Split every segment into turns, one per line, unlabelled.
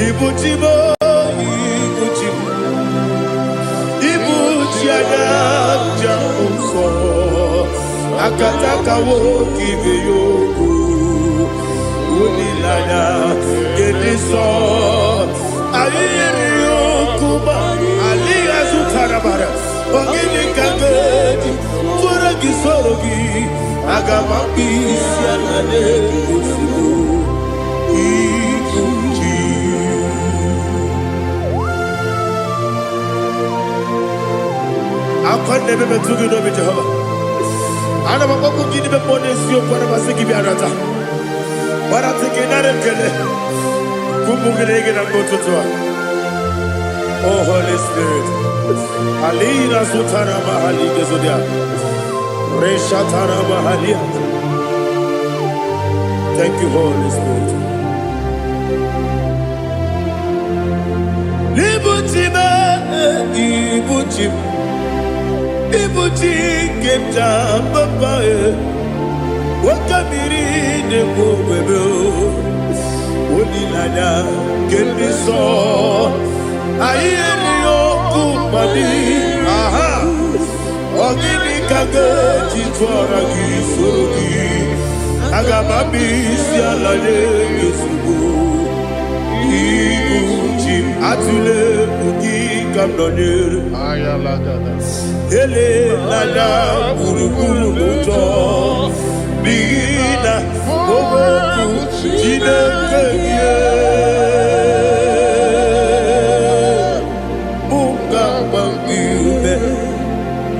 Ibuchibo, Ibuchiada, Jamuso, Akataka woki beyoku, Unilaya, Gediso, Ayiriyokuba, Aliya Zutarabara, Onyedika Gedi, Furagi Sorogi, Agamaki, Sianade, I can't never be too good over Jehovah. I never go to the bonus you for a Masiki Biarata. But I'm taking another killer. Kumugregin and go to Tua. Oh, Holy Spirit. Alina Sutana Mahali Gezodia. Reshatana Mahalia. Thank you, Holy Spirit. Libutime, Ibutim. Ibuti kemja papaye, wakamiri ne kubebe, unilanya kendiso, ayeni okupadi, aha, ogini kage chitwara gisurugi, agamami sialane yesubu, ibuti atule ugi kamdonir, ayalagada. Ele lada buruburu muto bina oboku jinekeye munga bangibe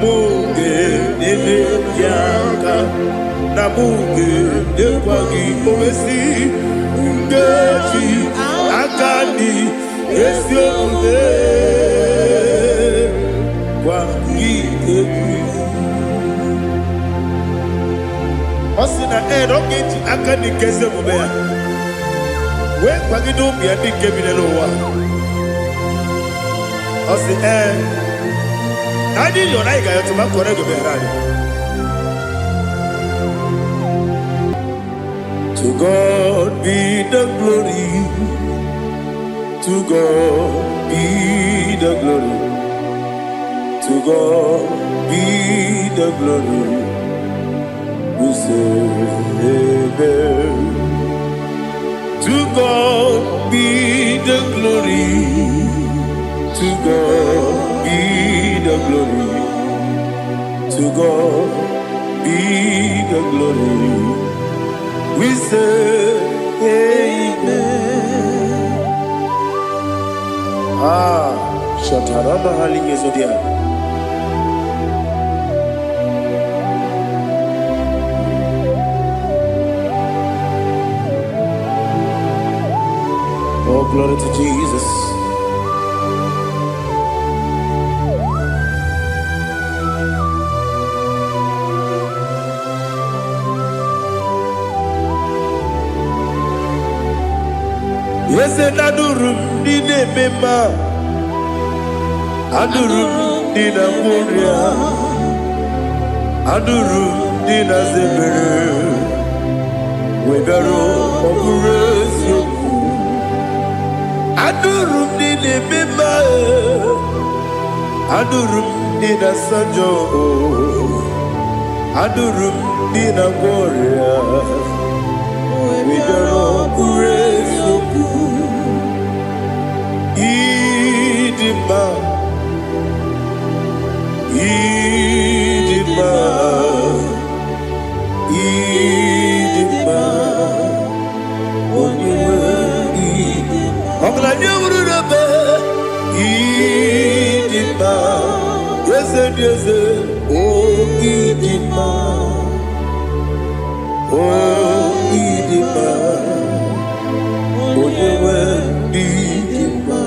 munge nene yaka na munge dekwagi omesi ngeji akani esiode Osina roketi akani keze mubea. We kwagido bia dike binelo wa. Osi Nadi yo na iga yo tuma kore go berani. To God be the glory. To God be the glory. To God be the glory. We say amen. To God be the glory. To God be the glory. To God be the glory. We say amen. Shataraba halinge zodia. Oh, glory to Jesus. Yes, and Adurum did a member. Adurum did a warrior. Adurum did a zebra. We better operate you. Adurum did a member. Adurum did a sanjo. Adurum did a warrior. We better operate you. Idima, Idima, Idima, Idima, yes, yes, oh, Idima, oh, Idima, Idima.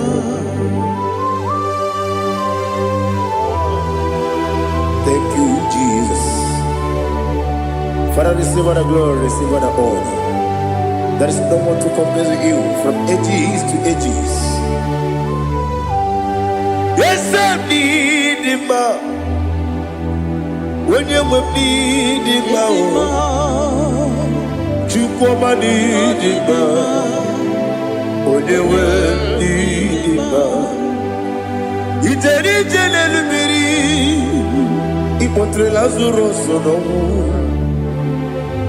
Thank you, Jesus. Father, receive all the glory, receive all the honor. There is no one to compare with you from ages to ages. Yes, I need him. When you will need him, you come and need him. When you will. incontré Lazaro sono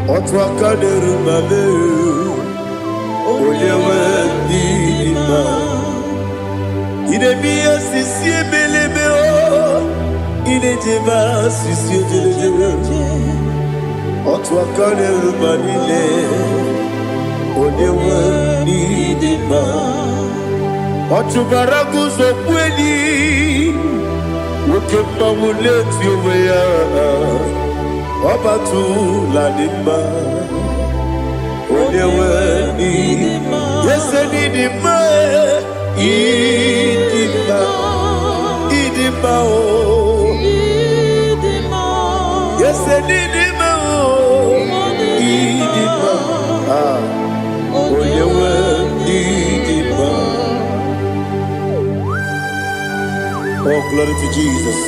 Otwa kaderu mame Olewe dima Ine biya sisi ebelebe o Ine jeba sisi ejelejele Otwa kaderu manile Olewe dima Otubaragu zokweni Wokemba muleti oweya Obatu la dima Olewe dima Yese dima Idima Idima o Yese dima o Idima Olewe dima. Oh, glory to Jesus.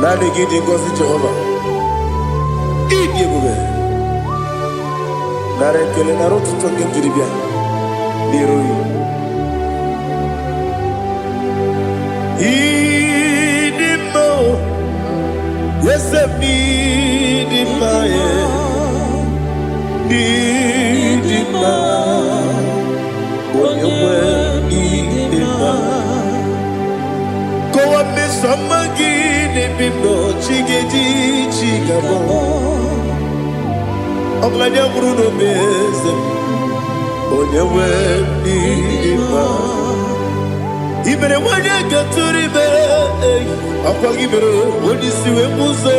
Now they get in God's Jehovah. Eat you go. Now they kill a road to talk into the beer. Yes, I need in my need in my when you were need in my go up me some again in Bimbo Chiggy Chigabo Oglania Bruno Bezem when you were need in my even when you get to the bed Apagibero, when you see a muso,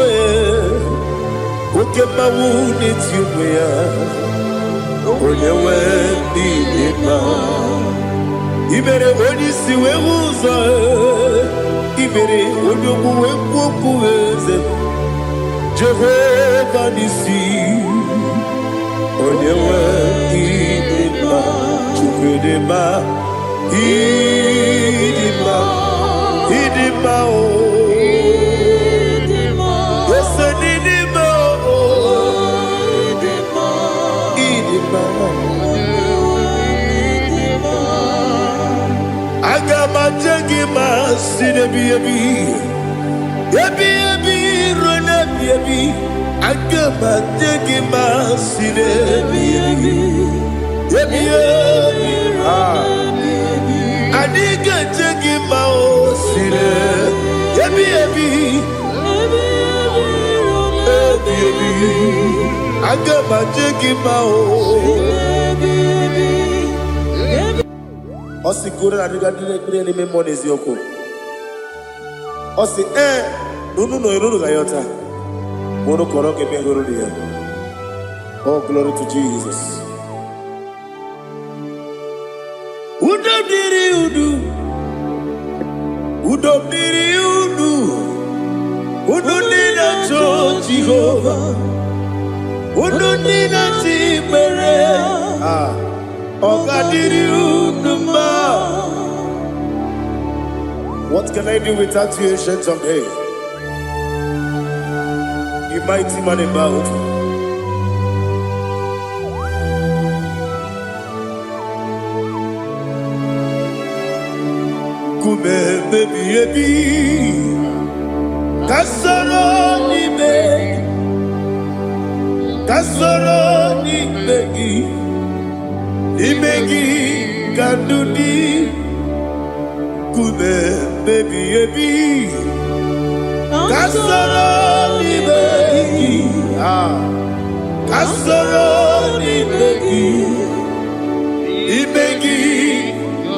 okay, my wound it's you, when you went in Ibere, when you see a muso, Ibere, when you go and Jehovah, Nissi, when you went in Chukudema, Idima, Agama jagima sine biyabi rona biyabi Agama jagima sine biyabi Adiga jagima sine biyabi Agama jagima Osi gura na diga dire me monezi yoko. Osi no iruru ga yota. Mono koro ke me iruru dia. Oh, glory to Jesus. Udo diri udu. Udo nina cho Jehovah. Udo nina tibere. What can I do without you, ancient of days? You mighty man about. Kume baby, kasoro ni begi. Imegi kandudi kume baby kasoro ni begi kasoro ni begi imegi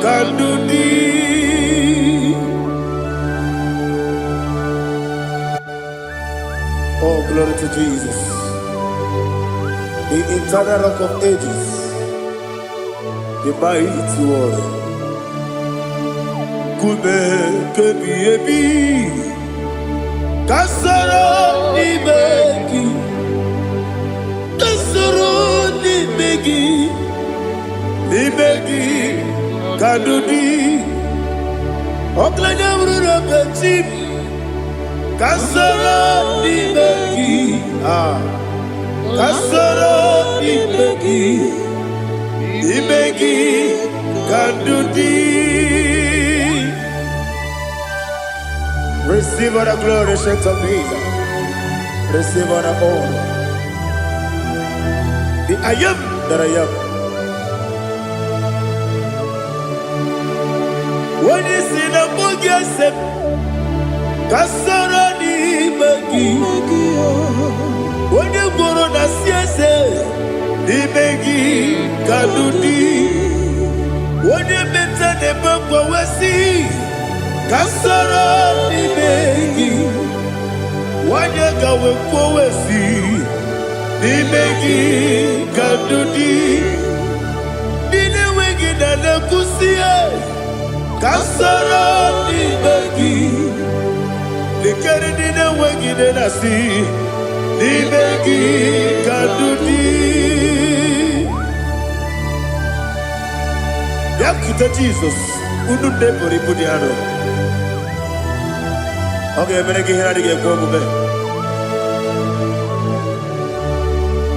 kandudi. Oh, glory to Jesus, the eternal rock of ages, the mighty one. Kube kebi kasoro ni begi kadudi oklanya urura beti kasoro ni begi Kasoro Ibegi Kandudi. Receive all the glory, shake of Jesus. Receive all the honor. The I am that I am. When you see the book, you say, Kasoro Ibegi. When you go on the CSA, Ibegi Kandudi. When you better the book, we see. Kasoro Ibegi. Wanyaka wekowesi Ibegi Kandudi. Dine wegi na nekusie Kasoro Ibegi. Likeri dine wegi na nasi Ibegi Kandudi. Yakuta Jesus Ununde poripudiano. Okay, I'm going to get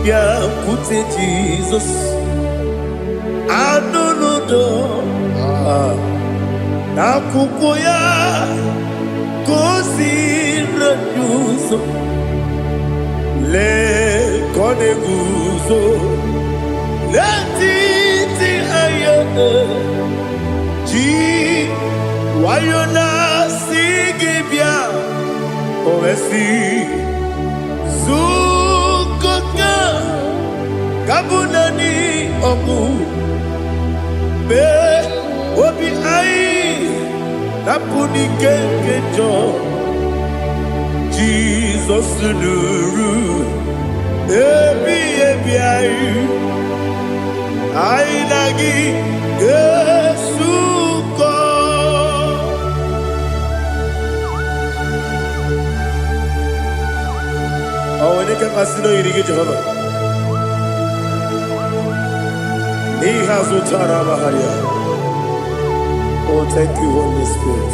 yeah, put it Jesus. I don't know. Now, Kukoya, Kosi, Raduso, Le Coneguso, Letiti Ayana, G. Wayona Sigibia, Ovesi, Zukoka, Kabunani Oku, Be, Obi Ai, Napuni Kejo, Jesus Nuru, Ebi Ai, Ai Nagi, Yesuko. Onyedika Masino Irigi Jehovah. He has Utara Maharia. Oh, thank you, Holy Spirit.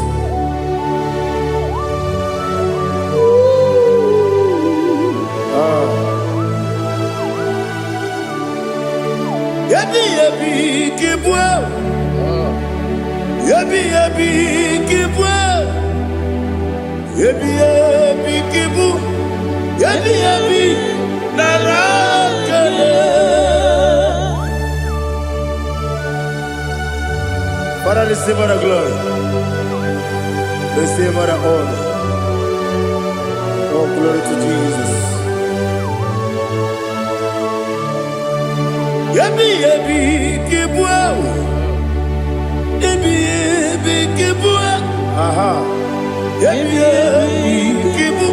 Yabi Kibwa. Yabi Kibwa. Yabi Kibu. Yabi Narakale. Father, receive our glory. Receive our honor. Oh, glory to Jesus. Yabi Kibwa. Yabi Kibwa. Aha. Yabi Kibu.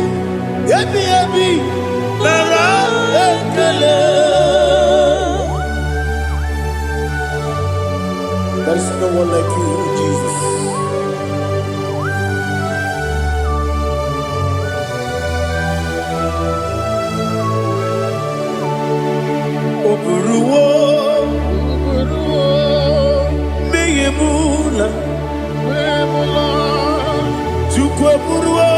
Yabi Narakale. There is no one like you, Jesus. Oburuwo, Meyemula, Chukwaburuwo,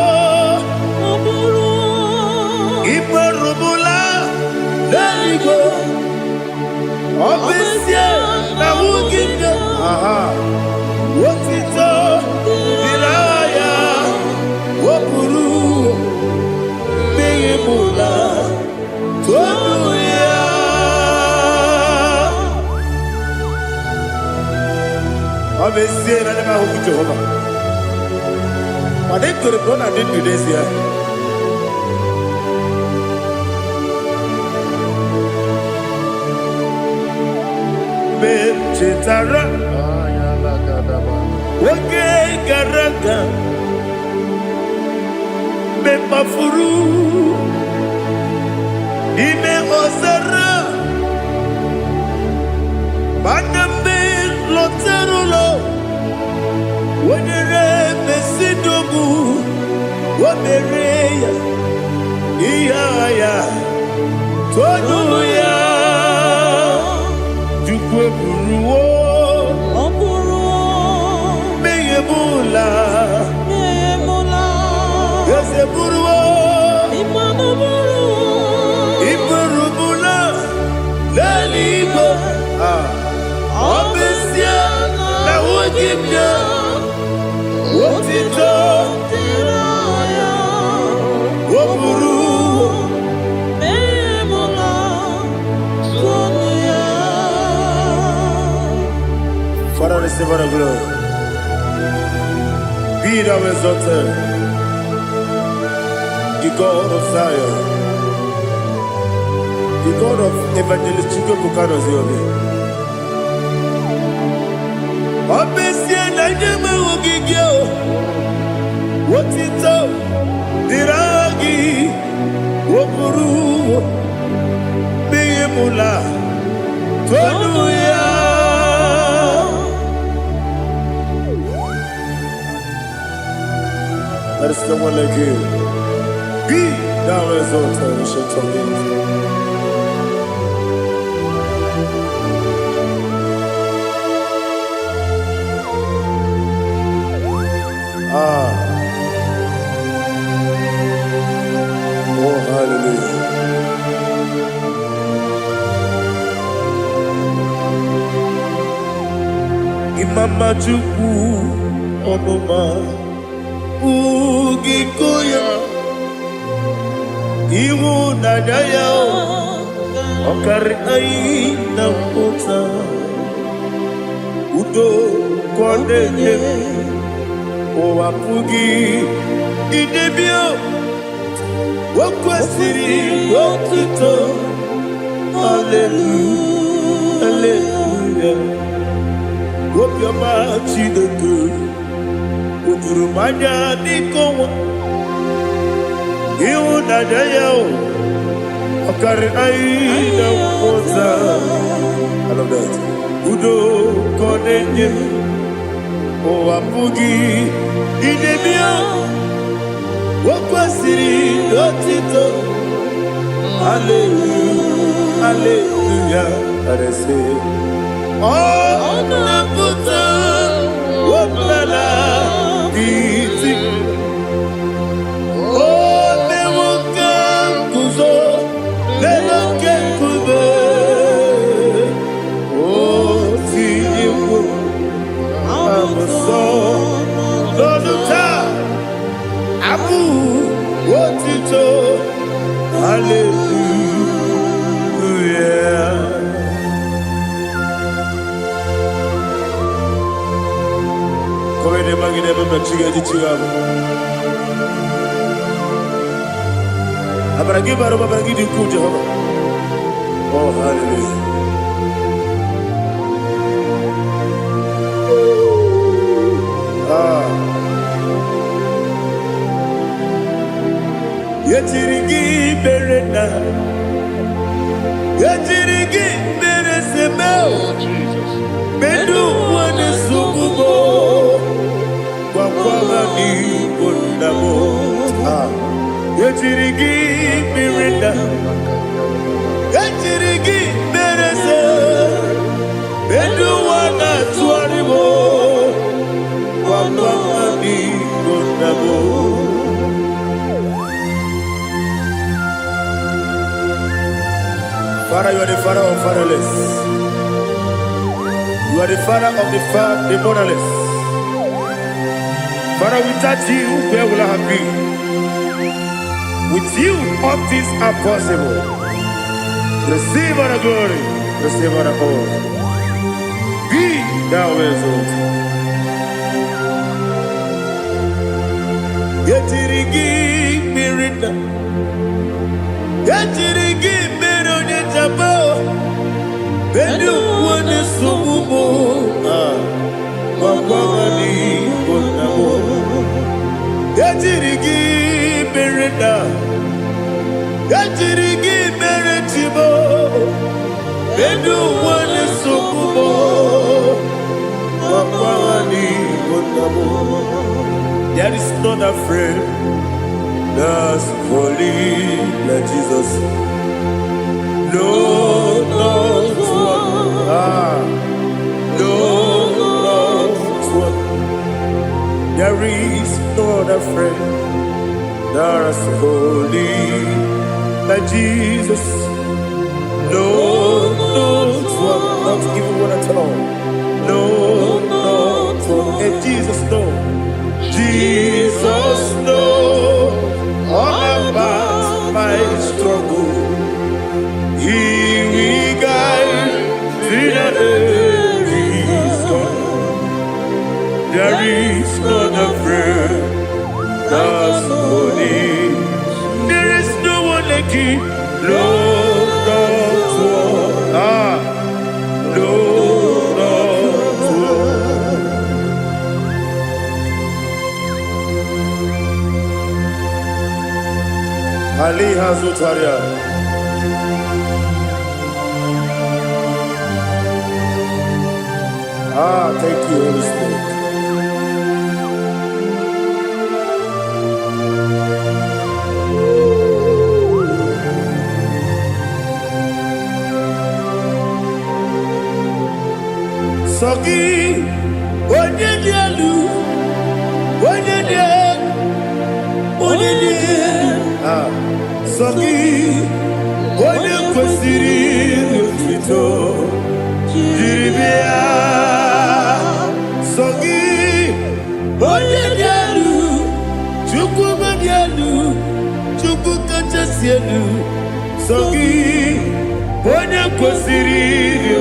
Ibarubula, Laligo, Obesia, Nawuginga, aha, Wotito, Diraya, Wapuru, Meyemula, Tonuya. Obesia, Nana Jehovah. But they could have gone and did this here. Chetara, Wake Garaka, Mepafuru, Ime Osara, Baname Loterulo, Wenere Mesidobu, Wamereya, Iaya, Tonuya. Buruwo, Meyemula, Yose Buruwo, Iburuwo, Father, receive all the glory. Be thou exalted, the God of Zion, the God of Evangelist Chico Bukano Ziobi. Obesia na nyama wogigio, wotito, diragi, wopuru, beyemula, tonuya. There is no one like you. Be thou exalted, ancient of days. Oh, hallelujah. Imama Juku Onoma Ugikoya Iwu Nadaya Okari Aina Kota Udo Kondeye Owapugi Idebio Wakwasiri Wakito Hallelujah Hallelujah Wopiama Chideke Udurumanya Nikowa Iwu Nadaya Okari Aina Kota I love that Udo Kondeye Owapugi Idebio Wakwasiri Dotito Hallelujah Hallelujah I say Oh Naputa Waplala Biti Oh Newoka Kuzo Newoka Kube Oh Tiyiwo Loduta Abu Wotito Hallelujah Komene magine baba chiga chiga Abaragi baro babaragi diku Jehovah Oh hallelujah Yatirigi berena Yatirigi beresemo Bedu wane sububo Kwa ni kundamo Yatirigi berena Yatirigi berese Bedu wana tuaribo Kwa ni kundamo Father, you are the father of fatherless. You are the father of the motherless. Father, without you, where will I have been? With you, all things are possible. Receive all the glory, receive all the honor. Be thou exalted. Yetirigi mirina, yetirigi mironye jabo, bedu wane sumumo, wakwani konamo. Yetirigi mirina, yetirigi miretibo, bedu wane sumumo, wakwani konamo. There is not a friend that's holy like Jesus. No, not one. No, not one. There is not a friend that's holy like Jesus. No, not one. Not even one at all. No, not one. Ali Hazutaria. Thank you, Holy Spirit. Sogi, Onyedika, Sogi, Onyekwesiri Otito, Jiribia, Sogi, Onyedika, Chukwu kachasielu, Sogi, Onyekwesiri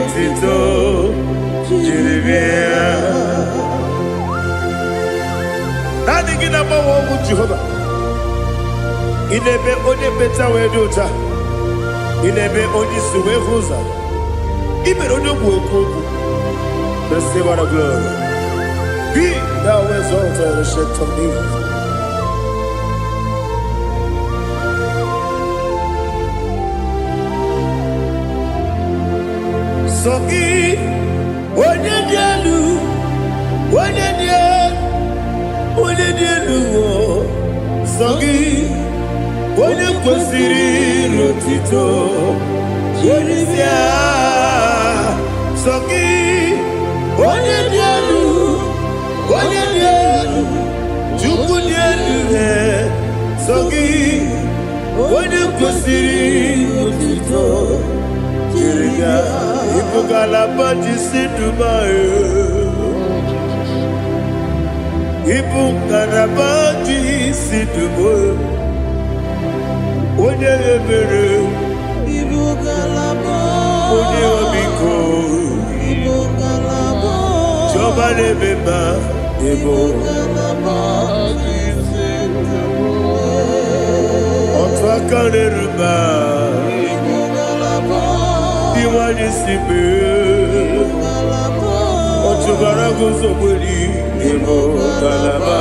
Otito, Jiribia. Nothing in about what Jehovah. Inebe onye beta wedota. Inebe onye suwe huza. Ibe onye buokoku. Receive our glory. Be thou exalted and shed on me. Sogi, Onyedialu, Onyedialu, Sogi, Onyekwesiri Otito, Jiribia, Sogi, Onyedialu, Chukwu dielu, Sogi, Onyekwesiri Otito, Jiribia, Ipugala Jisidumae, Ipugala Jisidumae, Onye ebere, Onye obiko, Jehovah nebeba, Otu aka n'eruba, Iwani sibe, Otu barago zobori, Ebo galaba,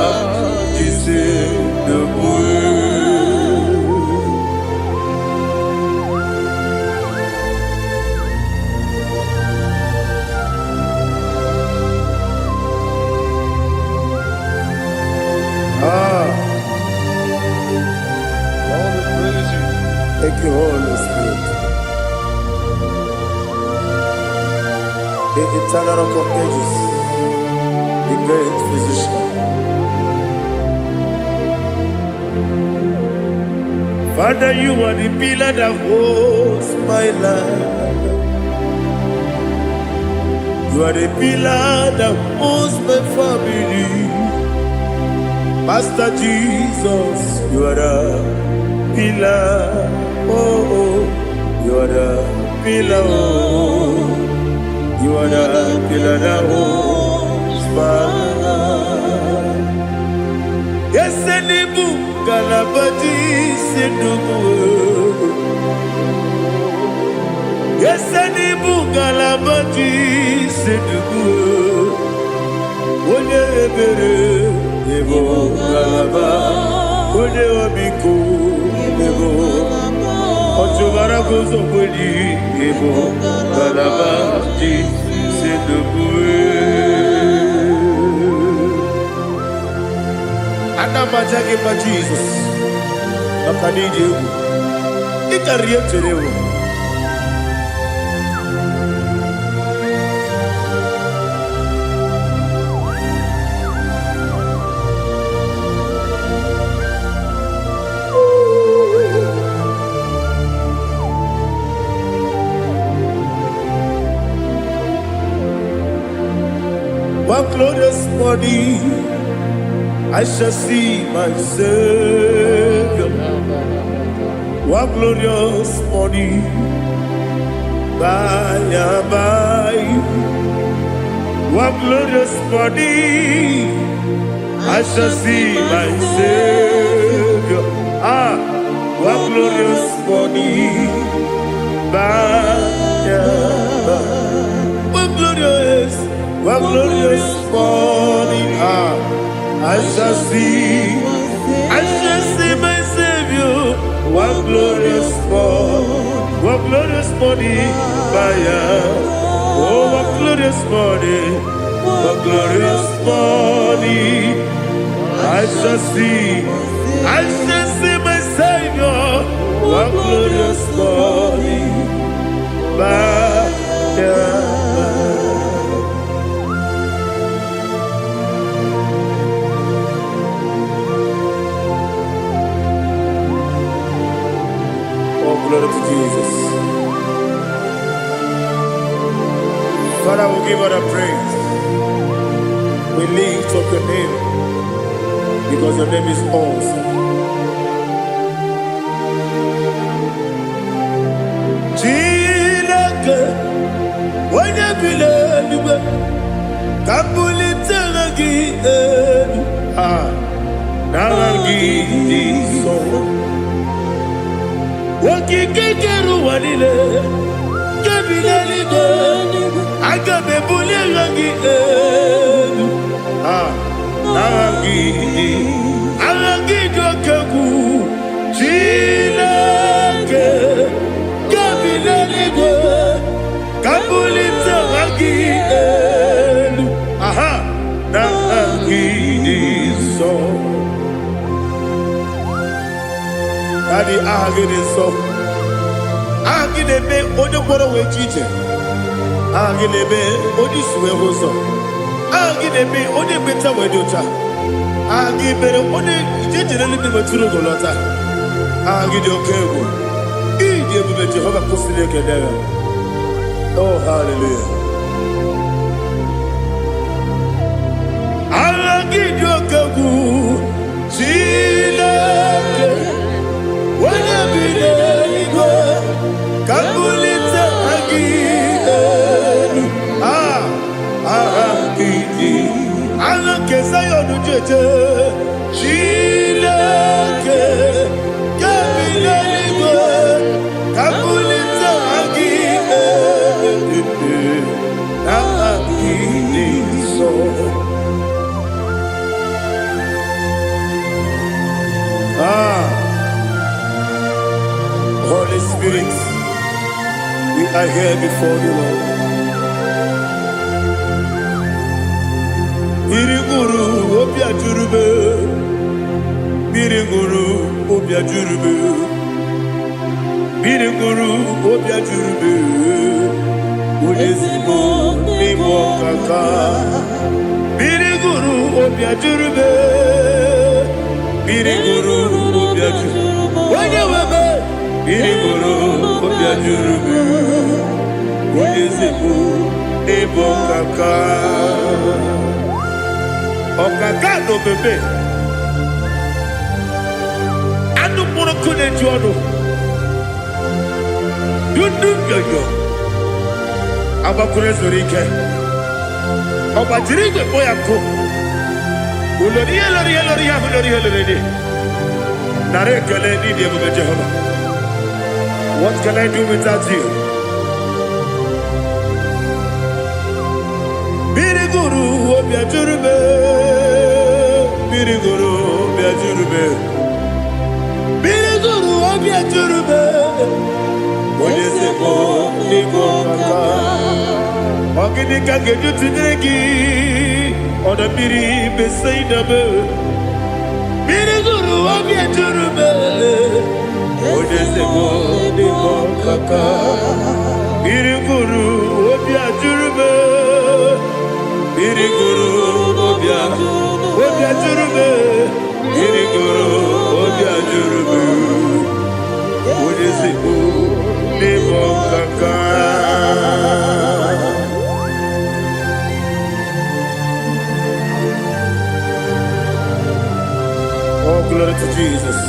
Jise debue. Thank you, Holy Spirit. The eternal rock of ages, the great physician. Father, you are the pillar that holds my life. You are the pillar that holds my family. Master Jesus, you are the pillar. Oh, you are the pillar. Oh, you are the pillar that holds my life. Yes, Enibu Galabati Sidubu. Yes, Enibu Galabati Sidubu. Onye ebere, Ebo Galaba. Onye obiko, Ebo. Otubara gozo boli, Ebo Galaba Sidubu. Anamajagi ma Jesus, Makaniji, Ikariyeterewo. One glorious morning, I shall see my Savior. One glorious morning, by and by. One glorious morning, I shall see my Savior. One glorious morning, by and by. One glorious morning, I shall see my Savior. One glorious morning, what glorious morning, oh, what glorious morning, what glorious morning. I shall see my Savior, what glorious morning, Oh, glory to Jesus. Father, we give all the praise. We lift up your name because your name is awesome. Chilaka, when you believe, Kapulitagi, Nagi, so. Wakikeru wanile, Kabilaligo, Agabe Bulirangi, Arangi Dokagu, Chilake, Kabilaligo, Kabulita Rangi, Nagi, so. Daddy, agide so. Agide be odo boro we chiche. Agide be odi suwe hoso. Agide be odi beta we dota. Agide be odi jejere libi beturo golota. Agide okego. Ide be Jehovah kusile kedera. Oh, hallelujah. Agide okego. Chilake. When you believe, Kabulita again. Kesayo no jeje, Chilake, Kabilaligo, Kabulita again. So. Holy Spirit, we are here before you, Lord. Biriguru obia jurube, Biriguru obia jurube, Biriguru obia jurube, Udesibo nimo kaka, Biriguru obia jurube, Biriguru obia jurube, Wanyawebe. Biriguru obia jurube, Udesibo nimo kaka. Okaka no bebe. Anu mono kone jono. Dundu yoyo. Abakure zorike. Obajirige boyako. Uloriya. Nare kele ni diye Jehovah. What can I do without you? Biriguru obia jurube, Biriguru obia jurube, Biriguru obia jurube. Onyedika niko kaka, Onyedika geju tinegi, oda biri besaidabe. Biriguru obia jurube, Onyedika niko kaka, Biriguru obia jurube. Biriguru obia jurube, Biriguru obia jurube, Udesibo nimo kaka. Oh, glory to Jesus.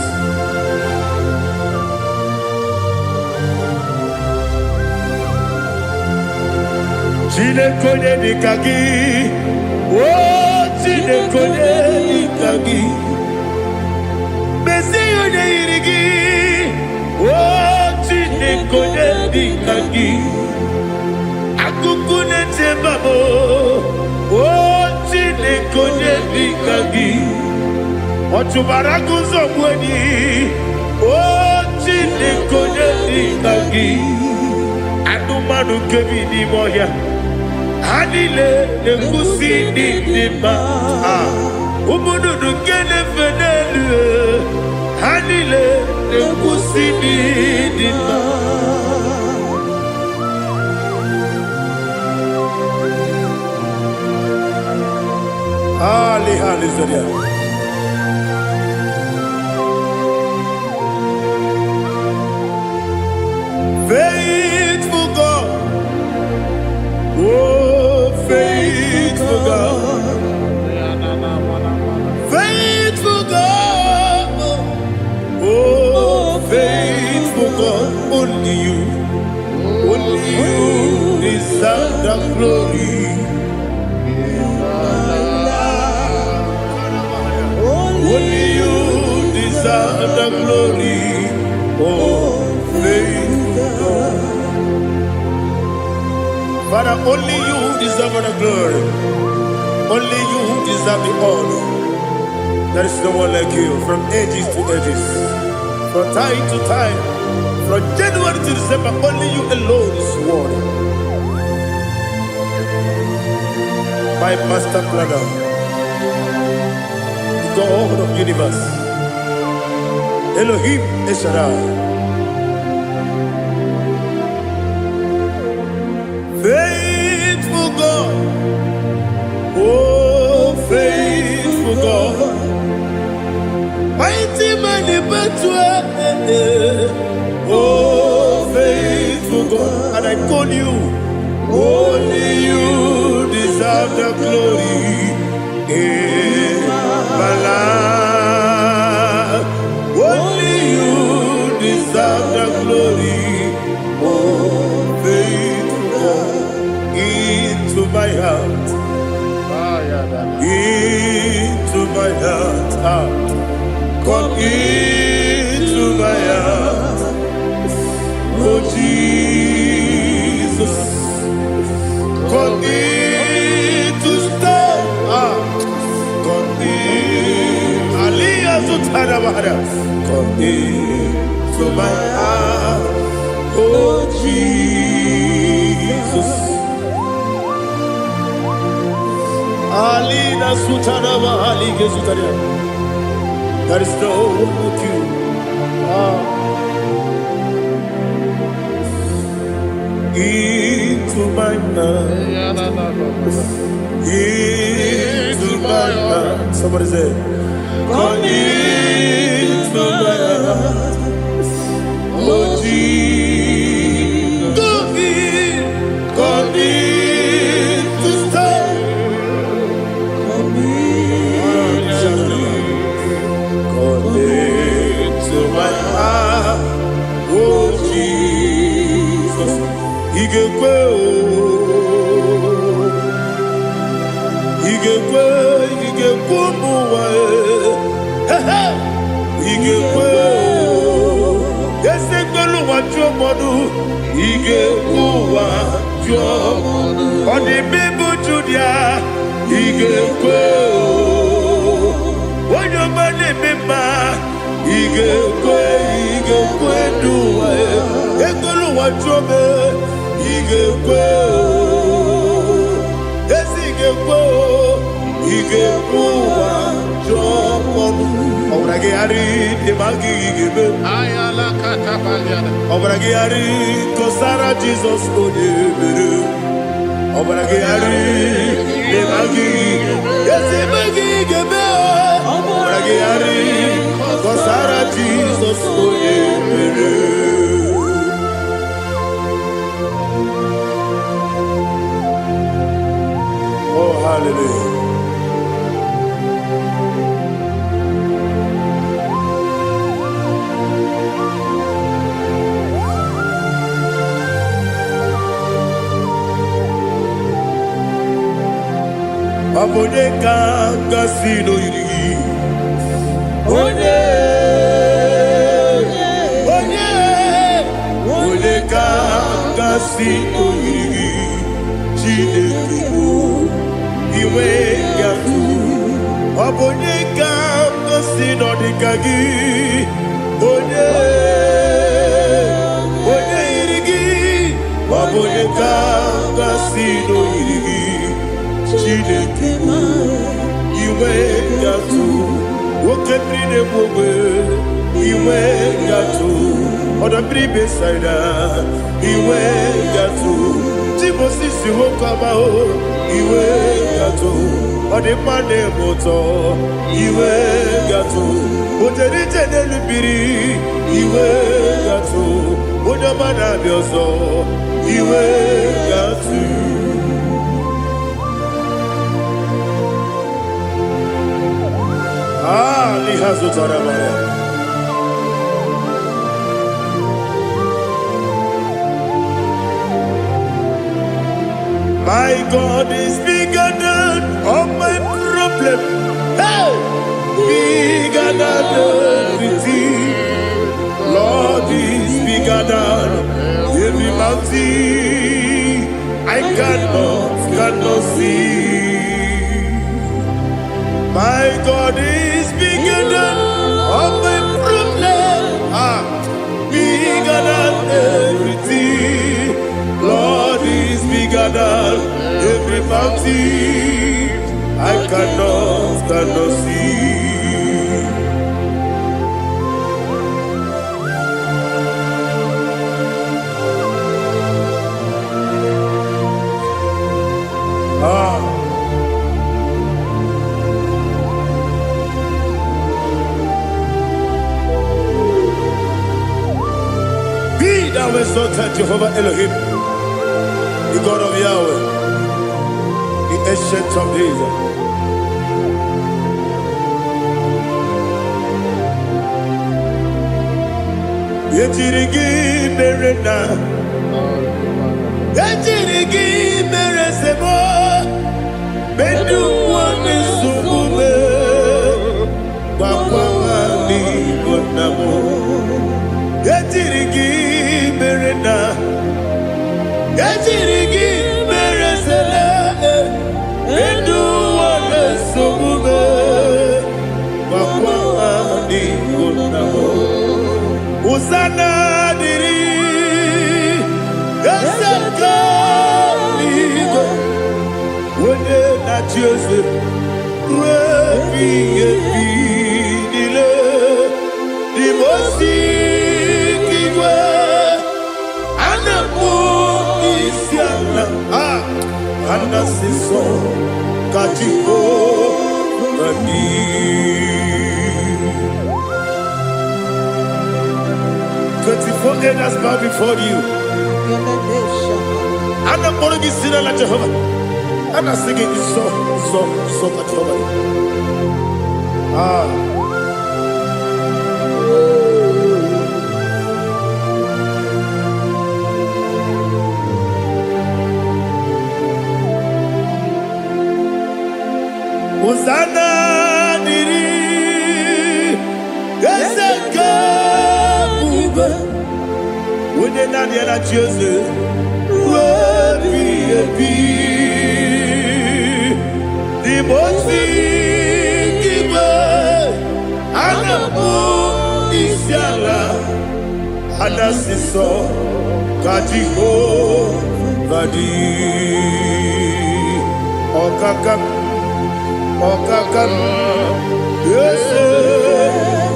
Onyedika gi, oh Onyedika gi, Besi Onyedika, oh Onyedika gi, Akukune tembabo, oh Onyedika gi, Otubaraku zobweni, Oh, Onyedika, Adumanu Kevin Moya, Hanile, the Kusini Dima, Umudu Gene Fenelu, Hanile, the Kusini Dima. Hallelujah. Faithful God, oh faithful God, faithful God, oh faithful God, only you deserve the glory. Only you deserve the glory, oh faithful God. Father, only you deserve the glory. Only you deserve the honor. There is no one like you, from ages to ages, from time to time, from January to December. Only you alone is worthy. My master planner, God of universe, Elohim Eshadai, faithful God, oh faithful God, mighty man in battle, oh faithful God, and I call you, only you deserve the glory. My life, only you deserve the glory, oh faithful God, into my heart, into my heart, come into my heart, oh Jesus, come in to stay. Come into my heart, oh Jesus. Alina Sutanaba Alige Sutaria. There is no one like you. Into my heart, into my heart. Somebody say, come into my heart, oh Jesus. Come in to stay. Come into my heart, oh Jesus. Jesus, oh, hallelujah. Onyedika gasino yiri. Onyedika gasino yiri. Chinekibu iwe yatu. Onyedika gasino dikagi. Onyedika gasino iri Chineke iwe gatu woke brine bogwe iwe gatu oda bribe saida iwe gatu timosisi wokama o iwe gatu ode mane moto iwe gatu ojeri tenelu biri iwe gatu oda mana bioso iwe gatu. Lihazo Tarabara. My God is bigger than all my problem. Hey! Bigger than everything. Lord is bigger than every mountain. I cannot see. My God is bigger than all my problems. Bigger than everything. Lord is bigger than every mountain. I cannot see. Thou exalted Jehovah Elohim, the God of Yahweh, the ancient of days. Yetirigi merena, yetirigi meresemo, bedu wane subume, wakwamani gonamo. Yetirigi merena, yetirigi meresele, bedu wane subume, wakwamani gonamo. Usana diri, esaka ligo, wene na Joseph, wepi dile, di mosi kiwe, anamu isiana, anasiso kachiko mani. 24 elders bow before you. And I'm going to be singing like Jehovah. And I'm singing this song like Jehovah. Hosanna diri, Eseka. When you're not yet at Joseph, the most giver, and the moon is yalla, and the sister, Kajiho, Vadi, Okakam, yes,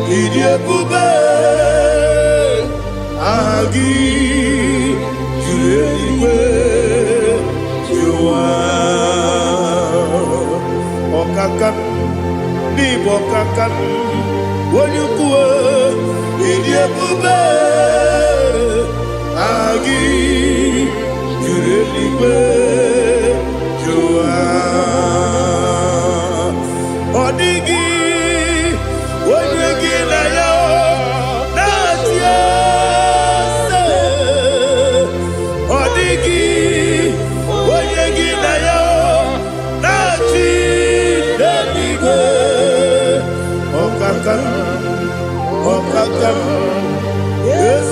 Idiot Bube. Agi julewe juwa okakam ni bokakam wonyukwe idiebube agi julewe juwa odigi wonyegi na yo natia Okakam, yes,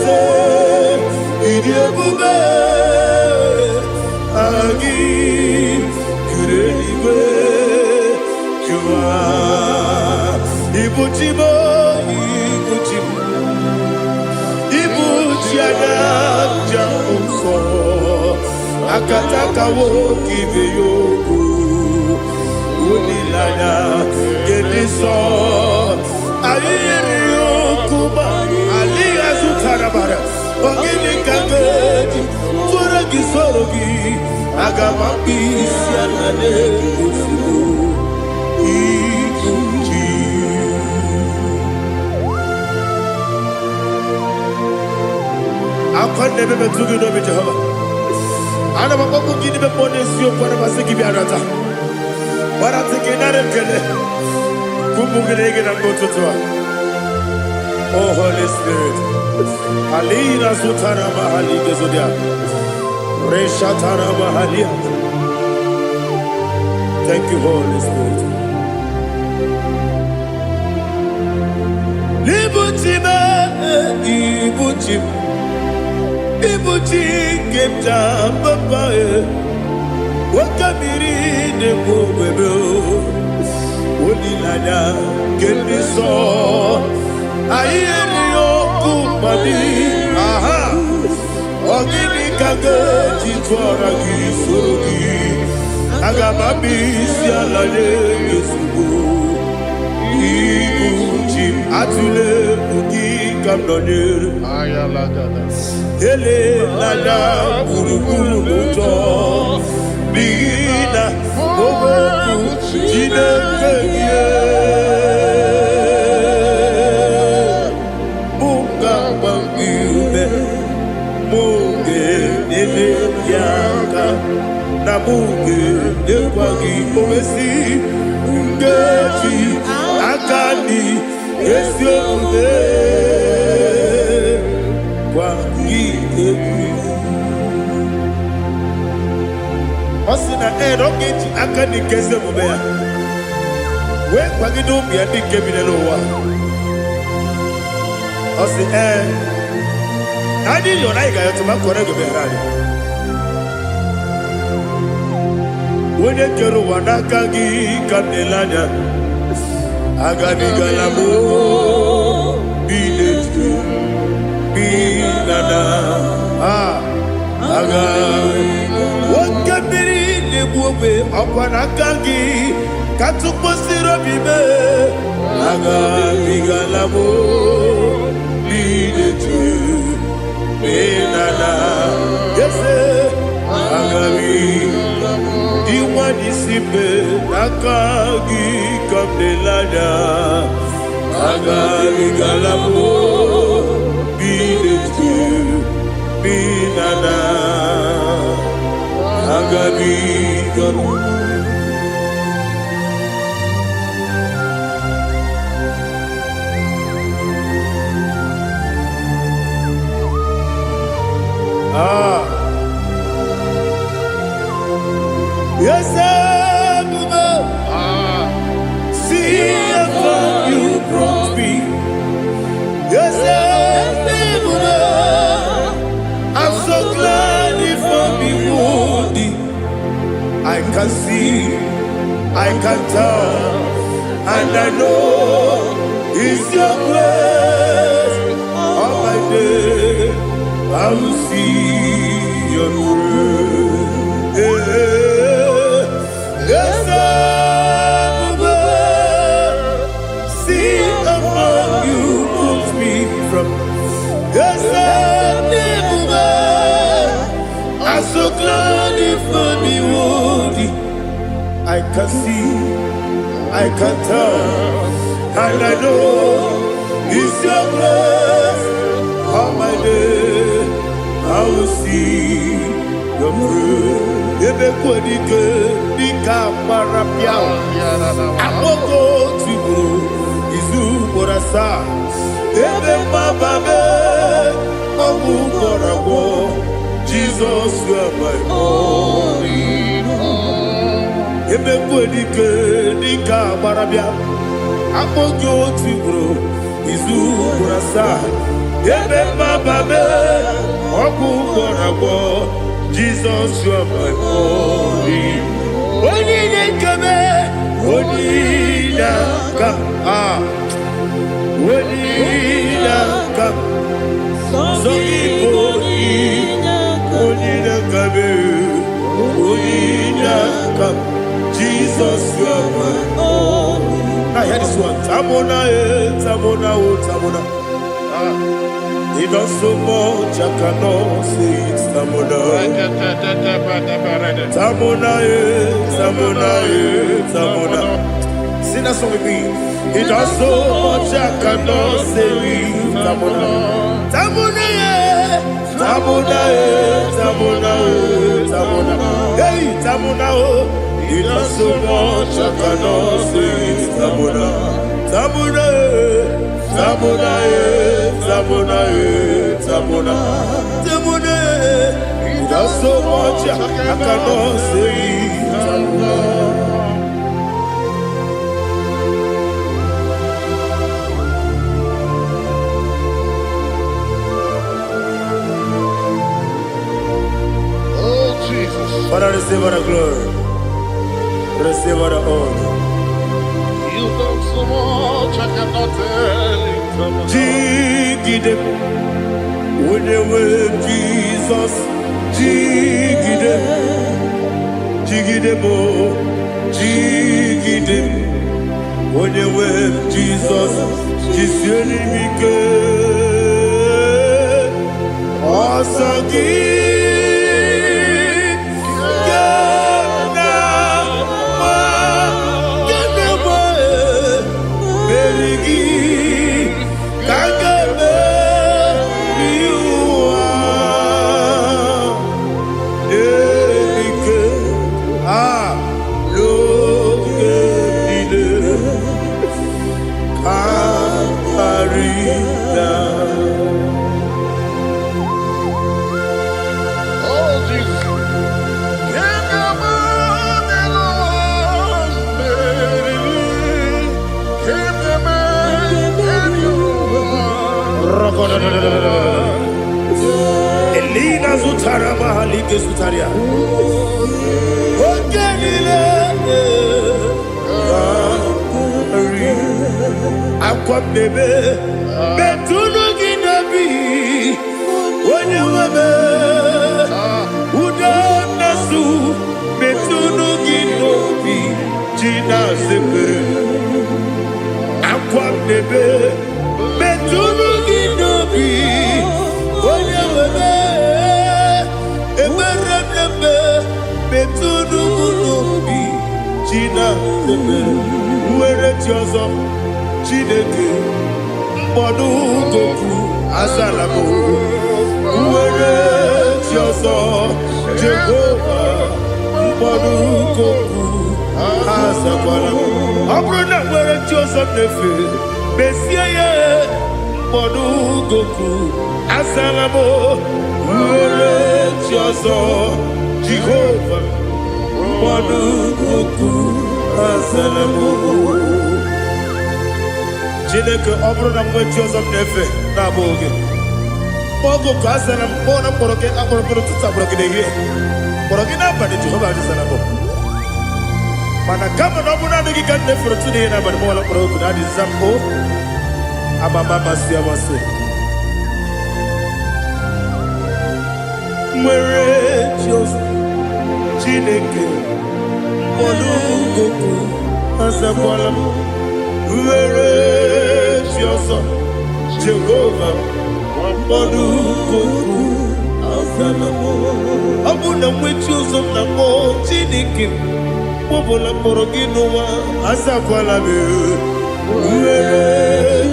Idiabube, Agi, Kureliwe, Jua, Ibuchimo, Ibuchiana, Jamso, akataka wo kibe yoku unilanya gediso ayiri yoku ba aliya zutarabara ogini kangeji fura gisorogi agamapi sianane kufu ikuji akwande bebe tugi no be Jehova ana bako gidi be ponesio kwa na basiki bi arata bara tekenare kele kumugirege na ngototwa. Oh Holy Spirit alina sutara mahali gezodia resha tara mahali. Thank you Holy Spirit. Libutime ibutim ibuti kemta papa wakamiri de bobebe olilanya kemiso ayeri okumani aha ogini kage titwara gisorogi agamabisi alale yesugo ibuti atule buki kamdonir ayalagada ele lala buruburu moto bina ogo jine keye munga bangiume munge nene yaka na munge nekwagi omesi ngeji akani esiode Osina rogeji akani keze mubea we kwagido mi adi kebinelo wa osi nadi yo na igayo tuma kore go berani wone kero wanaka gi kanelanya agani galamo biletu binana aga wakabiri lebuwe apana kangi katuposiro bibe aga bigalamo biletu binana yese aga diwani sipe nakagi kamdelada aga bigalamo biletu binana agabi gamu yes see how you brought me. Yes I'm so glad if me woody. I can see, I can tell, and I know it's your grace. All my day I will see your grace. Yes, see among you moves me from. Yes, I'm so glad if me woody. I can see, I can tell, and I know it's your grace. All my day I will see your grace. Ebe kodike dika marapia, amoko tibu izu borasa. Ebe mababe omu korago. Jesus, you are my only home. Ebe kodike dika marapia, amoko tibu izu borasa. Ebe mababe omu korago. Jesus, you are my only. Onyedika, Onyedika, Onyedika, so Onyedika, Jesus, you are my only. Now hear this one. Tamona, Tamona, Tamona. He does so much, I cannot say it's Tamona. Tamona, Tamona, Tamona. Sing that song with me. He does so much, I cannot say it's Tamona. Tamona, Tamona, Tamona, Tamona. Hey, Tamona, he does so much, I cannot say it's Tamona. Tamona, Tamona, Tamona, Tamona, Tamona. He does so much, I cannot say it's Tamona. Father, receive all the glory. Receive all the honor.
You done so much, I cannot tell it.
Jigidem, when you were Jesus. Jigidem, Jigidem, oh, Jigidem, when you were Jesus. Jisyenimike, Asagi. Elina Zutara Mahalike Zutaria. Ogenile Aqua bebe Betunu Ginabi Wanya Wabe Uda Nasu Betunu Ginobi Jina Zepe Aqua bebe Betunu Ginobi Wanya Wabe Eberebe Betunu Ginobi Jina Zepe Uere Tiozo Chineke Mbodu Goku Azalamo Uere Tiozo Jehovah Mbodu Goku Azalamo Abrona Uere Tiozo Nefe Besiye Mbodu Goku Azalamo Uere Tiozo Jehovah Mbodu Goku Azalamo Chineke ọbụrụ na mgbe chi ọzọ m na-efe na-abụ oge ogo ka a zara m kpọọ na mkpọrọ gị akpọrọ mkpọrọ tutu akpọrọ gị n'ehihie kpọrọ gị n'abalị Jehova adịzara m mana kama na ọ bụrụ na adịghị ka m na-efere tu n'ihe n'abalị mụọla mkpọrọ ogu na adịza m o amama amasị amasị nwere chi ọzọ Chineke mkpọrọ ogu azakwala m Uere Chioso Jehovah Mbodu Goku Azalamo Abuna mwechi uzo na mo Chineke Mbobola moro ginuwa Azakwala me Uere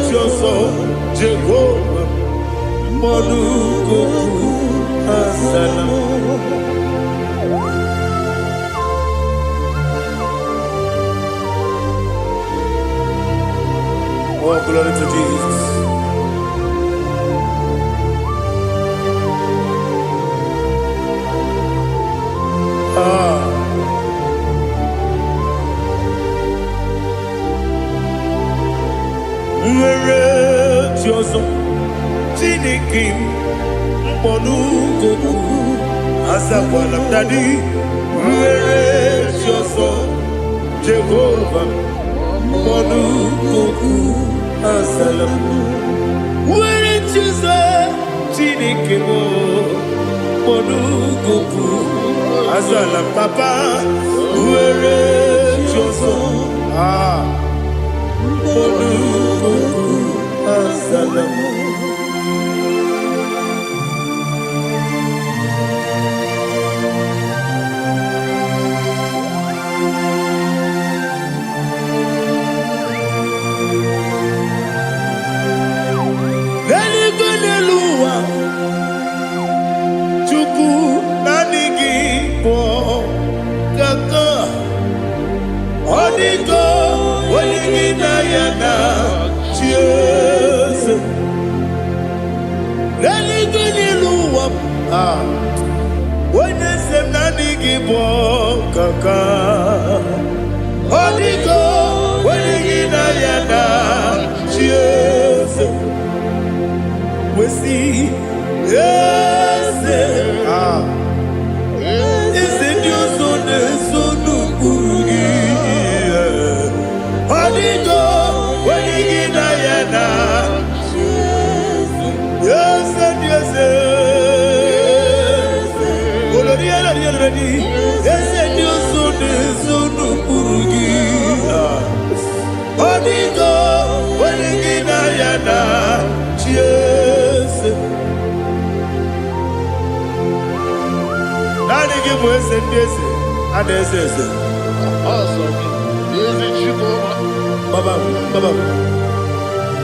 Chioso Jehovah Mbodu Goku Azalamo Oh, glory to Jesus. Nwere Chioso Chineke Mbodu Goku Azakwala m Daddy. Nwere Chioso Jehovah Mbodu Goku Azalamo Nwere Chioso Chineke Mbodu Goku Azalam Papa Nwere so. Assalam. When you say nani gibo kaka, Onyedika, when you na yana, cheers. We see, yes, is it your son, son Urugi? Onyedika, when you na yana, yes, yes. Onyedika, when you na yana, cheers. Nani gibo ese ndese, adese ese. Baba,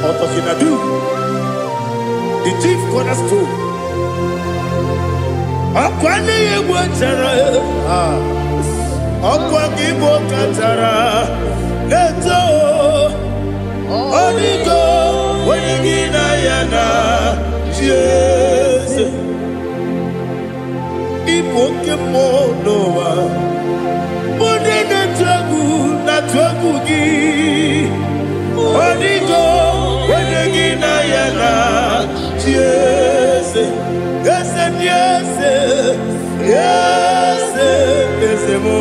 Otokinadu, the chief cornerstone. Akwani yegbo chara, akwa gibo kachara, leto. Onyedika, when you na yana, cheers. Ipokemonoa, Mone na twagu gi. Onyedika, when you na yana, cheers. Yes, yes, yes, yes, mo.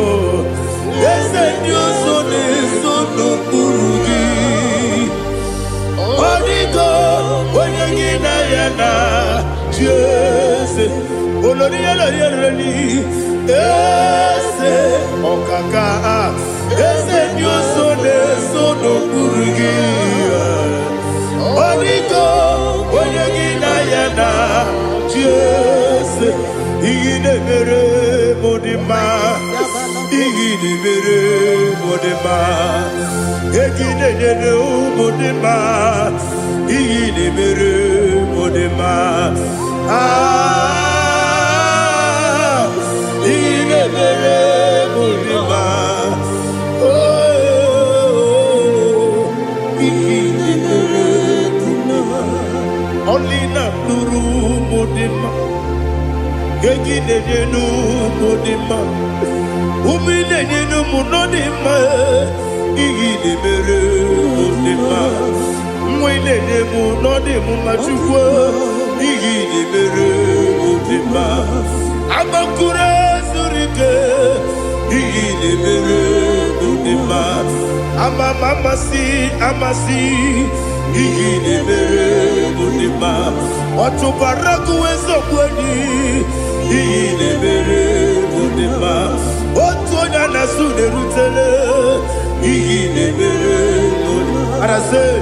Yes, you son Urugi. Onyedika, when you na yana, yes. Yes, okaka. Yes, you son Urugi. Onyedika, when you na yana. Yes, Igidebere Modima, Igidebere Modima, Igidebere Modima, Igidebere Modima, Igidebere Modima, Igidebere Modima, only not Nuru Modima. Gegidenu Modima, Umidenu Munodima, Igidebere Modima, Mwidenu Nodimu Machukwa, Igidebere Modima, Abakure Zurike, Igidebere Modima, Amasi, Igidebere Modima, Otubaraku Ezokweni, Igidebere Modima, Otonya Nasude Rutele, Igidebere Modima. And I say,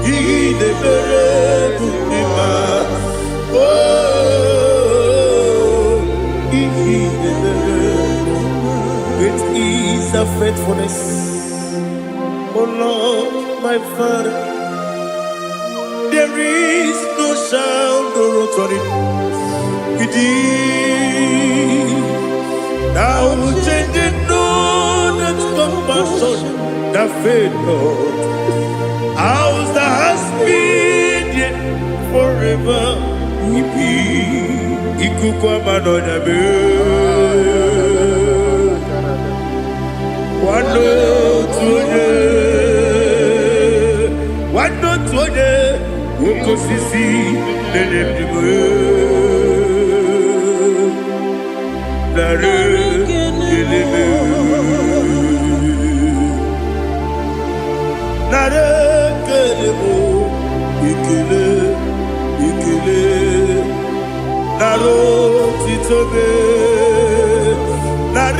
Igidebere Modima, oh, Igidebere Modima. Great is the faithfulness, oh Lord, my Father. There is no sound or authority within. Now changing no that compassion, that faith not. Ours that has been yet forever we be. Ikukwa manoda be. Wano tuone, wano tuone. Woko sisi nenebdiwe Nare kelebe Nare kelebo Ikele Naro titobe Nare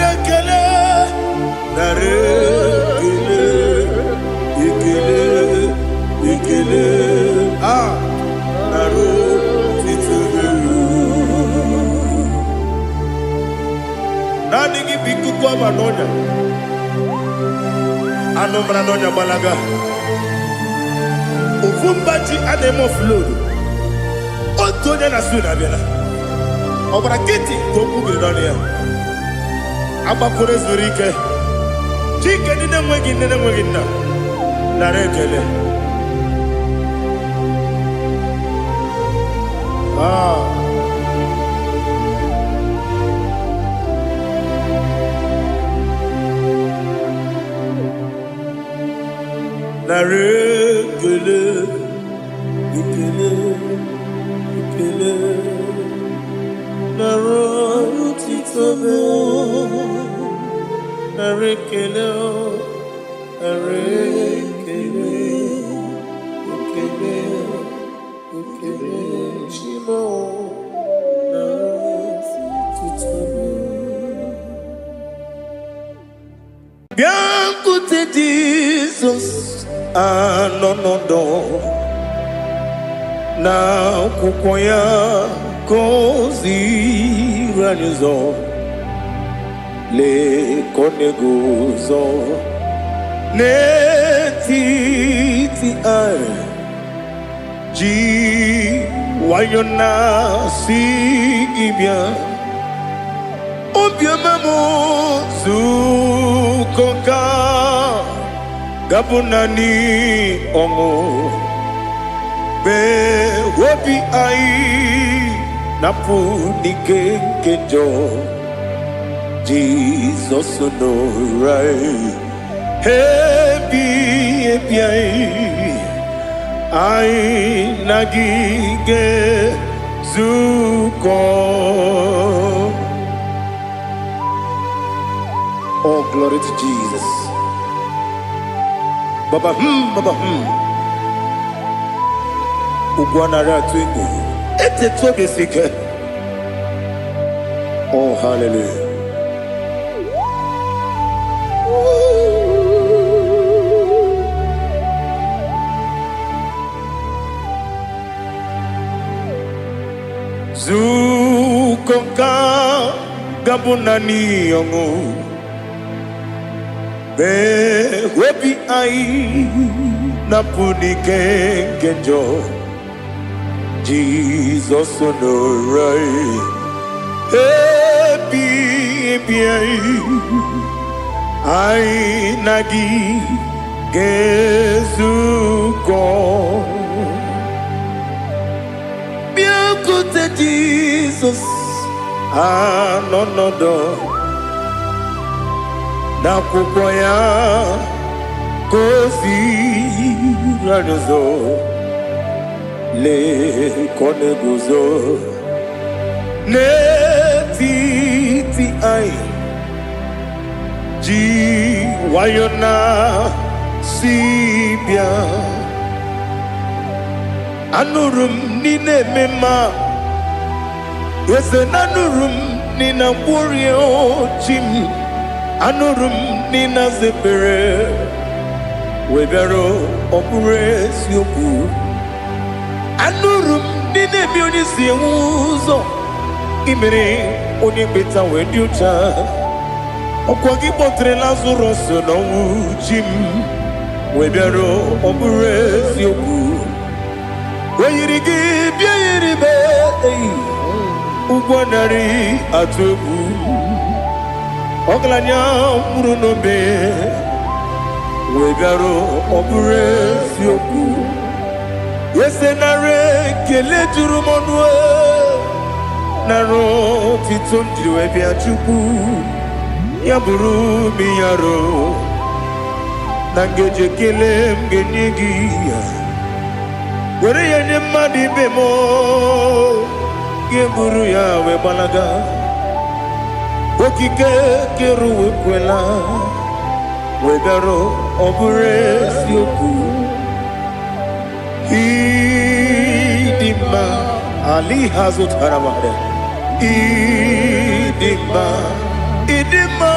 no branonya balaga. Ufumbaji ademo flood. Otonya na suna bela. Obra kiti koku bironia. Abakure zurike. Chike nine mwegi na. Narekele. Narekele, ikele, narotitobe, narekele, ikele, shimo, narotitobe. Bien côté Jesus. Anonodo na kukoya kozi ranizo le koneguzo ne titi ai ji wayona si ibia obiamamo zukoka Gabunani ongo be wobi ai napu nike kenjo Jesus no right happy ai nagige zuko. Oh, glory to Jesus. Baba Ugwana ratwingu ete tobe sike. Oh, hallelujah. Zukonka gabunani yongu be webi ai napuni kenjo Jesus no right happy ai nagi gezuko bien côté Jesus no na kukoya kozi ranozo le koneguzo ne titi ai ji wayona sibia anurum nine mema yese nanurum nina burio chim anurum nina zepere webero opure sioku anurum nine bioni siuzo imere oni beta wediucha okwagi potre lazuro no jim webero opure sioku weyirigi biayiribe ugwanari atubu Oglanya murunobe wegaro obure sioku yesenare kele jurumonwe naro titondriwe biachuku yaburu miyaro nangeje kele mgenyigia were yenye madi bemo geburu yawe balaga Okike keru kwela wegaro obure sioku idima ali hazut haramade idima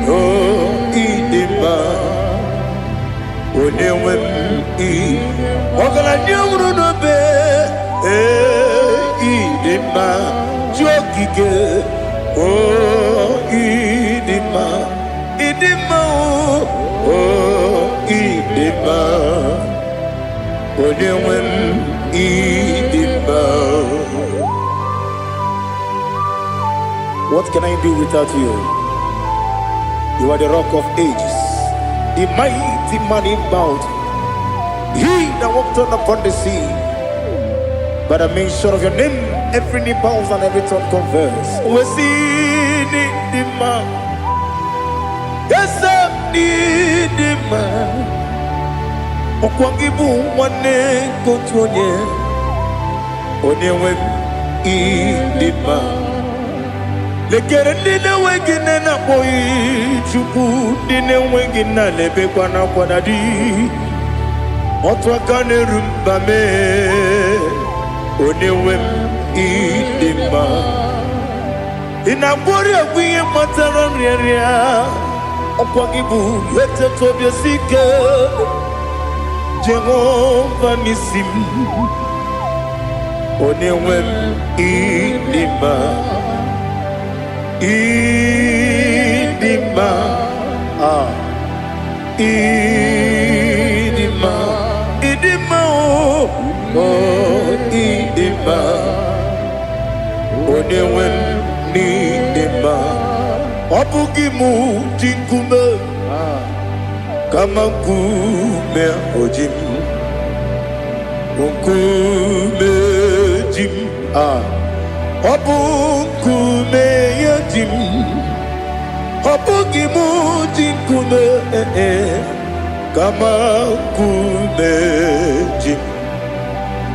oh idima onewem ogala nyumru no be idima jokike oh idima oh Onyewem Idimba. What can I do without you? You are the rock of ages, the mighty man in battle. He that walked on upon the sea. By the mention of your name, every knee bows and every tongue confess. We see the man. Yes, the man. Okwangibu wane kotonye. Onyewem Idimba. Lekere nina wengine na boy chuku nina wengine lebe kwa na kwa dadi. Otwakane rumba me. Onyewem Idimba. Inabori agwiye matara nyeria. Okwangibu yete tobye sike. Jehovah Nisim. Onyewem Idimba. Idimba. Idimba. Idimba. Oh, Idimba. Onyewem Idimba. Obugimu jinkume. Kama kume ojim. Kume jim. Obukume yajim. Obugimu jinkume. Kama kume jim.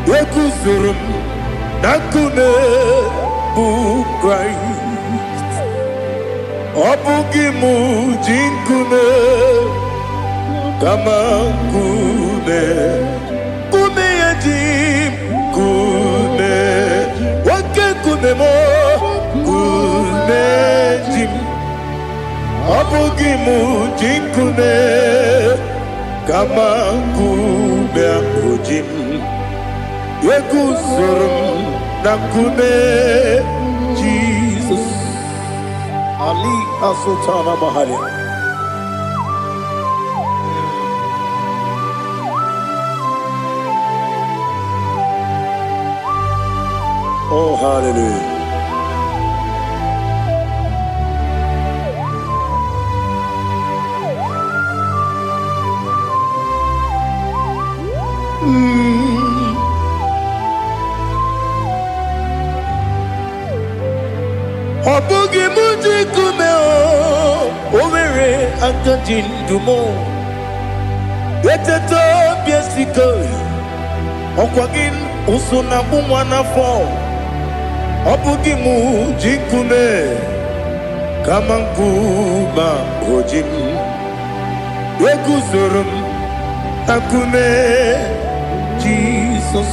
Yekuzurum nakume Christ. Obugimu jinkume. Kama kume. Kume yajim. Kume. Wake kume mo. Kume jim. Obugimu jinkume. Kama kume ojim. Yekuzurum nakume Jesus. Ali Asultana Mahali. Oh, hallelujah. Obugi muji kume o, omere akajin dumo. Yeteto biesiko, okwagin usuna bumwana fo. Obugi muji kume, kamankuma ojim. Yekuzurum akume Jesus.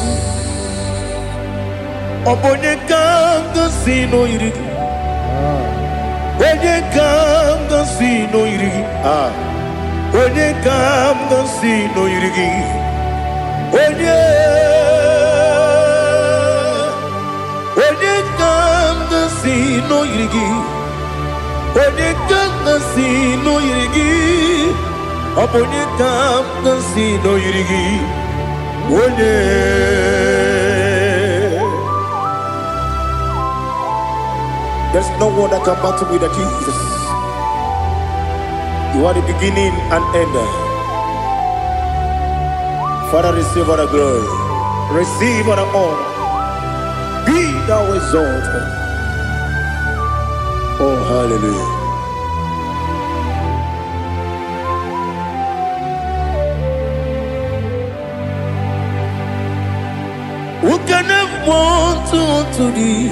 Obonye kanga sino irigi. Onye kanga sino irigi. Onye kanga sino irigi. Onye kanga sino irigi. Onye kanga sino irigi. Onye kanga sino irigi. Onye. There's no one that can battle with Jesus. You are the beginning and end. Father, receive all the glory. Receive all the honor. Be thou exalted. Oh, hallelujah. Who can have one to thee?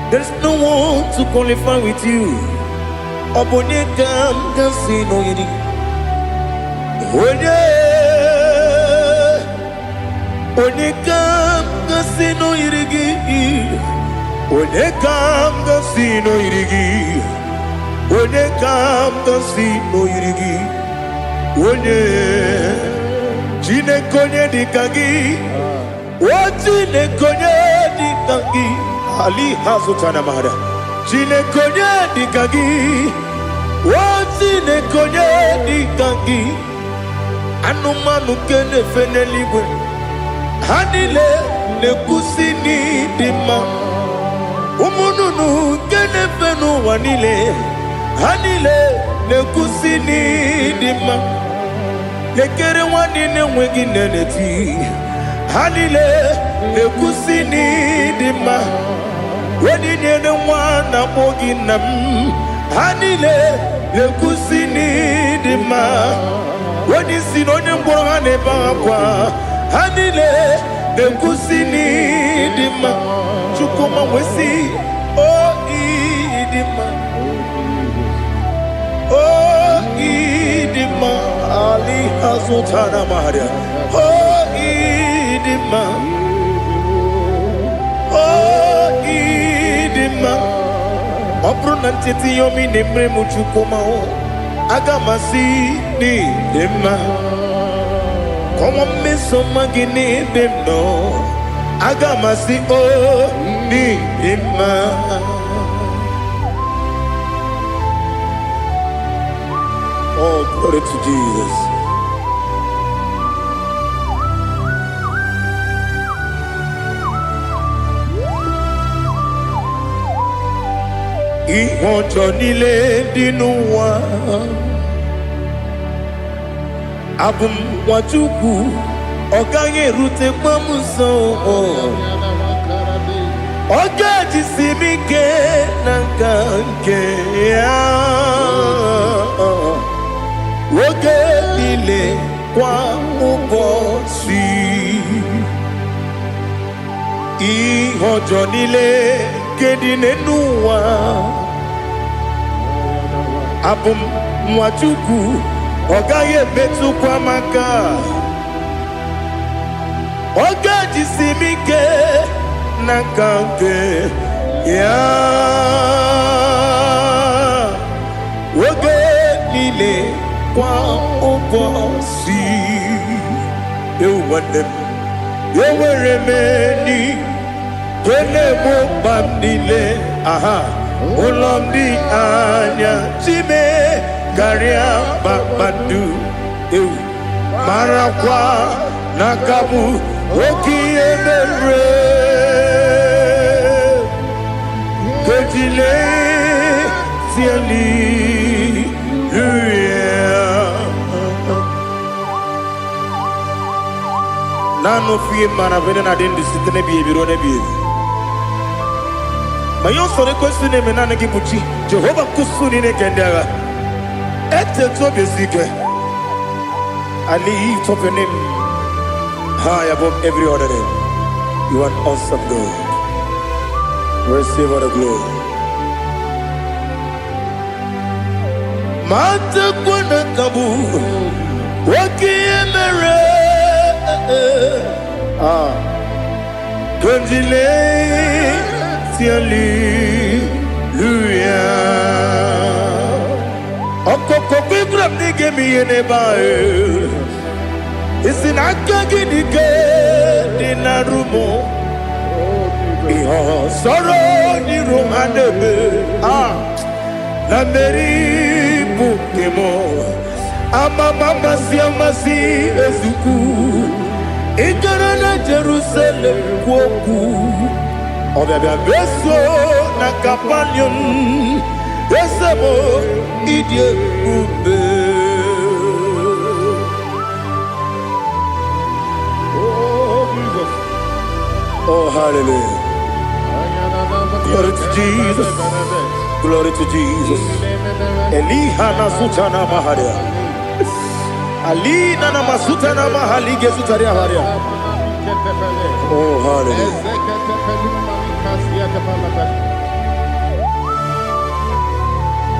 There's no one to qualify with you. Onyedika casino yidi. Onyedika casino yidi. Onyedika casino yidi. Onyedika casino yidi. Onyedika Onyedika Ali Hazutana Mahada. Onyedika anụmanụ nke na-efe n'eluigwe ha niile na-ekwusi n'ịdị mma ụmụ nnụnụ nke na-efe n'ụwa niile ha niile na-ekwusi n'ịdị mma ekere nwanne na-enweghị nne n'eti ha niile na-ekwusi n'ịdị mma onyinye nwa na-akpọ gị nna m ha niile na-ekwusi n'ịdị mma onye isi na onye mkpọrọ ha na-ebe akwa ha niile na-ekwusi n'ịdị mma Chukwuma nwesi o ịdị mma o ịdị mma ali azụtara maria o ịdị mma o ịdị mma ọ bụrụ na ntete yomi na-emere m Chukwuma aga m asị n'ịdị mma kọwa mmeso mma gị n'ebe m nọ aga m asị o n'ịdị mma oh glory to Jesus ihe ọjọọ niile dị n'ụwa abụ m nwa Chukwu ọ gaghị erutekwa m nso ọ ga-ejisi m ike na nka nke ya oge niile kwa ụbọchị ihe ọjọọ niile nke dị n'ụwa abụ m nwa Chukwu ọ gaghị emetụkwa m aka ọ ga-ejisi m ike na nka nke ya oge niile kwa ụbọchị ewu nwanne m enwere m enyi na-egbo mkpa m niile aha ụlọ m dị anya chime karịa kpakpando ewu marakwa n'aka m oke ihe mere kejile tieli nanu fie mana vene na den disitene bi ebiro ne bi mayo sore kwesi ne menane ki buchi Jehova kusuni ne kendaga ete to besike I lift up your name high above every other name. You are awesome God. Receive all the glory. Mata kuna kabu wakiemere Konjile tiali luya Okoko kikram nige miyene bae Isinaka gidike dinarumo Iho soro ni romanebe Na meri bukemo Ama mama si amasi ezuku Ikara na Jerusalem kwoku Obebea beso na kapanion Esebo idye ube Oh, hallelujah. Glory to Jesus. Glory to Jesus. Elihana sutana maharia. Alina na masutana mahali gesutaria haria. Oh, hallelujah.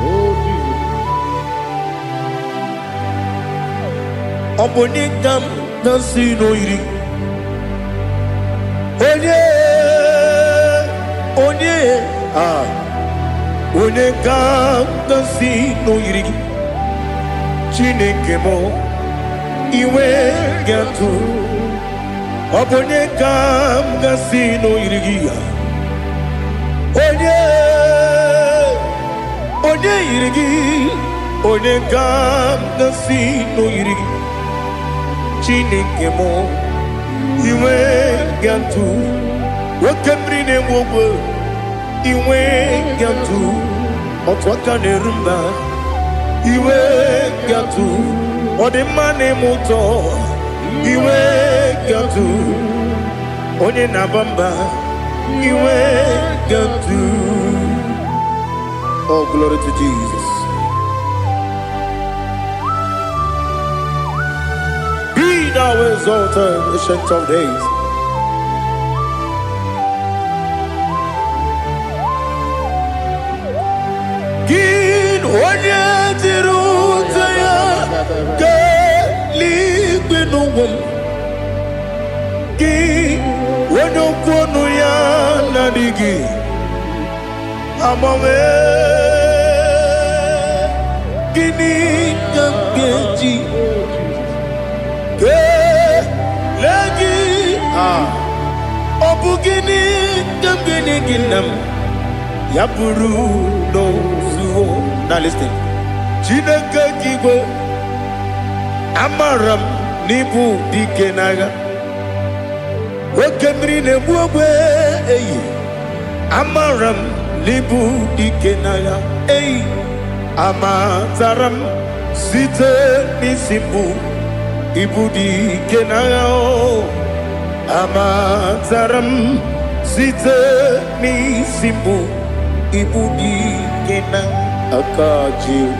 Oh, Jesus.
Obonikam nasino iri. Onye ga-agọzi n'oyiri gị Chineke m iwe ga-atụ ọ bụ onye ga-agọzi n'oyiri gị onye yiri gị onye ga-agọzi n'oyiri gị Chineke mo iwe gantu wakemri ne wowo iwe gantu otwaka ne rumba iwe gantu odemane moto iwe gantu onye nabamba iwe gantu. Oh, glory to Jesus. Be thou exalted, ancient of days. Gin Onyedika ke ligbinum. Gin Onyokonu ya nadigi. Amame Gini Gamgeji Ke Lagi Obu Gini Gamgini Ginam Yapuru no Zuho. Now listen. Chineke Kigo Amaram Nibu Dikenaga Wakemri Nebuwe Amaram Nibu Dikenaya Amataram Site Nisimbu Ibu Dikenaya Amataram Site Nisimbu Ibu Dikenaya Akaji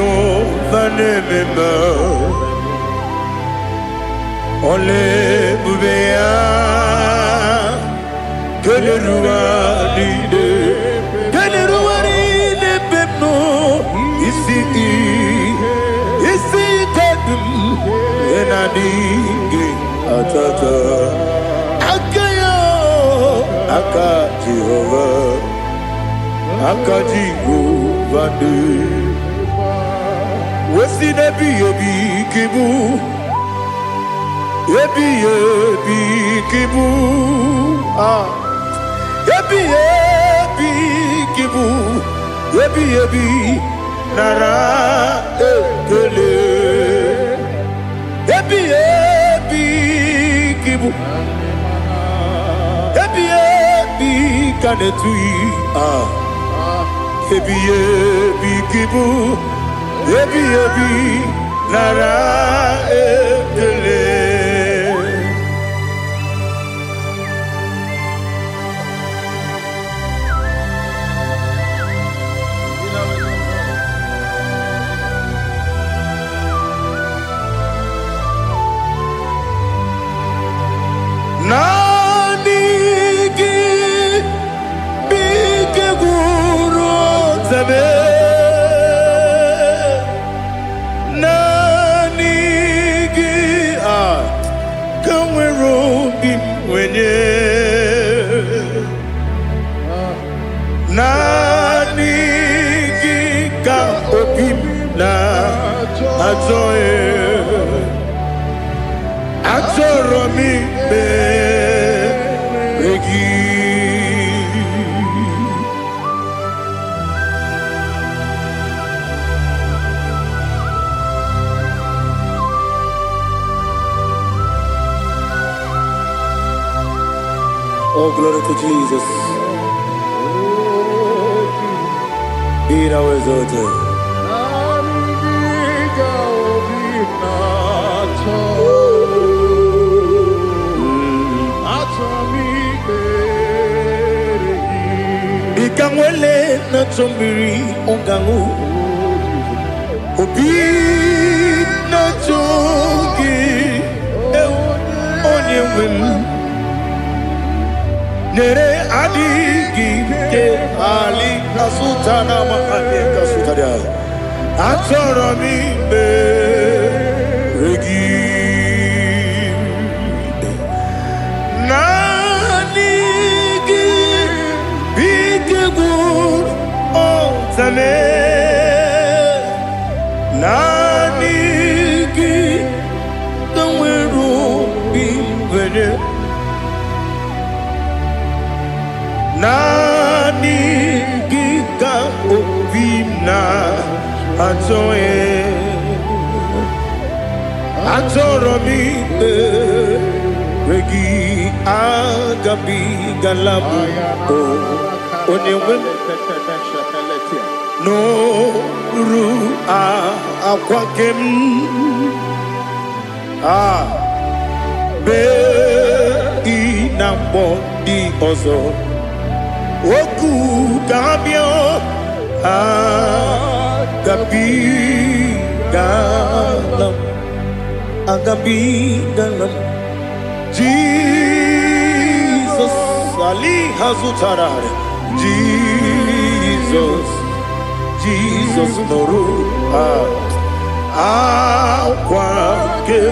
Ova Nemema Ole Bubea Geleruari de Beno Isi Kadum Enadi Atata Akayo Akaji Vande Wesi Nebi Yobi Kibu Yebi Kibu Yebi Kibu Yebi Nara Ekele Yebi Kibu Yebi Kanetui Yebi Kibu Yebi Nara Ekele. Nanigi bige guru zabe nanigi kamwero bimwenye nanigi ka obim na ajoe Atoromi Regi Oh, glory to Jesus. Be thou exalted. Ikangwele na chombiri ongangu Obi na chogi onye wim Nere adigi ke ali kasutana mahane kasutaria Atoromi regi Tame Nanigi Kamweru Bimwene Nanigi Ka Obina Atoe Atoromi Regi Agabi Galabu Onewem No Ru Aquakem Be Inambo Di Ozo Oku Gabio Agabi Galam Agabi Galam Jesus Ali Hazutarare Jesus Noru Aquake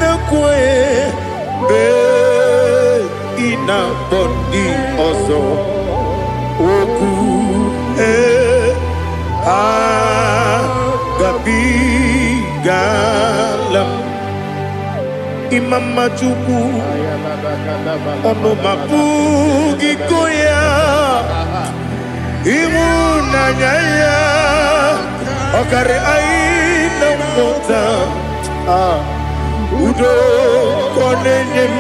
Nakwe Be Ina Bondi Ozo Oku Agabi Galam Imam Majuku Ono Mapugi Koya Imuna Nyaya Okare Aina Mota Udo Konenyem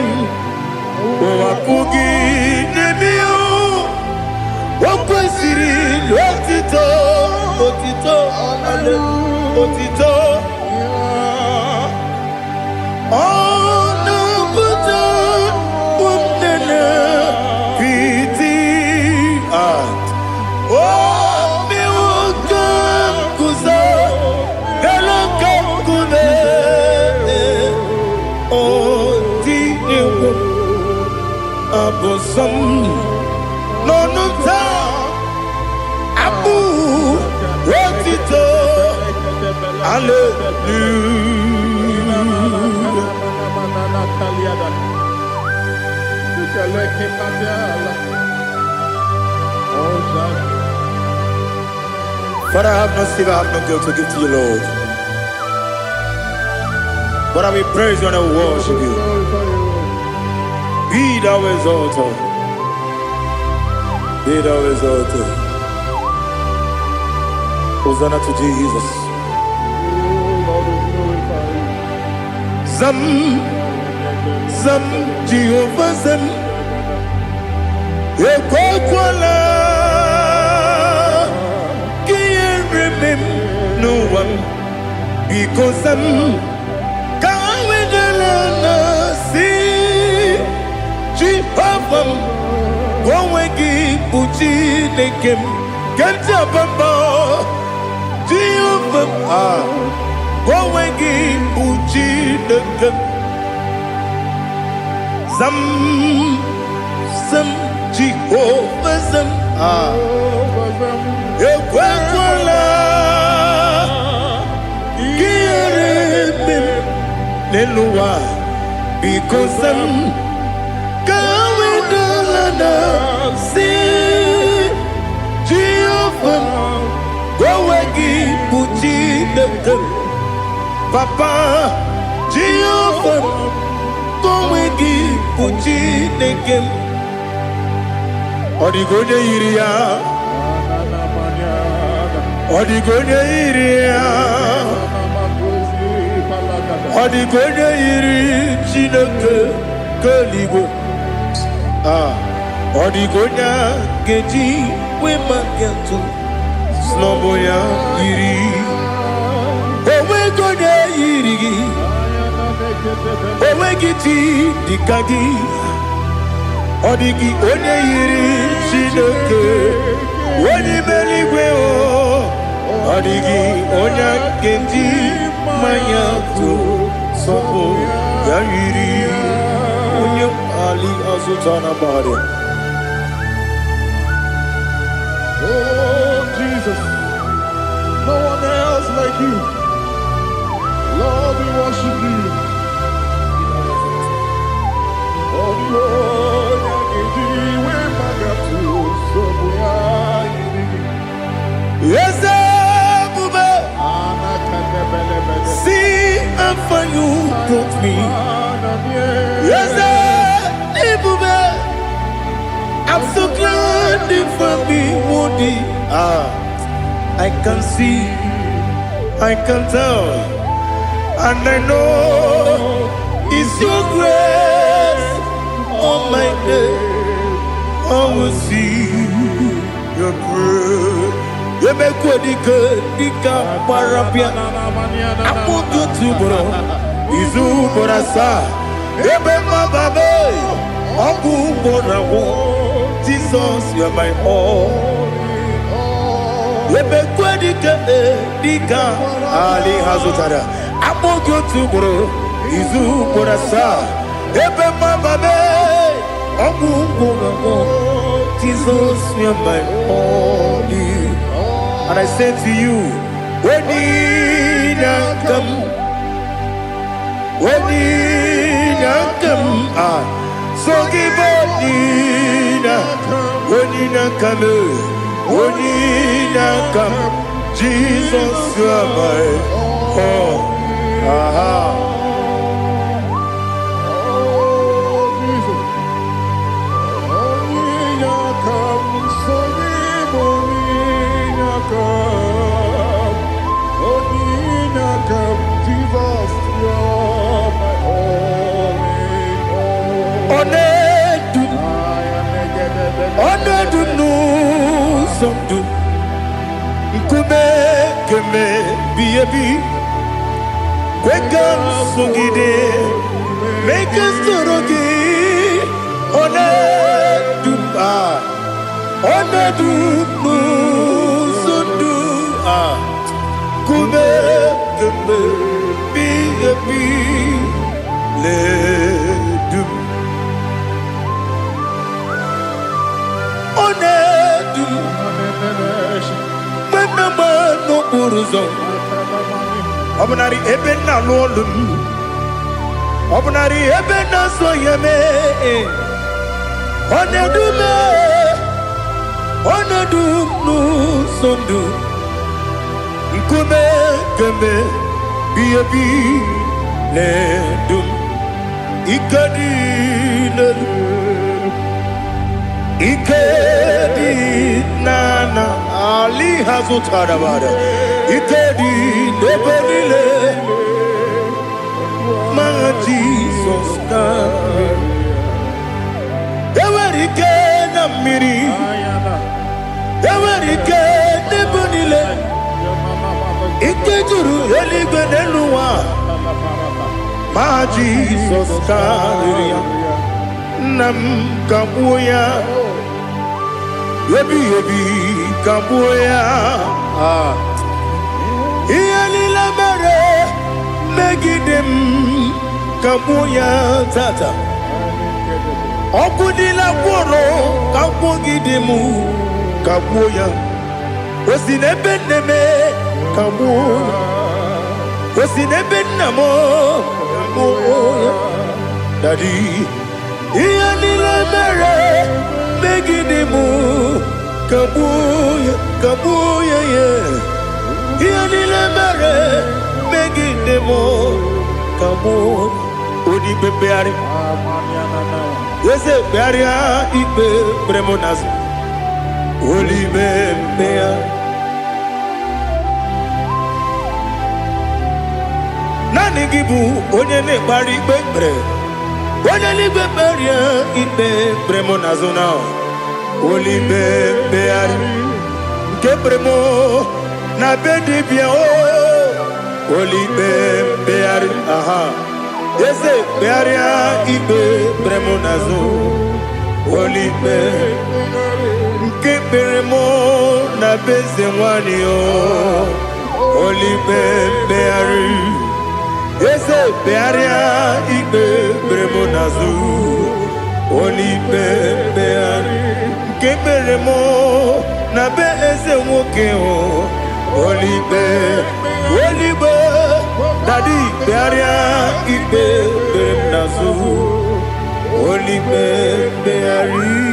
Wapugi Nemio Wakwesiri Lotito Otito Ale Otito Some no Abu Rotito Father, I have no silver, I have no gold to give to you, Lord. But I will praise you and I will worship you. Be thou exalted. Be thou exalted. Hosanna to Jesus. Zam Jehovah Zam Ekwakwala Can't remember no one because Zam Kawedalana see Jehovah Gowegi Buchi Nekem Kentabamba Jehovah Gowegi Buchi Nekem Zam Jehovah Zam Ekwakwala Kieremem Nelua because Zam Kawedalana see Jehovah Gowegi Buchi Nekem Papa Jehovah Gowegi Buchi Nekem Odigonya Iria Odigonya Iri Chineke Kaligo Odigonya Geji Wemakentu Sloboya Iri Owegonya Iri Owegiti Dikagi Odigi Onye Iri Chineke Oni Meligwe Odigi Onya Genji Mayatu Sopo Yairi Onye Ali Azutana Bari.
Oh Jesus, no one else like you. Lord, we worship you. Oh Lord,
yes, Bube. See how far you brought me. Yes, Bube. I'm so glad for me, Woody. I can see, I can tell and I know it's your grace on my day. I will see your grace. Onyedika, Dika, Parapia, Aputu Tubro, Izu Borasa, Ebema Babe, Abu Borawo, Jesus, you are my all. Onyedika, Dika, Ali Hazutara, Aputu Tubro, Izu Borasa, Ebema Babe, Abu Borawo, Jesus, you are my all. And I say to you, when you come, so give when you come, Jesus, you are my all. Keme biyebi kwekam sungide make us torogi one du sundu kume keme biyebi le du one du no uruzo obunari ebena lolum obunari ebena soyeme onedu nu sondu nkume keme biyebi ledum ikedi nana Ali Hazutara Bada Ikedi Nebonile Ma Jesus Name Ewerike Namiri Ewerike Nebonile Ikejuru Eligwe Neluwa Ma Jesus Name Nam Kabuya Yebi Kabuya Iyalila mere Megidem Kabuya Tata Okudila Kworo Kabugidemu Kabuya Osinebeneme Kabuya Osinebenamo Kabuya Daddy Iyalila mere Megidemu Kabuya, yeah. Yanile mere, Megidemo, Kabuya. Odi bebeari, yese bearia ibe bremonas. Oli bebea. Nani gibu, onyene bari bebre. Onyene beberia ibe bremonazona. Oli bebeari kebremo na bedi bien o oli bebeari aha ese bearia ibe bremo nazo oli be kebremo na beze wani o oli bebeari ese bearia ibe bremo nazo oli bebeari keberemo na be eze nwoke o olibe dadi bearia ibe berem nazu olibe beari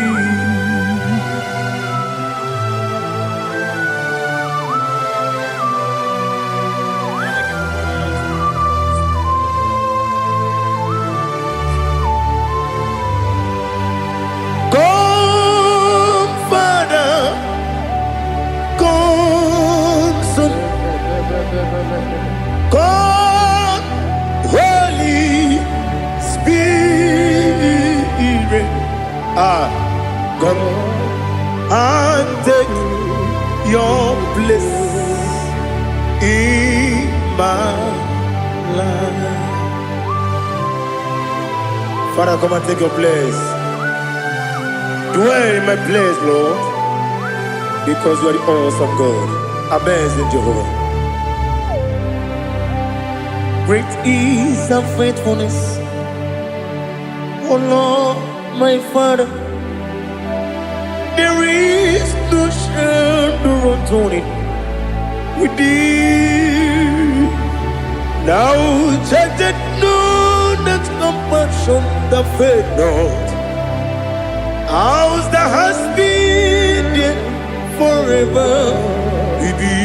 Come and take your place in my life. Father, come and take your place. Dwell in my place, Lord, because you are the awesome God. Amazing Jehovah. Great is thy faithfulness, oh Lord, my Father. There is no shadow unto it with thee. Now check that no, that compassion that faith not. Ours that has been there forever. Bibi,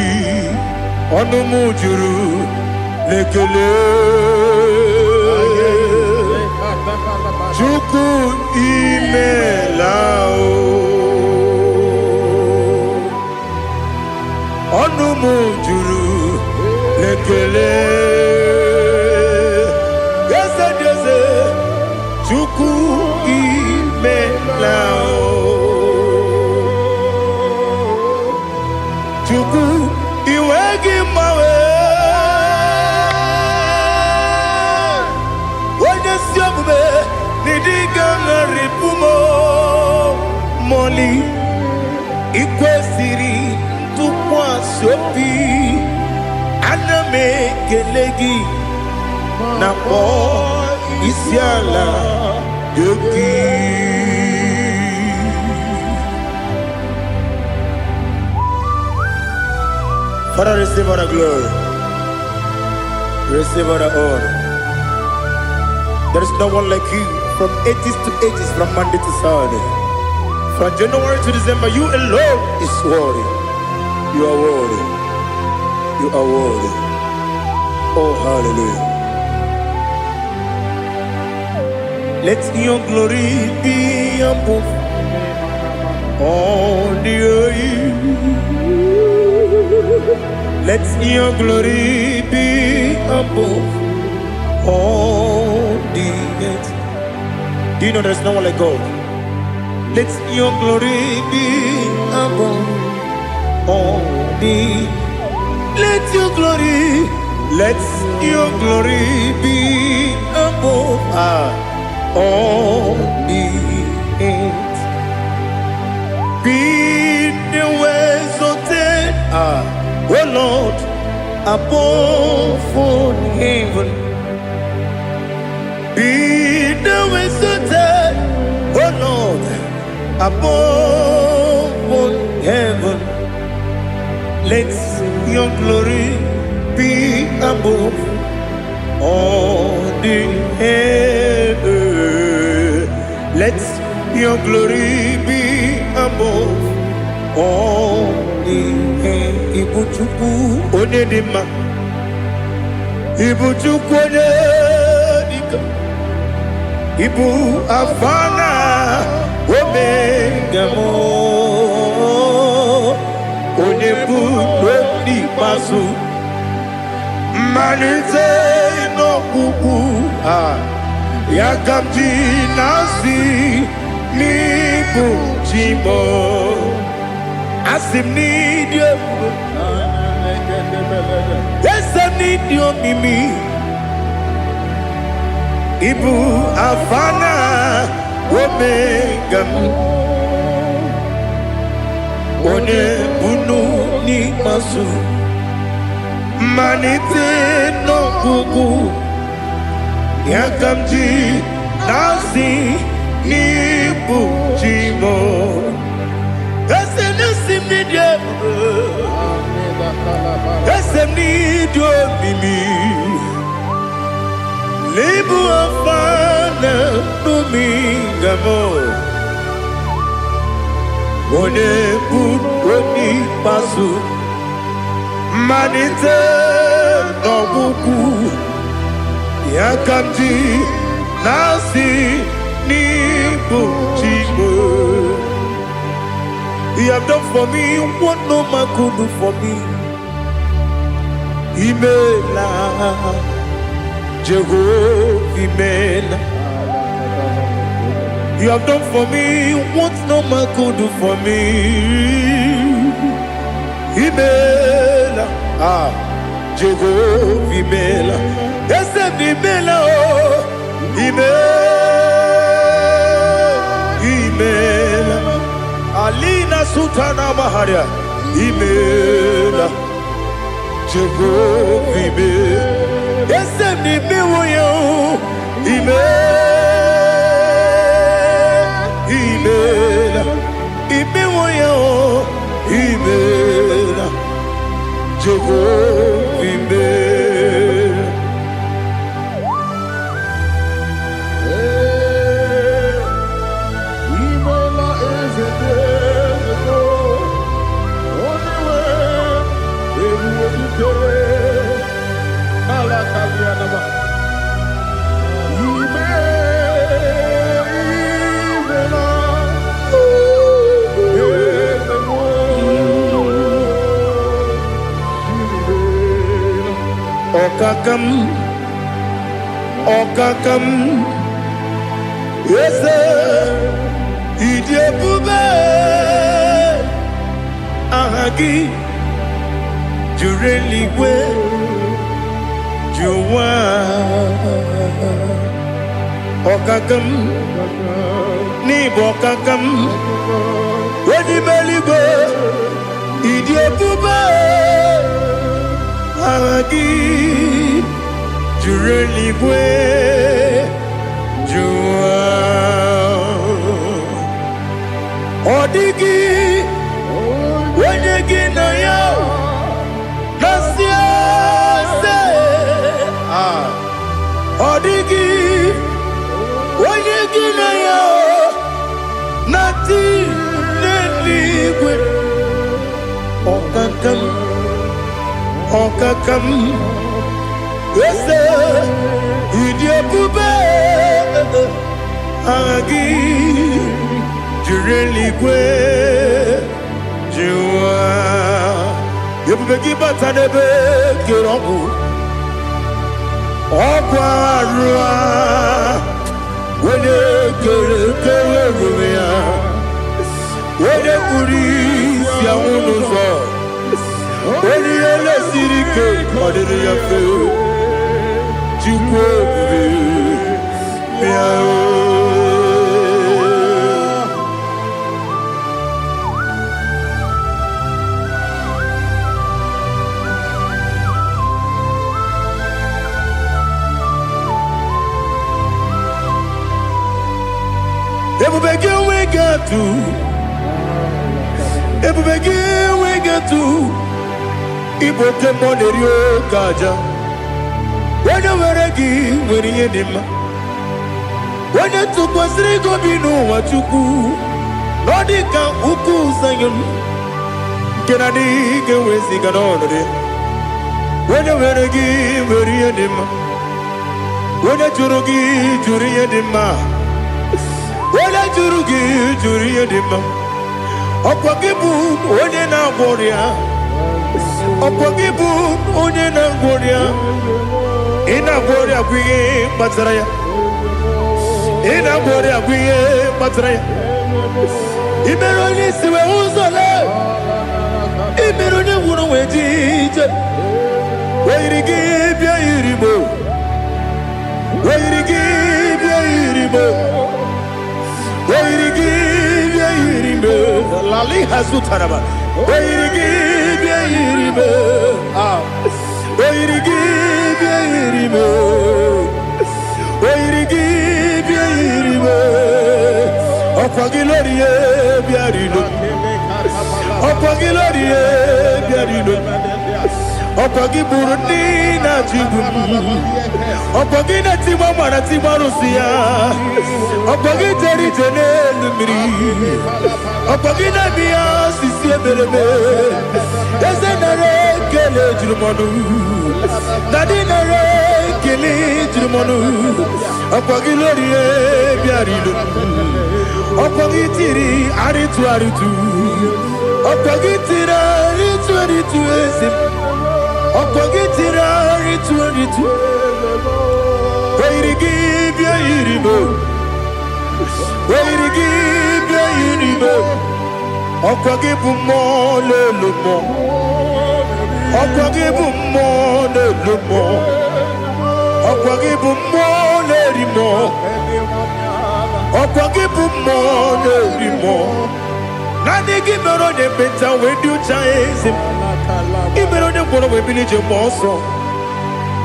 Onomujuru, Lekele, Chuku Imelao, Onomujuru, Lekele, yes, Chuku Imelao, Chuku Iwegi Mawe. Moli ikwesiri tukwasopi aname kelegi na po isiala yoki. Father, receive all the glory, receive all the honor. There is no one like you. From ages to ages, from Monday to Sunday, from January to December, you alone is worthy. You are worthy. You are worthy. Oh, hallelujah. Let your glory be above all the earth. Let your glory be above all the earth. Do you know there's no one like God? Let your glory be above all the. Let your glory be above all the earth. Be the ways of death, oh Lord, above all heaven. Be the ways of death, oh Lord, above all heaven. Let your glory be above all the heaven. Let your glory be above all the heaven. Ibuchuku Onyedika, Ibuchuku Onyedika, Ibu Afana Omega Mo, Onebu Doni Pasu, Manite no Kuku, Yakamji Nasi, Nibu Chimo, Asim need you, yes, I need you, Mimi. Ibu Afana Omega One Bunu Ni Masu Manite no Kuku Yakamji Nasi Nibu Chimo Ese Nasi Media Ese Nidio Mimi Libu Afana Dominga Mo One Buni Pasu Manite no Buku Yakamji Nasi Nibu Chibo. You have done for me what no man could do for me. Imela Jehovah Imela You have done for me what no man could do for me. Imela, Jehovah Imela, yes, Imela, Imela, Alina Sutana Maharia, Imela, Jehovah Imela, yes, Imela, Imela, Jehovah Imela.
Imela is a day, only way, every day. Alakalianaba.
Okakam, yes, Idiabube, Ahagi, Jureligwe, Juwa, Okakam, Nibokakam, Wadimeligwe, Idiabube, Ahagi, Jureligwe, Juwa, Odigi, Wanyegi na yo, Nasia se, Odigi, Wanyegi na yo, Nati Neligwe, Okakam, Okakam. Yes, Idiabube, Agi, Jureligwe, Jua, Yabegi Batanebe, Kiroku, Okwarua, when you when you Kuris, Yamunuzo, when you Sirike, what did you feel? we get to Ibote Monerio Kaja. When you were a gay, when you did when you took was Rico Bino, what you cool, Onyedika, Uku, Sayon, Kennedy, get with Ziganone. When you were a gay, when you did when you Jurugi, Juria Dima, when you Jurugi, Juria Dima, Opagibu, Onyena Boria, Opagibu, Onyena Boria. Ina Boria Guye Matraya. Ina Boria Guye Matraya. Imeroni siwe uzole. Imeroni wuno wejije. Weirigi bia iribo. Weirigi bia iribo. Weirigi bia iribo. Lali hasutaraba. Weirigi bia iribo. Weirigi bia iribo. Weirigi bia iribo. Okwagilorie bia rilo. Okwagilorie bia rilo. Okwagiburundi na jibu. Okwagina timama na timarusia. Okwagiteri jene lumiri. Okwagina biya sisi ebelebe. Ezenare kele jirumonu. Nadinare kele jirumonu. Okwagilorie bia rilo. Okwagitiri aritu aritu. Okwagitira aritu aritu esim. Okwagitira aritu aritu. Weirigi bia iribo. Oirigibia yiribe. Okwagibu mo lelumo. Okwagibu mo lelumo. Okwagibu mo lerimo. Okwagibu mo lerimo. Nani gimero de beta we do chaizim. Imero de bono we bilije moso.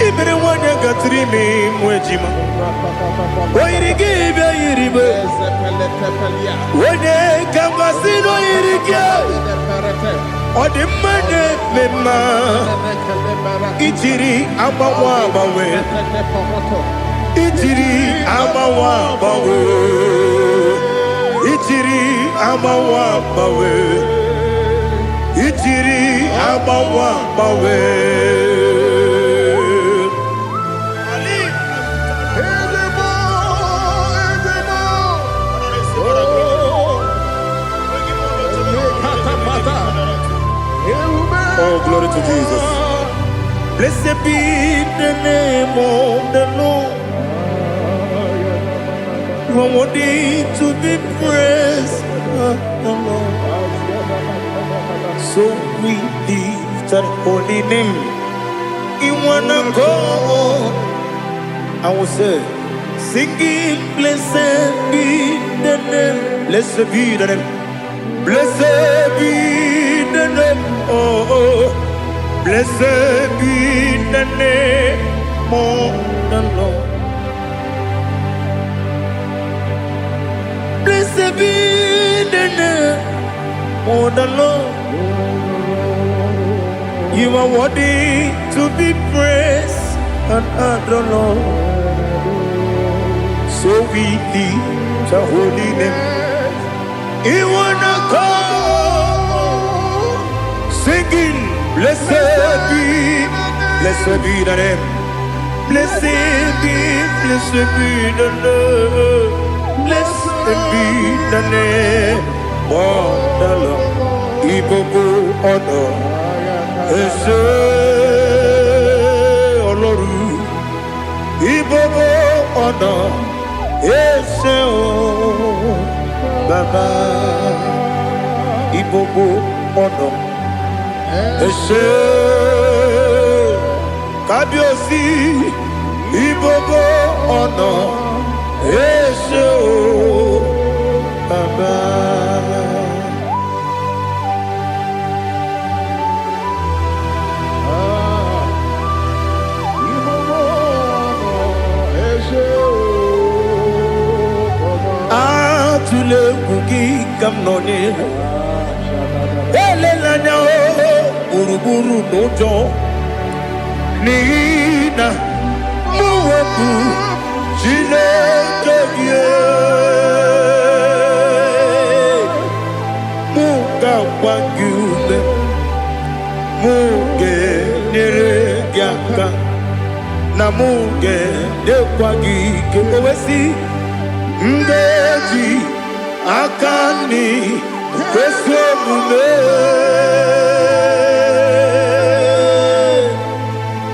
Imere wanya gatrimi mwejima. Oirigibia yiribe. Wene kamasino yirige. Odimane mema. Itiri amawa bawe. Itiri amawa bawe. Itiri amawa bawe. Itiri amawa bawe. Oh, glory to Jesus. Blessed be the name of the Lord. You are worthy to be praised, the Lord. So we lift our holy name. You wanna go? I will say, singing, blessed be the name. Blessed be the name. Blessed be the name. Oh, blessed be the name of the Lord. Blessed be the name of the Lord. You are worthy to be praised and adored, Lord. So we lift your holy name. You wanna call, singing, blessed be the name. Blessed be the Lord. Blessed be the name of the Lord. IGBO honor. Ese Oloru. IGBO honor. Ese o Baba. IGBO honor. Ese Kabiosi. IGBO honor. Ese o Baba. Atule kugi kamnoni. Ele lanya o uruburu nojo. Nina muweku Chineke muga wangume muge neregiaka na muge dekwagike owesi ndeji akani kwesomume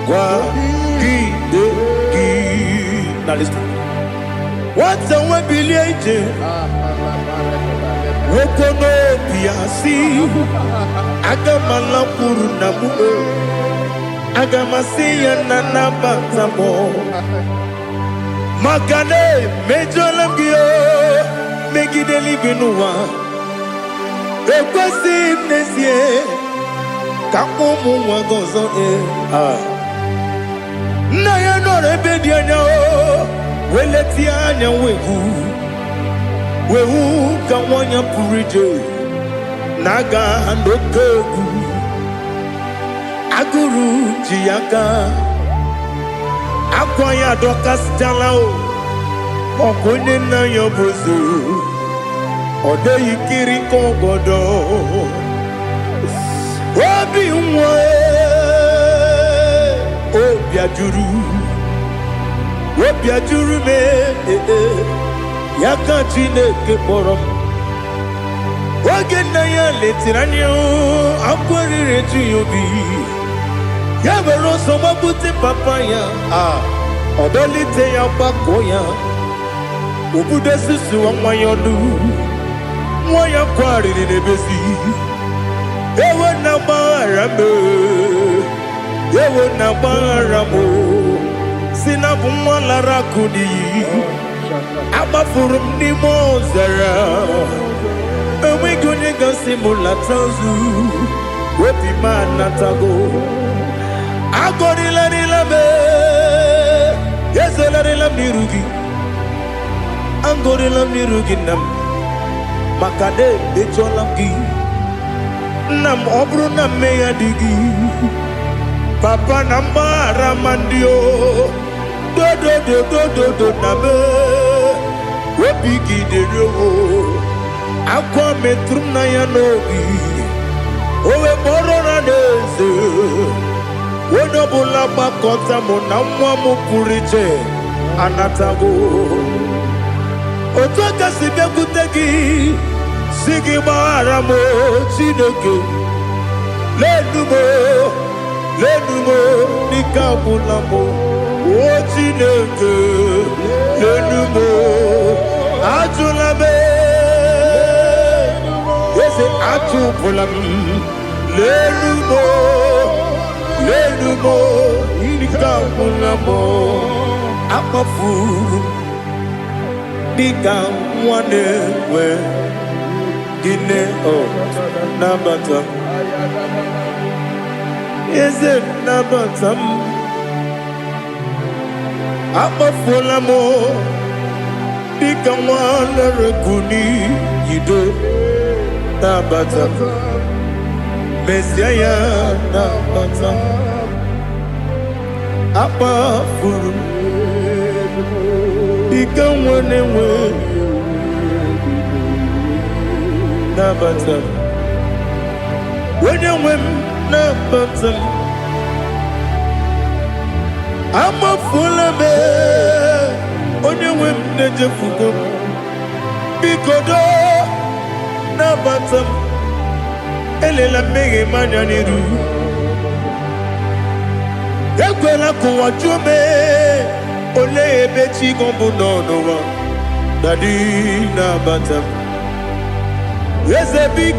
kwa gidegi. Now listen. What's the one billion? Wokono piasi agamala purunamu agamasiya nanabatamo magane mejolamgio megideli binua ekwesi nesie kamumu wagozo na ya no rebedianya weleti anya wehu kawanya purije naga ndokogu aguru jiyaka akwanya dokas jalao okonye na yobozu ode yikiri kogodo obi nwe obi ajuru me yaka Chineke kpọrọ oge nna ya letiri anya akwarịrị eju ya obi ya were ọsọ gbapute papa ya ọdọlite ya gbakọ ya Ubudesisu wanyonu Mwaya kwari nebesi Ewe na barame Ewe na baramo Sinabu mwala rakudi Abafurum ni mozara Ewe gunye gasi mulatanzu Wepi manatago Agorila nilabe Yezela nilam nirugi Angorila nirugi nam Makade becholamgi Nam obru nam meya digi Papa namara mandio Do do do do do do nabe Wepiki de roho Aqua metrum na yanogi Owe borona neze Wenobula bakota mona mwamu puriche Anatago Otoka sibe kutegi Sigi baramo Chineke Lenumo Nikabulamo O Chineke Lenumo Ajulabe Yese Ajupulam Lenumo Nikabulamo Amafu Nika mwane we Gine o Nabata Is it Nabatam Amafulamo Nika mwane rekuni Yido Nabata Messiah Nabata Amafulu Ika mwane we Nabatam When you win Nabatam I'm a full of it When you win Nejafugo Bikodo Nabatam Elela mege manyaniru Yakwela kuwa jume Ole ebechi gombu nonowa Dadi Nabatam Yes, a big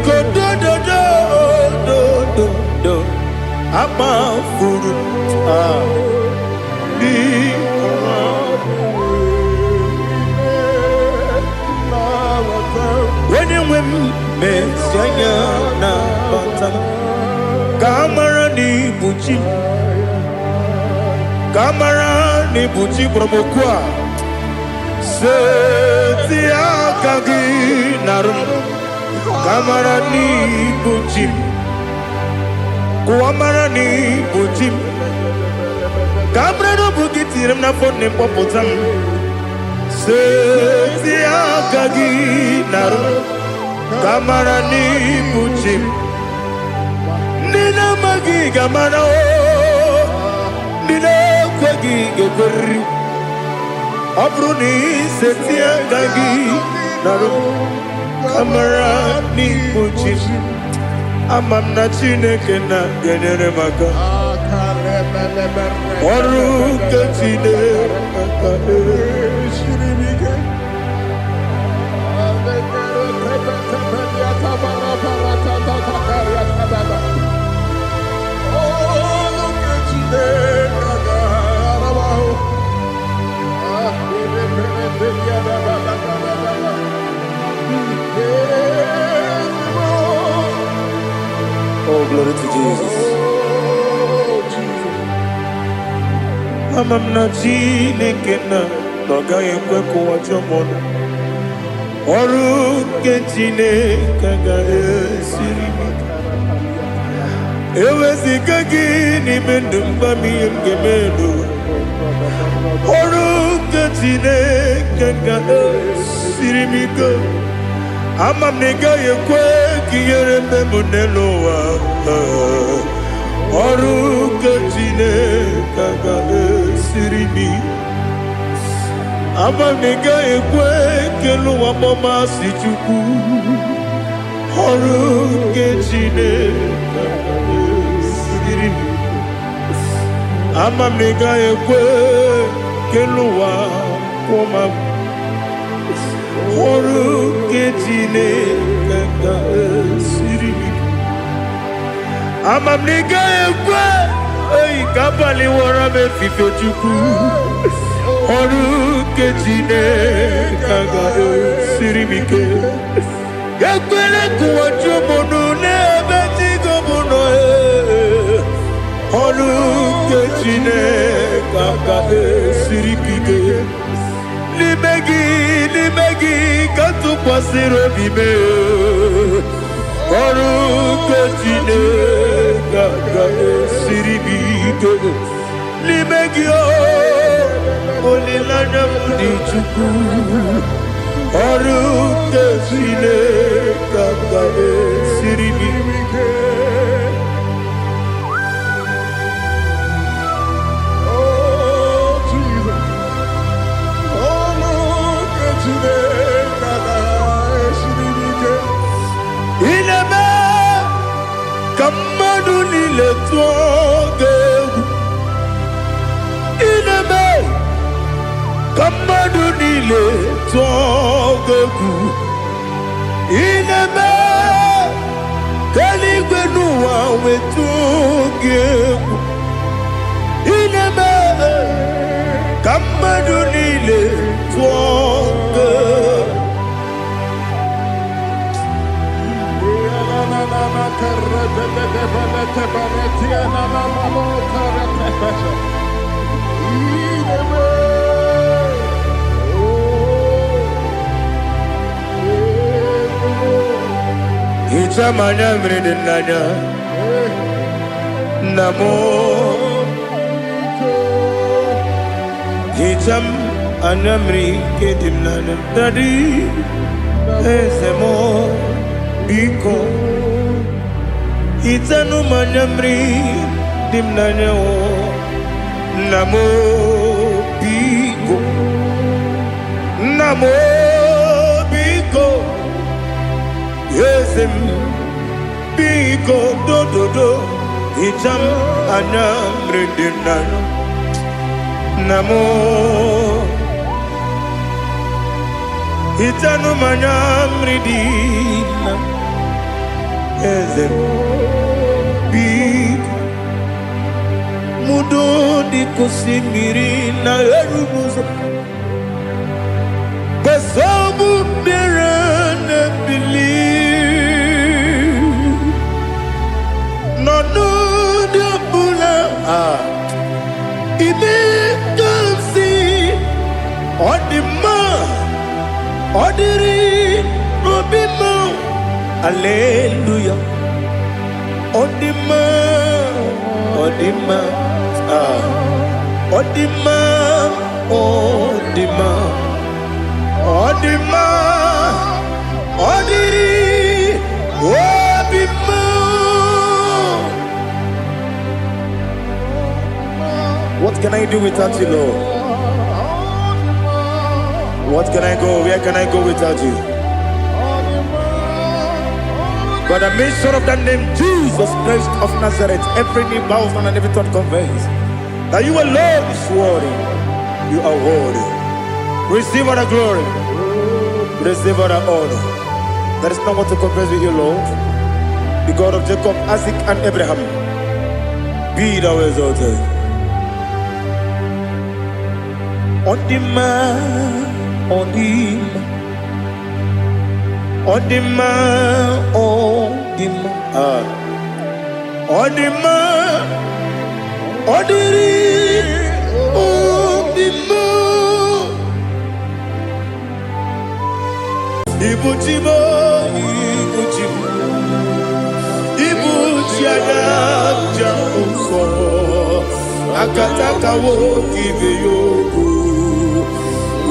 do. I'm a fool. When you win, Messiah, Kamara ni Buchi. Kamara ni Buchi Promokwa. Setia Kagi Narum. Kamarani Buchim Kuamarani Buchim Kamrano Bukitiram na phone popotam Setia Kagi Naru Kamarani Buchim Nina Magi Gamana Nina Kwagi Gabri Abruni Setia Kagi Naru Kamarani Buchim Amamna Chineke na genere maka Oru Kachine Shiribike Oh, glory to Jesus. Amamna Chineke na noga yekwe kuwa chomono Oru Chineke ga esiri Ewezi kagi ni mendumba miyemgemenu Oru Chineke ga esiri mika Amamnega yekwe kiyere memuneloa Oru Chineke ga esiri mika Amamnega yekwe keluwa mama si chuku Oru Chineke siri Amamnega yekwe keluwa mama Oru ketine kaka siri. Amamnika ekwe. Oi kapali wara me fife chuku. Oru ketine kaka siri mike. Yakwele kuwacho mono ne beti gomono. Oru ketine kaka siri mike. Libegi, katu pasiro bime. Oru ketine kaka siribige. Libegi olilanya mudi chuku. Oru ketine kaka siribige. Ineme kamadu nile tuogegu. Ineme kamadu nile tuogegu. Ineme kaligwenu wawe tuogegu. Ineme kamadu nile tuogegu. Ichamanya mridinanya namo. Icham anamri kedimnana dadi ezemo biko. Itanu manyamri dimnanya o namo biko. Namo biko. Yesem biko do do do. Icham anamri dimnanya namo. Itanu manyamri dimnanya. Ezem big mudo di kusimiri na erumuzo besobu mirane believe no no de bula ibe kansi odima odiri obima. Hallelujah. Odima, Odima, Odima, Odima, Odima, Odiri, Odima. What can I do without you, Lord? What can I go? Where can I go without you? By the mention of that name, Jesus Christ of Nazareth, every knee bows and every tongue confesses that you alone is worthy. You are worthy. Receive all the glory. Receive all the honor. There is no one to compare with you, Lord. The God of Jacob, Isaac, and Abraham. Be thou exalted. Odima, Odima. Odima, Odima, Odima, Odiri, Odima. Ibuchibo, Ibuchibo, Ibuchiada, Jamuso, Akataka wo kiveyoku,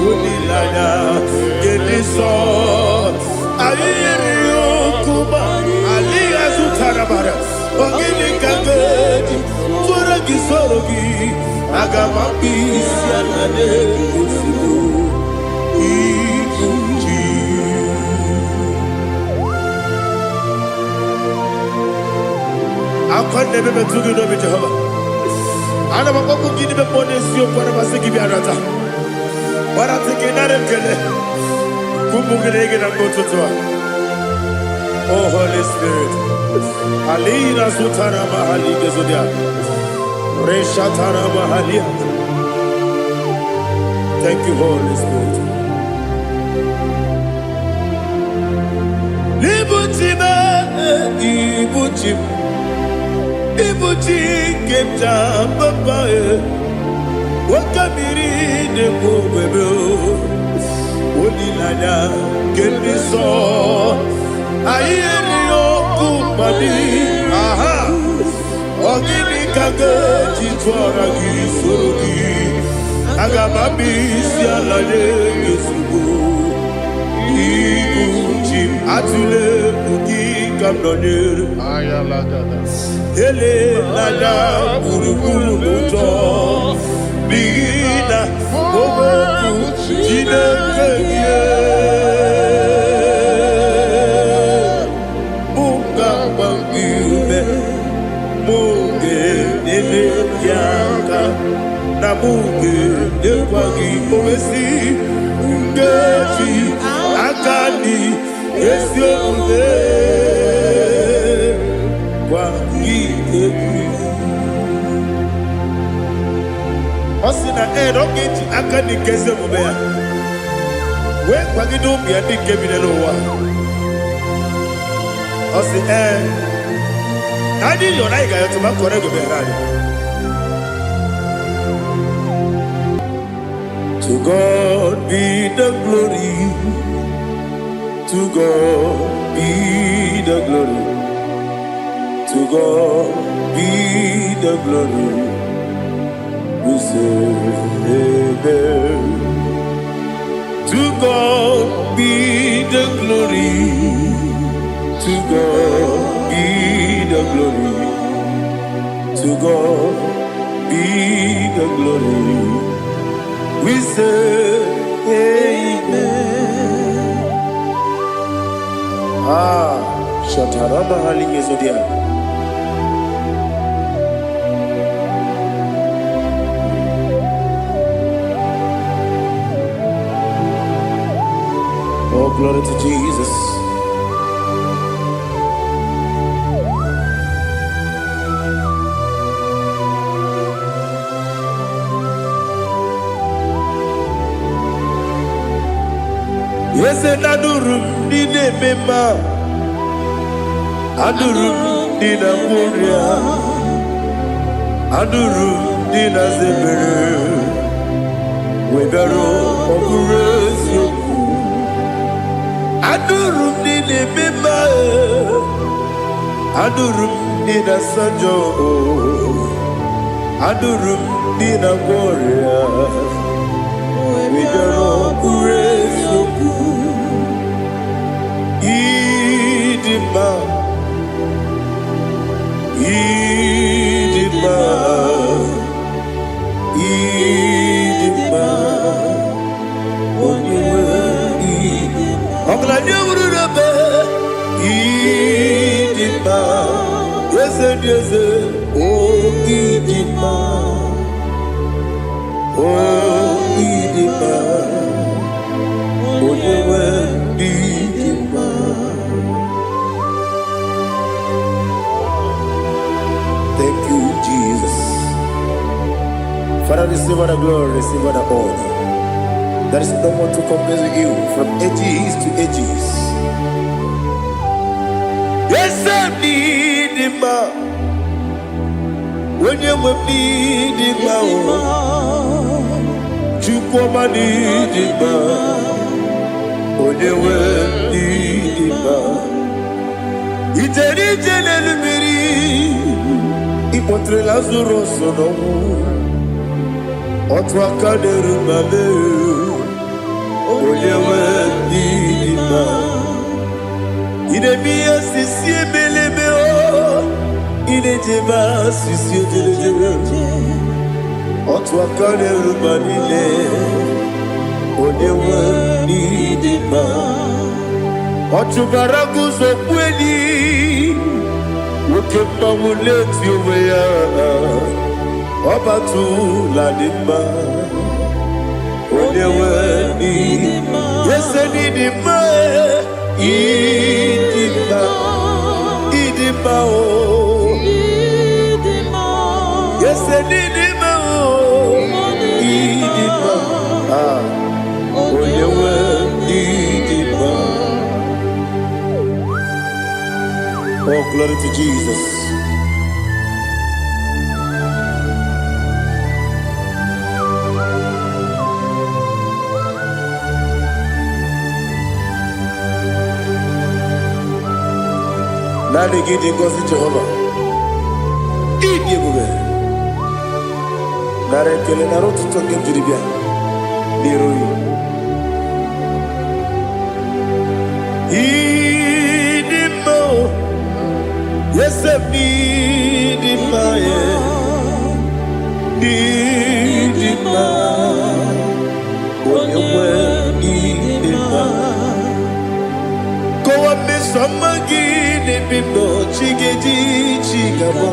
Unilana, Geliso. Kuba Ali Azutarabara Ogini Kangeti Turagi Sorogi Agamapi Sianade Kusibu Ikuji Akande bebe tugi no bi Jehova Ana makoku gidi be ponesio kwa na basiki bi arata Bara tiki na rekele Kumugirege na mtoto. Oh Holy Spirit. Alina sutana mahali gezodia. Reshatana mahalia. Thank you, Holy Spirit. Libutime, ibutim, ibutim kemta papaye. Wakamiri de bobebe, olilanya kemiso. Ayeri okupadi, aha. Onyedika jitwara gisorogi. Agamabi sialade yesugo. Ibutim atule bugi kamdonyer.
Ayalagada.
Ele lada buruburu moto. Bigina oboku jinekeye. Munga bangiume. Munge nene yaka. Na munge nekwagi omesi. Ngeji akani esi omume. Kwagi ebi. Osina rogeji akani kese omume ya. We kwagi dumbi ya dike binelo wa. Osi nadi yona iga yotu makore go berani. To God be the glory. To God be the glory. To God be the glory. We say amen. To God be the glory. To God be the glory. To God be the glory. We say amen. Shataraba halinge zodia. Oh, glory to Jesus. Yes, and adurum dine mema, adurum dina muria, adurum dina zebere, webero okurezio, adurum dine mema, adurum dina sanjo, adurum dina muria, webero okurezio. Idima, Idima, Idima, Onyedika, Idima, Oglanyurube, Idima, yes, oh Idima, oh Idima, Onyedika. Thank you, Jesus. Father, receive all the glory, receive all the honor. There is no one to compare with you from ages to ages. Yes, I need him. When you will need him, you come and need him. When you will need him. Ipotre Lazaro sono otwa kaderu male oyewe dima ide biya sisi belebe o ide jeba sisi jebe otwa kaderu male oyewe dima otubaragu so kweli Ukemba muleti uweya Obatu la dimba Onyewe ni Yes, Idima, Idima, Idima, yes, Idima, Idima, oh, you were Idima. Oh, glory to Jesus. Nani gidi ngozi Jehovah. Idi ebube. Nare kele naro tutu nke jiri bịa. N'iroyi. Idi mo. Yesem idi ma ye. Idi ma. Onye nwe idi ma. Kowa mesoma gini bibo chigedi chigabo.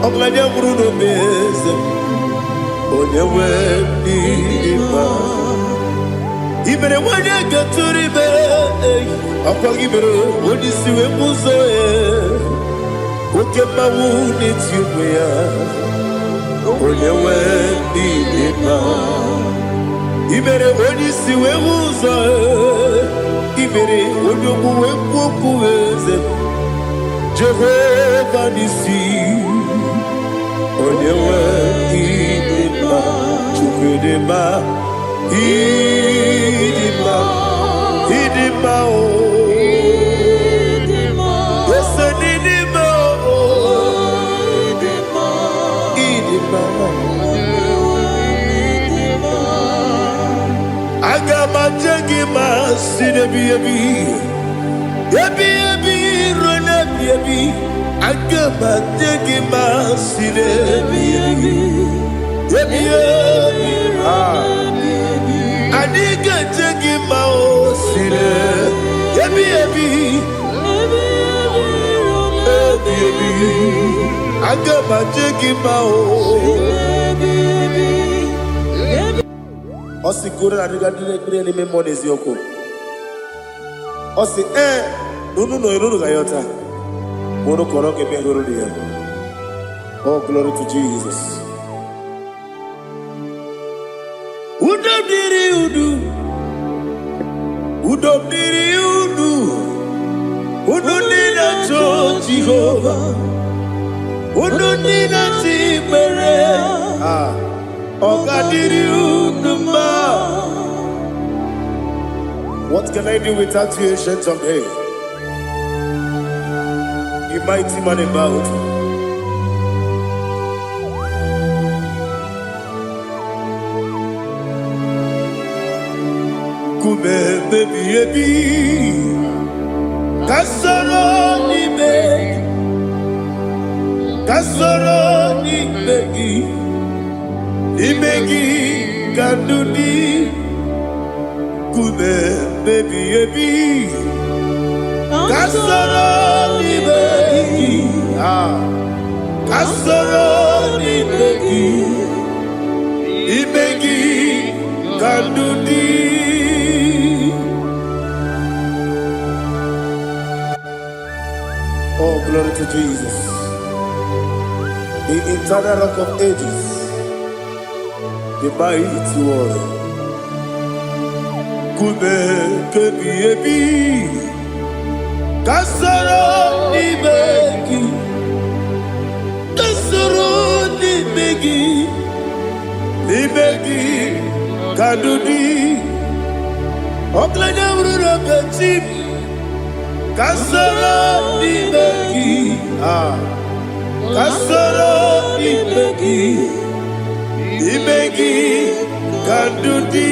Oglanya bruno beze. Onye we bima. Ibere wanya gaturi be. Akwa gibere wodi siwe muzo e. Oke mawu nitiwe ya. Onye we bima. Ibere wodi siwe muzo e. Ibere ojogu wekuoku eze Jehovah nisi Onyewe idima Chukwudima Idima Idima o Yesu idima o Idima Agama jegi masine biyebi rona biyebi Agama jegi masine biyebi Adiga jegi maosine biyebi Agama jegi mao Osi kure na diga dire ni me monezi yoko. Osi nunu no iruru gayota. Mono koroke me iruru dia. Oh, glory to Jesus. Udo diri udu. Udo diri udu. Udo nina to Jehovah. Udo nina tibere. What can I do without you, ancient of days? You mighty man about. Kume baby baby, kasoro ni begi. Imegi kandudi Kume baby baby Kasoro ni begi Kasoro ni begi Imegi kandudi Oh, glory to Jesus, the eternal rock of ages, the mighty one. Kume kebi ebi, kasoro ni begi, ni begi, kadudi, oklanya urura beti, kasoro ni begi, kasoro ni begi. Imegi Kandudi.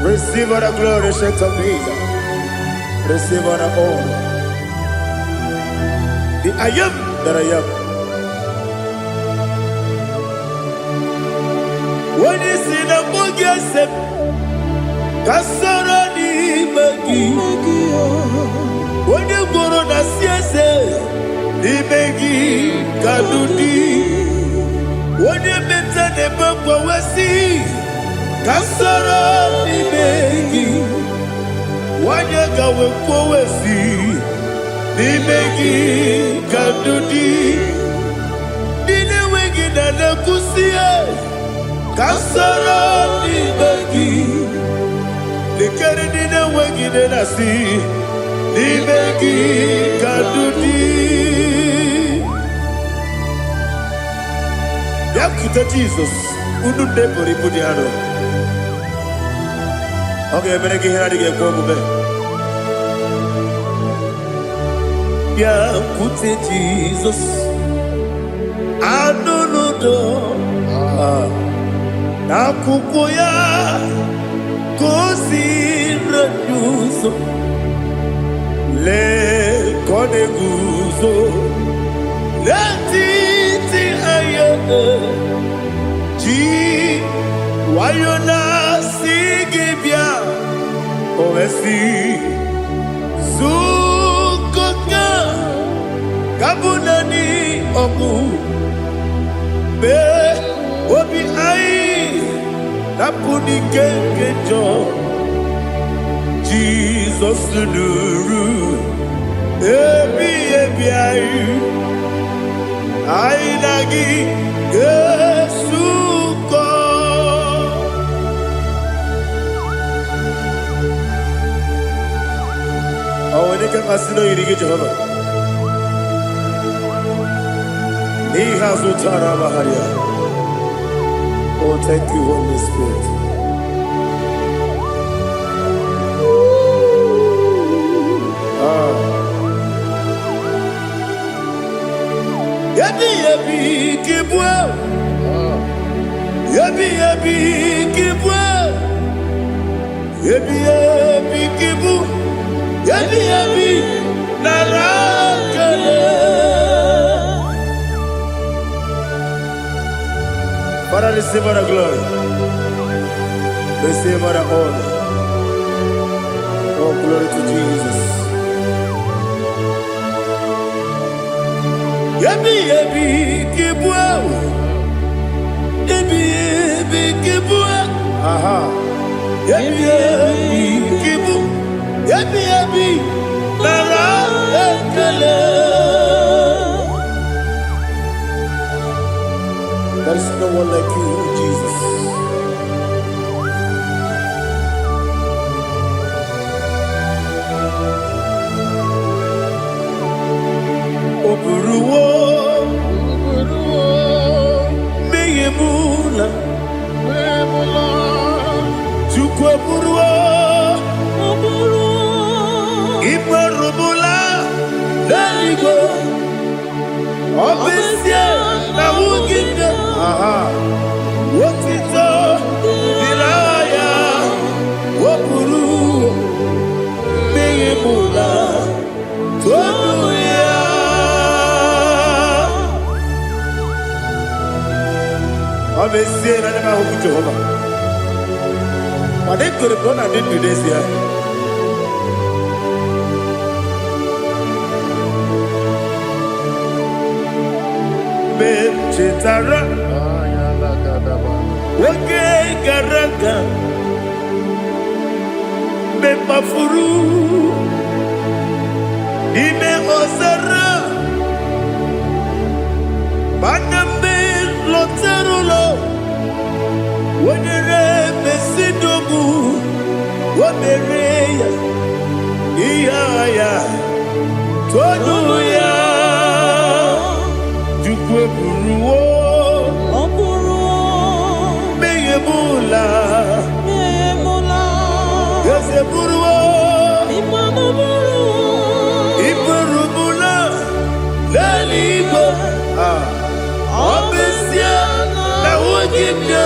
Receive all the glory, shake of Jesus. Receive all the honor. The I am that I am. When you see the Mugia Sep, Kasarani Magi. When you go on a siese, Imegi Kandudi. When you ne bangwa wasi kasara ni megi wanya gawe kwa wasi ni megi kadudi dine wegi na nakusia kasara ni megi likari dine wegi na nasi ni megi kadudi Yakuta Jesus, unu depori pudiano. Okay, menegi hiradi ke kobe. Yakuta Jesus, anunudo. Nakukoya kosi renyuso le koneguzo le titi ayane ji wayona sigibia oesi sukoka kabunani oku be obi ai napuni kenkejo Jesus nuru ebi ai ai lagi Yesuko Onyedika masino yirige Jehovah Ni hazutara baharia Oh thank you Holy Spirit Yabi kibwa Yabi kibwa Yabi kibu Yabi narakale Para receive our glory Receive our honor Oh glory to Jesus Yabi kibwa Yabi kibwa Aha Yabi kibu Yabi Nara ekele There is no one like you, Jesus Oburuwo Meyemula Chukwu oburuwo Iberumula Leligo Obesie na wugide Wotito Diraya Oburuwo Meyemula Tonuya Obesie na nema huku Jehovah But they could have done and did this here. Chetara Wage Garaga Me Mafuru Ime Osara Baname Loterulo Wenere Mesidobu Wamereya Iyaya Tonuya Jukwe Buruwo Meyemula Yese Buruwo Iberumula Leligo Obesia Na wugide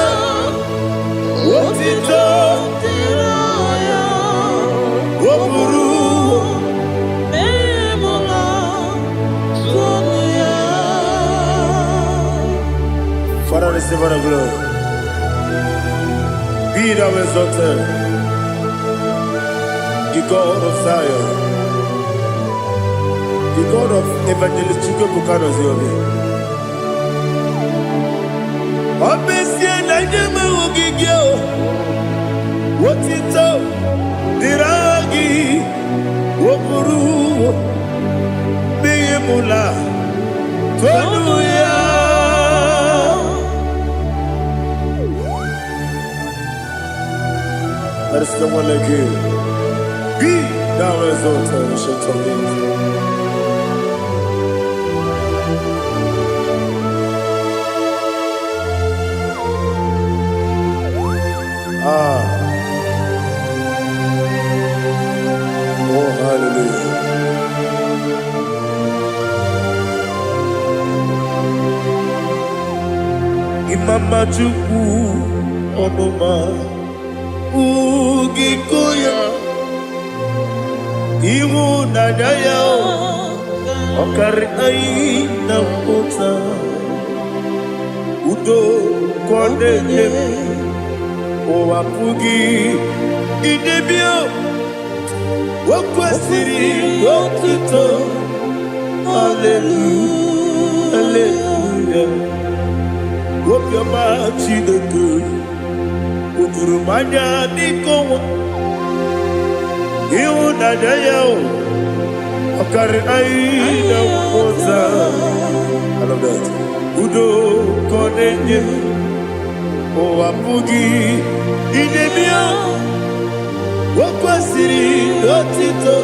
Wotito Woburuwo Father, receive our glory. Be thou exalted, the God of Zion, the God of Evangelist Chico Bukano Ziobi. Obesia na nyama ugigio. Wotito diragi wokuru biyemula tonuya. There is no one like you. Be thou exalted, ancient of days. Oh, hallelujah. Imama Chukwu Onoma Ugikoya Iwu Nadaya Okari Aina Kota Udo Kondeye Owapugi Idebio Wakwasiri Wakito Hallelujah Hallelujah Wopiama Chideku Udurumanya Nikowa Iwu Nadaya Okari Aina Kota I love that Udo Kondeye Owapugi Idebio Wakwasiri Otito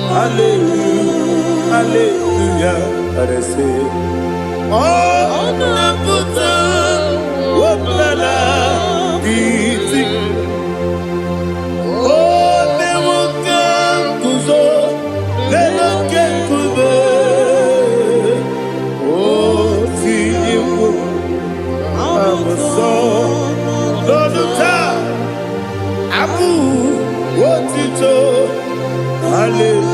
Hallelujah Hallelujah I say Oh Naputa Wapala Biti Oh Newoka Kuzo Leloke Kube Oh Tiyiwo Amuso Loduta Abu Wotito Hallelujah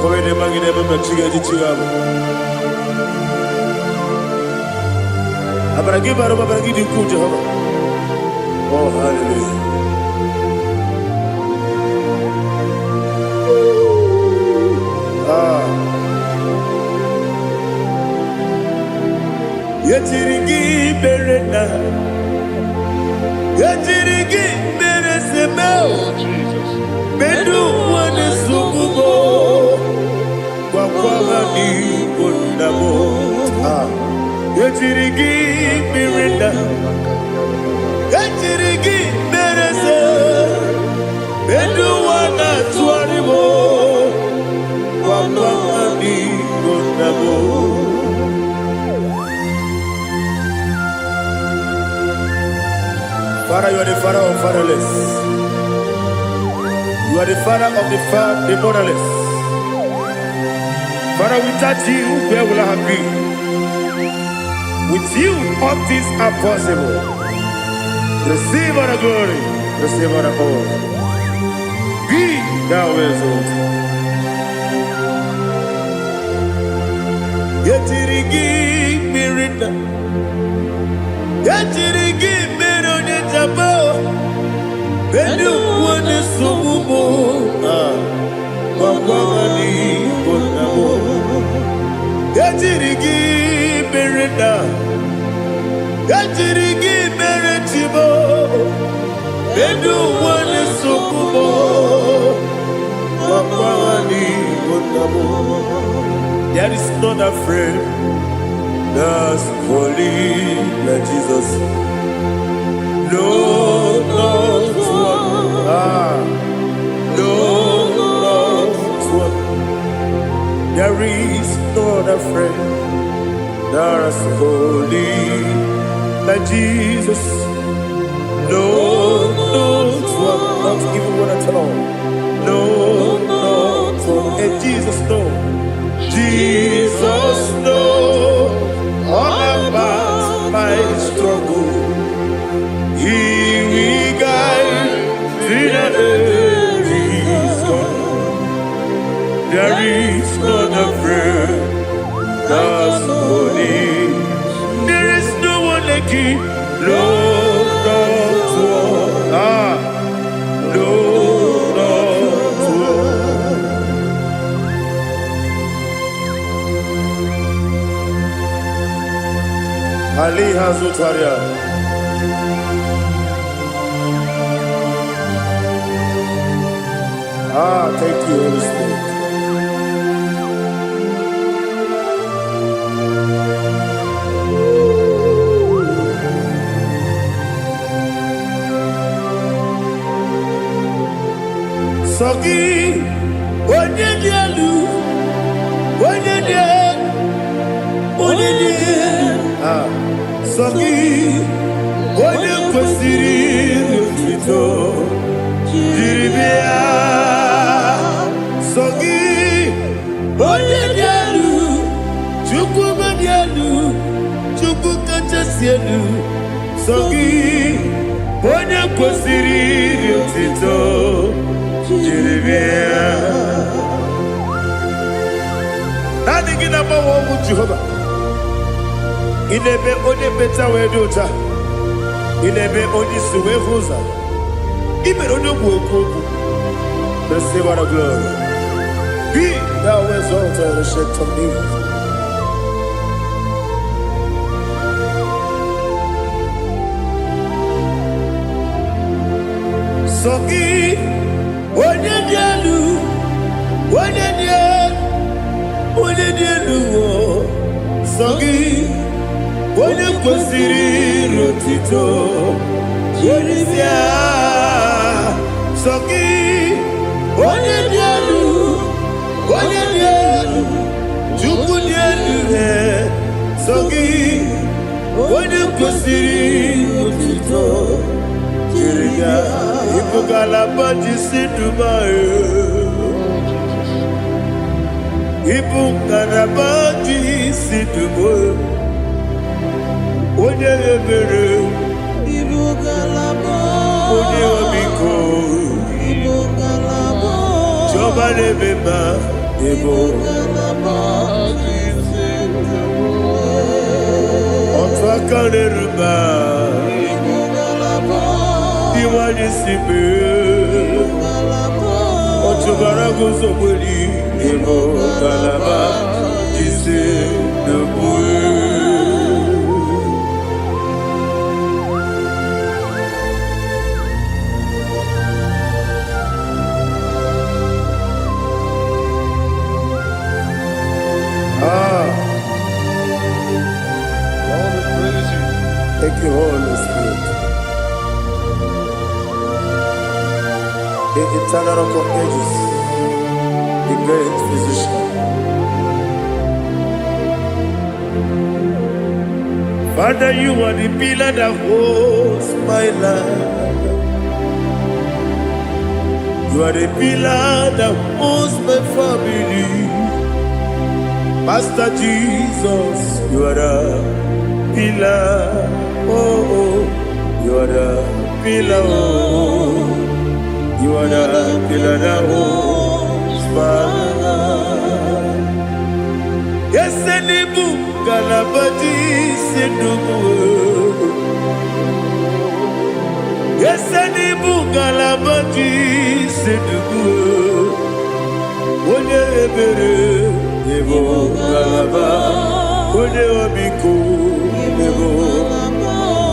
Kowe magine baba chiga chiga Abaragi baro babaragi diku Jehovah Oh hallelujah Yetirigi berena Yetirigi beresemeo Bedu wane sububo Wakwama ni kondamo Yetirigi berena Yetirigi berese Bedu wana tuaribo Wakwama ni kondamo Father, you are the father of fatherless. You are the father of the motherless. Father, without you, where will I have been? With you, all things are possible. Receive all the glory, receive all the honor. Be thou exalted. Yetirigi mirina, yetirigi mirone jabo. Bedu wane sububo, wakwamani bonamo. Yetirigi mirina, yetirigi miretibo. Bedu wane sububo, wakwamani bonamo. There is not a friend that's holy like Jesus. No, not one. No, not one. There is not a friend that's holy like Jesus. No, not one. Not even one at all. No, not one. And Jesus knows. Jesus knows all about my struggle. He will guide through the days gone. There is not a friend that's holy. There is no one like him. No, not one. No, not one. Ali Hazutaria. Thank you, Holy Spirit. Sogi, Onyedika, Sogi, Onyedika, Jiribia, Sogi, Onyedika, Chukubadialu, Chukukachasialu, Sogi, Onyedika, Jiribia. Nothing in about one with Jehovah. In a bed only better way to ta. In a bed only suwe fuza. Even on your work, the silver of glory. Be thou exalted and shed of me. Sogi, Onyedika, Sogi, Onyedika, Rotito, Jerisia, Sogi, Onyedika, Jukudialu, Sogi, Onyedika, Rotito, Jerisia, Ipugalabadi Dubai. Ipugalabadi Dubai. Onyedika, Onyedika, Joba lebeba, Otwakalerba, Diwani sibe, Otubaragozo boli, Ibugalaba, Jise debue. Thank you, Holy Spirit. The eternal rock of ages, the great physician. Father, you are the pillar that holds my life. You are the pillar that holds my family. Master Jesus, you are the pillar. Oh, you are the pillar. Oh, you are the pillar that holds my life. Yes, any book, Galabadi, Sidubu. Yes, any book, Galabadi, Sidubu. Onyedika, Ebo Galaba, Onyedika, Ebo.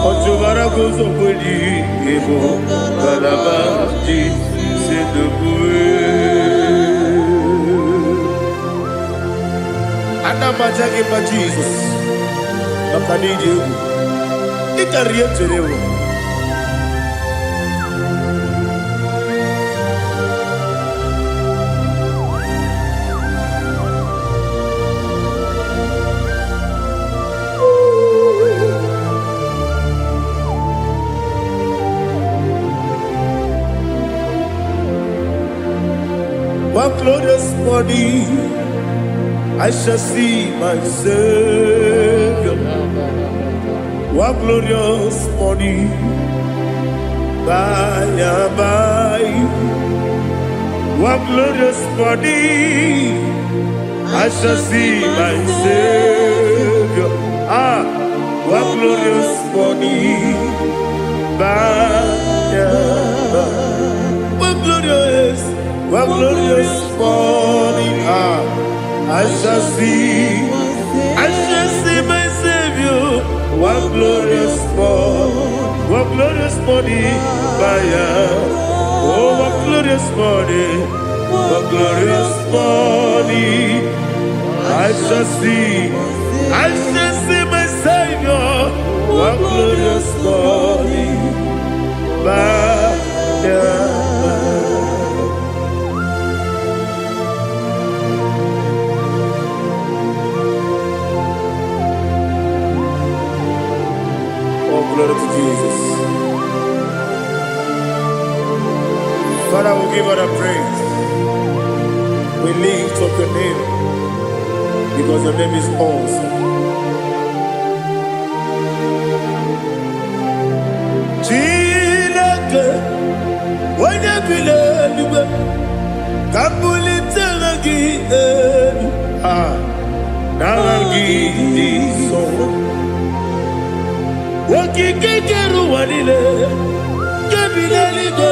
Otubaragozo boli, Ebo Galaba, Jise debue. Anamajage pa Jesus, Makanidi, Ikariyeterewo. One glorious morning, I shall see my Savior. One glorious morning, by and by. One glorious morning, I shall see my Savior. One glorious morning, by and by. One glorious morning, I shall see my Savior. one glorious morning, oh, one glorious morning, one glorious morning. I shall see my Savior, one glorious morning, Oh, glory to Jesus. Father, we give all the praise. We lift up your name because your name is awesome. Chilake, when you believe, Kabulitagi, Naragi, so. Wakikeru wanile, Kabilaligo,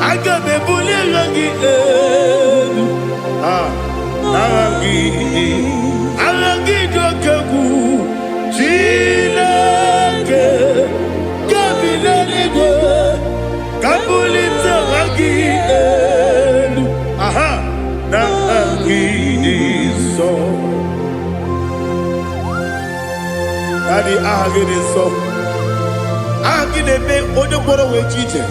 Agabe Bulirangi, Aragi Dokagu, Chilake, Kabilaligo, Kabulita Ragi, Naragi, so. Daddy, agide so. Agide be odoboro we chiche.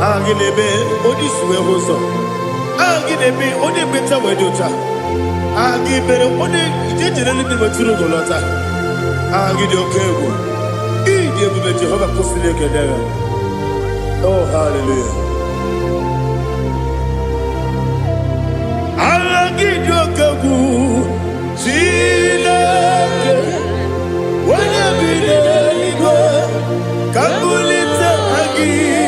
Agide be odisuwe hoso. Agide be ode beta we dota. Agide be ode ijejere ni beturu golota. Agide okego. Ide be Jehovah kosile kedera. Oh, hallelujah. Agide okego. Chilake. When you believe, Kabulita again.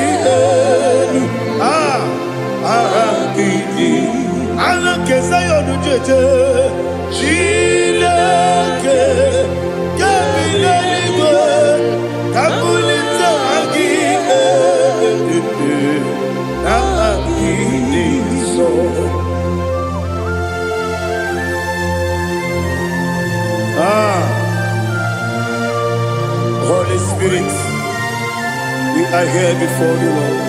Kesayon Jeje, Chilake, Kabilaligo, Kabulita Holy Spirit, we are here before you, Lord.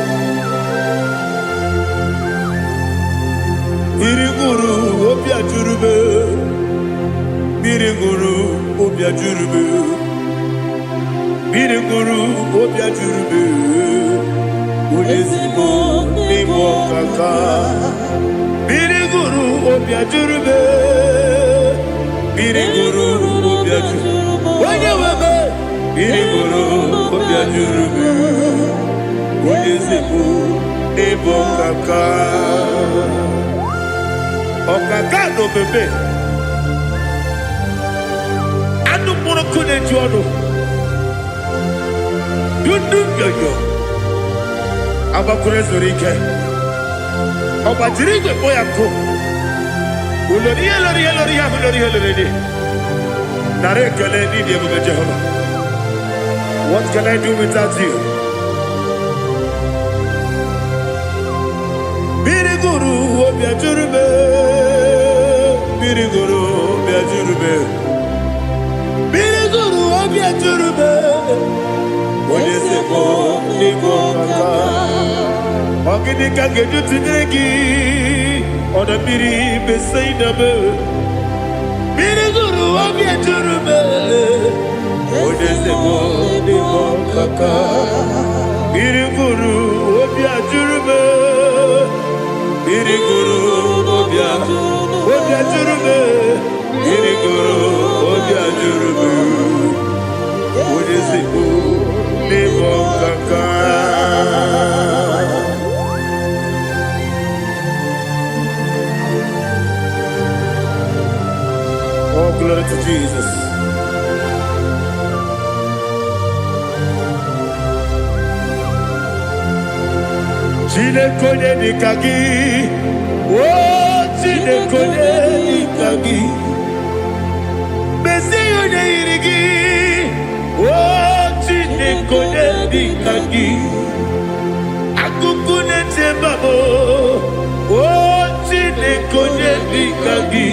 Biriguru obia jurube, Biriguru obia jurube, Biriguru obia jurube, Ulesibo nibo kaka, Biriguru obia jurube, Biriguru obia jurube, Wanyawebe, Biriguru obia jurube, Ulesibo nibo kaka. Okagado bebe anu moro kone jono dundu yoyo abakure zorike obajirigwe boyako ulori nare kele ni de bebe Jehovah. What can I do without you? Biriguru obia jurube, Biriguru obia jurube, Biriguru obia jurube. Onyedika nibo kaka, Onyedika geju tinegi, oda biri besaidabe. Biriguru obia jurube, Onyedika nibo kaka, Biriguru obia jurube. Biriguru obia jurube, Biriguru obia jurube, Onyedika nibo kaka. Oh, glory to Jesus. Onyedika gi, oh Onyedika gi, Besi Onyedika, oh Onyedika gi, Akukune tembabo, oh Onyedika gi,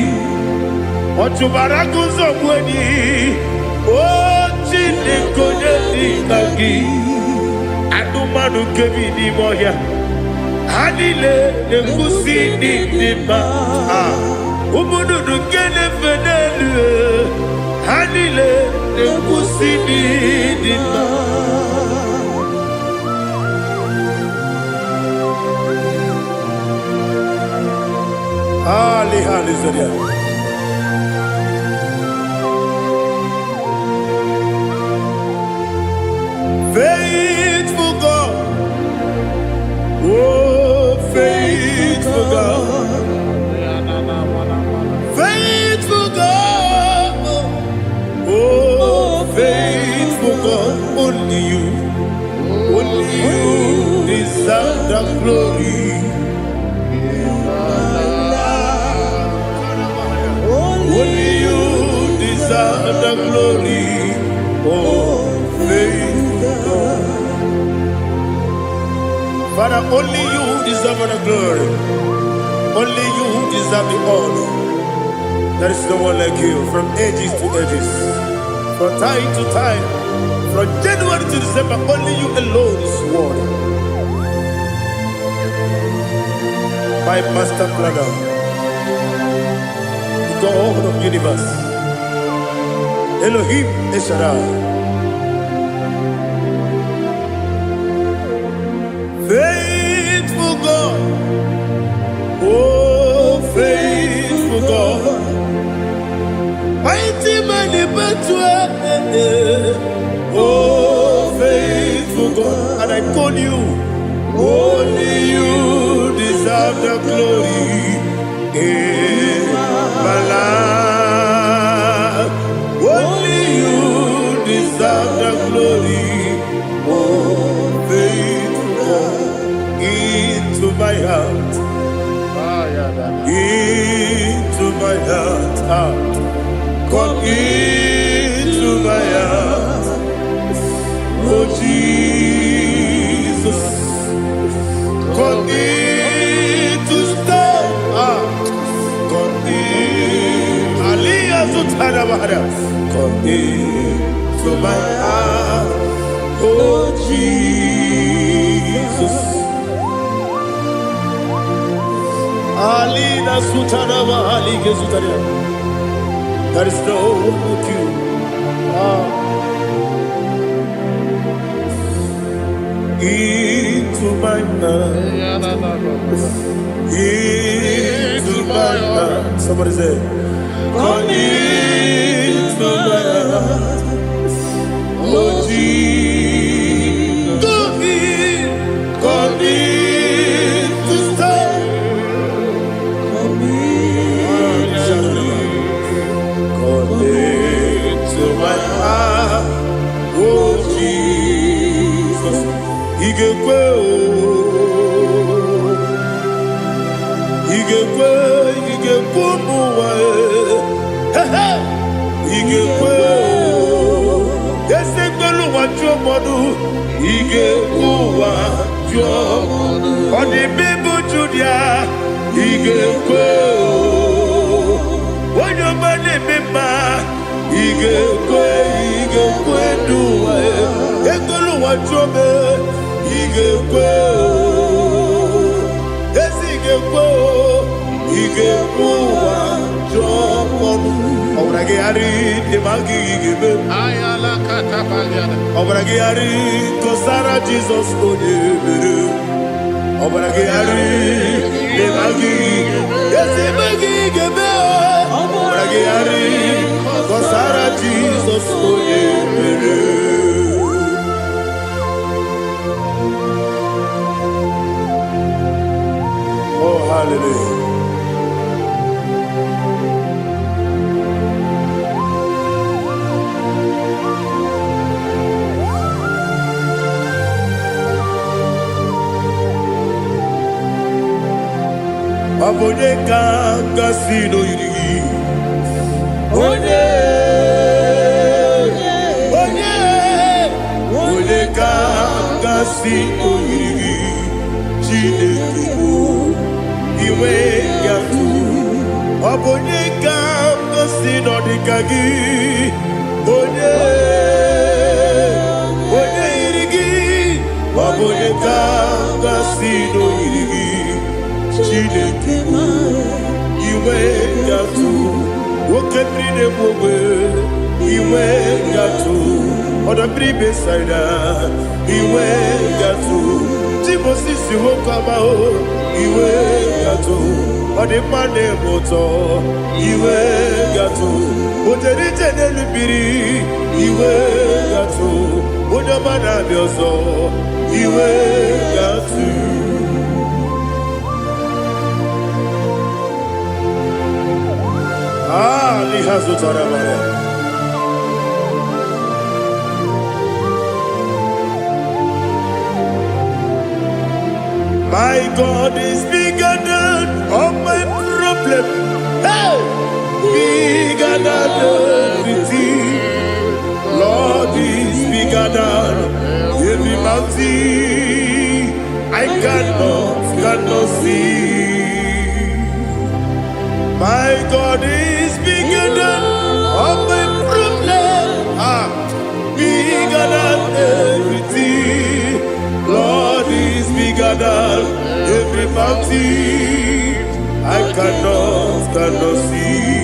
Otubaraku zokweni, oh Onyedika gi Adumanu kebi ni moya Anile nekusi ni nima Umududu kene fenelu Anile nekusi ni nima Hallelujah. Faithful God, oh faithful God, faithful God, oh faithful God, only you deserve the glory. Only you deserve the glory, oh faithful God. Father, only you deserve the glory. Only you deserve the honor. There is no one like you from ages to ages, from time to time, from January to December. Only you alone is worthy. My master planner, God of the universe, Elohim Eshadai, faithful God, oh faithful God, mighty man in battle, oh faithful God, and I call you, only you deserve the glory. My life, only you deserve the glory. Oh, faithful God, into my heart, into my heart, come into my heart. Oh Jesus, come in to stay. Come into my heart, oh Jesus. Alina Sutanaba Alige Sutaria. There is no one like you. Into my heart, into my heart. Somebody say, come into my heart, oh Jesus. Come in to stay. Come into my heart, oh Jesus. Igekwe, igekwe muwa. Igekwe, ese gbolu wa jo modu. Igekwe wa jo modu. Oni bibu Judia. Igekwe, wonyo mane mema. Igekwe duwa. Egbolu wa jo me. Igekwe, ese igekwe wa jo modu. Obragi ari de magi gebe.
Ayala katapaliana.
Obragi ari kosara Jesus onyebere. Obragi ari de magi ese magi gebe. Obragi ari kosara Jesus onyebere. Oh hallelujah. Onyedika gasino yiri. Onyedika gasino yiri. Chineke iwe yatu. Onyedika gasino dikagi. sino iri Chineke iwe gatu woke bride mwe iwe gatu oda bribe saida iwe gatu Timosisi wokama o iwe gatu odi mane moto iwe gatu oderite nelubiri iwe gatu oda mana bioso iwe gatu lihazo tarabara My God is bigger than all my problem. Hey! Bigger than everything. Lord is bigger than every mountain. I cannot see. My God is bigger than all my problem. Bigger than everything. Lord is bigger than every mountain. I cannot see.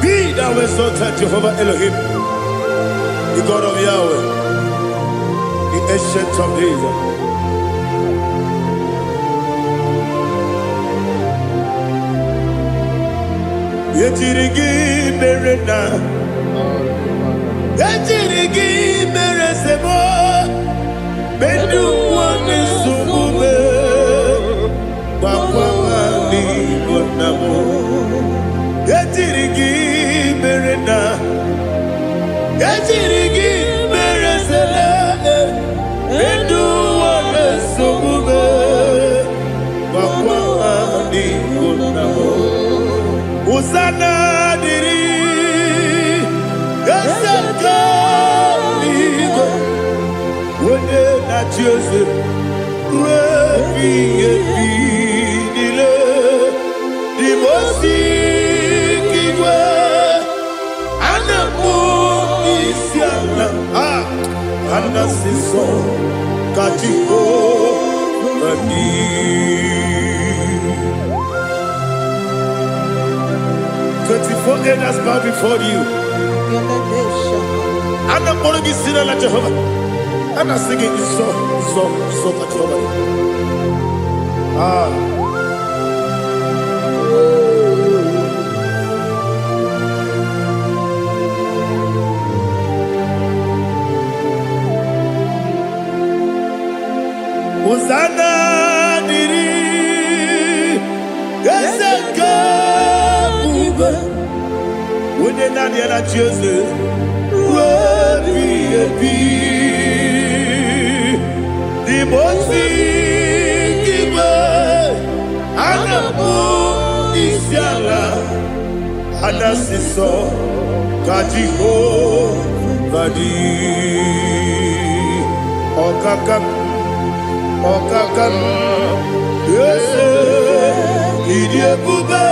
Be thou exalted, Jehovah Elohim, the God of Yahweh, the ancient of days. Yetirigi merena, yetirigi meresemo, bedu wane sumube, bakwani bonamo. Yetirigi merena, yetirigi meresele, bedu wane sumube, bakwani bonamo. Usana diri, esaka migo, wone na Joseph, rebi dile, di mosi kiwe, anamu isiana, anasiso katiko mani. 24 elders bow before you. And I'm going to be singing like Jehovah. And I'm singing so like Jehovah. Hosanna diri, Eseka. When you're not yet at Joseph, the most giver, and the moon is yala, and the sister, Kajiho, Vadi, Okakam, yes, Idiabube.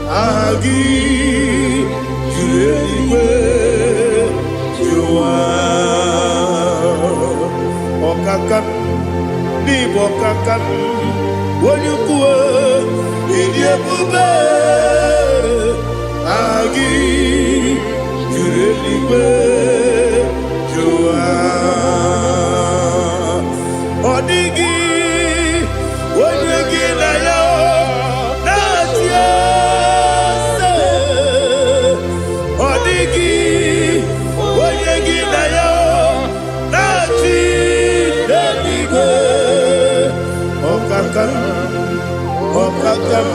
Agi jueliwe jua okakam ni bokakam wonyukue idiebube agi jueliwe jua odigi wonyegi na yo natia Okakam,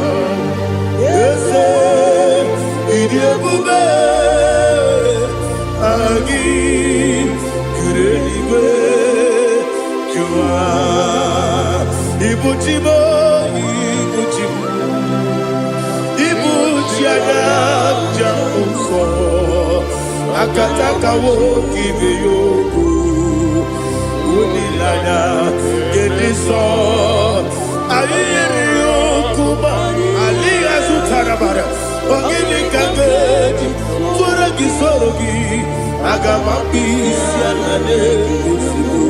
yes, idiabube, agi. akataka woki beyoku unilana gediso ayiri yokuba aliya zutarabara ogini kangeti furagi sorogi agamapisi anane kusibu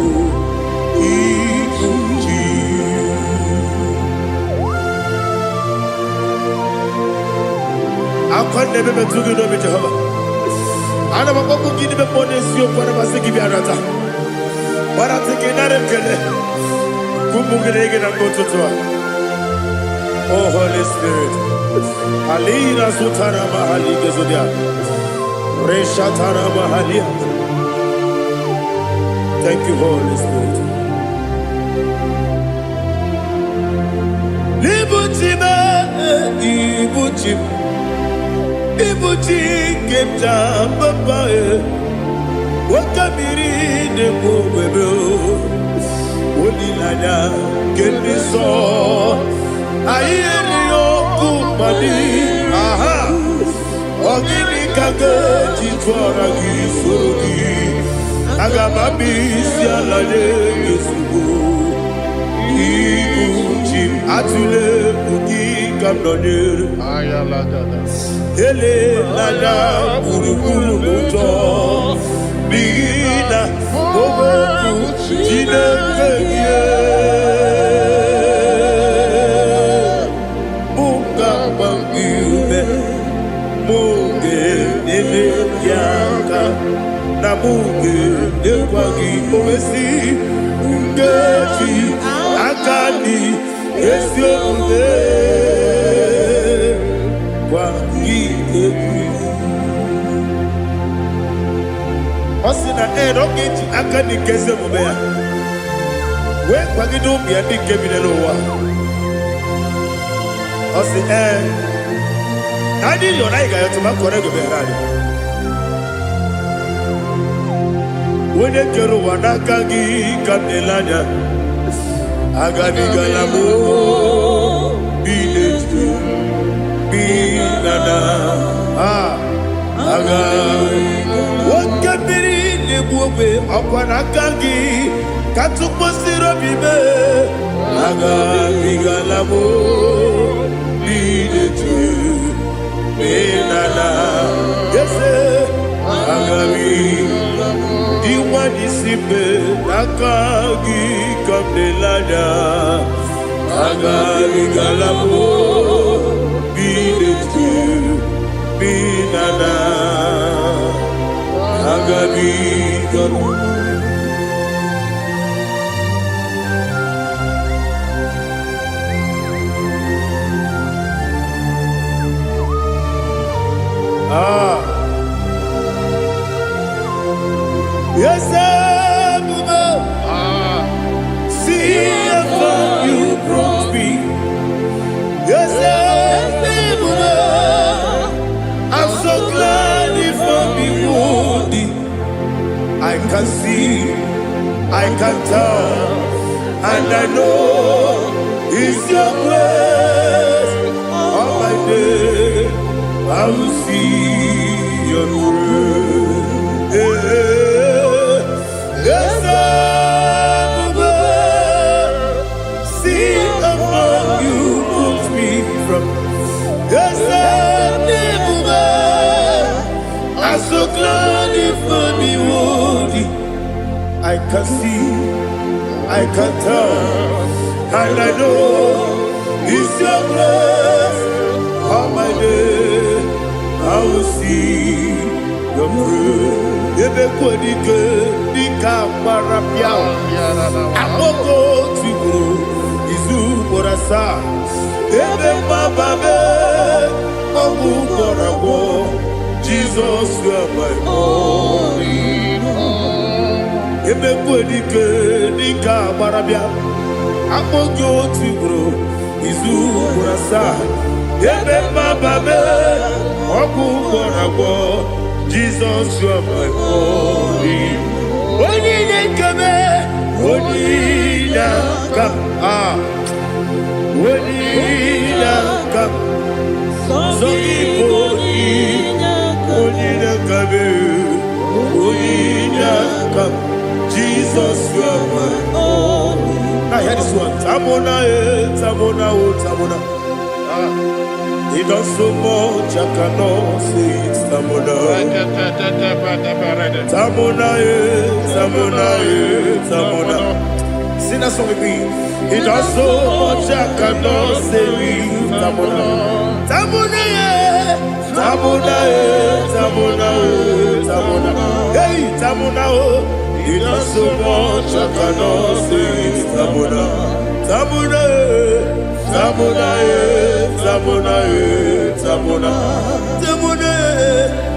ikuji akonde bebe tugi no bi Jehova ana makoku gidi be ponesio kwa basiki bi arata bara tekenare kele kumugirege na ngototwa. Oh Holy Spirit alira sutara mahali gezodia resha tara mahali. Thank you Holy Spirit. Libutime ibutim ibuti kemta papa wakamiri de bobebe onilanya kendiso ayeri okumani aha ogini kage titwara gisorogi agamabisi alale yesugo ikuchi atule kuki kamnonir
Ayalagada.
ele lala burukuru muto bina oboku jinekeye munga bangiume munge nene yaka na munge nekwagi owesi ngeji akani esiomude Osina rogeji akani kese mubea we kwagido bia di kebile wa osi nadi yo na igayo tuma kore go berani wone kero wanakagi kabelanya agani galamo biletu binana aga wakabiri lebuwe akwanakagi katuposiro bibe aga bigalamo biletu binana yese aga diwani sibe nakagi kabelanya aga bigalamo biletu binana agabi garu yes see how you brought me. Yes I'm so glad if I'm wounded. I can see, I can tell, and I know it's your grace. On my day, I will see your grace. Yes, see among you put me from. Yes, I'm so glad if me woody. I can see, I can tell, and I know it's your grace. On my day, I will see your grace. Ebe kodike, dika marapia. Amoko tigo, izu borasa. Ebe mababe, obu borabo. Jesus, you are my only home. Ebe kodike, dika marapia. Amoko tigo, izu borasa. Ebe mababe, obu borabo. Jesus, you are my only home. Onyedika, Onyedika, Onyedika, so Onyedika, Tamona. He does so much, I cannot say it. Tamona. Sing that song with me. He does so much, I cannot say it. Tamona. Hey, Tamona. He does so much, I cannot say it. Tamona.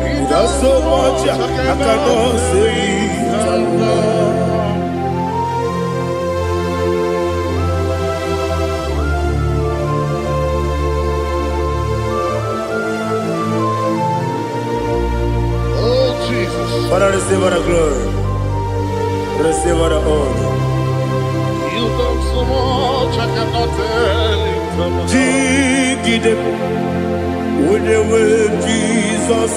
He does so much, I cannot say it. Father, receive all the glory. Receive all the honor.
You done so much, I cannot tell it.
Jigidem, when you were Jesus,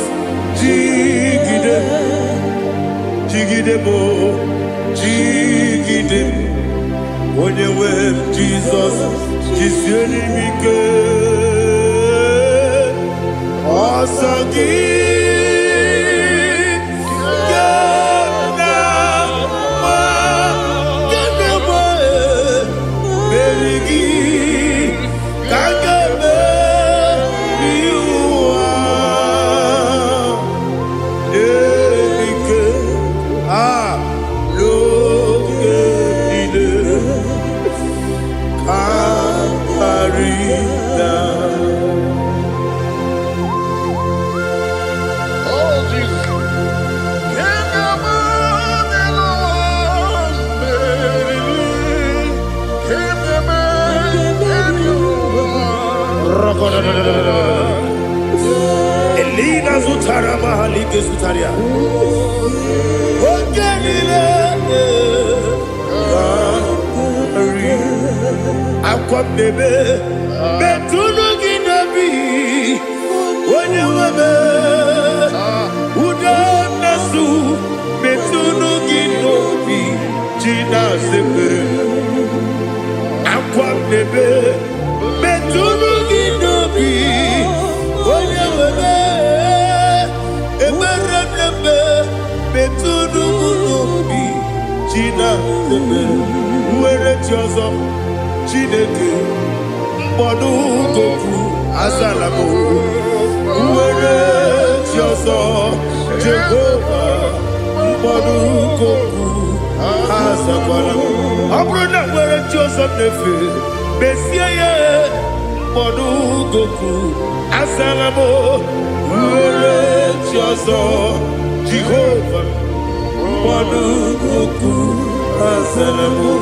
Jigidem, when you were Jesus, Elina Zutara Mahalike Zutaria. Aqua bebe, Betuno Ginabi, when you were Udanasu, Betuno Ginobi, Gina Zimbe. Aqua bebe, Betuno Ginobi, when you were Eberebe, Betuno Ginobi, Gina Zimbe. Where it yourself. Chineke mbodu goku azalamo uwere tioso Jehovah mbodu goku azakwalamo abrona were tioso nefe besiye mbodu goku azalamo uwere tioso Jehovah mbodu goku azalamo.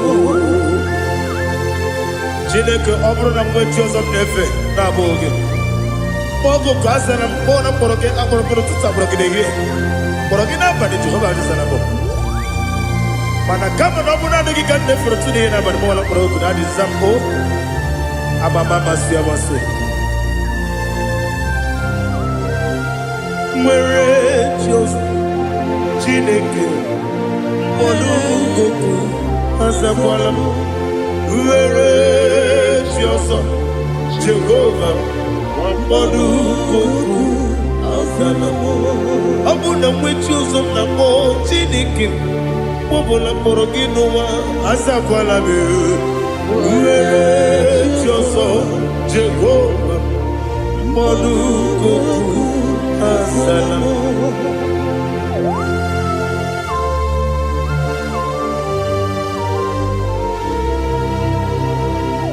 Chineke ọbụrụ na mgbe ọzọ na-efe na-abụ oge ogo ka a sara mkpọ na mkpọrọ gị akpọrọkpọrọ tụtụ akpọrọ gị n'ehihie mkpọrọ gị n'abalị Jehova adịzara bụ mana kama na ọ bụrụ na adịghị ka nne fere tụ n'ihe n'abalị mọla mkpọrọ ogu na adịza mpụ amama amasị amasị nwere Jehova Chineke mkpọrọ ogu azakwala m were Jioso Jehovah mbodu goku azalamo abuna mwechi ụzọ na mo Chineke mobula mkpọrọ gị n'ụwa azakwala m were Jioso Jehovah mbodu goku azalamo.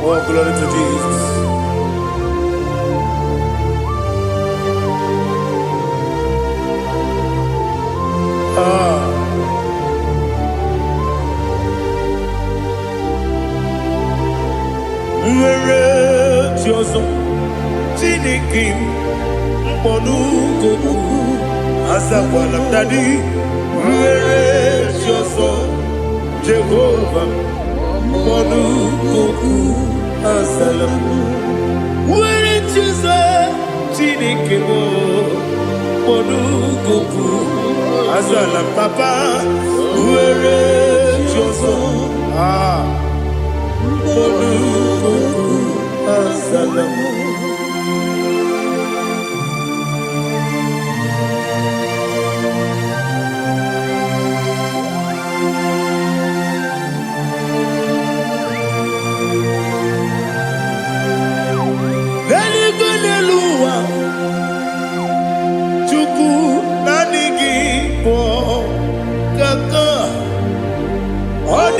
Oh, glory to Jesus. Where Jioso Chineke mbodu goku azakwala mdadi were Jioso Jehovah mbodu goku azalamo were Jioso Chineke mbodu goku azalam papa were Jioso mbodu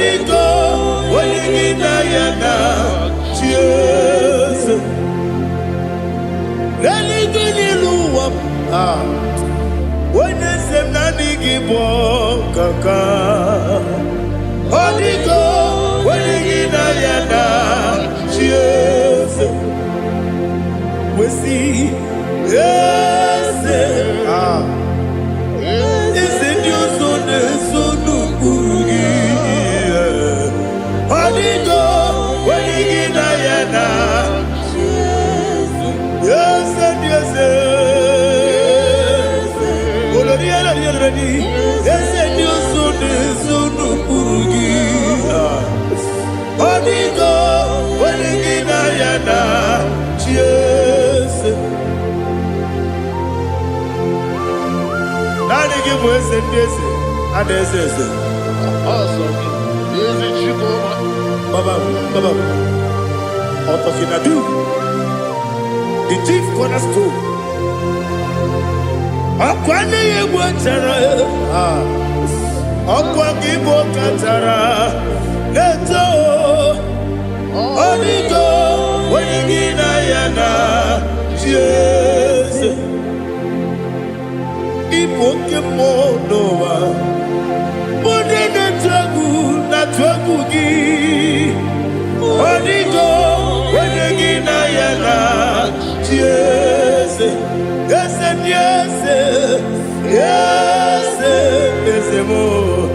Onyedika, Onyedika, Jesus. Onyedika, when you say IGBO, kaka. Onyedika, Onyedika, Jesus. We see, yes, it's in your son, son, Urugi. Onyedika, Onyedika, yes, yes, yes, and your son, son, Urugi. Onyedika, Onyedika, Jesus. Nani give us a yes, and yes, yes.
Awesome. Is it Chico?
Baba, Otokinadu, the chief cornerstone. Akwane yegwatara, akwa kibo katara, leto, Onyedika, Onyedika, Jesus. Ipokemonowa, Modena tragu na tragugi. Onyedika, Onyedika, Jesus. Yes and yes, yes, yes, more.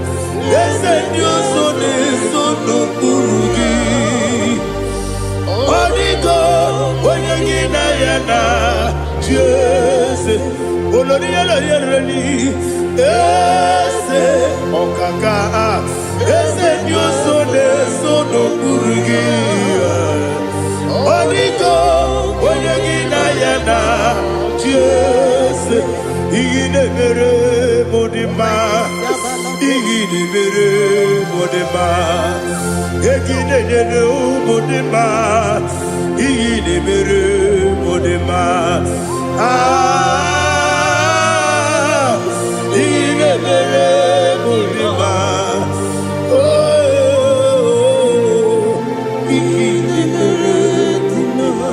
Yes and your son is so no Urugi. Onyedika, Onyedika, Jesus. Oloriela yereli, yes, okaka, yes, and your son is so no Urugi. Onyedika, Onyedika, Jesus. Igidebere modima, igidebere modima, igidebere modima, igidebere modima. Ah, igidebere modima. Oh, igidebere modima.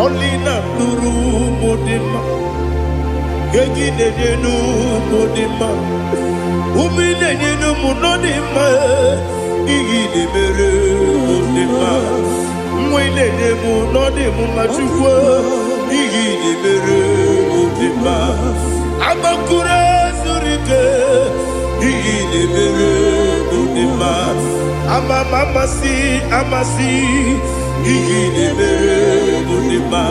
Only na nuru modima. Yegidenu modima, umidenu munodima, igidebere modima, mwidenu munodimu machukwa, igidebere modima, amakure surike, igidebere modima, amasi, igidebere modima,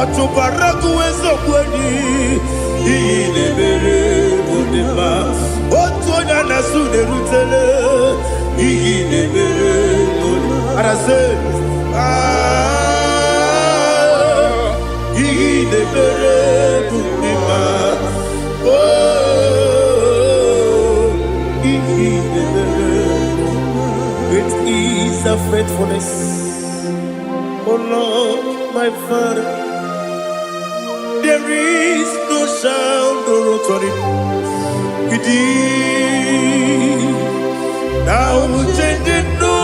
otubaraku ezokweni. Igidebere modima, otonya na sude rutele. Igidebere modima, arase. Igidebere modima, oh, igidebere. Great is thy faithfulness, oh Lord, my Father. There is no sound or authority. Now changing no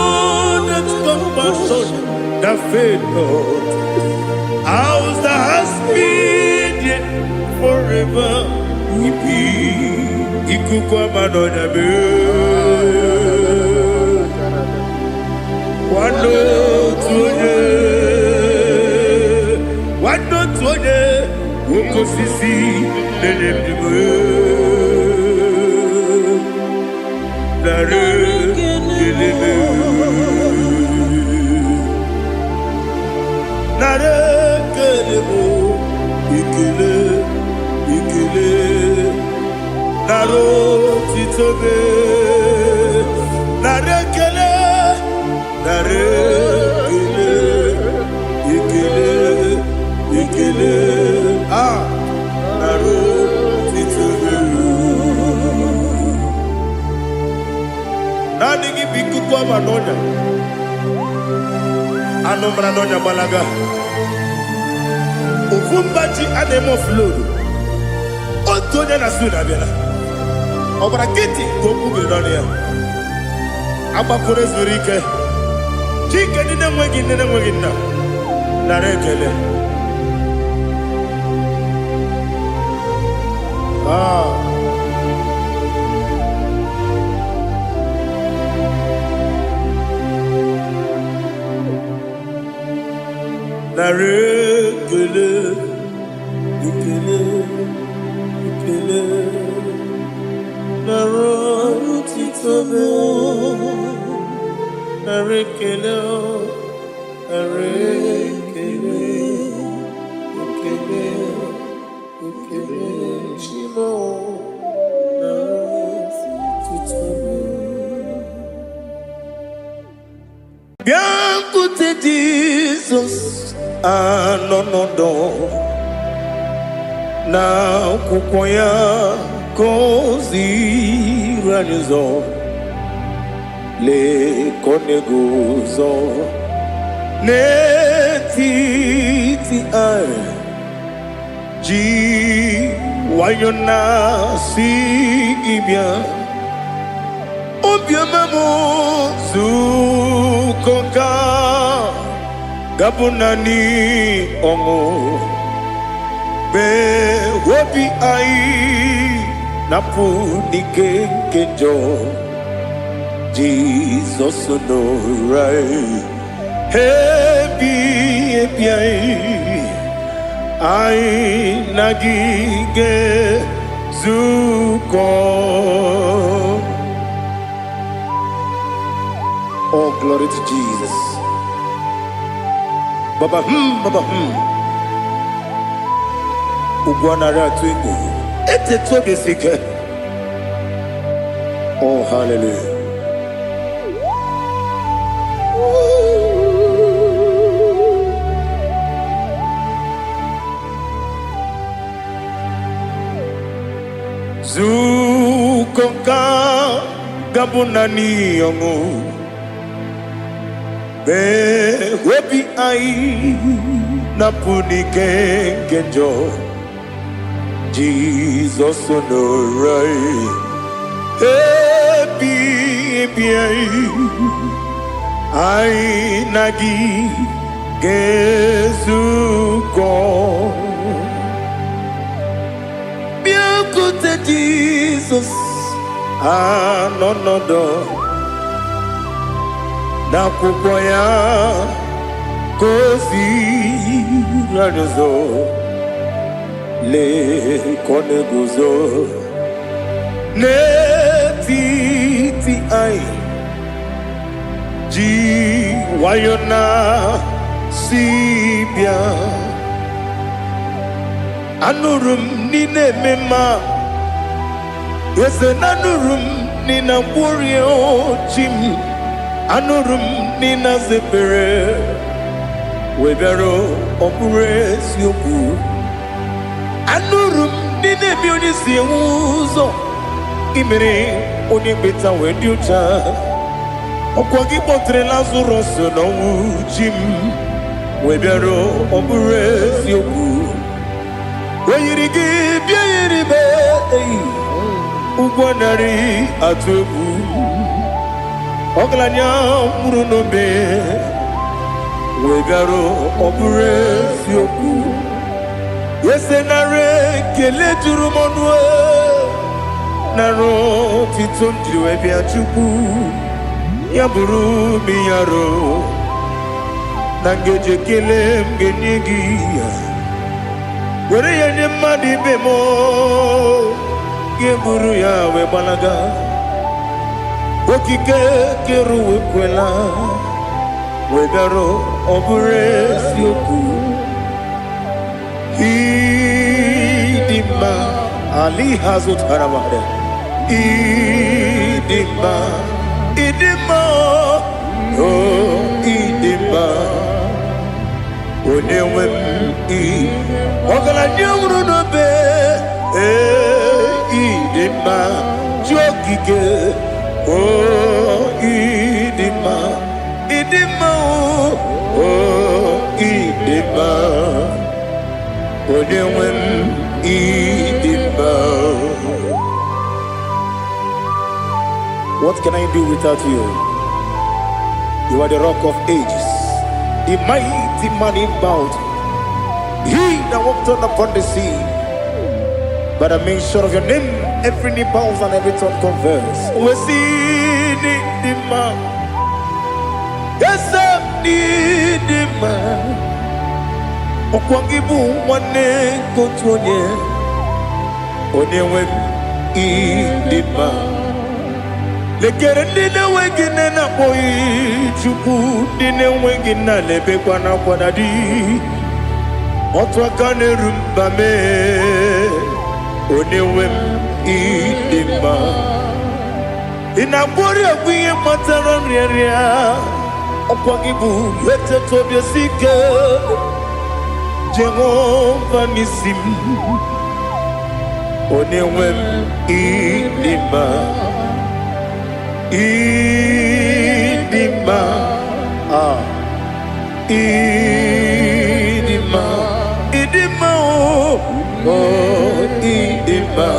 that compassion, that faith not. Ours that has been yet forever. Ipi ikukwa manonya be. Wano tuone. Woko sisi nelemdiwe Nare keleme Nare kelemo Ikele Naro titobe Nare kele Ikele Naro titobe Nani biku kwa manonya Anomra nonya balaga Ufumbaji anemo flodo Otonya na suna bela Obra kiti goku bedonia Agbakore zuru ike. Chike dị na-enweghị nne na-enweghị nna. Nara ekele. Nara ekele. Ekele. Ekele. Nara otito mo. Nara ekele. Nara ekele. Ekele. Ekele. Shimo. Nara otito mo. Biancote Jesus. Anonodo. Na kukoya kozi ranizo le koneguzo ne titi ai ji wayona si ibia obiamamu zukoka gabunani ongo be wobi ai napu nike kenjo Jesus no right happy ai nagige zuko. Oh, glory to Jesus. Baba Baba Ugwanara twingu. Ete tobi sike. Oh, hallelujah. Zukonka gabunani yongu. Be webi ai napuni kenjo. Jesus no right happy ai nagi gezuko biakute Jesus anonodo na kukoya kozi ranizo le koneguzo ne titi ai ji wayona sibia anurum nine mema yese nanurum nina burio chim anurum nina zepere webero opure sioku anurum nine mioni siuzo imere oni beta wediucha okwagi potre Lazarus no jim webero opure sioku weyirigi biayiribe ugwanari atubu oglanya murunobe webero opure sioku yesenare kele turumonwe naro titondi webia chuku yaburu miyaro nangeje kele mgenigi were yenye madi bemo geburu ya webalaga okike keru wekwela webero obure sioku idima ali hazut haramade idima oh idima onewem ogala nyamru no be idima jokike oh idima oh idima onewem idima. What can I do without you? You are the rock of ages, the mighty man in battle. He that walked on upon the sea. By the mention of your name, every knee bows and every tongue converse. We see the man. Yes, I need the man. Okwangibu wane kotonye. Onyewe the man. Lekere ndine wengine na boyi chuku ndine wengine lebe kwa na kwanadi. Otwakane rumba me. Onewem idima inabori agwiye matara nriaria okwagibu yete tobie sike Jehova nisim Onewem idima idima idima idima idima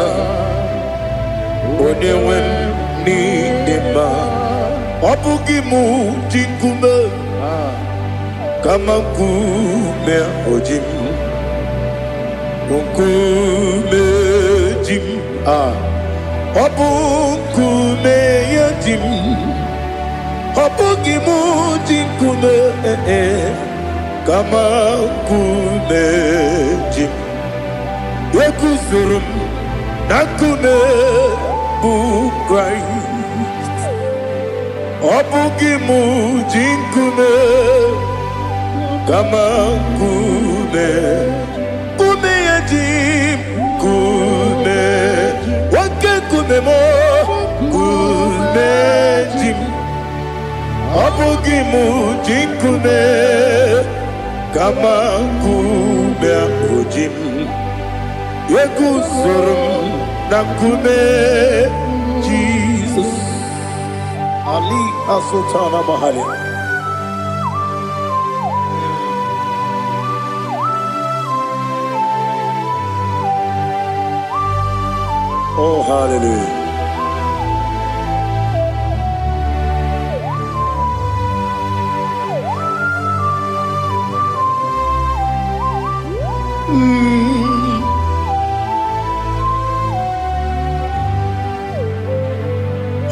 Onewem idima Obugimu jinkume Kama kume ojim Unkume jim Obukume yajim Obugimu jinkume Kama kume jim Yekuzurum nakume bu Christ Obugimu jinkume Kama kume Kume yajim Kume Wake kume mo Kume jim Obugimu jinkume Kama kume ojim Yekuzurum nakume Jesus Ali Asultana Mahali. Oh, hallelujah.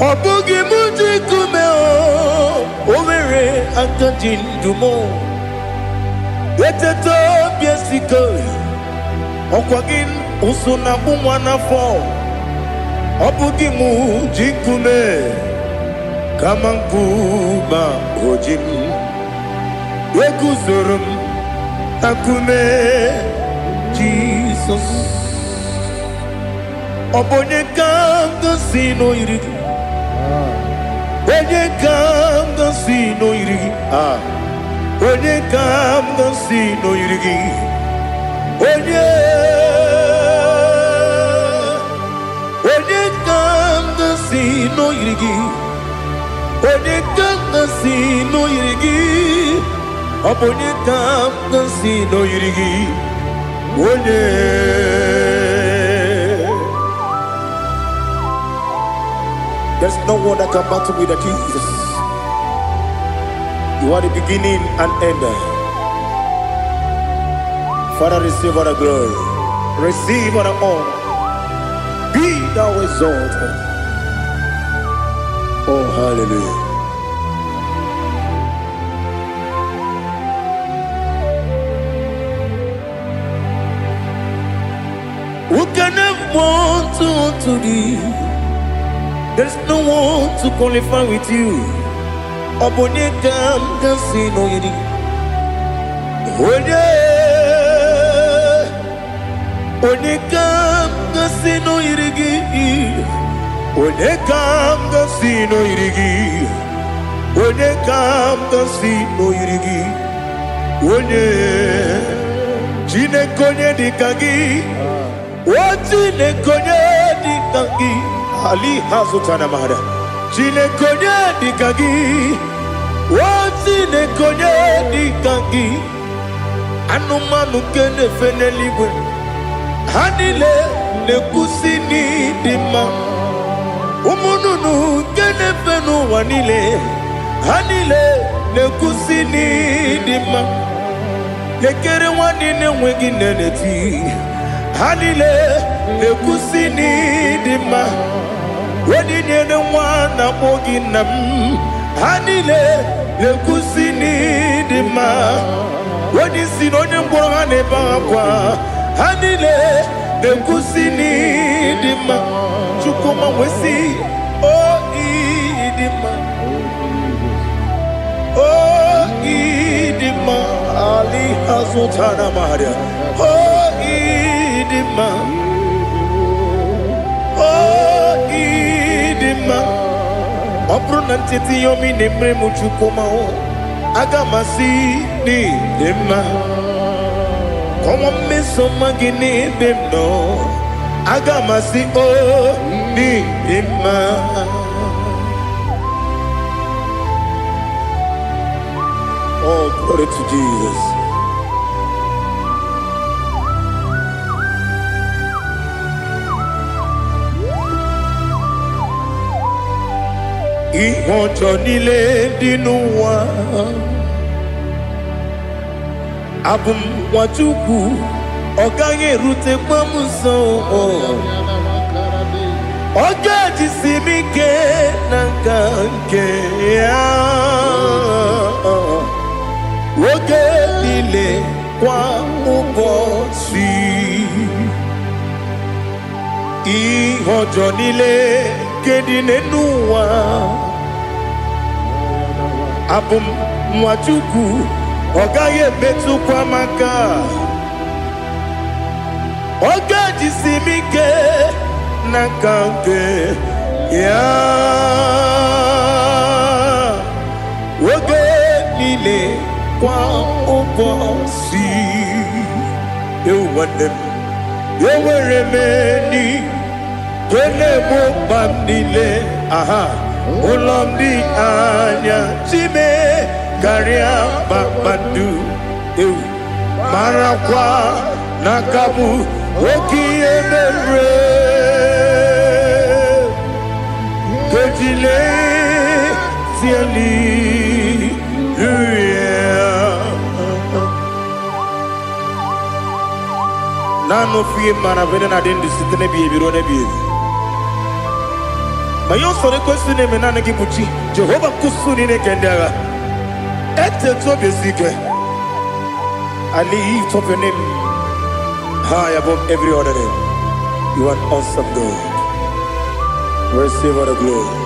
Obugi muji kumeo Omere antajin dumo Yeteto biesiko Okwagin usuna bumwana fo Obugi muji kume Kamankuma ojim Yekuzurum akume Jesus Obonye kanga sino irigi Onye kam the sea no irigi Onye kam the sea no irigi Onye kam the sea no irigi Onye kam the sea no irigi Onye kam the sea no irigi Onye There's no one that can battle with Jesus. You are the beginning and end. Father, receive all the glory. Receive all the honor. Be thou exalted. Oh, hallelujah. Who can have one to thee? There's no one to qualify with you. Onyedika casino yidi. Onyedika casino yidi. Onyedika casino yidi. Onyedika casino yidi. Onyedika Onyedika Ali Hazutana Mahada. Chile konya dikagi. Wazine konya dikagi. Anumanu kene feneliwe. Hanile ne kusini dima. Umununu kene fenu wanile. Hanile nekusini dima nekere wani nenwegi neneti Hanile nekusini dima wadi nene wana mogi nam Hanile nekusini dima wadi sinone mborane bakwa Hanile nekusini dima chukuma wesi oh idima oh idima Ali Hazutana Maria oh idima oh idima Obrunantiti yomi nemre muchukuma agamasi ni dima Como me soma gini bimno agamasi oh ni dima Oh, glory to Jesus. Ihojo nile dinuwa Abum wajuku Oganye rute kwa muso Oga jisimike nankanke Woge nile kwa ubosi Ihojo nile kedine nuwa Abum mwachuku Ogaye betu kwa maka Oga jisimike nakanke ya Woge nile kwa ubosi Yeweremeni Twele bandile aha Ulomdi anya Chime Garia babadu Marakwa Nakabu Oki emere Kejile Tiali Nano fiye maravene na dende sitene biye birone biye. Mayon sore kusune menane kibuchi. Jehova kusuni ne kendera. Ete to besike. I lift up your name high above every other name. You are awesome God. Receive all the glory.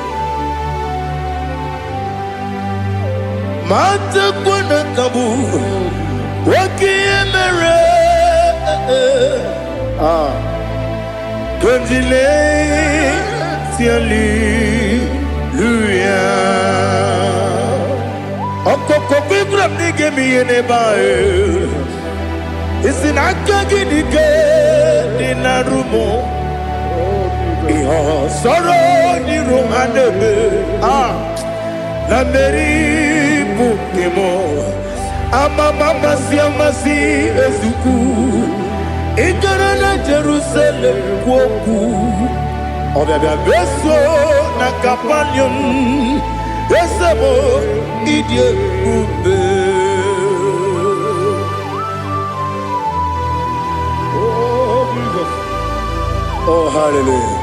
Mata kuna kabu. Waki emere. Konjile tiali luya Okoko kukram nige miyene bae Isinaka gidike dinarumo Iho soro ni romanebe La meri bukemo Ama mama siamasi ezuku Ikarana Jerusalem kwoku Obya beso na kapanium Esabo idye ube Oh Jesus Oh hallelujah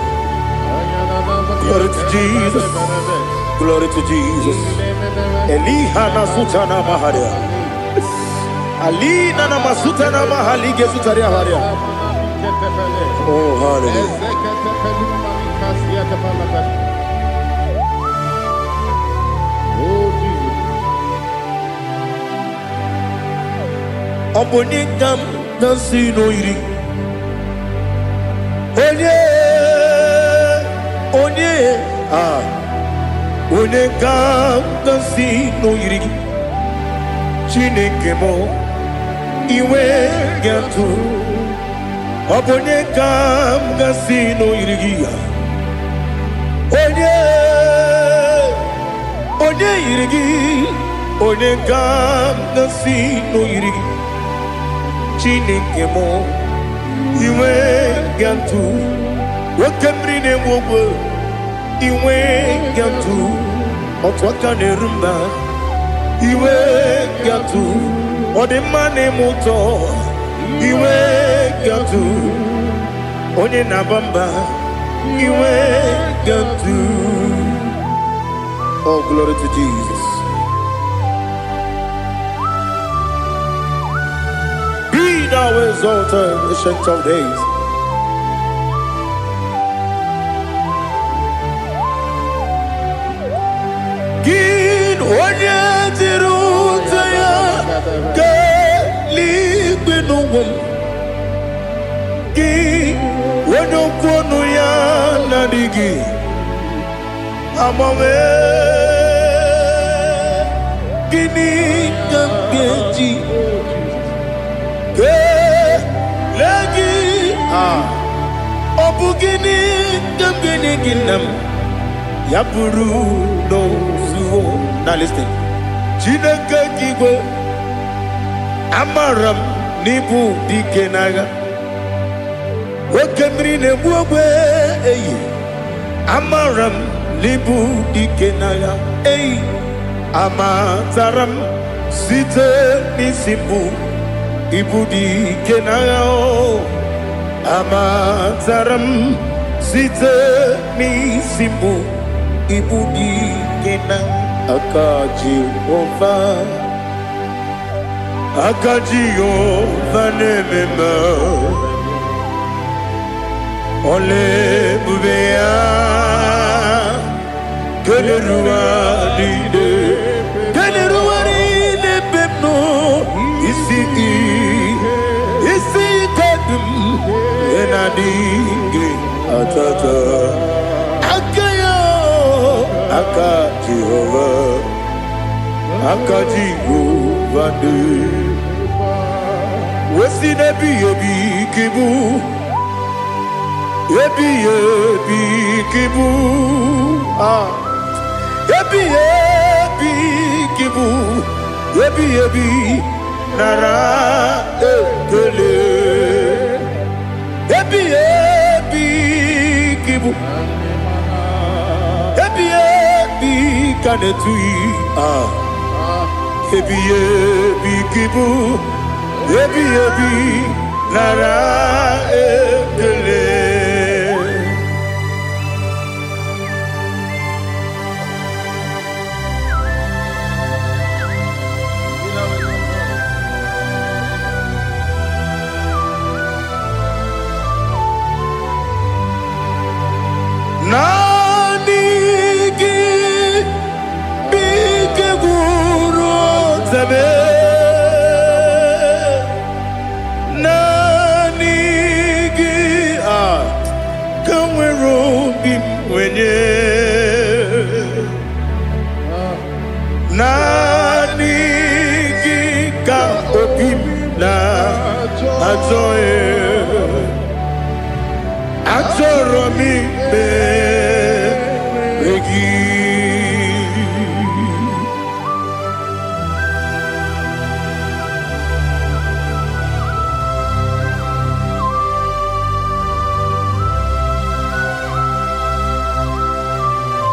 Glory to Jesus Glory to Jesus Elihana sutana maharia Ali nana masuta na mahali gesutaria haria. Oh hallelujah. Oh Jesus. Obonikam dansino iri. Onye Onekam dansino iri. Chineke mo Iwe gatu Obonye kam gasino irigia Onye irigi Onye kam gasino irigi Chineke mo Iwe gatu Wakemrine wogo Iwe gatu Otwaka nerumba iwe gatu odimane muto iwe gatu onye nabamba iwe gatu. Oh, glory to Jesus. Be thou exalted, ancient of days. Gin onye tirutaya ke ligbinugum. Gin onye kwonu ya nadigi amame gini kambeji ke lagi obu gini kambeni ginam yapuru no zuo. Now listen. Chineke kigwe amaram nibu dikenaga wakemri ne buogwe eyi amaram nibu dikenaga eyi amataram site nisimbu ibu dikenaga o amataram site nisimbu ibu dikenaga. Akajihova nemema ole bubea keleruaride pepno isi kadum enadinge atata Akajihova de Wesi nebi yebi kibu Yebi kibu Yebi kibu Yebi nara ekele Yebi kibu Kanetui Ebi kibu Ebi nara ekele. Nanigi kamwero bimwenye nanigi ka obim na atoye mi be regi.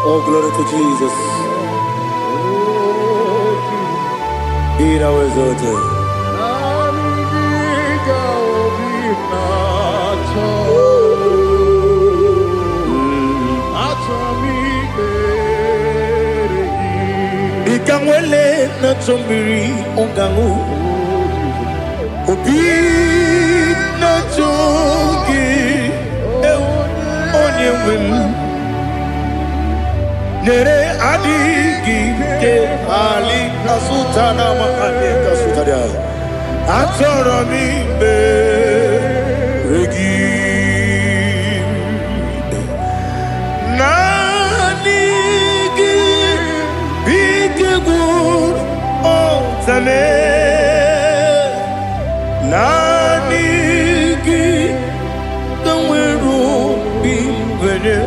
Oh, glory to Jesus. Be thou exalted. Ikamwele na chombiri ongangu Obi na chogi onye wim Nere adigi ke ali asutana mahane kasutaria atoro mi be regi nanigi bikegur otame nanigi kamweru bimwene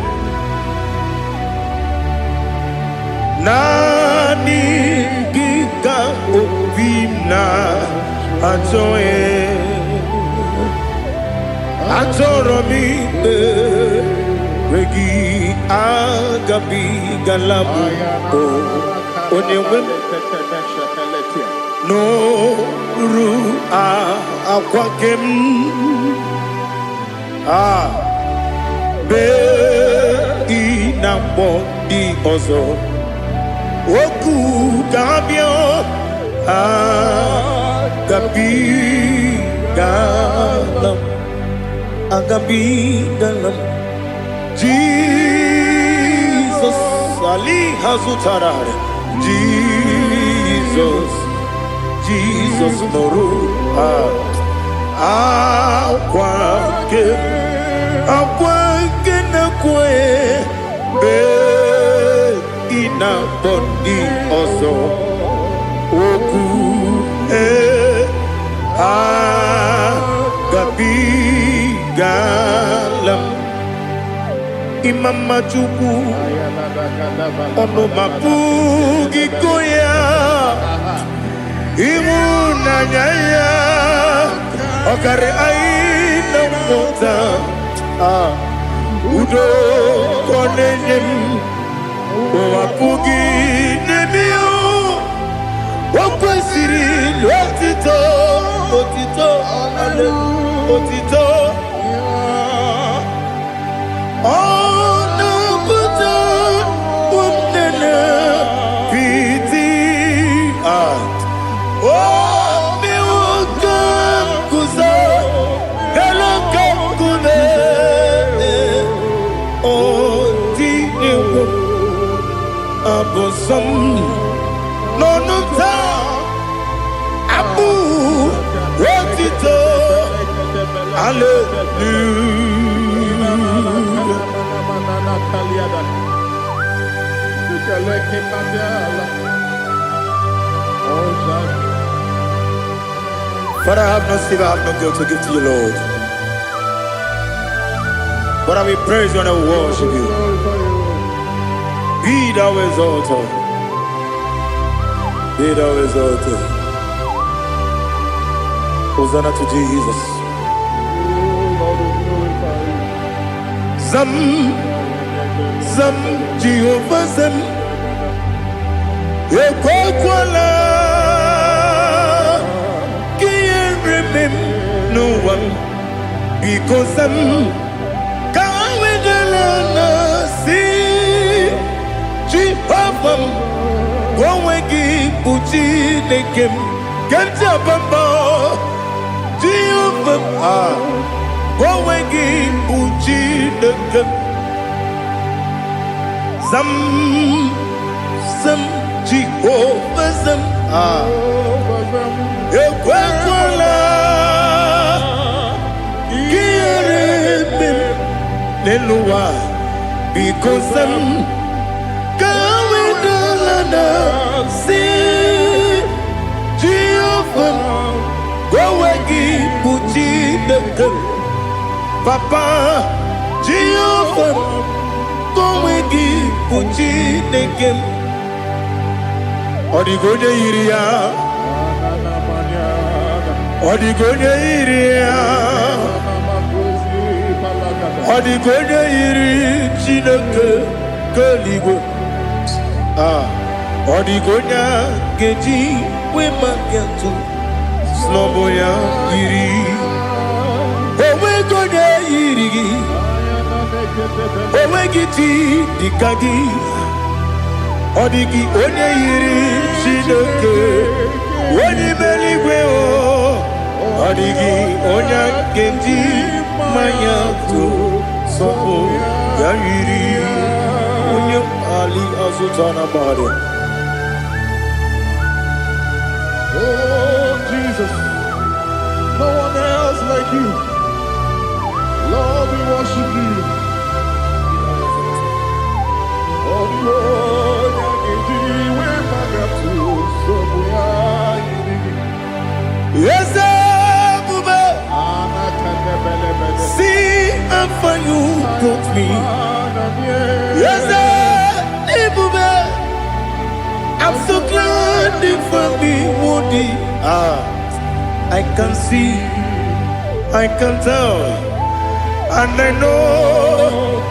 Nani giga obimna atoye atoro mi Wegi agabi galabu Onyewem no ru akwakem be inambo di ozo oku gabio agabi galam agabi galam Jesus Ali Hazutarare Jesus Noru Akwake na kwe be ina bondi ozo oku gabi galam Imam Majuku ono mapugi koya imuna nyaya okare aina mota udo konenem mapugi nemio wakwesiri lotito ale otito Abosam nonuta abu wotito But I have no silver, I have no gold to give to you, Lord. But I will praise you and I will worship you. Be thou exalted. Be thou exalted. Hosanna to Jesus. Zam Jehovah Zam Ekwakwala Can't remember no one because Zam Can't wait alone see Jehovah Gwawegi Buchi Nekem Kenta Bamba Jehovah Gwawegi Buchi Nekem Zam Jehovah Zam Ekwakwala Kieremem Neluwa because Zam Kawedalana See Jehovah Gwawegi Buchi Nekem Papa Jehovah Gwawegi Buchi Nekem Odigonya iria Odigonya iri Chineke Keligwe Odigonya Geji Wemaketu Sloboya iri Owegonya iri Owegiti Dikagi Odigi onye yiri Chineke onye meligwe Odigi onye genji manya to sopo ya yiri onye Ali Azutana Bade.
Oh Jesus, no one else like you. Lord, we worship you. Oh Lord,
yes, Bube. See how far you brought me. Yes, Bube. I'm so glad you found me woody. I can see, I can tell, and I know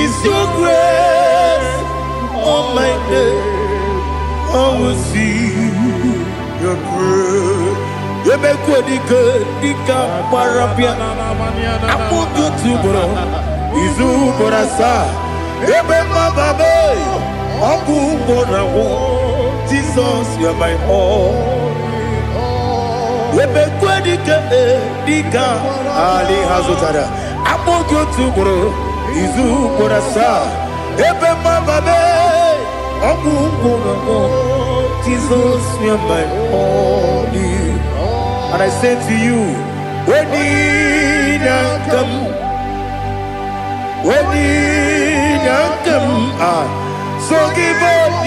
It's your grace on my day. I will see your grace. Onyedika, Dika, Parapia. I'm going to bro. Izu Borasa. Babe. Jesus, you are my all. Dika, Ali Hazutara. I'm going to bro. Izu Borasa. Babe. Jesus, you are my all. And I say to you, when you come, so give up,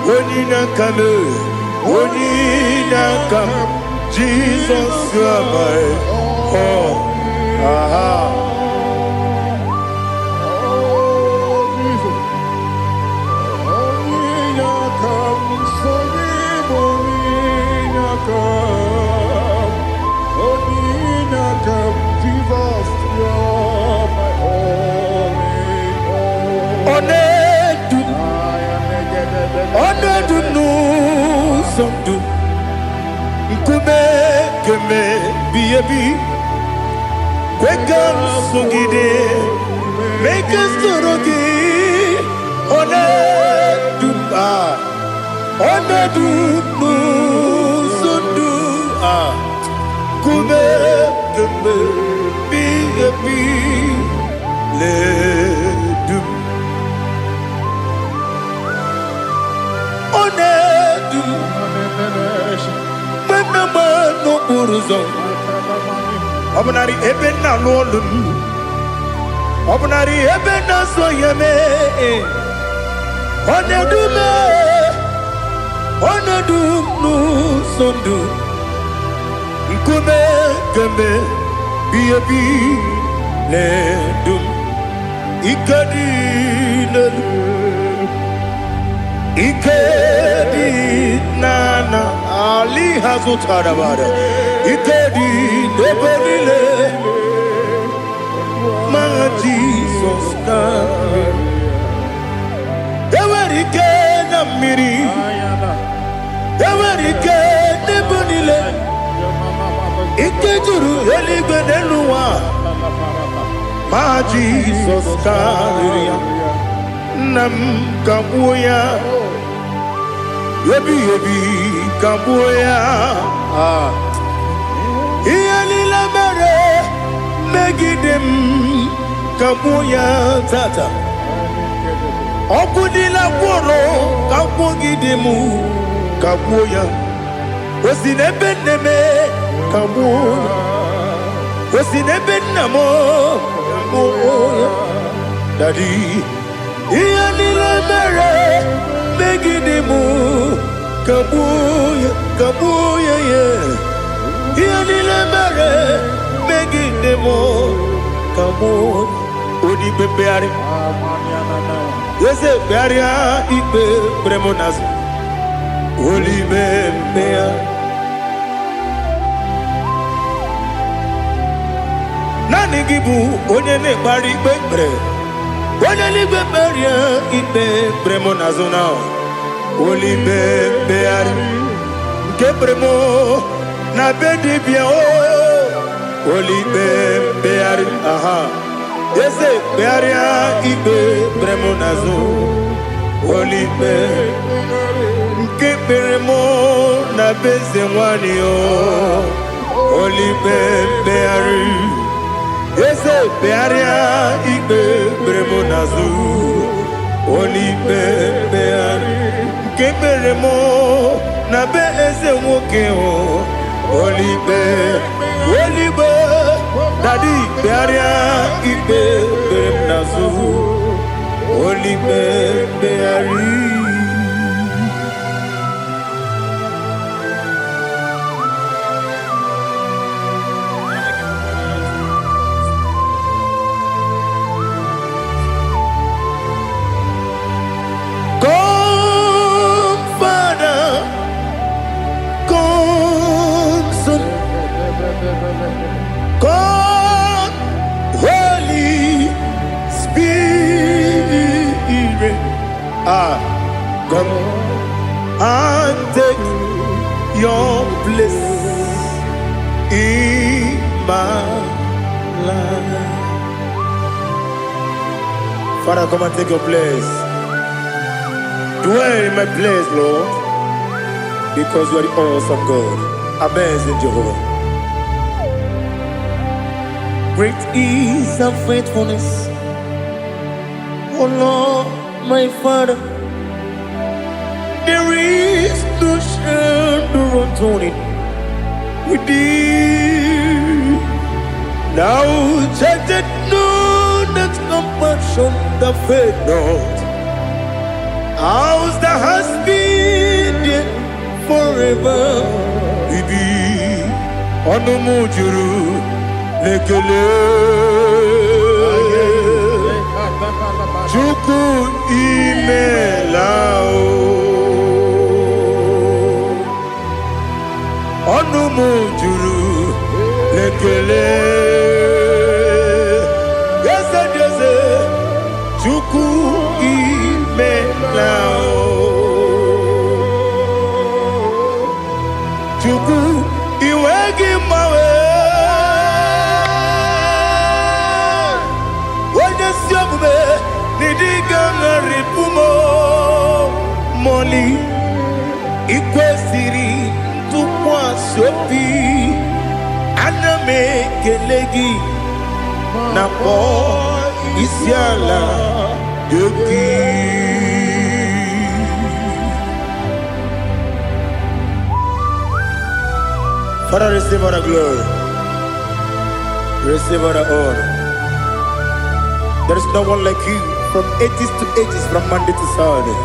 when you come, Jesus, you are my all. Make us Obnari ebena lolum Obnari ebena soyeme Onedu nu sondu Nkume keme Biyebi ledum Ikedi nana Ali Hazutarabara Ikedi nebelile Ma Jesus kame Ewerike na miri Ewerike nebelile Ikejuru eligwe neluwa Ma Jesus kame Nam kabuya Yebi kabuya Iyalila mere Megidem kabuya tata Okudila kworo kabugidemu kabuya Osinebeneme kabuya Osinebenamo kabuya Daddy Iyalila mere Megidemu kabuya yeah Iyalila mere Megidemu kabuya Odi bebeari Yese bearia ikbe bremonas Oli bebea Nani gibu onye ne bari bebre Onye li beberia ikbe bremonas now Oli bebeari Ke bremo na bedi bia Oli bebeari aha Yese bearia ibe bremonazo Olibe Nke beremo na beze mwani o Olibe beari Yese bearia ibe bremonazo Olibe beari Nke beremo na beze mwoke o Olibe Daddy bearia ibe beremnazu Olibe beari Come Father Come Son Come Come and take your place in my life. Father, come and take your place. Dwell in my place, Lord, because you are the awesome God. Amazing Jehovah. Great is thy faithfulness, oh Lord, my Father. There is no shadow of turning with thee. Now check that no, that compassion that faith not. Ours that has been there forever. We be on the mujuru lekele. Chuku imelao. Onu mujuru lekele. Yese yese. Chuku imelao. Chuku iwegi mawe. Wanya siyabume nidiga ngaripumo. Moli ikwesiri tukwa sopi. Aname kelegi na po isiala yoki. Father, receive all the glory. Receive all the honor. There is no one like you from ages to ages, from Monday to Saturday.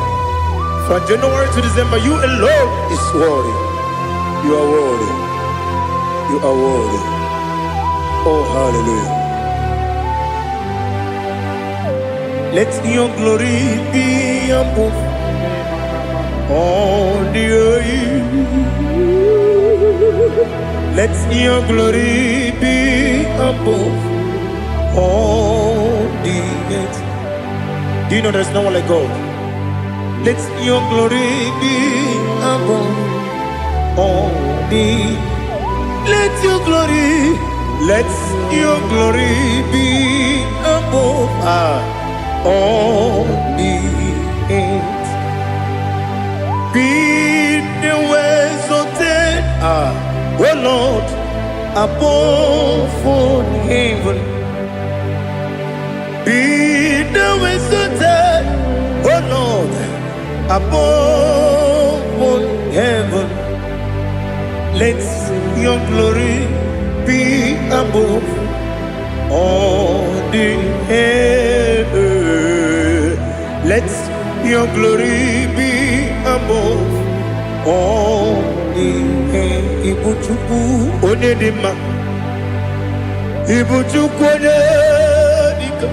From January to December, you alone is worthy. You are worthy. You are worthy. Oh, hallelujah. Let your glory be above all the earth. Let your glory be above all the earth. Do you know there's no one like God? Let your glory be above all the earth. Let your glory be above all the earth. Be the ways of death, oh Lord, above all heaven. Be the ways of death, oh Lord, above all heaven. Let your glory be above all the earth. Let your glory be above all the earth. Ibuchuku Onyedika, Ibuchuku Onyedika,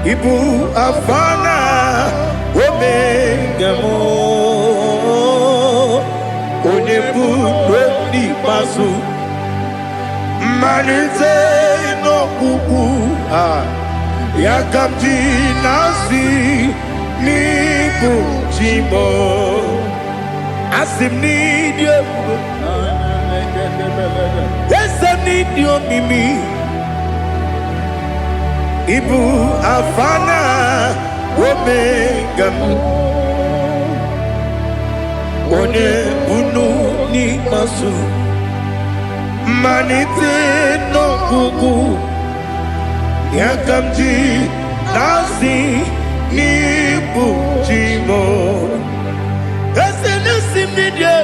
Ibu Afana Omega mo. Onebu Doni Masu Manite no kuku Yakamji nasi Nibu Jimo Asim nidio Esem nidio mimi Ibu Afana Omega One bunu ni masu Manite no kuku Yakamji nasi Nibu Jimo Esem nasim nidio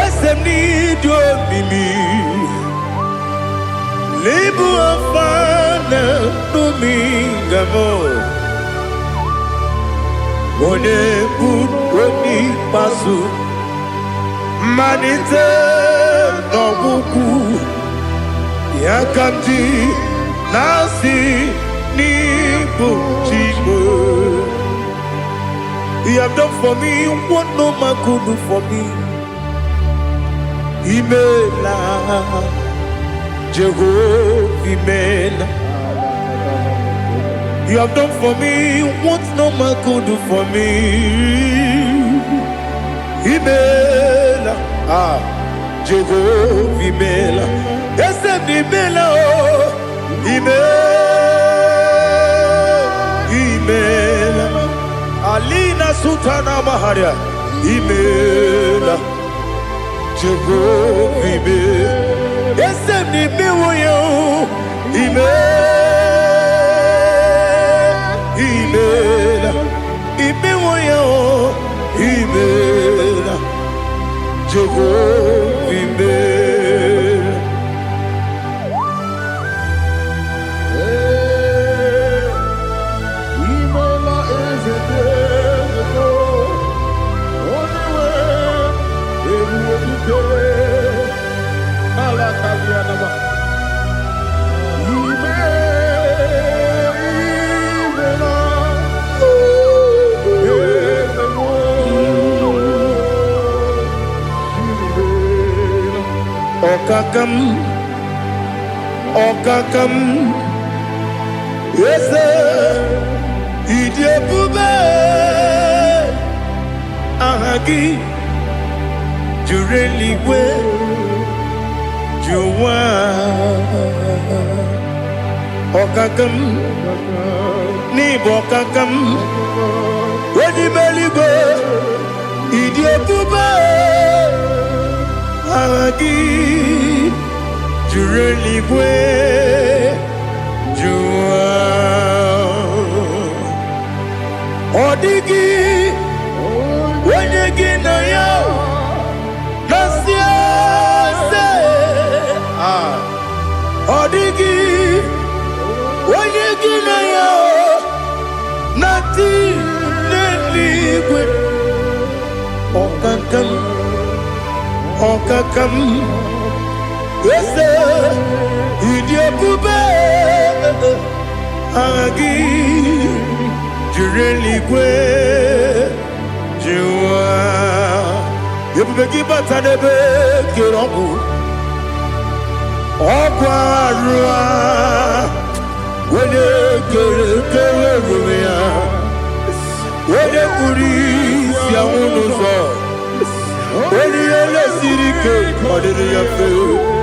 Esem nidio mimi Libu afana numingamo One Budoni Pasu Manite no buku Yakamji nasi Nibu Jimo. You have done for me what no man could do for me. Imela Jehovah Imela You have done for me what no man could do for me. Imela, Jehovah Imela, yes, Imela, Imela, Alina Sutana Maharia, Imela, Jehovah Imela, yes, Imela, Imela, Jehovah Imela.
Imela is a devil. Only way, everywhere you go. Alakalianaba.
Okakam, yes, Idiabube, Ahagi, Jureli, Juwa, Okakam, Nibokakam, Wedi Beligo, Idiabube, Ahagi. Jureligwe Jua Odigi Wenyegi na ya Nasia se Odigi Wenyegi na ya Nati Neligwe Okakam yes, Idiabube, Agi, Jureligwe, Jua, Yabegi Batanebe, Kiroku, Okwarua, when you get Rumia, when you Kuris, Yamunuzo, when you let Sirike, or did you feel?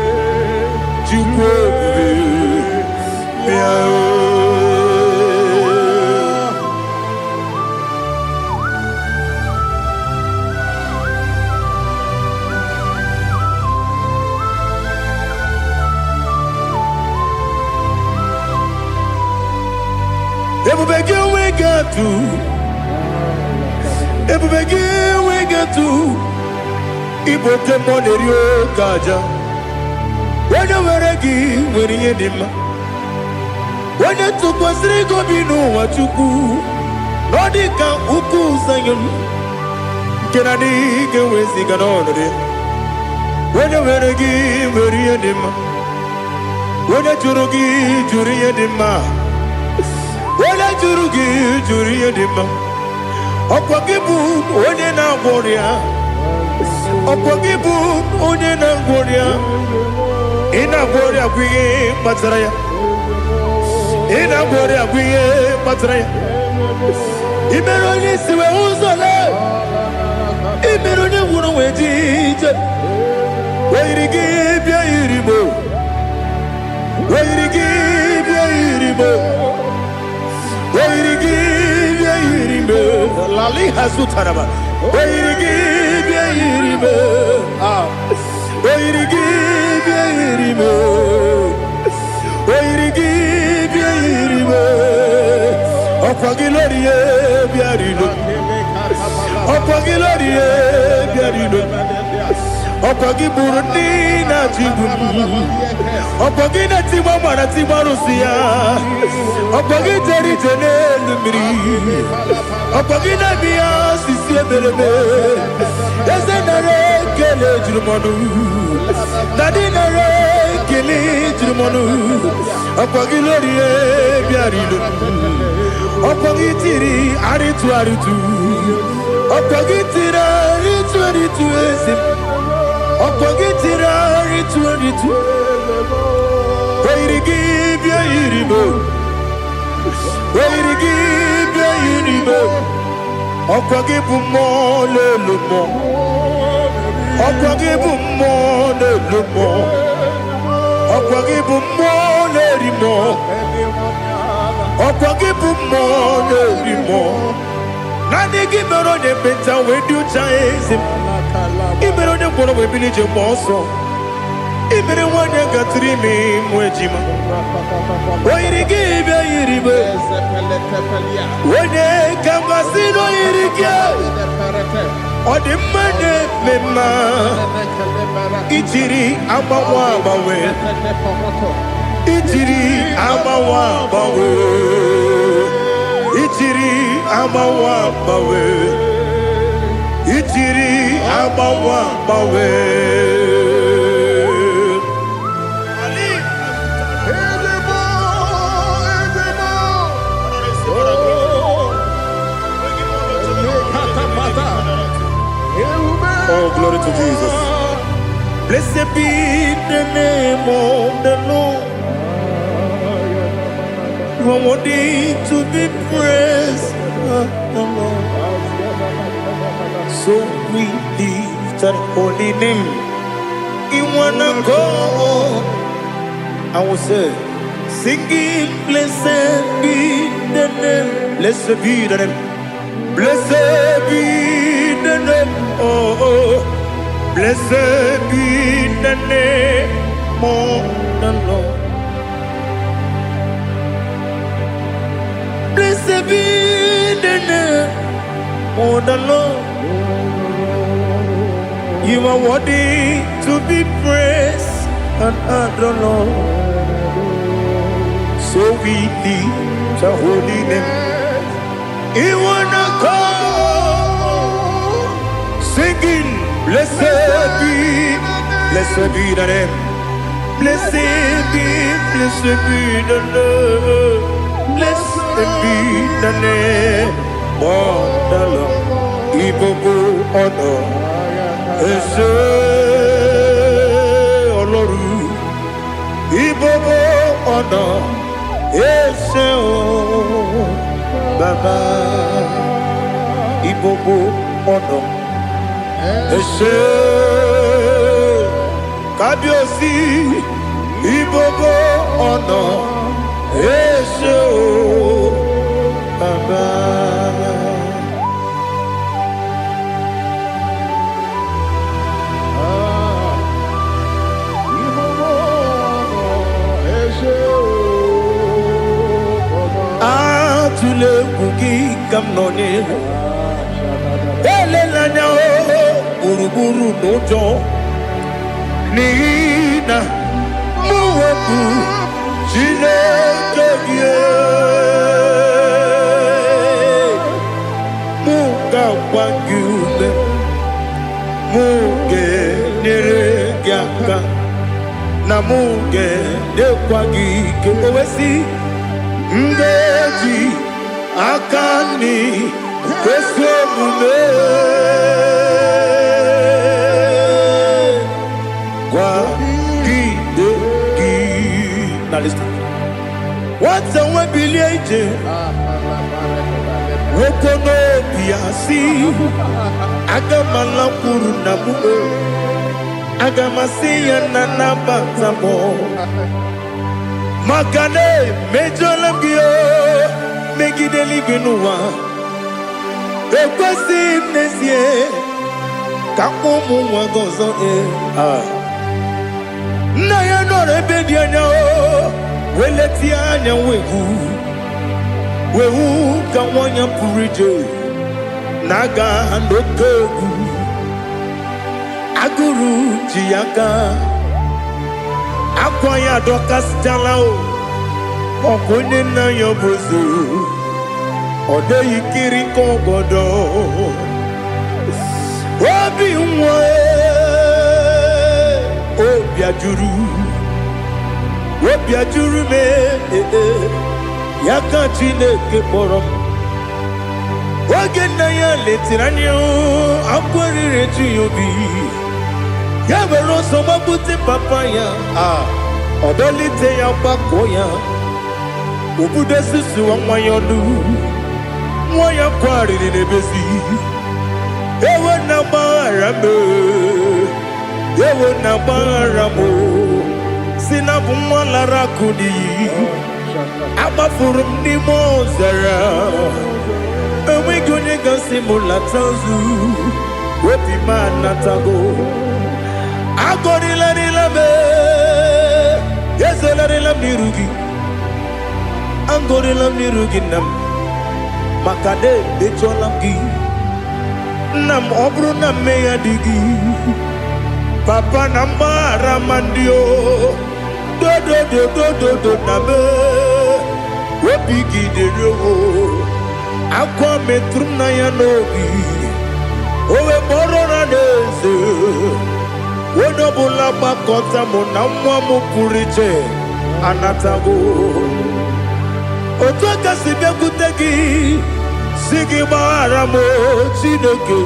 we get to Ibote Monerio Kaja. When you were a gay, when you did, when you took was Rico Bino, what you do, Onyedika, Uku, Sayon, Kennedy, get with Sigan on it. When you were a gay, when you did, when you Jurugi, Juria Dima, when you Jurugi, Juria Dima, Opagibu, Onyena Warrior, Opagibu, Onyena Warrior. Ina gloria guye matraya. Ina gloria guye matraya. Imeroni siwe uzole. Imeroni wunu wejije. Weirigi bia iribo. Weirigi bia iribo. Weirigi bia iribo. Lali hasutaraba. Weirigi bia iribo. Weirigi bia iribo. Weirigi bia iribo. Okwagilorie bia iribo. Okwagilorie bia iribo. Okwagiburundi na jibun. Okwagina timama na timarusia. Okwagiteri jene lumiri. Okwagina biya sisi ebelebe. Ezenare kele jurumonu. Nadinare kele jurumonu. Okwagilorie bia iribo. Okwagitiri aritu aritu. Okwagitira aritu aritu esim. Okwagitira aritu aritu. Weirigi bia iribo. Oyirigi yiribe. Okwagibu mo lelumo. Okwagibu mo lelumo. Okwagibu mo lerimo. Okwagibu mo lerimo. Nani gibero de beta we do chaise. Ibero de kono we bilije moso. Ibere wanya gatrimi mwejima. Oyirigi yiribe. Wene kamasino yirige. Odimane mema. Ichiri amawa bawe. Ichiri amawa bawe. Ichiri amawa bawe. Ichiri amawa bawe. Oh, glory to Jesus. Blessed be the name of the Lord. You are worthy to be praised. So we lift that holy name. You wanna go? I will say, singing, blessed be the name. Blessed be the name. Blessed be the name. Oh, blessed be the name of the Lord. Blessed be the name of the Lord. You are worthy to be praised and adored. So we lift the holy name. You wanna call, singing, blessed be the name. Blessed be the Lord. Blessed be the name of the Lord. Ibobo ono ese oloru. Ibobo ono ese o baba. Ibobo ono ese kabiosi. Ibobo ono ese o baba. Atule kuki kamnoni. Elelanya o uruburu nojo. Nina muweku Chineke muga wanyume muge neregiaka na muge nekwagike owesi ngeji akani kwesomume kwa gidegi. Now listen. What's the one billion? Wokono biasi agamala kuru namu agamasiya nanabatamo makane mejolamgio megideli binuwa ekwesi nesie kakomu wagozo na ya nore bedianya weleti anya wehu kawanya purije naga ndokogu aguru jiyaka akwanya dokas jalao okonye na yobozo ode yikiri kogodo obi nwa obi ajuru me yaka Chineke kpọrọ oge nna ya letiri anya akwarịrị eju ya obi ya were ọsọ gbapute papa ya ọdọlite ya gbakọ ya Ubudesisu wa mwayonu Mwaya kwari ni nebezi Ewe na marame Ewe na maramo Sinabu mwala rakudi Abafurum ni mozara Ewe gonye gasi mulatanzu Wepi manatago Agorila nilabe Yezela nilam nirugi Angorila nirugi nam Makade becholamgi Nam obru nam meya digi Papa namara mandio Do do do do do do nabe Wepigi de rogo Aqua metrum na yanogi Owe borona neze Wodobula bakota monamwa mupuriche Anatago Otoka sibe kutegi Sigi baramo Chineke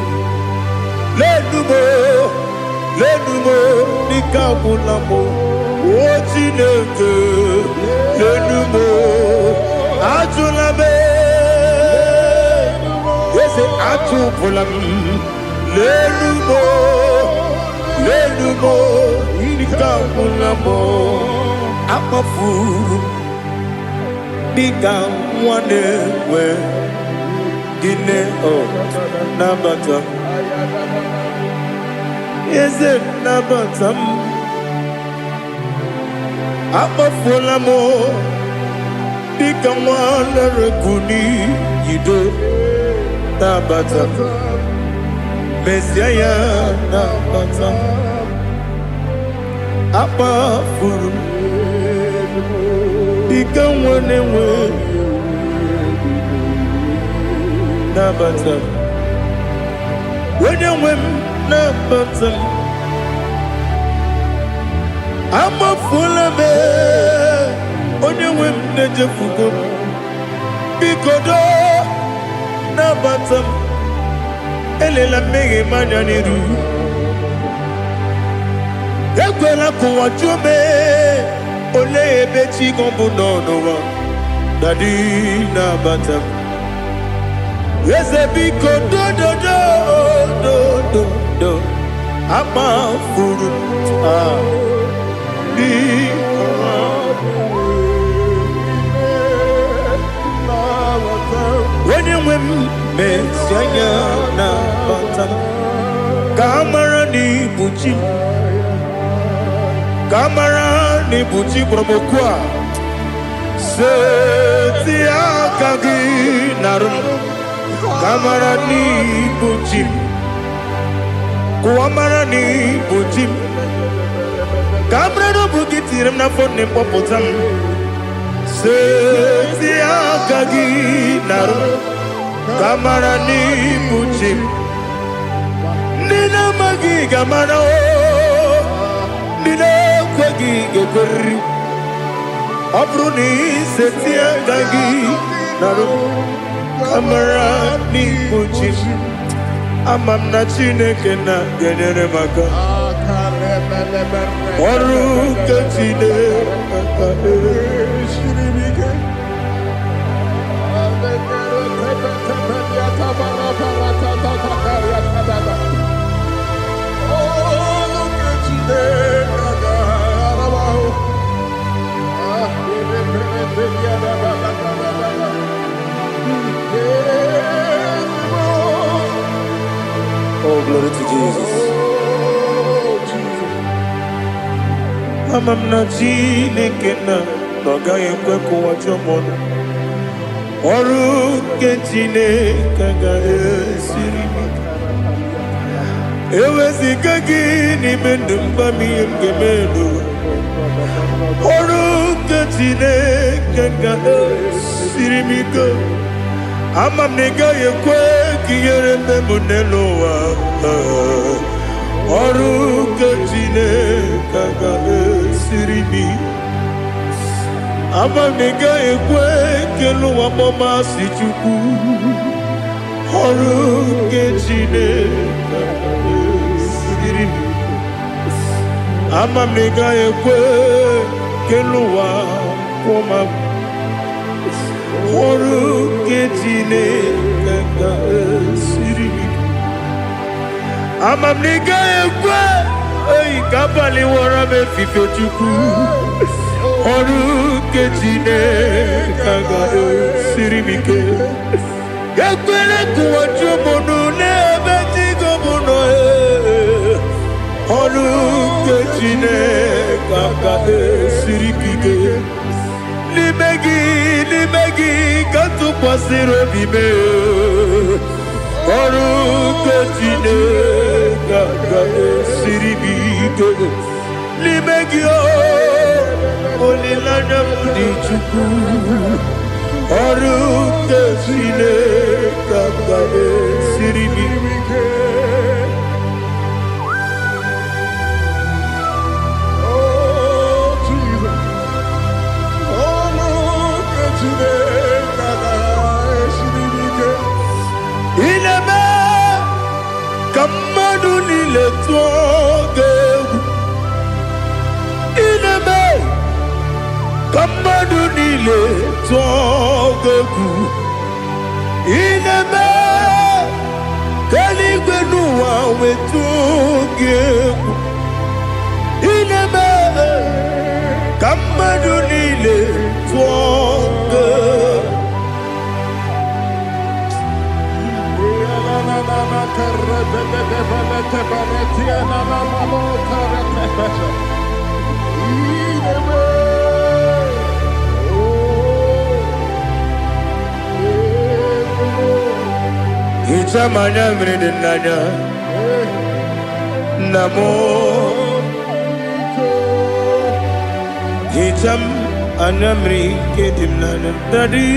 Lenumo Nikabulamo O Chineke Lenumo Ajulabe Yese Ajupulam Lenumo Nikabulamo Akafuru Bika mwane we Gine nabata Yeze nabata Akafula mo Bika mwane rekuni Yido nabata Mesiaya nabata Akafuru Bika mwane we Nabata When you win Nabata I'm a full of it When you win Nejafuko Bikodo Nabata Elela mege manjaniru Ekwela kuwa chume Ole ebechi kombu nonowa Dadi Nabata Yes, a big do Ama furu When you win Messiah na bata Kamara ni buchi Kamara ni buchi promokwa Seti akagi narum Kamara ni buchim Kuamara ni buchim Kamara no bukitiram na fone popotam Seti akagi naru Kamara ni buchim Nina magi kamara o Nina kwagi gekori Abruni seti akagi naru Kamara ni buchim Amam na Chineke na genere maka Oru kachine Oh, glory to Jesus. Amam na Chineke na noga yekwe kuwa chomono. Oru ke Chineke ga esiri. Ewezi kagi ni mendumba miyemge mendo. Oru ke Chineke ga esiri miko. Amam nega yekwe kiyere memunelo wa Oru kachine kaga esirimi Amam nega yekwe kelu wa mama si chuku Oru kachine kaga esirimi Amam nega yekwe kelu wa mama Oru ketine kaka siri. Amamnika ekwe, oi kapali wara me fife chuku. Oru ketine kaka siri mike. Yakwele kuwa chumunu nebe tigo muno. Oru ketine kaka siri mike. Limegi, katu pasiro bime. Oru ketine kaka siribike. Limegi olilanya mudi chuku. Oru ketine kaka siribike. Ineme kamadu nile tuoge. Ineme kamadu nile tuoge. Ineme kaligwe nuwa wetuge. Ineme kamadu nile tuoge. Ichamanya mridinanya namo. Icham anamri kedimnanya tadi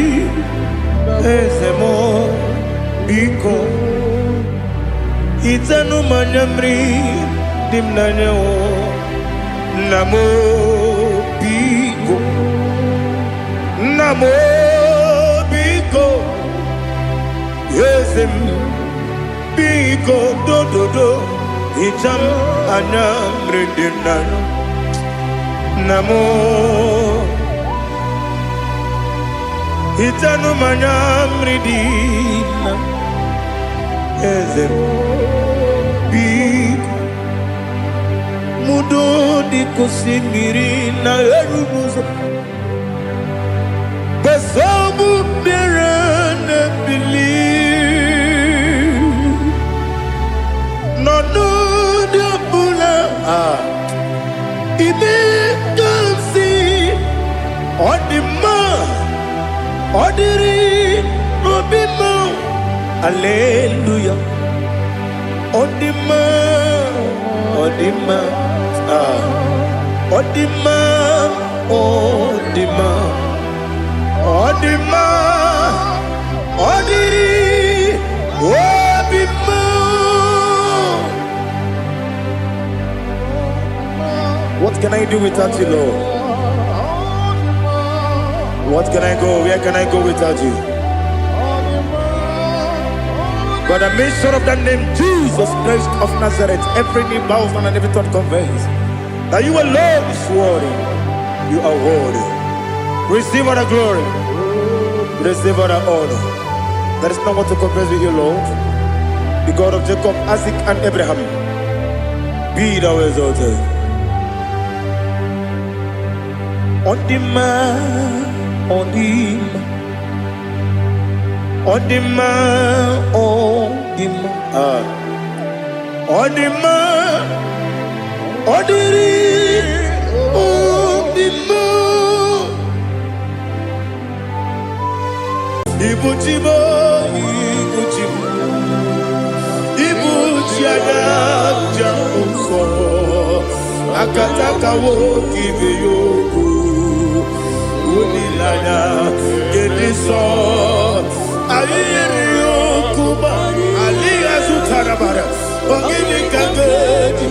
ezemo biko. Itanu manyamri dimnanya o namo biko. Namo biko. Yesem biko do do do. Icham anamri dimnanya namo. Itanu manyamri dimnanya Yesem biko. Mudo di kusimiri na erubuzo. Besobu birene believe. No no de bula. Ibe dansi. Odima. Odiri. Obima. Hallelujah. Odima. Odima. Odima. Odima. Odima. Odiri. Obima. What can I do without you, Lord? What can I go? Where can I go without you? By the mention of that name, Jesus Christ of Nazareth, every knee bows down and every tongue confesses that you alone is worthy. You are worthy. Receive all the glory. Receive all the honor. There is no one to compare with you, Lord. The God of Jacob, Isaac, and Abraham. Be thou exalted. On the man, on the man. Odima, Odima, Odima, Odiri, Odima. Ibuchibo, Ibuchibo, Ibuchiada, Jamuso, Akataka woki beyoku, Unilaya, Gediso. Kuba Ali Azutarabara Ogini Kageti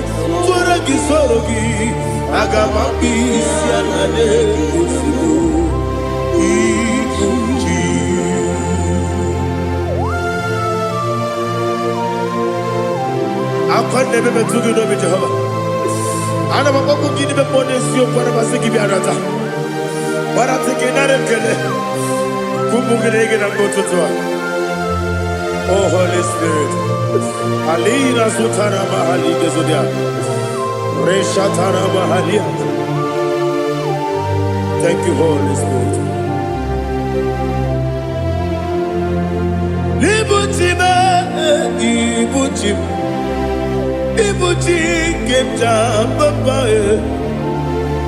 Turagi Sorogi Agamapi Sianade Kusudu Ikuji Akwane bebe tugi no bi Jehova Ana maboko gini be pone sio kwa na basiki bi arata Bara teke na rekele Kumugirege na mototwa. Oh Holy Spirit. Alina sutana mahali gezodia. Reshatana mahalia. Thank you, Holy Spirit. Ibuchima, ibuchim, ibuchim kemja papa.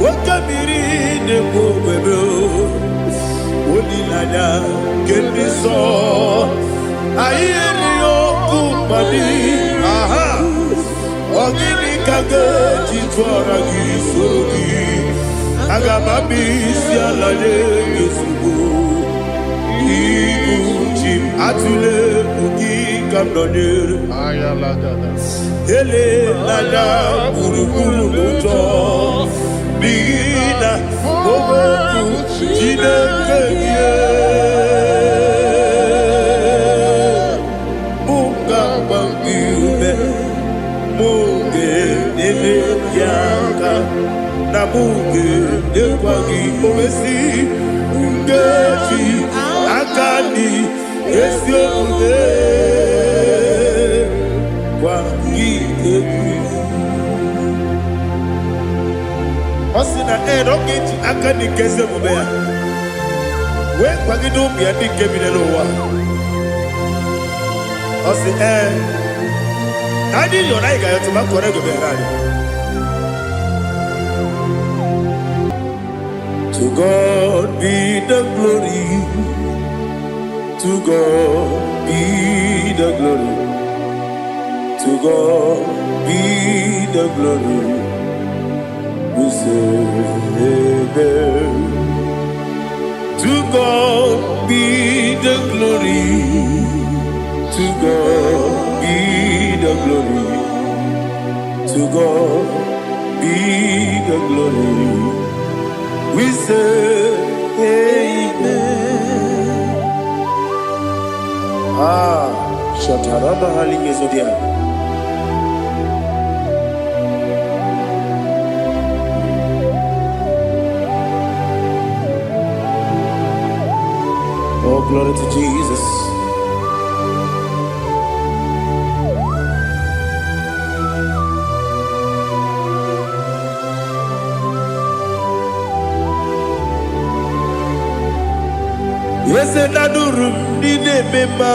Wakamiri ne kubebe. Olilanya kendiso. Ayeri okupani. Aha. Onyedika jitwara gisogi. Agabami sialale gesugo. Ibuchim atule ugi kamdonyer.
Ayalagada.
Ele lada buruburu moto. Bina oboku jinekeye. Munga bangiume. Munge nene yaka. Na munge nekwagi omesi. Ngeji akani esiomude. Kwagi ebi. Osina rogeji akani keze mubea. We kwagi dumbi adi kebine lowa. Osi nadi yona iga yotu makore gobe rari. To God be the glory. To God be the glory. To God be the glory. We say amen. To God be the glory. To God be the glory. To God be the glory. We say amen. Shataraba halinge zodia. Oh, glory to Jesus. Yes, adurum dine mema,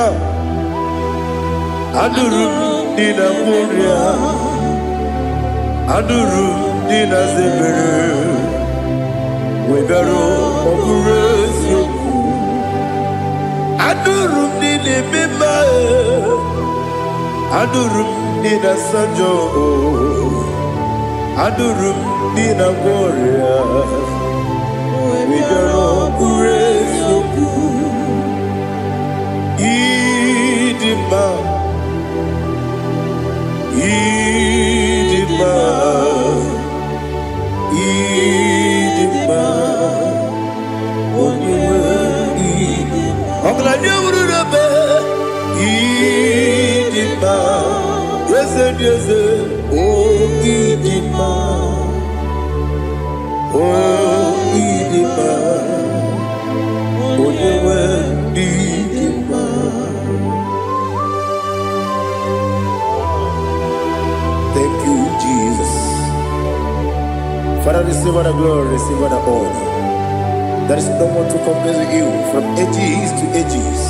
adurum dina muria, adurum dina zebere, wegaro okurezio, adurum dine mema, adurum dina sanjo, adurum dina muria, wegaro okurezio. Idima, Idima, Idima, Onyedika, Idima, Idima, yes, yes, oh Idima, oh Idima, Onyedika. Thank you, Jesus. Father, receive all the glory, receive all the honor. There is no one to compare with you from ages to ages.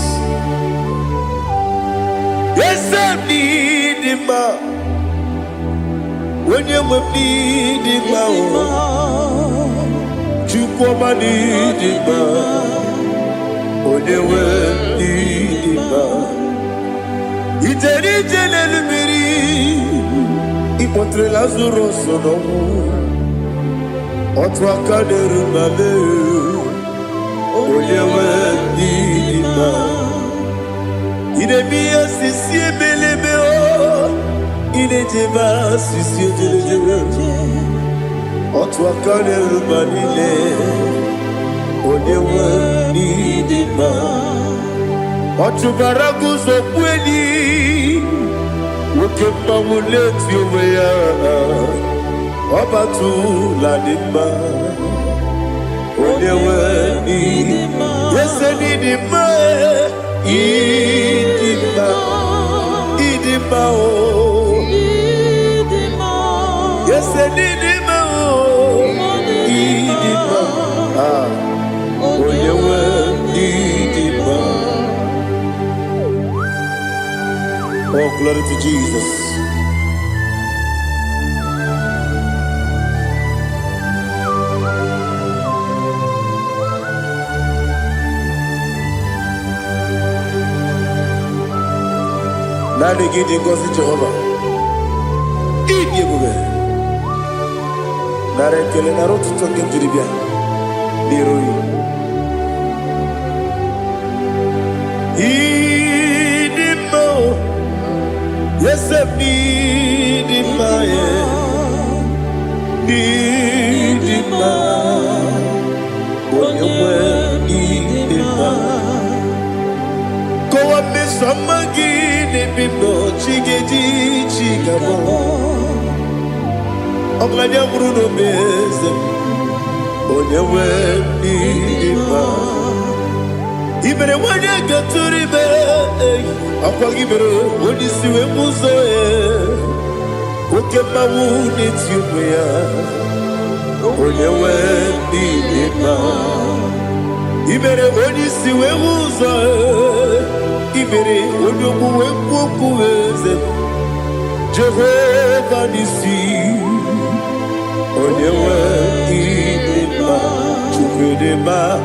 Yes, I need him. When you need him, you come and need him. When you need him, it's a little Ipotre Lazaro sono Otwa kaderu mame Olewe dima Ine miya sisi ebelebe o Ine jeba sisi ejelejele Otwa kaderu manile Olewe dima Otubaragu zokweni Wokemba muleti oweya Obatu la nimba Onyewe ni Yes, I need him. Idima. Idima. Yes, I need him. Idima. Oh, you will need him. Oh, glory to Jesus. Now they get in God's Jehovah. Eat you go. Now they kill an arrow to talk into the beer. Leroy. Eat him more. Yes, I need him. Need him. When you were need him. Go up, Miss Amagin, Bimbo, Chigeti, Chigabo. Oglania Bruno Bez, on your way, even when you get to the bed, I'll give it when you see a muso. Who kept my wound, it's you, on your way, even when you see a muso. Ibere odogu ekwoku eze Jehovah nisi Onyewe idima Chukwudema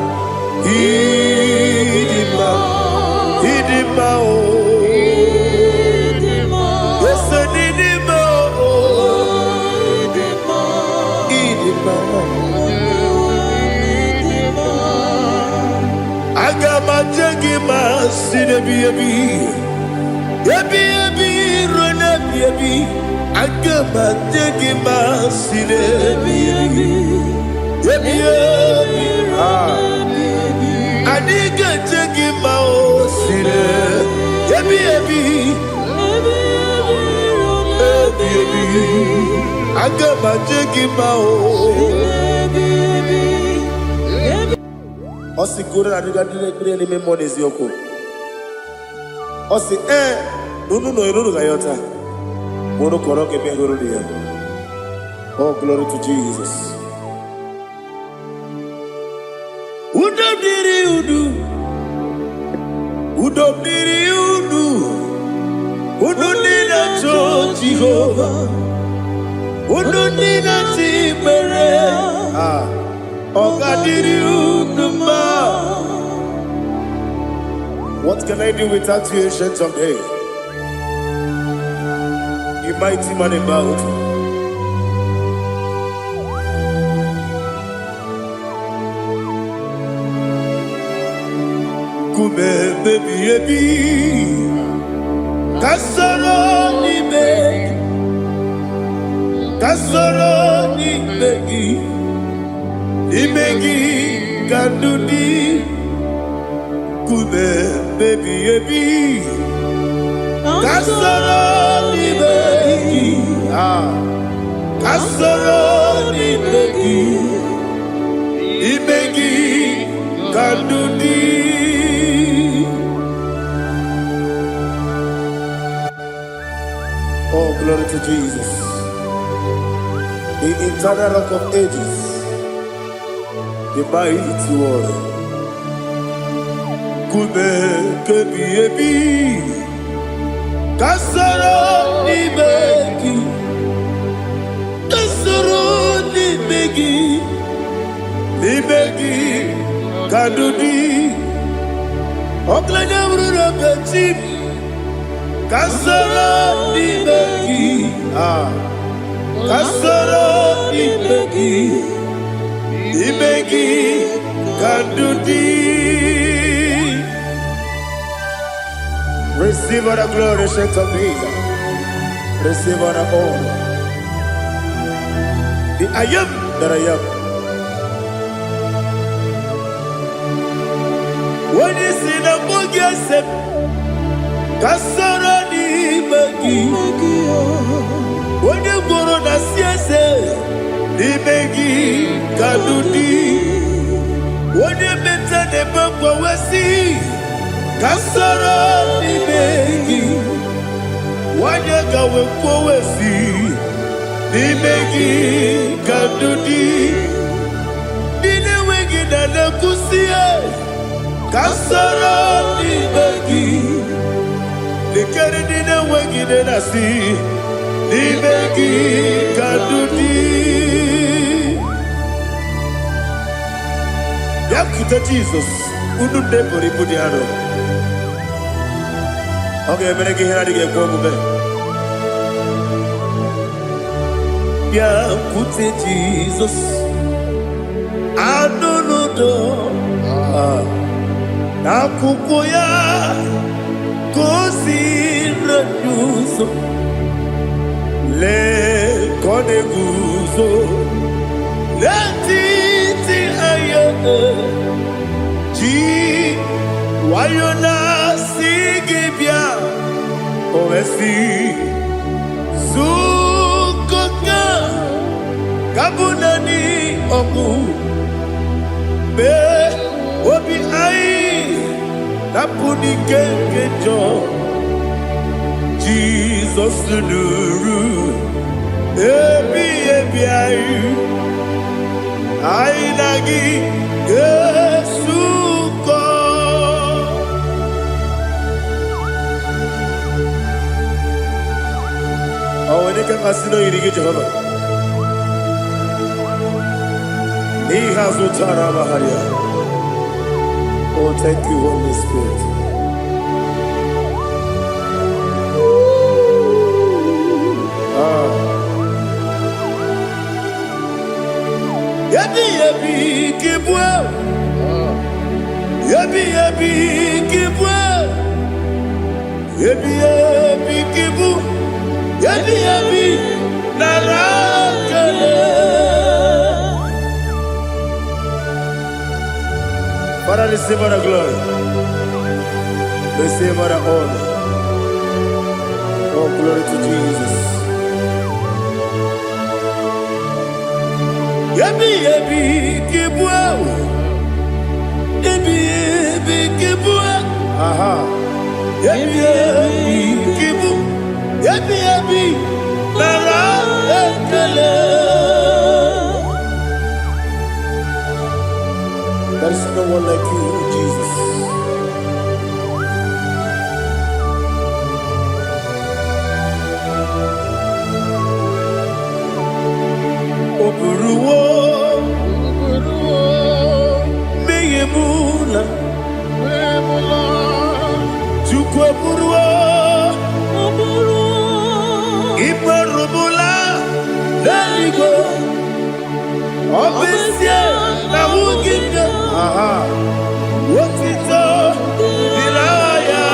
Idima Idima o Yesu idima o Idima Agama jengima sinebi Yebi rona yebi Agama jengima sinebi Yebi Adiga jengima o sine Yebi Agama jengima o Osi kura na diga dire ni memoni zioko. Osi nunu no iruru gayota. Mono koroke me iruru dia. Oh, glory to Jesus. Udom diri udu. Udu nina cho Jehovah. Udu nina tibere. What can I do without you, ancient of days? You mighty man about. Kume baby, kasoro ni begi. Imegi kandudi Kube baby Kasoro ni begi Kasoro ni begi Imegi kandudi Oh, glory to Jesus, the eternal rock of ages, the mighty one. Kube kebi Kasoro ni begi kadudi Oklanya urura beti Kasoro ni begi Kasoro ni begi kadudi. Receive all the glory, strength of Jesus. Receive all the honor. The I am that I am. When you see the book, you say, Kasoro ni begi. When you go on the siese, ni begi kadudi. Onye meta ne bangwa wasi kasara ni megi wanya gawe kwa wasi ni megi kadudi dine wegi na nakusia kasara ni megi nikari dine wegi na nasi ni megi kadudi Yakuta Jesus, unu debori pudiano. Okay, mene kihara dige kwa mube. Yakuta Jesus, anunudo. Nakukoya, kosi renyuso. Le kone guzo, le titi ayane. Ji wayona sigibia oesi sukoka kabunani oku be obi ai napuni kenkejo Jesus nuru ebi ai ai nagi Yesuko Onyedika kasino irigi Jehovah He has utara baharia. Oh, thank you, Holy Spirit. Yabi yabi kibwa Yabi yabi kibwa Yabi yabi kibu Yabi yabi narakale Father, receive our glory. Receive our honor. Oh, glory to Jesus. Yabi yabi kibwa Yabi yabi kibwa Aha Yabi yabi kibu Yabi yabi Nara ekele There is no one like you, Jesus. Oburuwo Meyemula Chukwu oburuwo Ibarubula Leligo Obesie na wugide Aha Wotito Diraya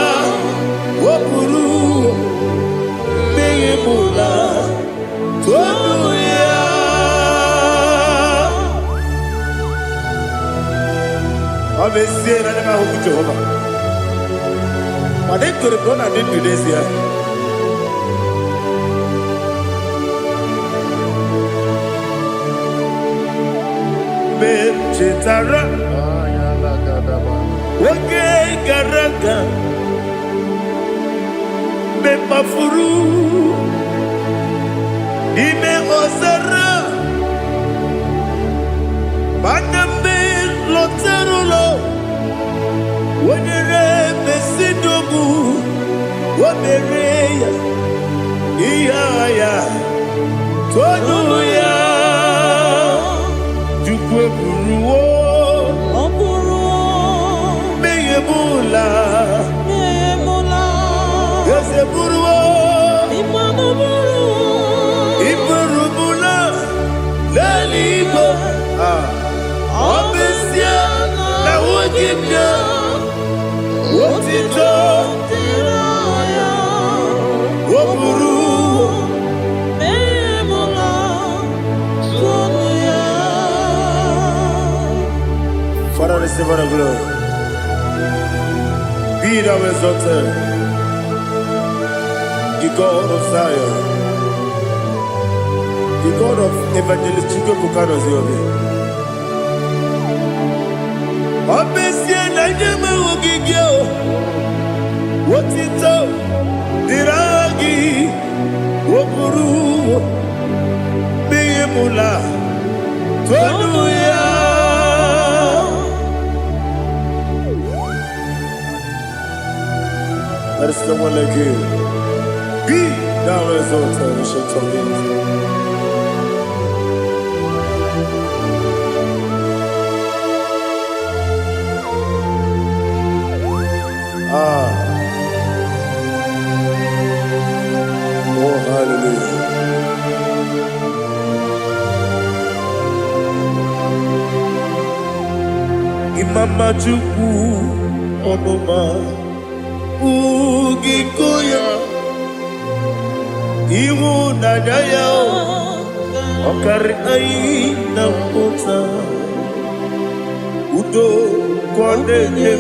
Oburuwo Meyemula Tonuya Obesie na nema huku Jehovah Made kore bona din Indonesia Chetara Wage Garaga Mepafuru Ime Ozara Baname Loterulo Wenere Mesidogu Wamereya Iyaya Tonuya Jukwe Buruwo Meyemula Yese Buruwo Ibarubula Leligo Obesia na wugide Wotito Woburuwo Father, receive our glory. Be thou exalted, the God of Zion, the God of Evangelist Chico Bukanos Yobi. Obesia na nyama ogigio. Wotito diragi wokuru biyemula tonuya. There is no one like you. Be thou exalted, ancient of days. Oh, hallelujah. Imama Chukwu Onoma Ugikoya Iwu Nadaya Okari Aina Kota Udo Kondene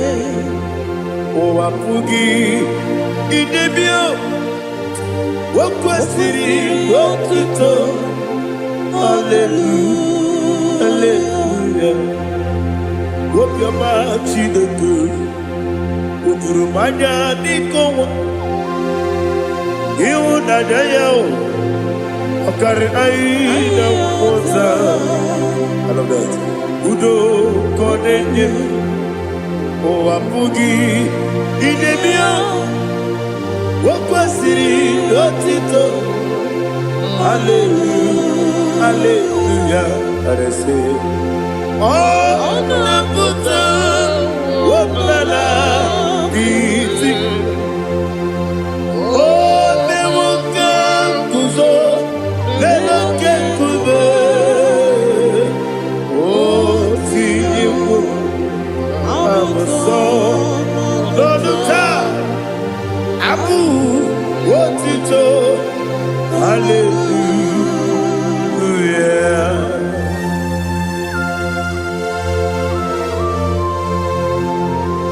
Owapugi Idebio Wakwasiri Wakito Hallelujah Hallelujah Wopiama Chideku Udurumanya Nikowa Iu Nadayao Okari Aina Kota I love that Udo Kondene Owapugi Idebio Wakwasiri Otito Hallelujah Hallelujah I say Oh Naputa Wapala Biti Oh Newoka Kuzo Leloke Kube Oh Tiyiwo Amoso Loduta Abu Wotito Hallelujah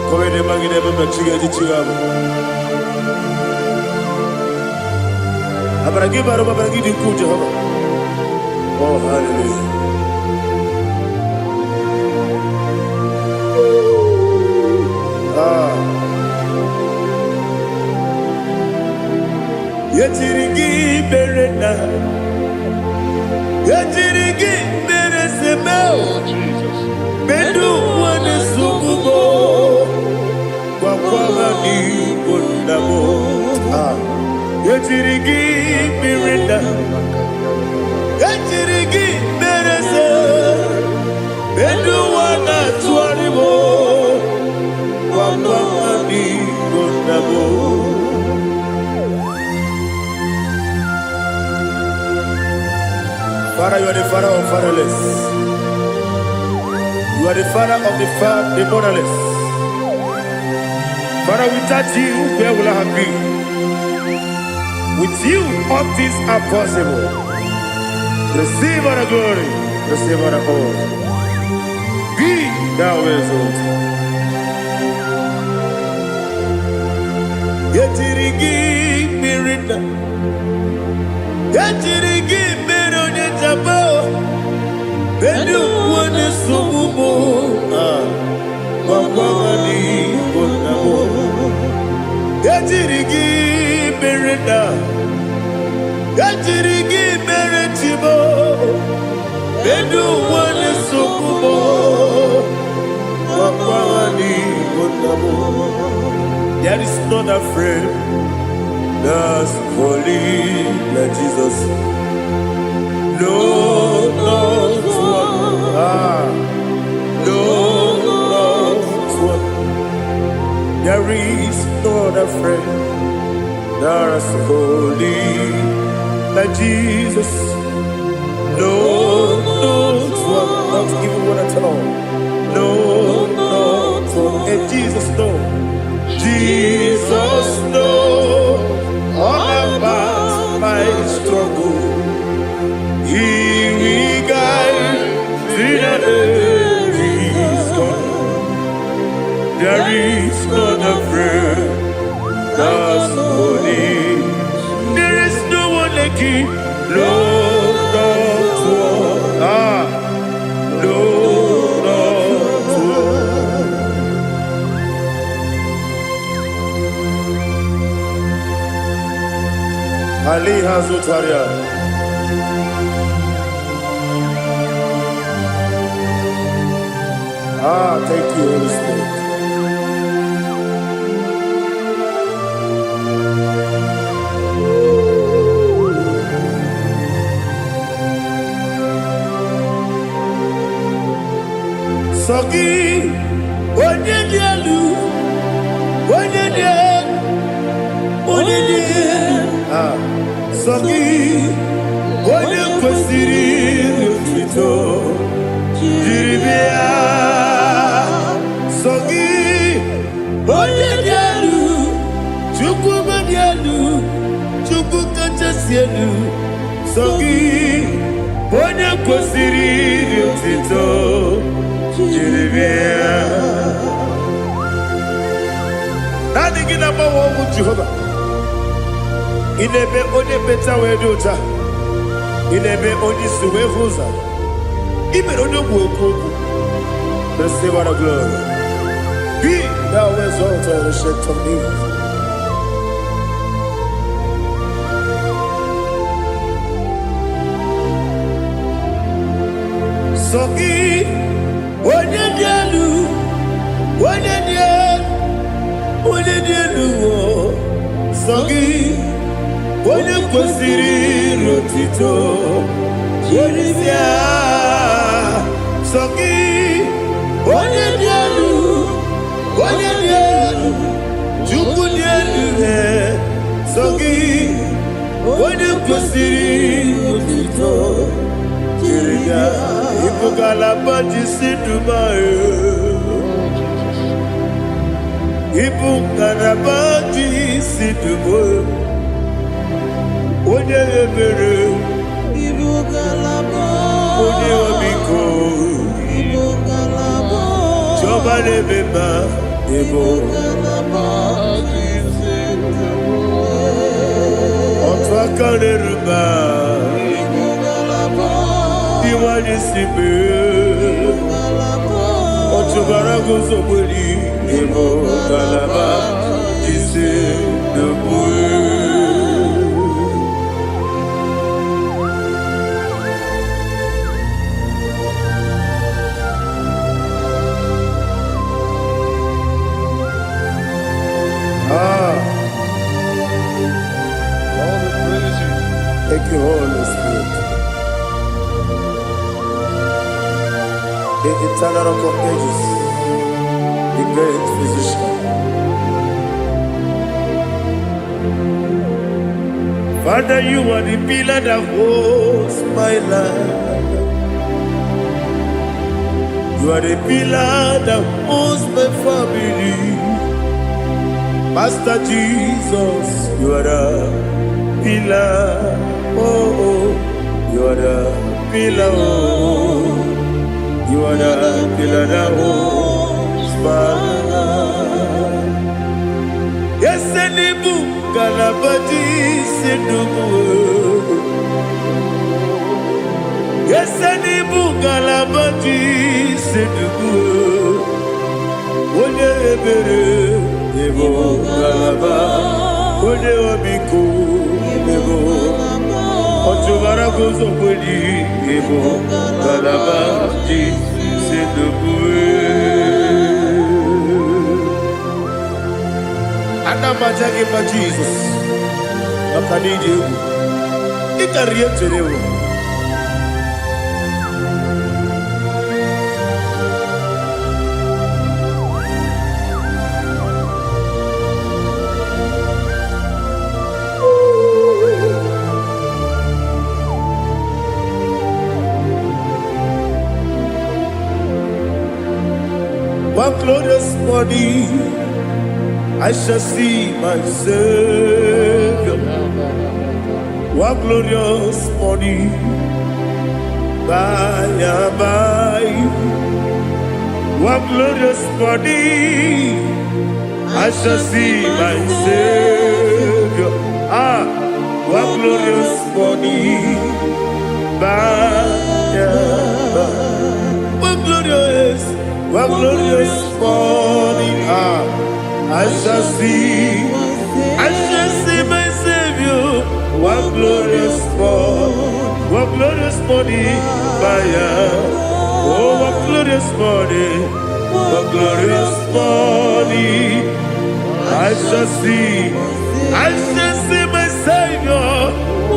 Komene magine baba chiga chiga Abaragi baro babaragi di ku Jehovah Oh hallelujah Yetirigi berena Yetirigi beresemeo Bedu wane sububo Wakwama ni kundamo Yetirigi berena Yetirigi berese Bedu wana tuaribo Wakwama ni kundamo Father, you are the father of fatherless. You are the father of the motherless. Father, without you, where will I have been? With you, all things are possible. Receive all the glory, receive all the honor. Be thou exalted. Yetirigi mirina, yetirigi mironye jabo, bedu wane sumumo, wawani bonamo. Yetirigi mirina, yetirigi miretibo, bedu wane sumumo, wawani bonamo. There is not a friend that's holy like Jesus. No, not one. No, not one. There is no other friend that's holy like Jesus. No, not one. Not even one at all. No, not one. And Jesus, no. Jesus knows all about my struggle. He will guide me there is gone. There is not a friend that's holy. There is no one like him. No, not one. No, not one. Ali Hazutaria. Thank you, Holy Spirit. Sogi, Onyedika, Sogi, Onyedika, Jiribia, Sogi, Onyedika, Chukubadialu, Chukukachasielu, Sogi, Onyedika, Jiribia. Nothing in about what Jehovah. Inebe only better way to ta. Inebe only suwe huza. Ibe only woku. Receive our glory. Be thou exalted and shake of me. Sogi, Onyedika, Sogi, Onyedika, Rotito, Jiribia, Sogi, Onyedika, Chukudielu, Sogi, Onyedika, Rotito, Jiribia, Ipukalabati Sidubae. Ipukalabati Sidubae. Onye ebere, onye omiko, Jọba lebeba, Ọtụ aka na-eruba, Iwanye sibe, Ọtụbara gozo gbeli, Ipukalaba, Jise Dubue. Thank you, Holy Spirit. The eternal rock of ages, the great physician. Father, you are the pillar that holds my life. You are the pillar that holds my family. Master Jesus, you are the pillar. Oh, you are the pillar. Oh, you are the pillar that holds my life. Yes, any book, Galabati, Sidubu. Yes, any book, Galabati, Sidubu. Onye ebere, Ebo Galaba, Onye Omiko, Ebo. Otubara gozo kweli, Ebo Galaba, Sidubu. Anamajage pa Jesus, Makaniji, Ikariyeterewo. One glorious body, I shall see my Savior. One glorious morning, by and by. One glorious morning, I shall see my Savior. One glorious morning, by and by. One glorious morning, I shall see my Savior. One glorious morning, what glorious morning, oh, what glorious morning, what glorious morning. I shall see my Savior,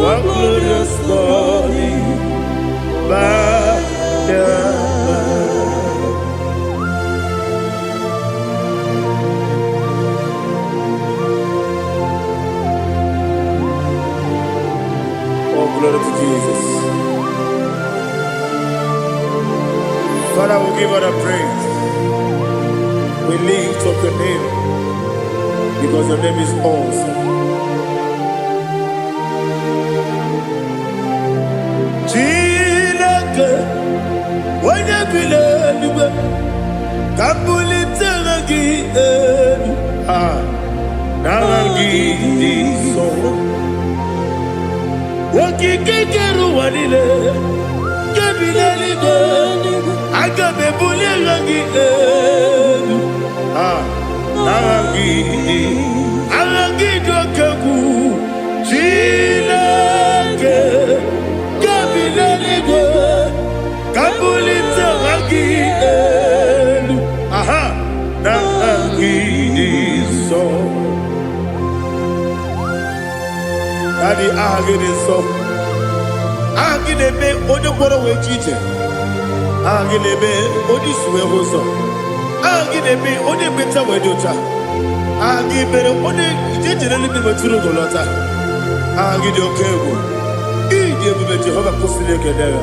what glorious morning, Oh, glory to Jesus. Father, we give all the praise. We lift up your name because your name is awesome. Chilake, when you believe, Kabulitagi, Naragi, so. Wakikeru wanile, Kabilaligo, Agabe Bulelagi, Naragi, Alagi Dokagu, Chilake, Kabilaligo, Kabulita Ragi, Naragi, so. Daddy, agide so. Agide be odo gboro we jije. Agide be odi suwe hoso. Agide be odi beta we dota. Agide be odi jije le bi beturu golota. Agide okego. Ide bi be Jehovah kusile kedera.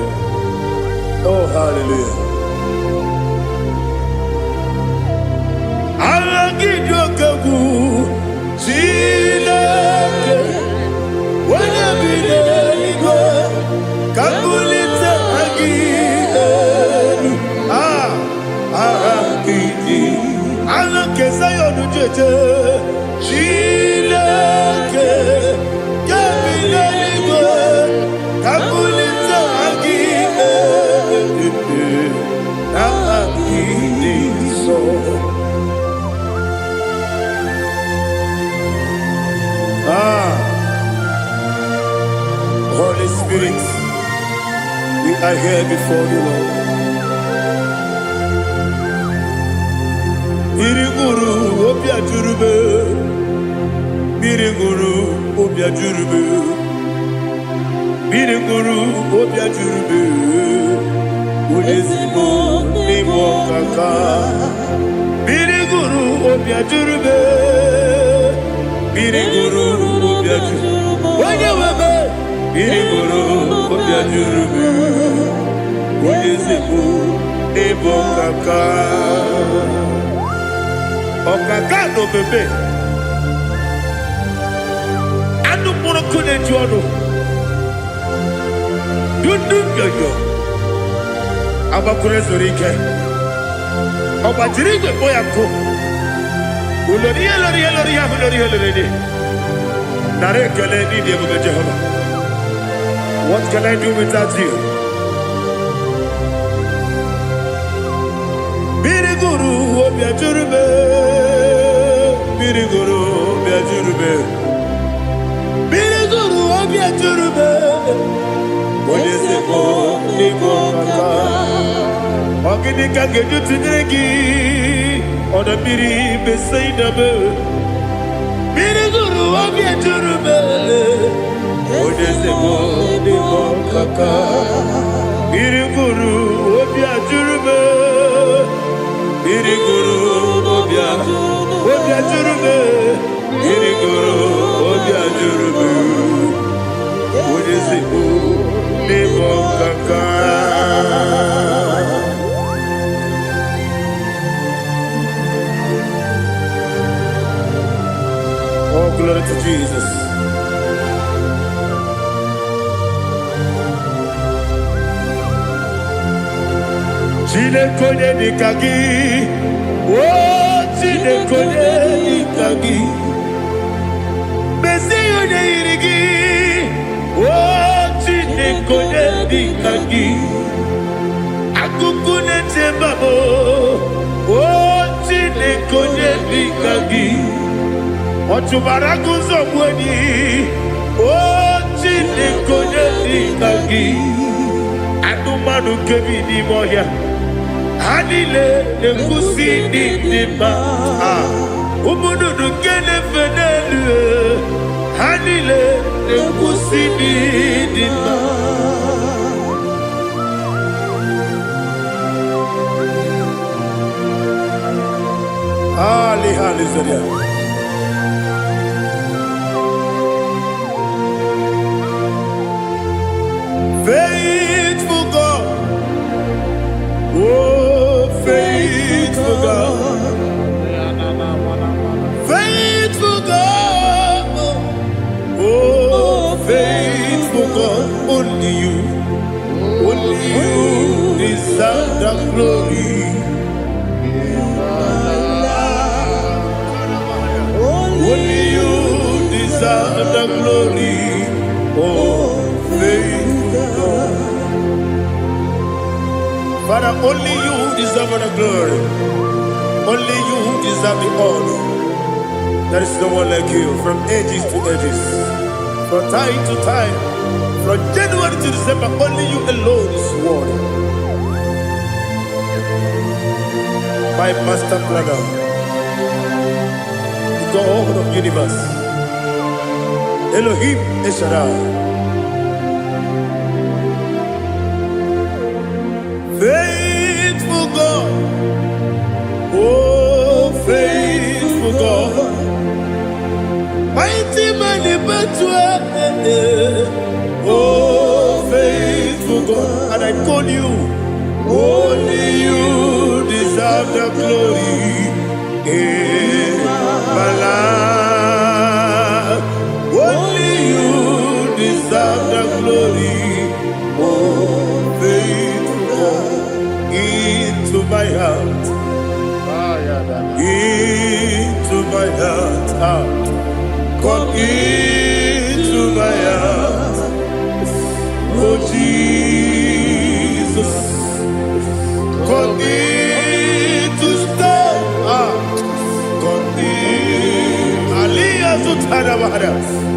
Oh, hallelujah. Agide okego. Chilake. Wanya binego, kabulita agidelu, agidi, alakeza yonujeje, chilake, kabinego, kabulita agidelu, agidi so. Holy Spirit, we are here before you, Lord. Biriguru obia jurube, Biriguru obia jurube, Biriguru obia jurube, Ulezimo nimo kaka, Biriguru obia jurube, Biriguru obia jurube, Wanyawebe. Biriguru obia jurube, Ulezimo nimo kaka. Okaka no bebe. Anu mono kone juano. Dundu yoyo. Abakure zorike. Obajirigwe boyako. Uloria. Narekele ni diye Jehovah. What can I do without you? Biriguru obia jurube, Biriguru obia jurube, Biriguru obia jurube. Onyedika niko kaka, Onyedika geju tinegi, ona biri besainabe. Biriguru obia jurube, Onyedika niko kaka, Biriguru obia jurube. Biriguru obia jurube, Biriguru obia jurube, Onyedika niko kaka. Oh, glory to Jesus. Onyedika gi, oh Onyedika gi, Besi Onyedika, oh Onyedika gi, Akukune tembabo, oh Onyedika gi, Otubaraku zobweni, oh Nagi Anumanu Kevini Moya Hanile Nekusi Nima Umudu Gene Fenelu Hanile Nekusi Nima Hallelujah. Faithful God, oh faithful God, faithful God, oh faithful God, only you deserve the glory. Only you deserve the glory, oh faithful God. Father, only you deserve the glory. Only you deserve the honor. There is no one like you from ages to ages, from time to time, from January to December. Only you alone is worthy. My master planner, God of universe, Elohim Eshadai, faithful God, oh faithful God, mighty man in battle, oh faithful God, and I call you, only you deserve the glory. My life, only you deserve the glory, oh faithful God, into my heart, into my heart, come into my heart, oh Jesus, come into stay,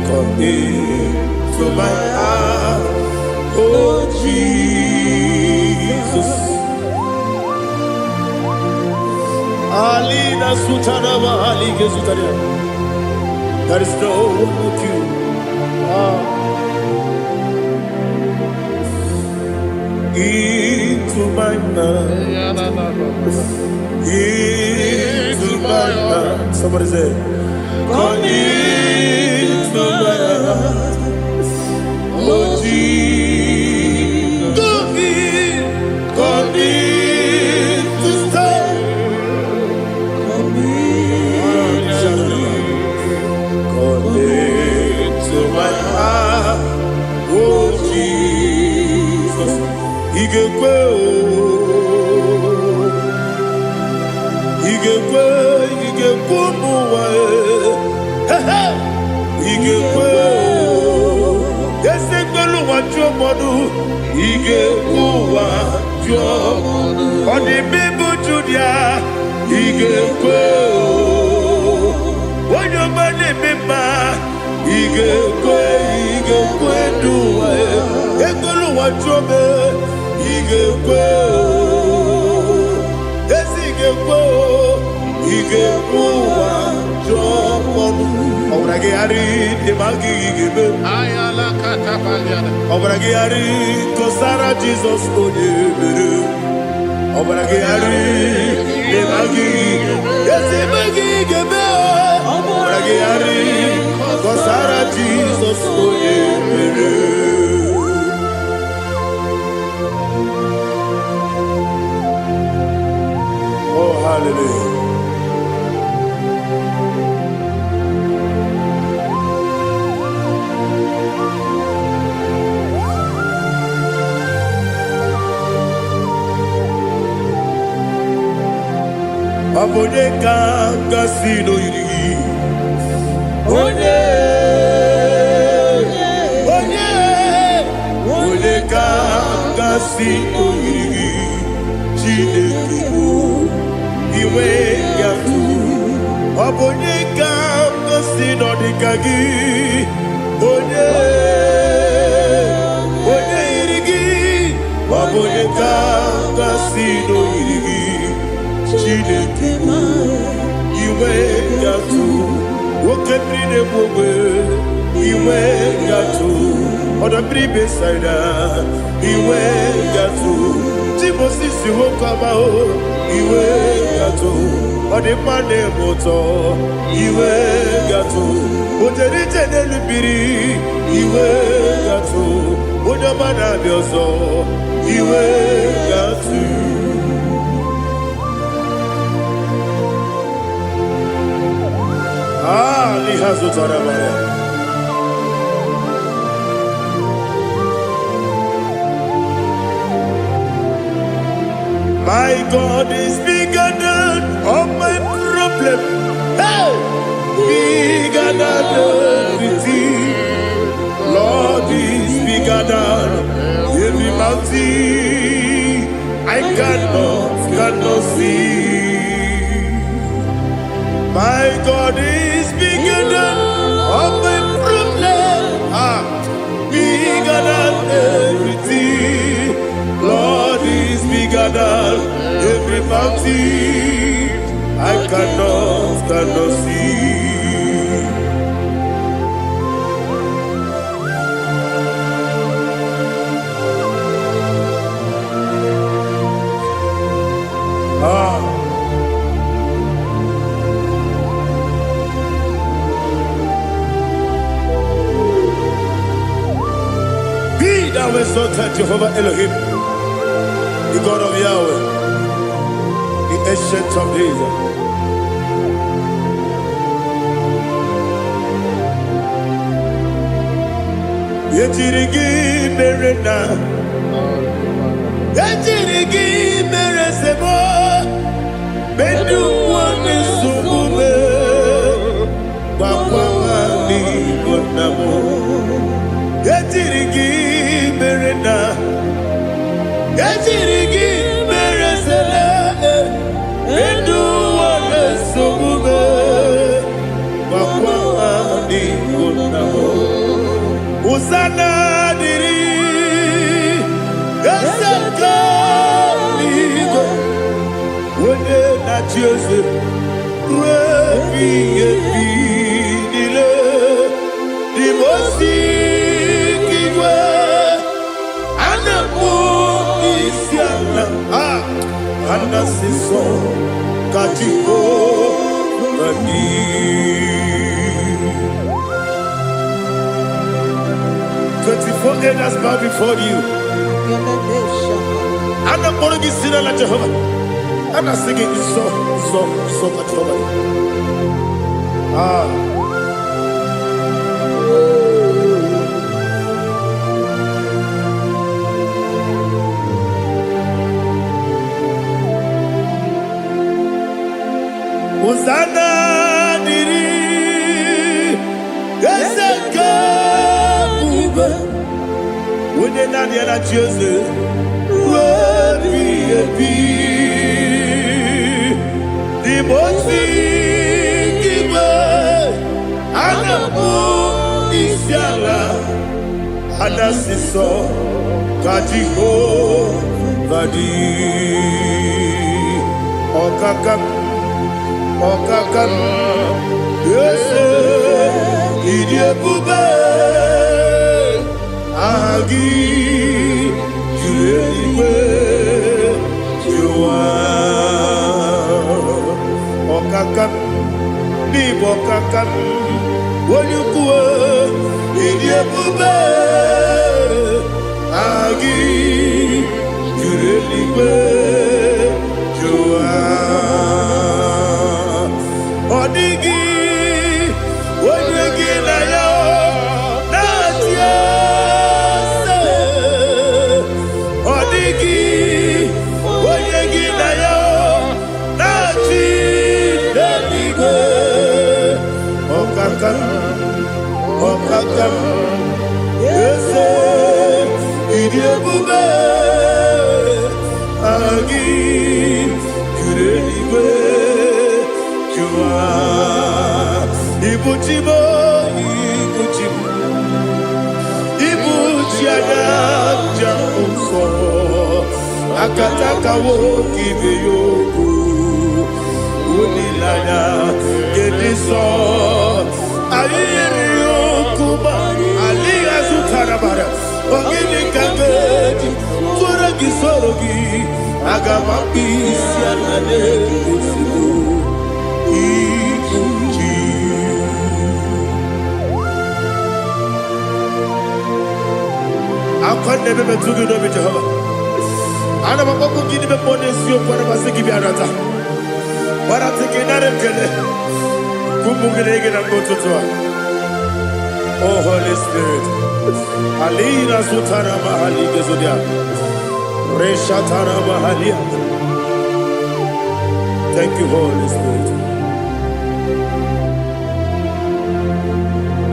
come into my heart, oh Jesus. Alina Sutanaba Ali Gesutaria. There is no one like you. Into my heart, into my heart. Somebody say, come into my heart, oh Jesus, come in to stay, come into my heart, oh Jesus, He gave on the people Julia, he gave when your money member, he gave do what you he gave yes, he gave Obragiari, the Magi give Ayala Catapaliana. Obragiari, Kosara Jesus, Obragiari, the Magi, yes, the Magi give Obragiari, Kosara Jesus, oh, hallelujah. Onyedika kasino yiri, Onyedika kasino yiri, Chineke iwe yatu. Onyedika kasino dikagi, Onyedika Gasino Yiri Chineke Iwe Gatu Okemine Bobe Iwe Gatu Oda Bribe Saida Iwe Gatu Timosisi Wokabao Iwe Gatu Odimane Moto Iwe Gatu Ojerite Nelubiri Iwe Gatu Odamana Biozo Iwe Gatu Lihazo Tarabara. My God is bigger than all my problem. Hey! Bigger than everything. Lord is bigger than every mountain. I cannot see. My God is bigger than all my problem. Bigger than everything. Lord is bigger than every mountain. I cannot see. Be thou exalted, Jehovah Elohim, the God of Yahweh, the ancient of days. Yetirigi merena, yetirigi meresemo, bedu wane sumube, bakwamani bonamo. Yetirigi merena, yetirigi meresele, bedu wane sumube, bakwamani bonamo. Usana diri, esaka migo, wone na Jose, rebi ebi dile, dimosi kiwe, anamu isiana, anasiso kachiko mani. 24 elders bow before you. And I'm going to be singing like Jehovah. And I'm singing this song like Jehovah. Hosanna diri, Yeseka. When they not yet at Jose, the Mosi Giba, Anamu Isiala, Anasiso, Kajiho, Vadi, Okakam, yes, Idiabube. Agi julewe juwa okakam ni bokakam wonyukwe idiebube agi julewe juwa odigi wonyegi na yo natia Okakam, yes, Idiabube, Agi, Kureliwe, Jua, Ibuchibo, Ibuchiana, Jamuso, akataka wo kibe yoku unilaya gediso ayiri yoku ba aliya zutarabara ogini kangeti tura gisorogi agamapisi anane kusiku ikuji akwande bebe tugi no bi Jehova ana maboko gidi be ponesio kwa basiki bi arata bara tekenare kele kumugirege na mototwa. Oh Holy Spirit alina sutara mahali gezodia resha tara mahali. Thank you Holy Spirit.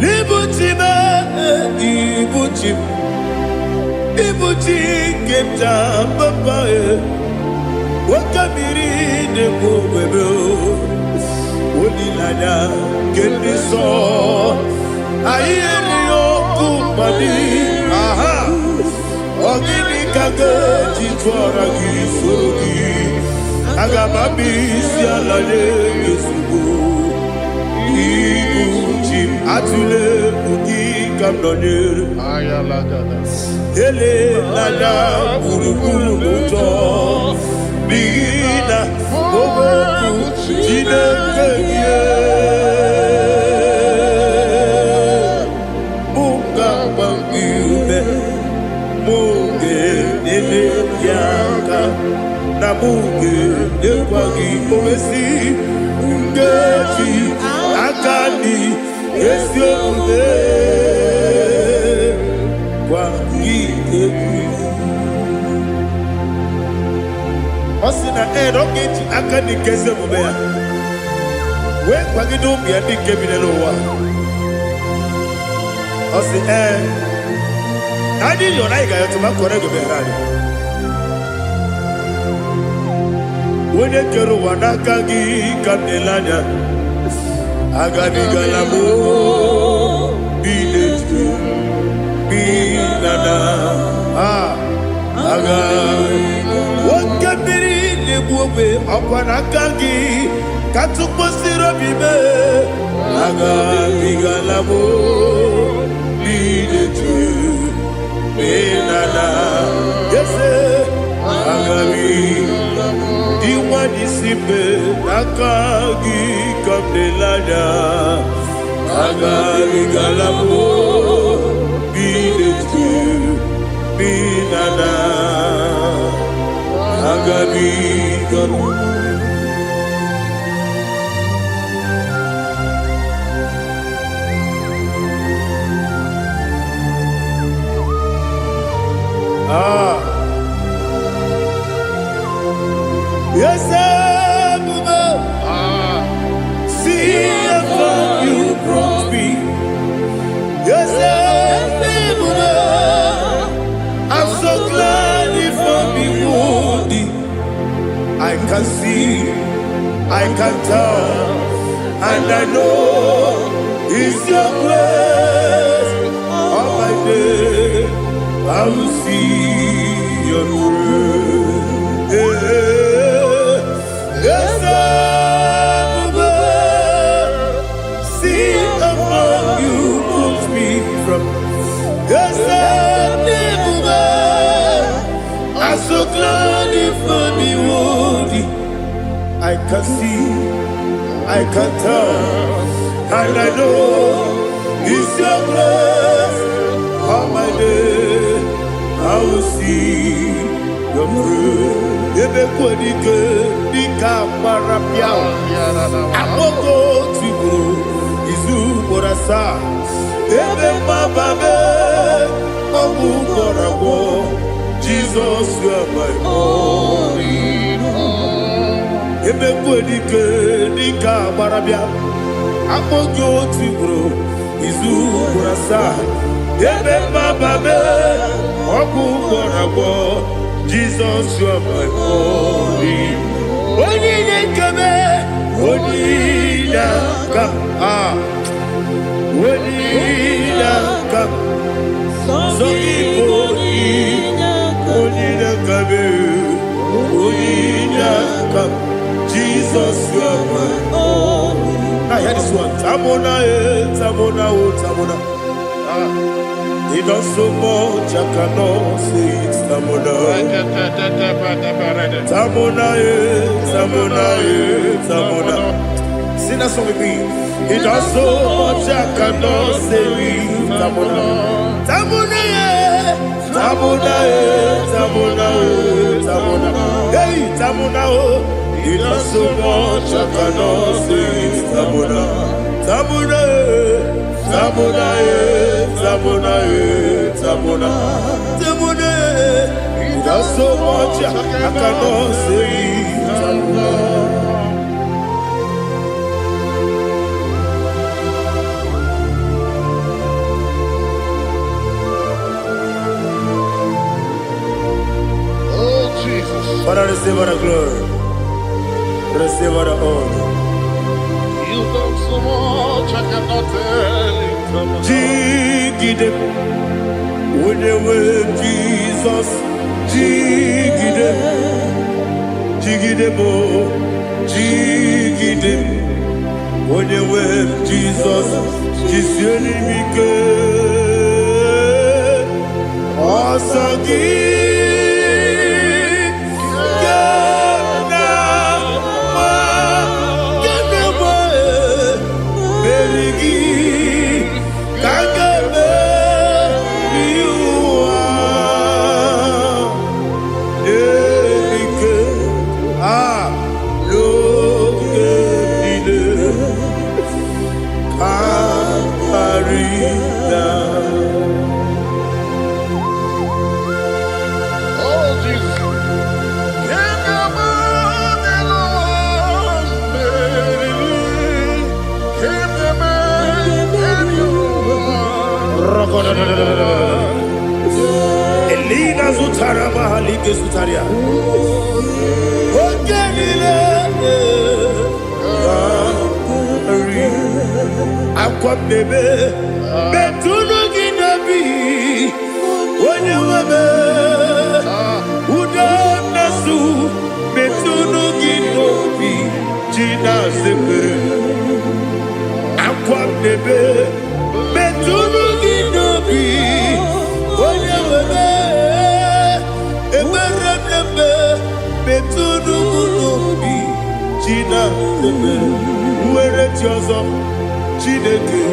Libutime ibutim ibuti kemta papa wakamiri de bobebe onilanya keniso ayeni okupani aha ogini kage jitwara gisogi agamabisi alale yesugo ibuti atule ugi kamdonir ayalagada ele lala buruburu muto bina oboku jinekeye munga bangiume munge nene yaka na munge nekwagi owesi ngeji akani esiode Osina rogeji akani keze mubea we kwagido bia di kebinelo wa osi nadi yo na iga yo tuma kore go berani wone kero wanaka gi kanelanya agadi galamo biletu binana aga wakabiri nebuwe apanakangi katuposiro bibe aga bigalabo biletu binana yese aga diwani simbe nakagi kamdelanya aga bigalabo biletu binana agabi galu yes see how you brought me. Yes I'm so glad if me woody. I can see, I can tell, and I know it's your grace. All my day I will see your grace. Yes, see among you put me from. Yes, I'm so glad if me woody. I can see, I can tell, and I know it's your grace. All my day I will see your grace. Ebe kodike dika marapia, amoko tibo izu borasa. Ebe mababe obu korabo. Jesus, you are my only home. Ebe kodike dika marapia, amoko tibo izu borasa. Ebe mababe obu korabo. Jesus, you are my only. Onyedika, Onyedika, Onyedika, so Onyedika, Onyedika, Jesus, you are my own. Now hear this one. Tamona, Tamona, Tamona. He does so much, I cannot say it. Tamona. Tamona, Tamona, Tamona. Sing that song with me. He does so much, I cannot say it. Tamona. Tamona, Tamona, Tamona, Tamona. Hey, Tamona, he does so much, I cannot say it. Tamona. Tamona, Tamona, Tamona, Tamona. Tamona, he does so much, I cannot say it. Tamona. Father, receive all the glory. Receive all the honor.
You've done so much, I cannot tell it.
Jigide, with the way Jesus. Jigide, jigide mo, jigide, with the way Jesus. Jisieni mike, asagi. Elina Zutara Mahalike Zutaria. Aqua bebe, Betuno Ginabi, when you were Udanasu, Betuno Ginobi, Gina Zebe, Aqua bebe, Betuno Ginobi, when you were Betuno Ginobi, Gina Zebe, where it yours up. Chineke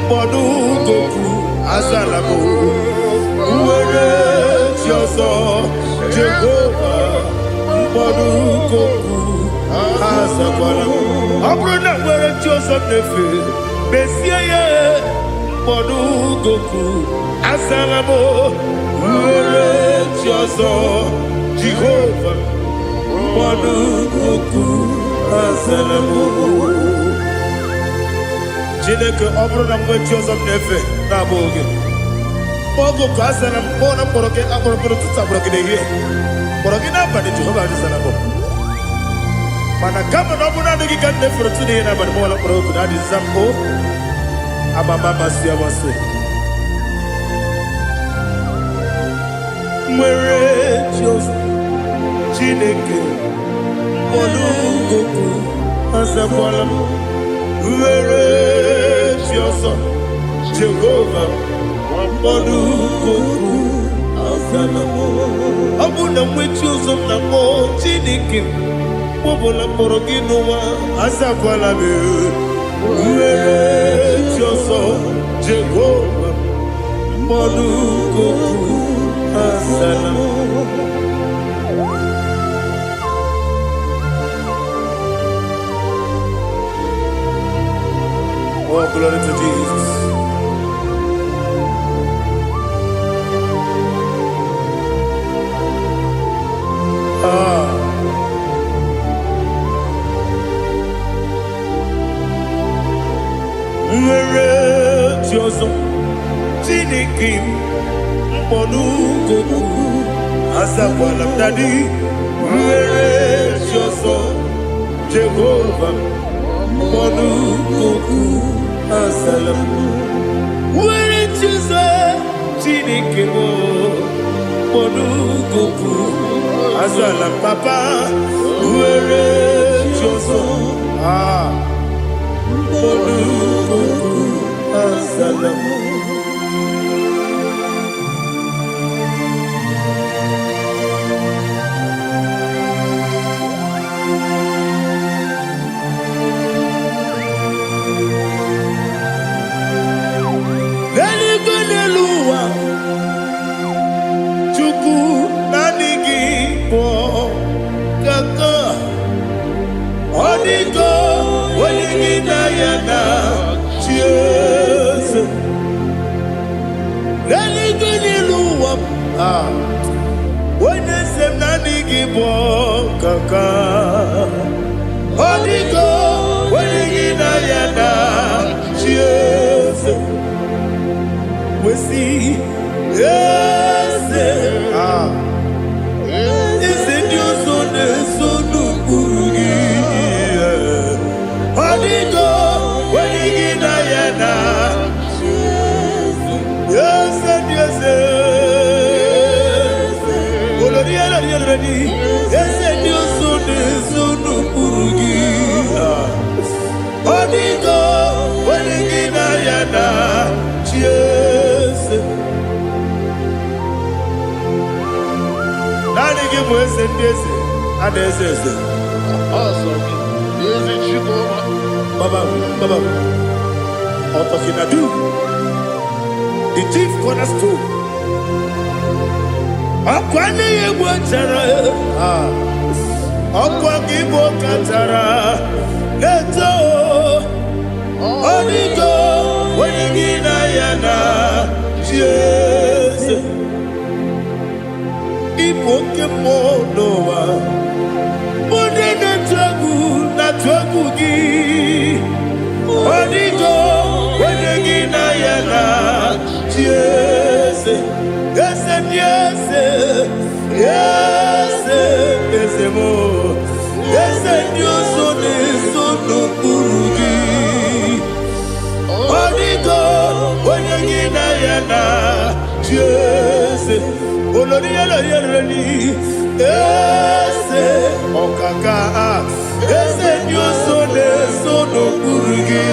mbodu goku azalamo uwere tioso Jehovah mbodu goku azakwalamo abrona uwere tioso nefe besiye mbodu goku azalamo uwere tioso Jehovah mbodu goku azalamo. Chineke ọbụrụ na mgbe chi ọzọ na-efe na-abụ oge ogo ka a sara mkpọ na mkpọrọ gị akpọrọkpọrọ tụtụ akpọrọ gị n'ehihie kpọrọ gị n'abalị Jehova adịzara bụ mana kama na ọ bụrụ na adịghị ka nne fere tụ n'ihe n'abalị mọọla mkpọrọ oge na adịza mpụ amama amasị amasị nwere chi ọzọ Chineke mkpọrọ ogogo azakwala m were chi ọzọ Jehova mkpọrọ ogogo azala m ọ bụ na nwechi ụzọ m na mmụọ Chineke mkpọbụla mkpọrọ gị n'ụwa azakwala m were chi ọzọ Jehova mkpọrọ ogogo azala m. Oh, glory to Jesus. Nwere Jiozo Chineke mkpọnụ gogo azakwala m dadi nwere Jiozo Jehova mkpọnụ gogo azala m nwere Jiozo Chineke mkpọnụ gogo Asalam papa, uere choso. Asalam. When they say nani gibo kaka, Onyedika, when you yana, cheers. We see, yes, is it your son, son Urugi? Onyedika, when you yana, yes, yes. Onyedika, when you yana, cheers. Nani gibo esendese, adesese. Baba, Otokinadu, the chief cornerstone. Akwani yebo chara, akwa gibo katara, leto. Onyedika, when you yana, cheers. Ipokemonoa, Mone na tragu gi. Onyedika, when you yana, cheers. Yes, yes, yes, yes, more. Yes, you son is no Urugi. Onyedika, when you yana, yes, yes, Okaka, yes, you son is no Urugi.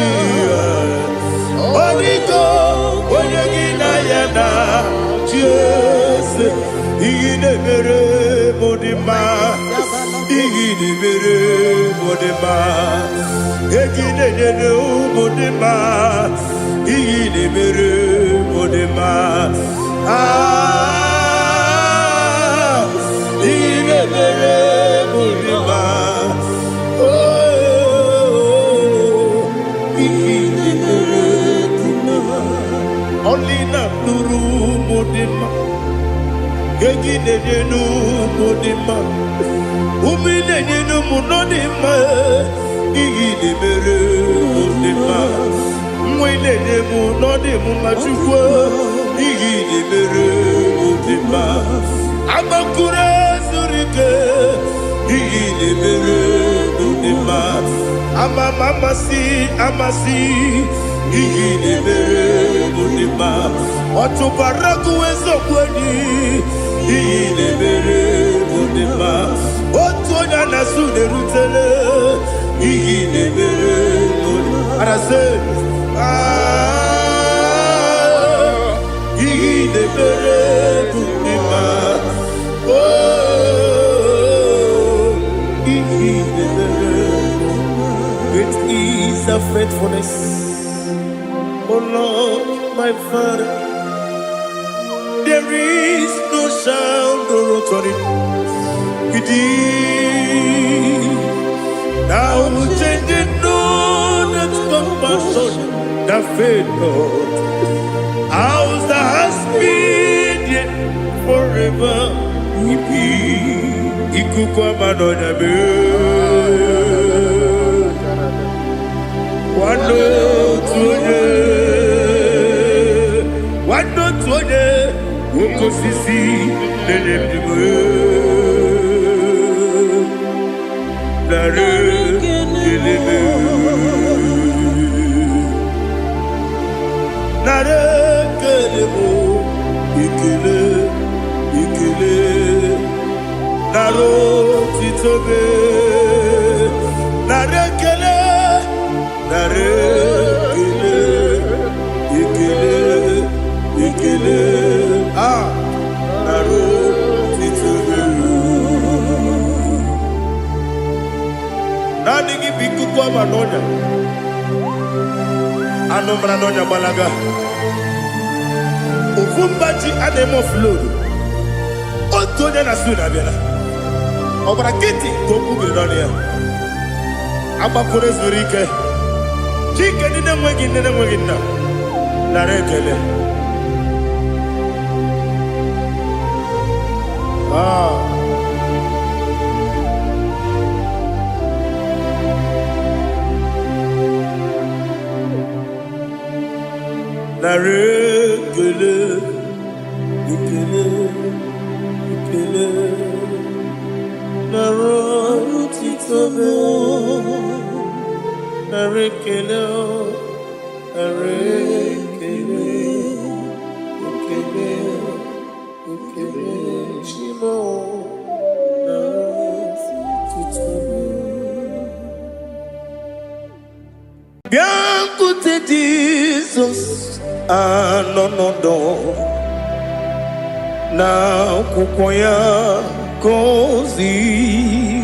Onyedika, when you yana, yes, Igidebere modima, Igidebere modima, Igidebere modima, Igidebere modima, Igidebere modima, oh, Igidebere modima, only na nuru modima. Gegidenu modima, umidenu munodima, igidebere modima, mwidenu munodimu machukwa, igidebere modima, amakure zurike, igidebere modima, amasi, igidebere modima, otubaraku ezokweni. Igidebere modima, otonya nasu derutele. Igidebere modima, arase. Igidebere modima, oh, igidebere. Great is thy faithfulness, oh Lord, my Father. There is no sound or authority. Now changing no that compassion, that faith, Lord. How's the has-been yet forever we be. Ikukwa manonya be. Wano tuone. Woko sisi nelemdiwe Nare keleme Nare kelemo Ikele naro titobe narekele ikele naro titobe nani gibiku kwa manonya anomra nonya balaga ufumbaji anemo flood otonya na suna biela obra kiti toku bironia abakure zurike chike nine mwegi na narekele narekele ikele narotitobe narekele ikele shimo narotitobe bien côté Jesus anonodo na kukoya kozi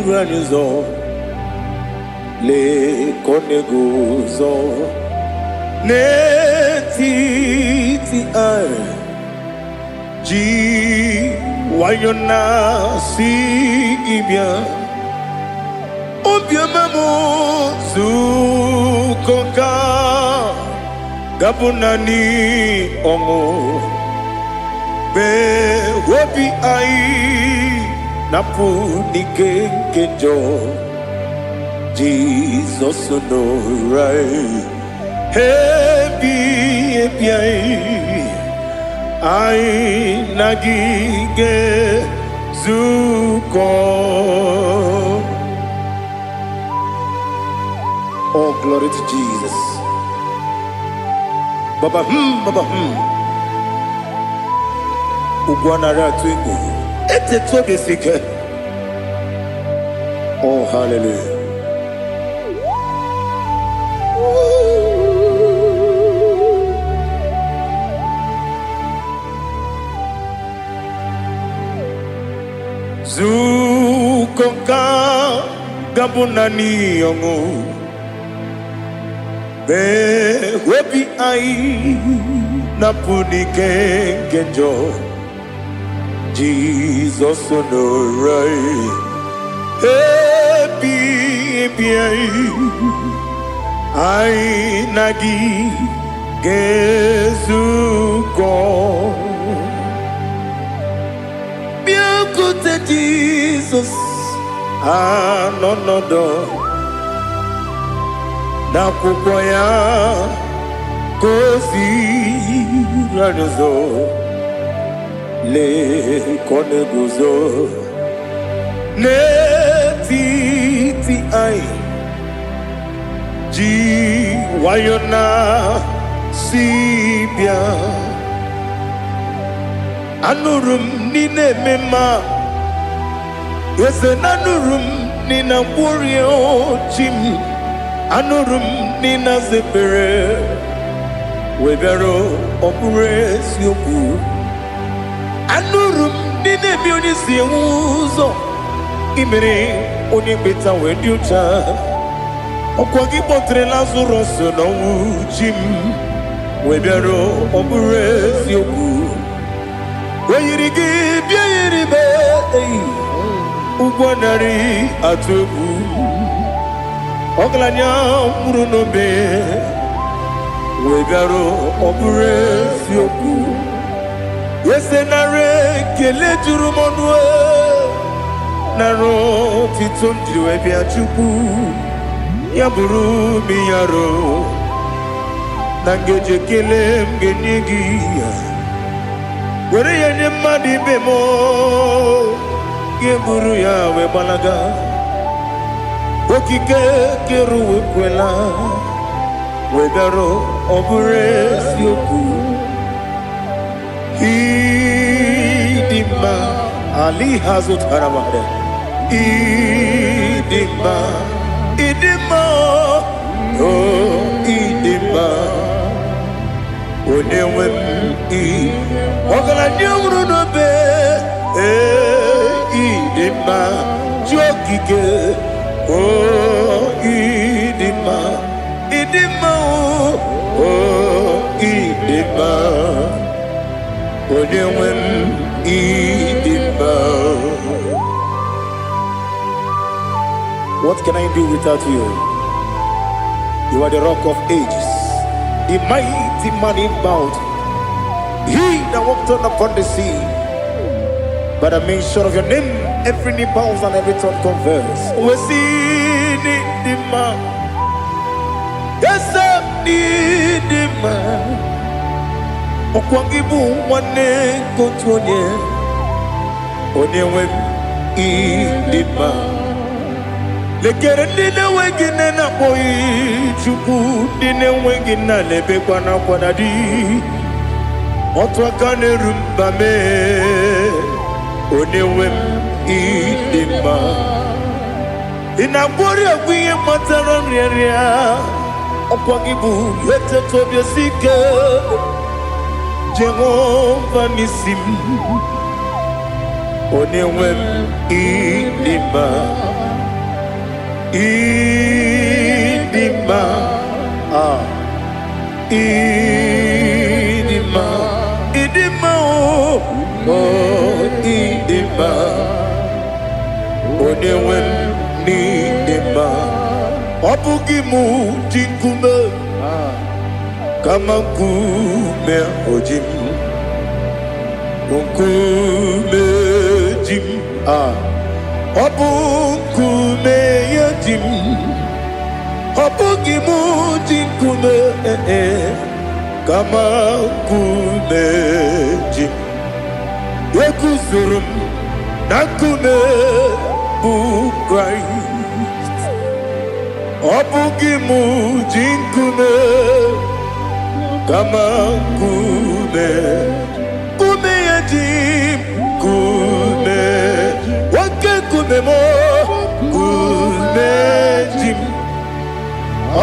ranizo le koneguzo ne titi ai ji wayona si ibia obiamamu zukoka gabunani omo be wobi ai napu nikenjo Jesus no right hebi ai nagige zuko. Oh, glory to Jesus. Baba Ugwanara twingu ete tobe sike. Oh, hallelujah. Zukonka gabunani yongu be webi ai napuni kenjo Jesus no right happy ai nagi gezuko bien côté Jesus no na kukoya kozi ranizo le koneguzo ne titi ai ji wayona sibia anurum nine mema yese nanurum nina warrior chim anurum nina zepere webero opure sioku anurum nine bioni siuzo imere oni beta wediucha okwagi potre lazarus no chim webero opure sioku weyirigi biayiribe ugwanari atubu oglanya murunobe wegaro obure sioku yesenare kele jurumonwe naro titondriwe biachuku yaburu miyaro nangeje kele mgenigi were yenye madi bemo geburu ya we balaga okike keru kwela wegaro obure sioku hidima ali hazut haramade Idima, Idima, oh Idima, Onewem I, Ogala nyamru no be, Idima, Jokike, oh Idima, Idima, oh Idima, Onewem Idima. What can I do without you? You are the rock of ages, the mighty man in battle. He that walked on upon the sea. By the mention of your name, every knee bows and every tongue confesses. We see the man. Yes, I need the man. Okwangibu wane kotonye. Onyewe the man. Lekere ndine wengine na boyi chuku ndine wengine lebe kwa na kwa di otwa kane rumba me onewe idima ina bori agwiye matara nria okwagibu yete tobye sike Jehova nisim onewe idima Idima, Idima, Idima, oh, Idima, Onewem Nidima, Obugimu Jinkume, Kamakume Ojim, Unkume Jim, Obukume Yajim, Obugimu Jinkume, Kamakume Jim, Yakuzurum, Nakume Christ, Obugimu Jinkume, Kamakume, Kume Yajim, Kume. Kumemo, kumejim,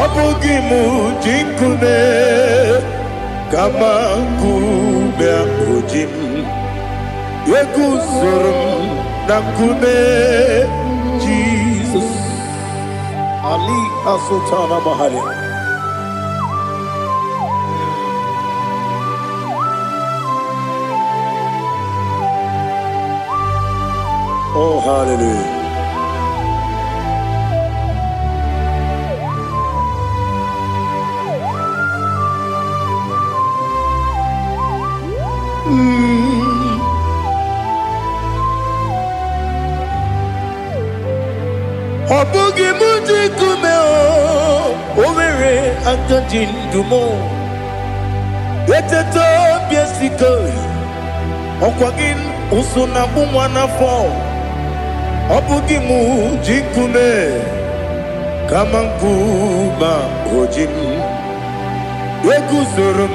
abugimu jinkume, kama kume ujim, yekuzurum na kume Jesus. Ali Asultana Mahali. Oh, hallelujah. Obugi muji kumeo, overe antajin dumo. Yeteto biesiko, okwagin usuna bumwana fo. Obugimu jikume Kamankuma ojim Yeguzurum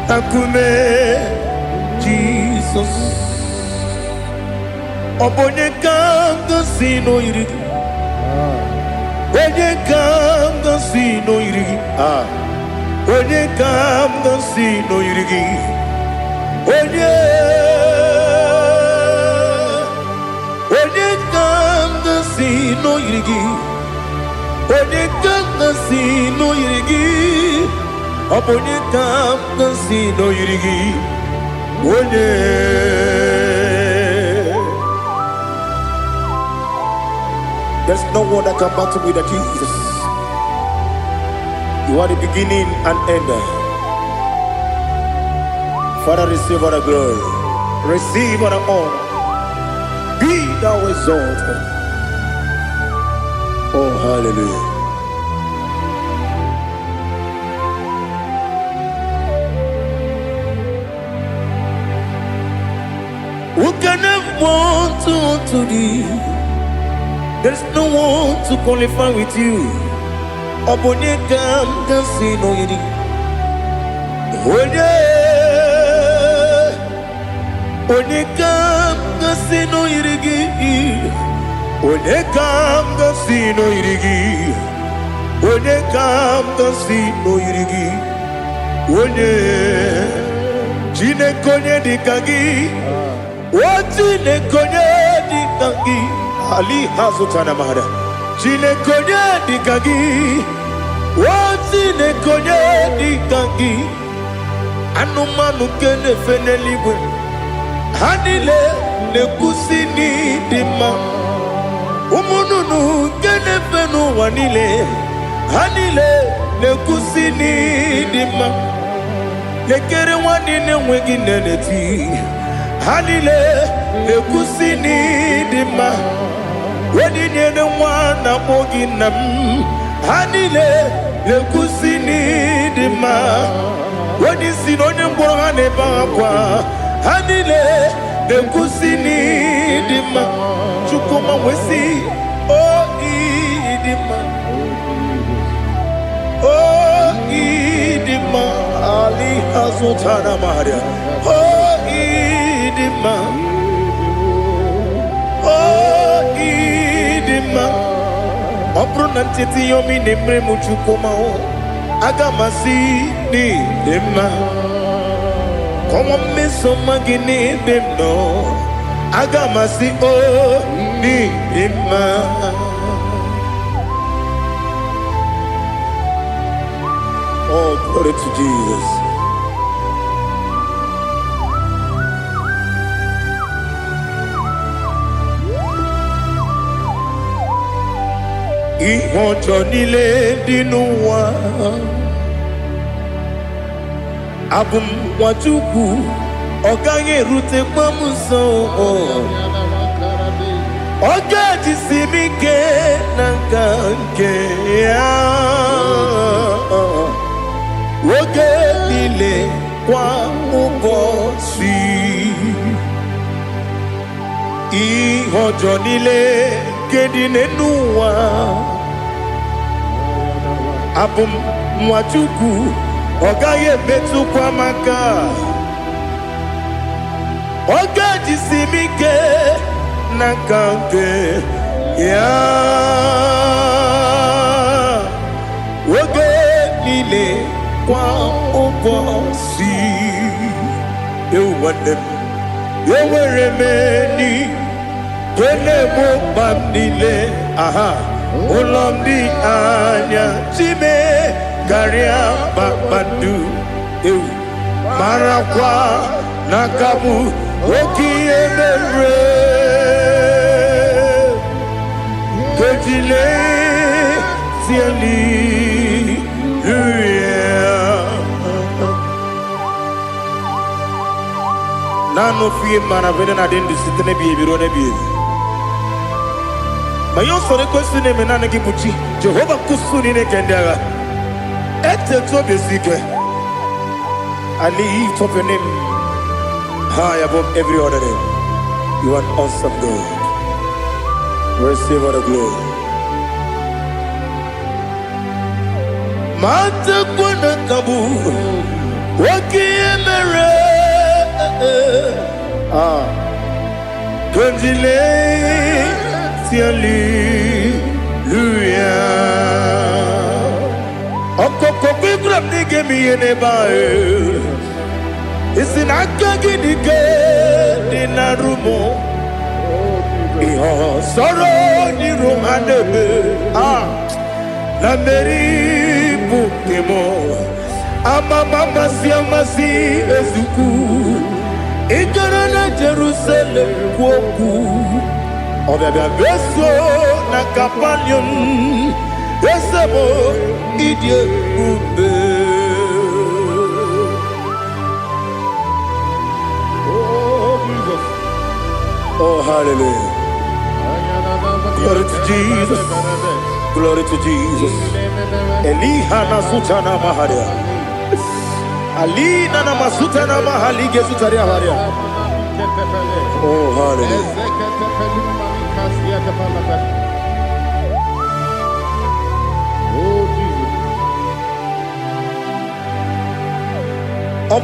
Akume Jesus Obonye kanga sino irigi Onye kanga sino irigi Onye kanga sino irigi Onye no yirigi, onye kanga si no yirigi, onye kanga si no yirigi, onye. There's no one that can battle with Jesus. You are the beginning and end. Father, receive all the glory, receive all the honor. Be thou exalted. Oh, hallelujah. Who can have one to thee? There's no one to qualify with you. Onyedika, can see no yidi. Onyedika, can see no yidi. Onyekam the sino irigi. Onyekam the sino irigi. Onye Jinekonye dikagi. Jinekonye dikagi. Ali Hazutana Mahara. Jinekonye dikagi. Jinekonye dikagi. Anumanu kene feneliwe. Hanile ne kusini dima. Umununu kene fenu wanile. Hanile ne kusini dima. Nekere wanine wengi neneti. Hanile ne kusini dima. Wedine ne wana mogi nam. Hanile ne kusini dima. Wadi sinonye mbora ne bakwa. Hanile ne kusini dima. Chukuma wesi oh idima. Oh idima. Ali Hazutana Maria. Oh idima. Oh idima. Opronantiti yomi nemre muchukuma o. Agamasi ni dema. Como me somagini demno. Agamasi o ni dema. Oh, glory to Jesus. Ihonjo nile dinuwa. Abum wajuku oganye rute kwamuso. Oga jisimike nangange ya. Oge nile kwa ubosi. Ihonjo nile kedinenuwa. Abum wajuku Ogaye betu kwa maka. Oga jisimike nakange ya. Oge nile kwa ubosi. You want them. You were remaining. Kene mo bamdile. Aha. Ulomdi anya. Chime. Garia Babandu Marakwa Nakamu Oki Emere Kejile Siali Nano fiye manavene na dendi sitene biye birone biye Mayon sore kusune menane kipuchi Jehova kusuni ne kendaga I lift up your name high above every other name. You are awesome God. Receive all the glory. Mata kuna kabu waki emere Kunjile siali luya. Okoko bigram nige mi enebae. Isin akagi nige dinarumo. Iho soro ni romanebe. La meri bukemo. Mama siamasi ezuku. Ikarana Jerusalem woku. Obebe beso na kapanion. Esemo idie ube. Oh Jesus. Oh hallelujah. Glory to Jesus. Glory to Jesus. Elihana sutana maharia. Alina na masutana mahali gesutaria haria. Oh hallelujah.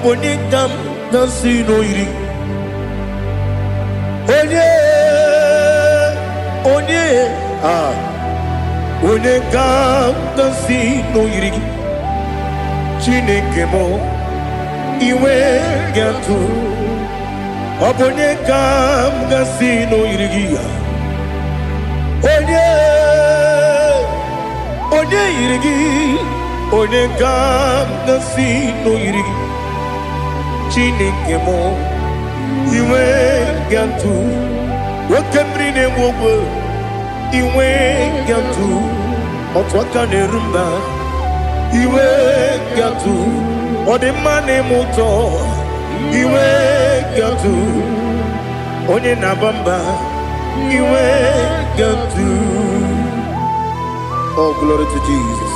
Onyekam dansino iri. Onyedika si no yirigi Chineke mo iwe gatu Onyedika si no yirigi Onye yirigi Onyedika si no yirigi Chineke mo iwe gatu Wakemri ne wogo iwe gatu Otwaka ne rumba iwe gatu Odemane moto iwe gatu Onye nabamba iwe gatu. Oh, glory to Jesus.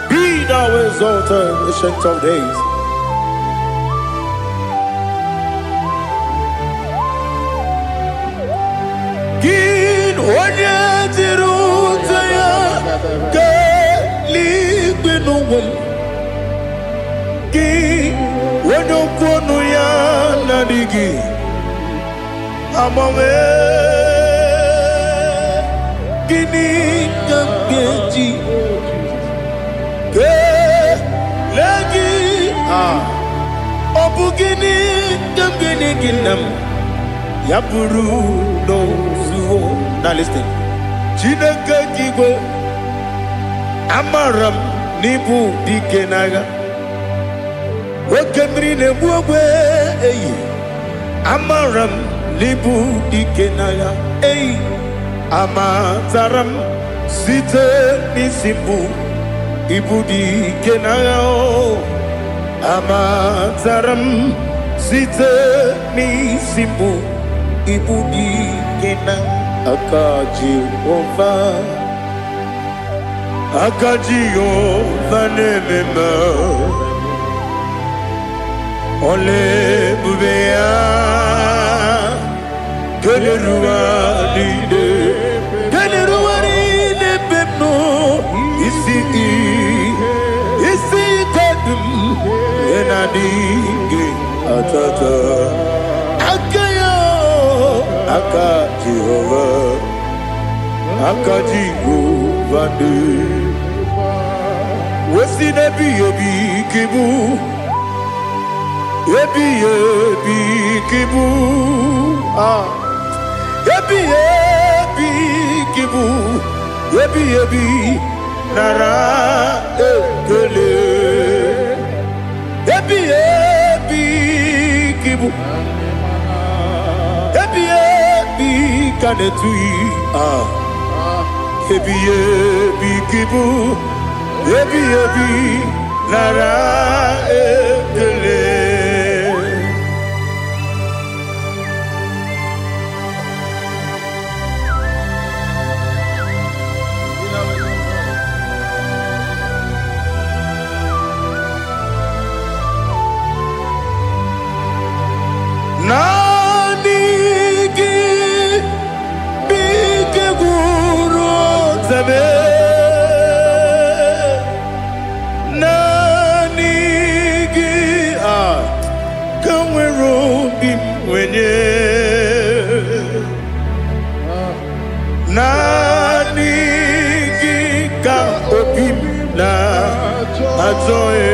Be thou exalted, ancient of days. Onye dịrị ụzọ ya ka eluigwe n'ụwa gị onye okwu ọnụ ya na-adịghị agbanwe gịnị ka m ga-eji kelee gị ọ bụ gịnị ka m ga-enye gị nna m ya bụrụ n'ozuo. Now listen. Chineke kigwe amaram n'ibu dike n'agha nwoke mmiri na-egbu ogwe eyi amaram n'ibu dike n'agha eyi amatara m site n'isi mbụ ibu dike n'agha amatara m site n'isi mbụ ibu dike n'agha Aka Jehovah nemema Ole bubea Keleruwa nide bepno Isi kadum Enadinge atata Aka Jehovah ne Wesi nebi ebi kibu Ebi kibu Ebi kibu Ebi nara ekele Ebi kibu Kanetui Ebi kibu Ebi nara ekele Nanigi Kamwero bimwenye Nanigi ka opim na atoe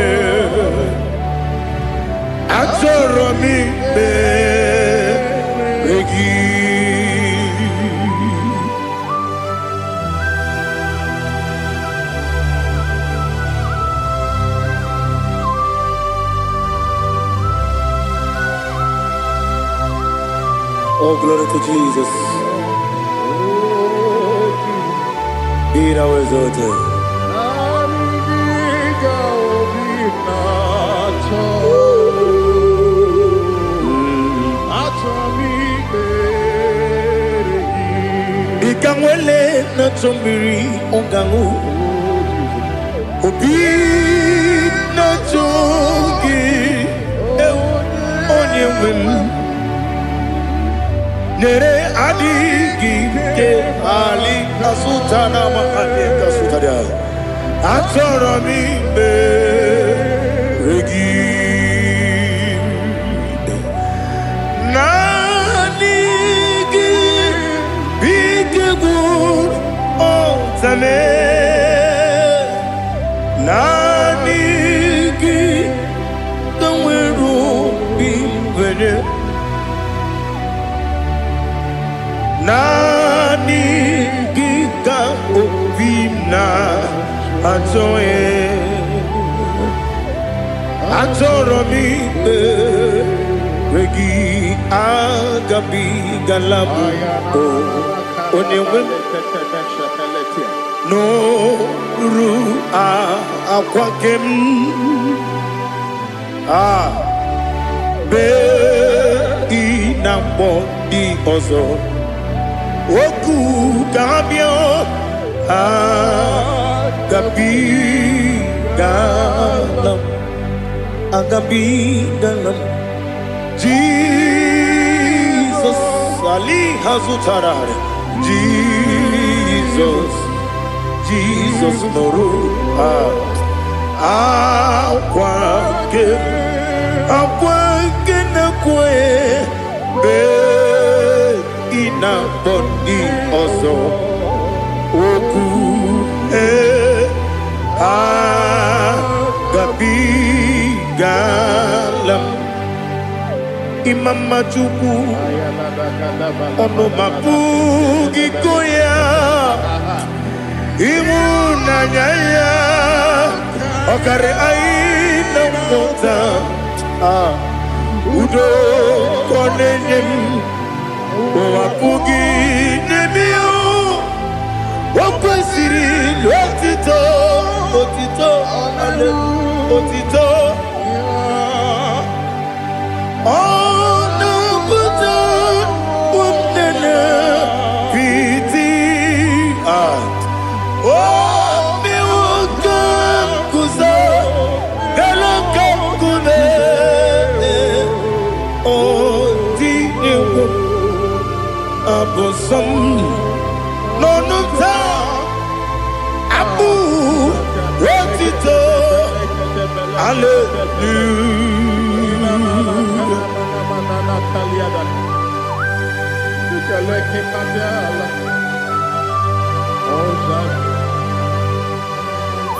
Atoromi be regi Oh, glory to Jesus. Be thou exalted. Ikamwele na chombiri ongangu. Obi na chogi. Onye wim. Nere adigi ke ali kasutana mahali kasutaria atoromi be regi na Atoe Atoromi Regi Agabi Galabu Onewim No Ru Aquakem Be Inambo Di Ozo Oku Gabio Agabi Galam Agabi Galam Jesus Ali Hazutarare Jesus Noru Aquake Nakwe Be Ina Bondi Ozo Oku Agabi Galam Imam Majuku Ono Mapugi Koya Imuna Nyaya Okare Aina Mota Udo Konenyem Mapugi Nebio Wakwasiri Lotito Otito Ale Otito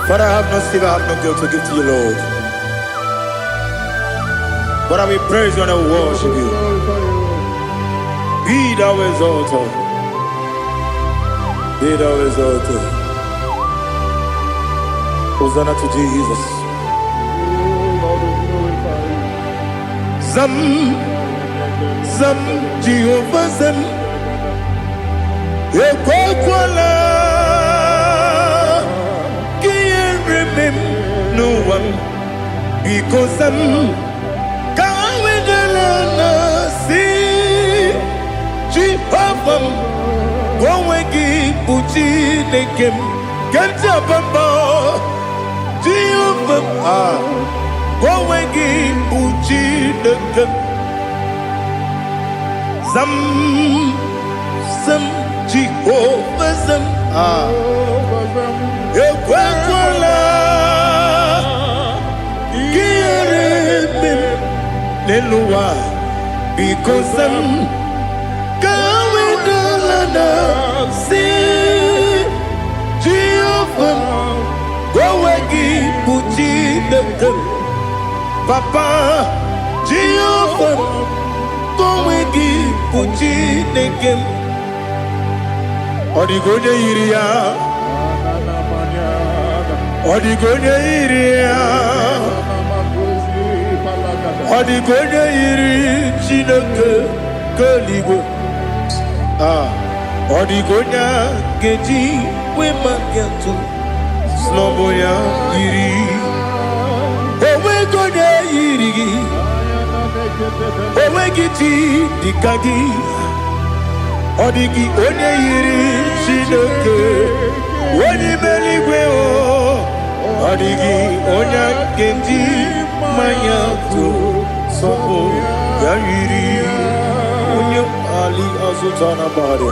Father, I have no silver, I have no gold to give to you, Lord. But I will praise you and I will worship you. Be thou exalted. Be thou exalted. Hosanna to Jesus. Zam, Jehovah Zam. Ekwakwala. Can't remember no one. Because I'm Jehovah, go wegi puchi nekem, kenta bamba. Jehovah, go wegi puchi nekem. Zam Jehovah zam ekwakwala kiyeremem neluwa because I'm si Jehovah go wagi puchi nekem Papa Jehovah go wagi puchi nekem Odigonye iria Odigonye iria Odigonye iri chineke keligwe Odigonya geji we magetu Sloboya iri Owe gonya iri Owe giti dikagi Odigi onye iri chineke Onye meligwe o Odigi onya geji mayatu Sobo ya iri Onye ali azutana bari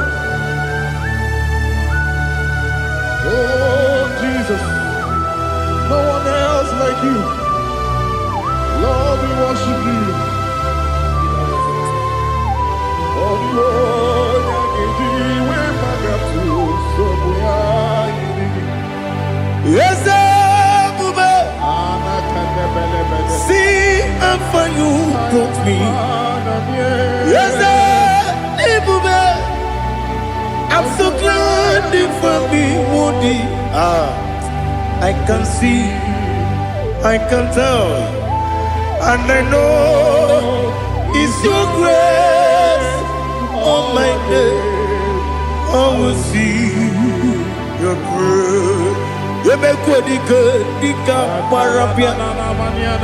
Oh, Jesus, no one else like you. Lord, we worship you. Oh, Lord,
yes, Bube. See how far you brought me. Yes, Bube. I'm so glad you found me, Woody. I can see, I can tell, and I know it's your grace on my day. I will see your grace. You make Onyedika parapia.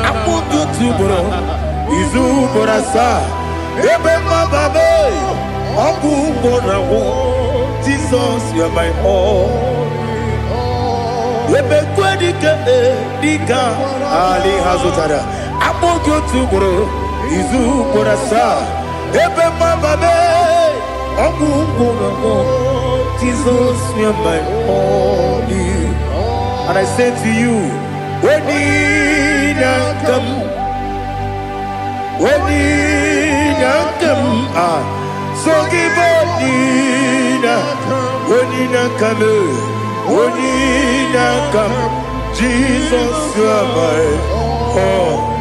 Amu tutubro, izu borasa. Ebe mababe, amu borawo. Jesus, you are my all. Ebe Onyedika ali hazutara. Amu tutubro, izu borasa. Ebe mababe, amu borawo. Jesus, you are my all. And I say to you, when Onyedika come, when Onyedika come, so give Onyedika, Onyedika come, Onyedika come, Jesus, you are my all.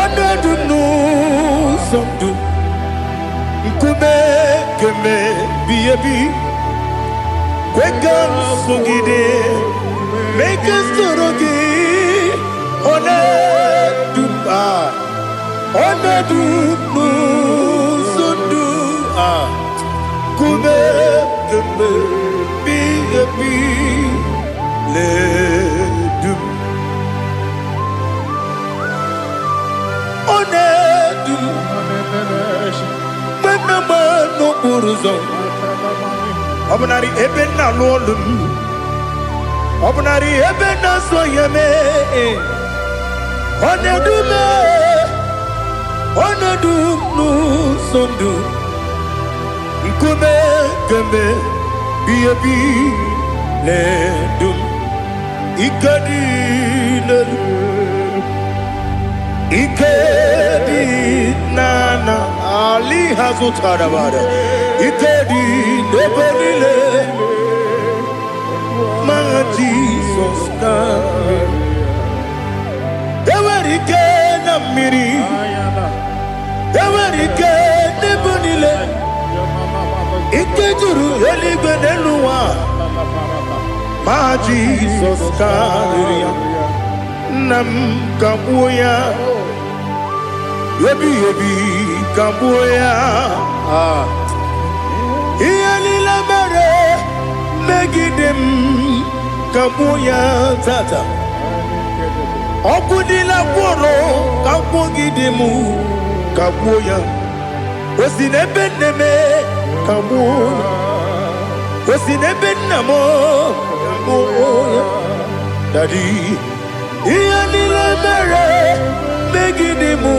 Onedu no somdu Nkume keme biyebi Kwekam sungide Make us torogi Onedu Onedu no sundu Kume keme biyebi Ledu Onedu Menama no buruzo Obnari ebe na lolum Obnari ebe na soyeme Onedu me Onedu no sondu Nkume keme biyebi ledum Ikadi ledum Ikedi nana ali hazutara bada Ikedi nebenile Ma Jesus kame Ewerike na miri Ewerike nebenile Ikejuru eligwe neluwa Ma Jesus kame Nam kabuya Yebi kabuya Iyalila mere Megidem kabuya tata Okudila kworo Kabugidemu kabuya Osinebeneme kabuya Osinebenamo kabuya Daddy Iyalila mere Megidemu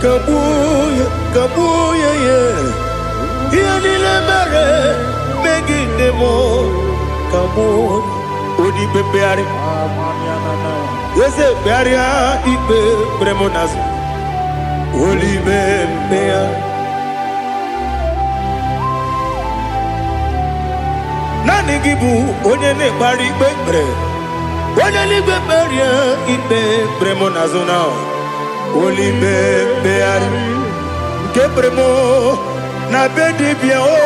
kabuya kabuya yeah. Iyalila mere Megidemu kabuya Odi bebeari Yese bearia ibe bremonazo Oli bebea Nani gibu onyene bari bebre Onyedika beria ibe bremonazo now Oli beari Ke bremo na bedi bia o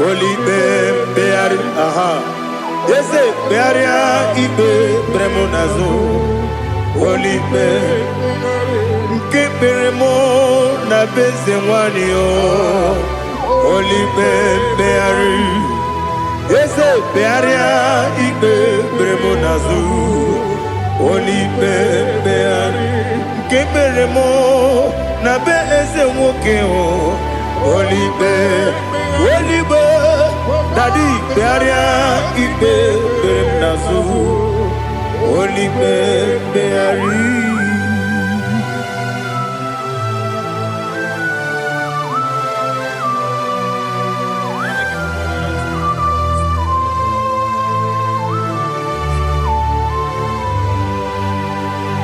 Oli beari aha Yese bearia ibe bremonazo Oli Ke bremo na bezewani o Oli beari Yese bearia ibe bremonazo Oli beari Ke bremo na bezewoke o Oli Daddy bearia ibe bremonazo Oli beari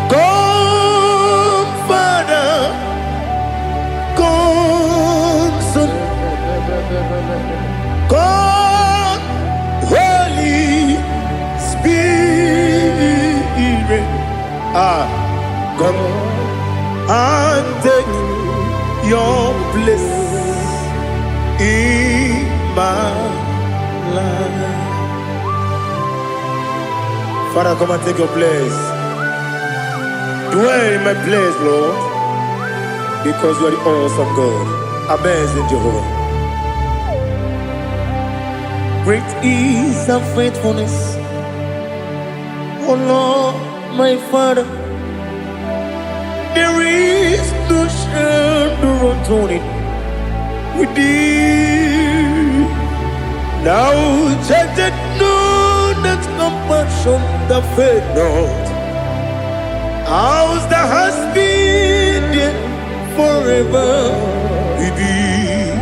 Come, Father, come. God, Holy Spirit, come and take your place in my life. Father, come and take your place. Dwell in my place, Lord, because you are the awesome God. Amazing Jehovah. Great is thy faithfulness, oh Lord, my Father. There is no shadow on it with thee. Now check that no, that compassion that faith not. Ours that has been there forever with thee.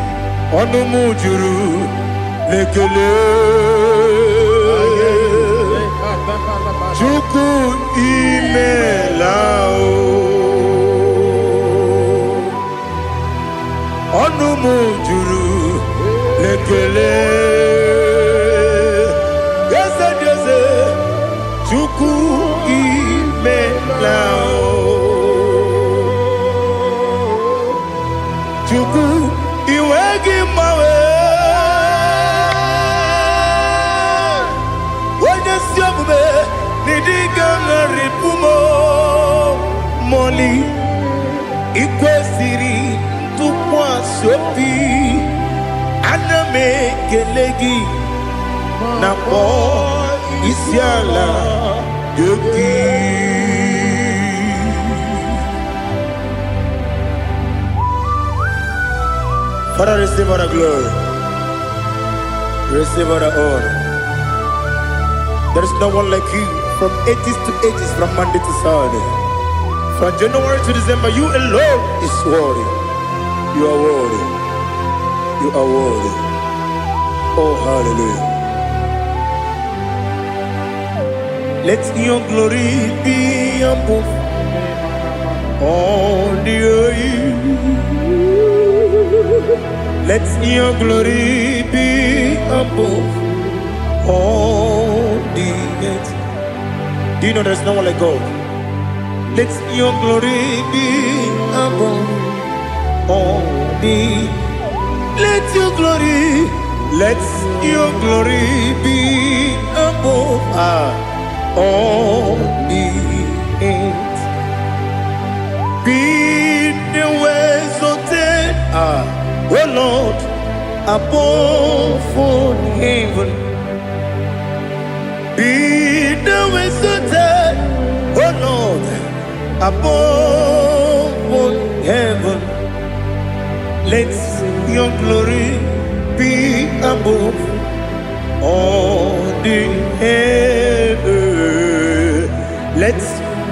On the mujuru lekele Chuku imelao Onu mujuru lekele Yese Chuku imelao Chuku iwegi mawe Moli ikwesiri tukwasopi aname kelegi na po isiala yoki. Father, receive all the glory, receive all the honor. There is no one like you. From ages to ages, from Monday to Saturday, from January to December, you alone is worthy. You are worthy. You are worthy. Oh, hallelujah. Let your glory be above all the earth. Let your glory be above all the earth. Do you know there's no one like God? Let your glory be above all the. Let your glory be above all the earth. Be the ways of death, oh Lord, above all heaven. Be the visited, oh Lord, above all heaven. Let your glory be above all the heaven. Let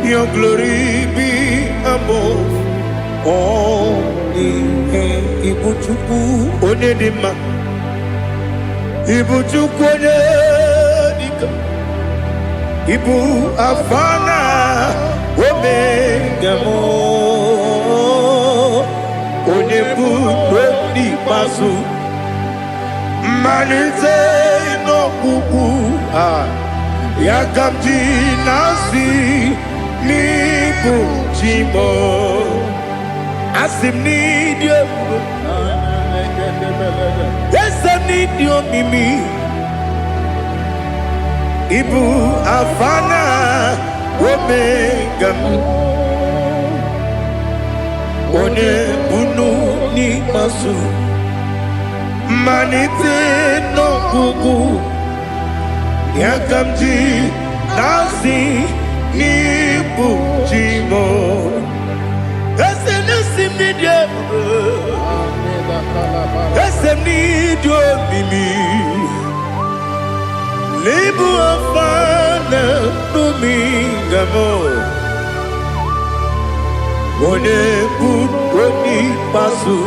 your glory be above all the heaven. Ibuchuku Onyedika, Ibuchuku Onyedika. Ibu afana omega mo onebu ni pasu manite no kuku ya kamji nasi ni bujimo asim ni dio asim ni dio mimi Ibu afana omega one bunu ni masu manite no kuku yakamji nasi ni bujimo ese nasi media ese ni dio mimi Lebu afana dominga mo One buni pasu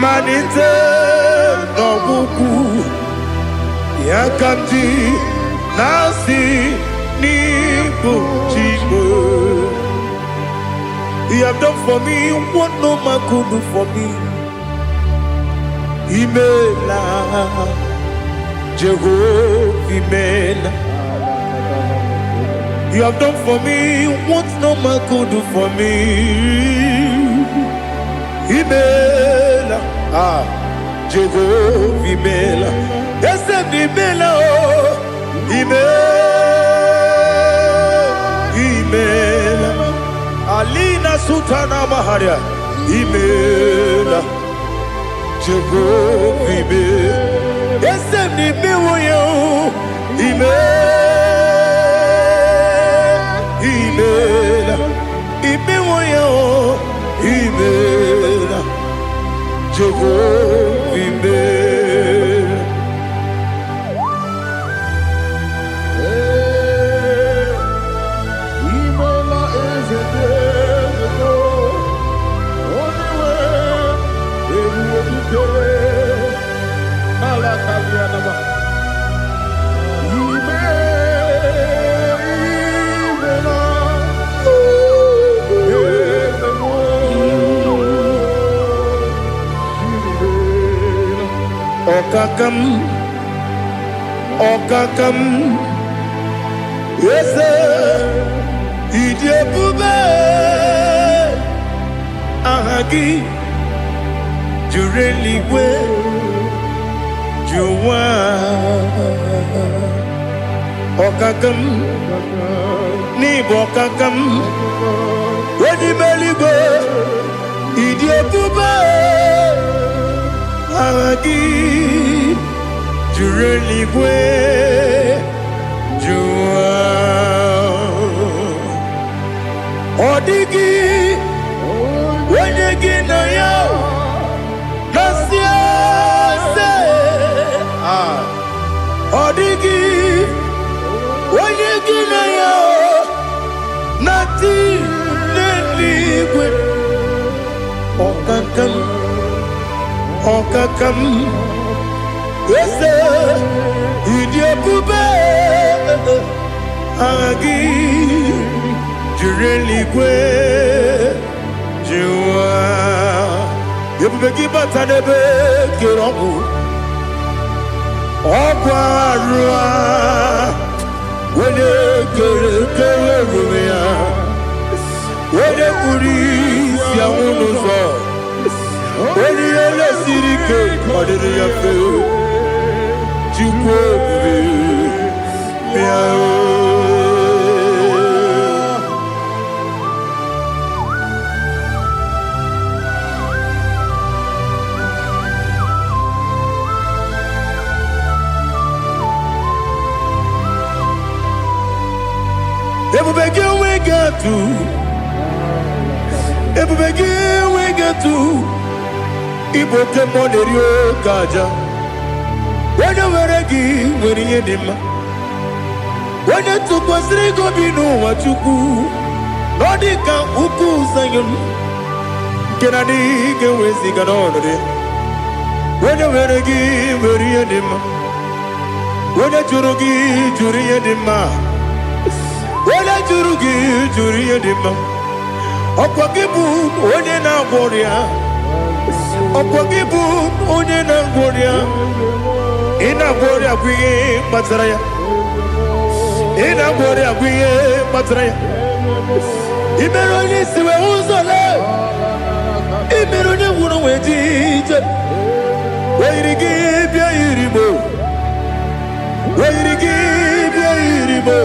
Manite no buku Yakamji nasi ni bujibo You have done for me what no man could do for me Imela, Jehovah, Imela. You have done for me what no man could do for me. Imela, Jehovah, Imela. Yes, Imela, Imela, Alina Sutana Maharia, Imela, Jehovah, Imela. Yes, Imela, Imela, Imela, Jehovah, Imela.
Imela is a day, only way, every day. Alakalianaba.
Okakam, Okakam, yes, Idiabube, Ahagi, Jureliwe, Juwa, Okakam, Nibokakam, Wedimeligo, Idiabube, Ahagi, Jureliwe, Juwa, Odigi, Wenyegi na ya, Nasia se, Odigi, Wenyegi na ya, Nati Neligwe, Okakam, Okakam, yes, Idiabube, Agi, Jureligwe, Jua, Yabubeki Batanebe, Kiroku, Okwarua, when you get when you police, Yamuno, when you see what did you feel? You we get to Ibote Monerio Kaja. When you were a game, when you did, when you took was Rico Bino, what you do, Onyedika Uku Sayon, Kennedy, get with Siganone. When you were a game, when you did, when you Jurugi, Juria Dima, when you Jurugi, Juria Dima, Opakibu, Onyena Boria. Opakibu, Onyena Boria, Ina Boria, we Matraya, Ina Boria, we Matraya. Imeroni, we also love. Imeroni, who know where teacher. Where to give your Iribo, where to give your Iribo,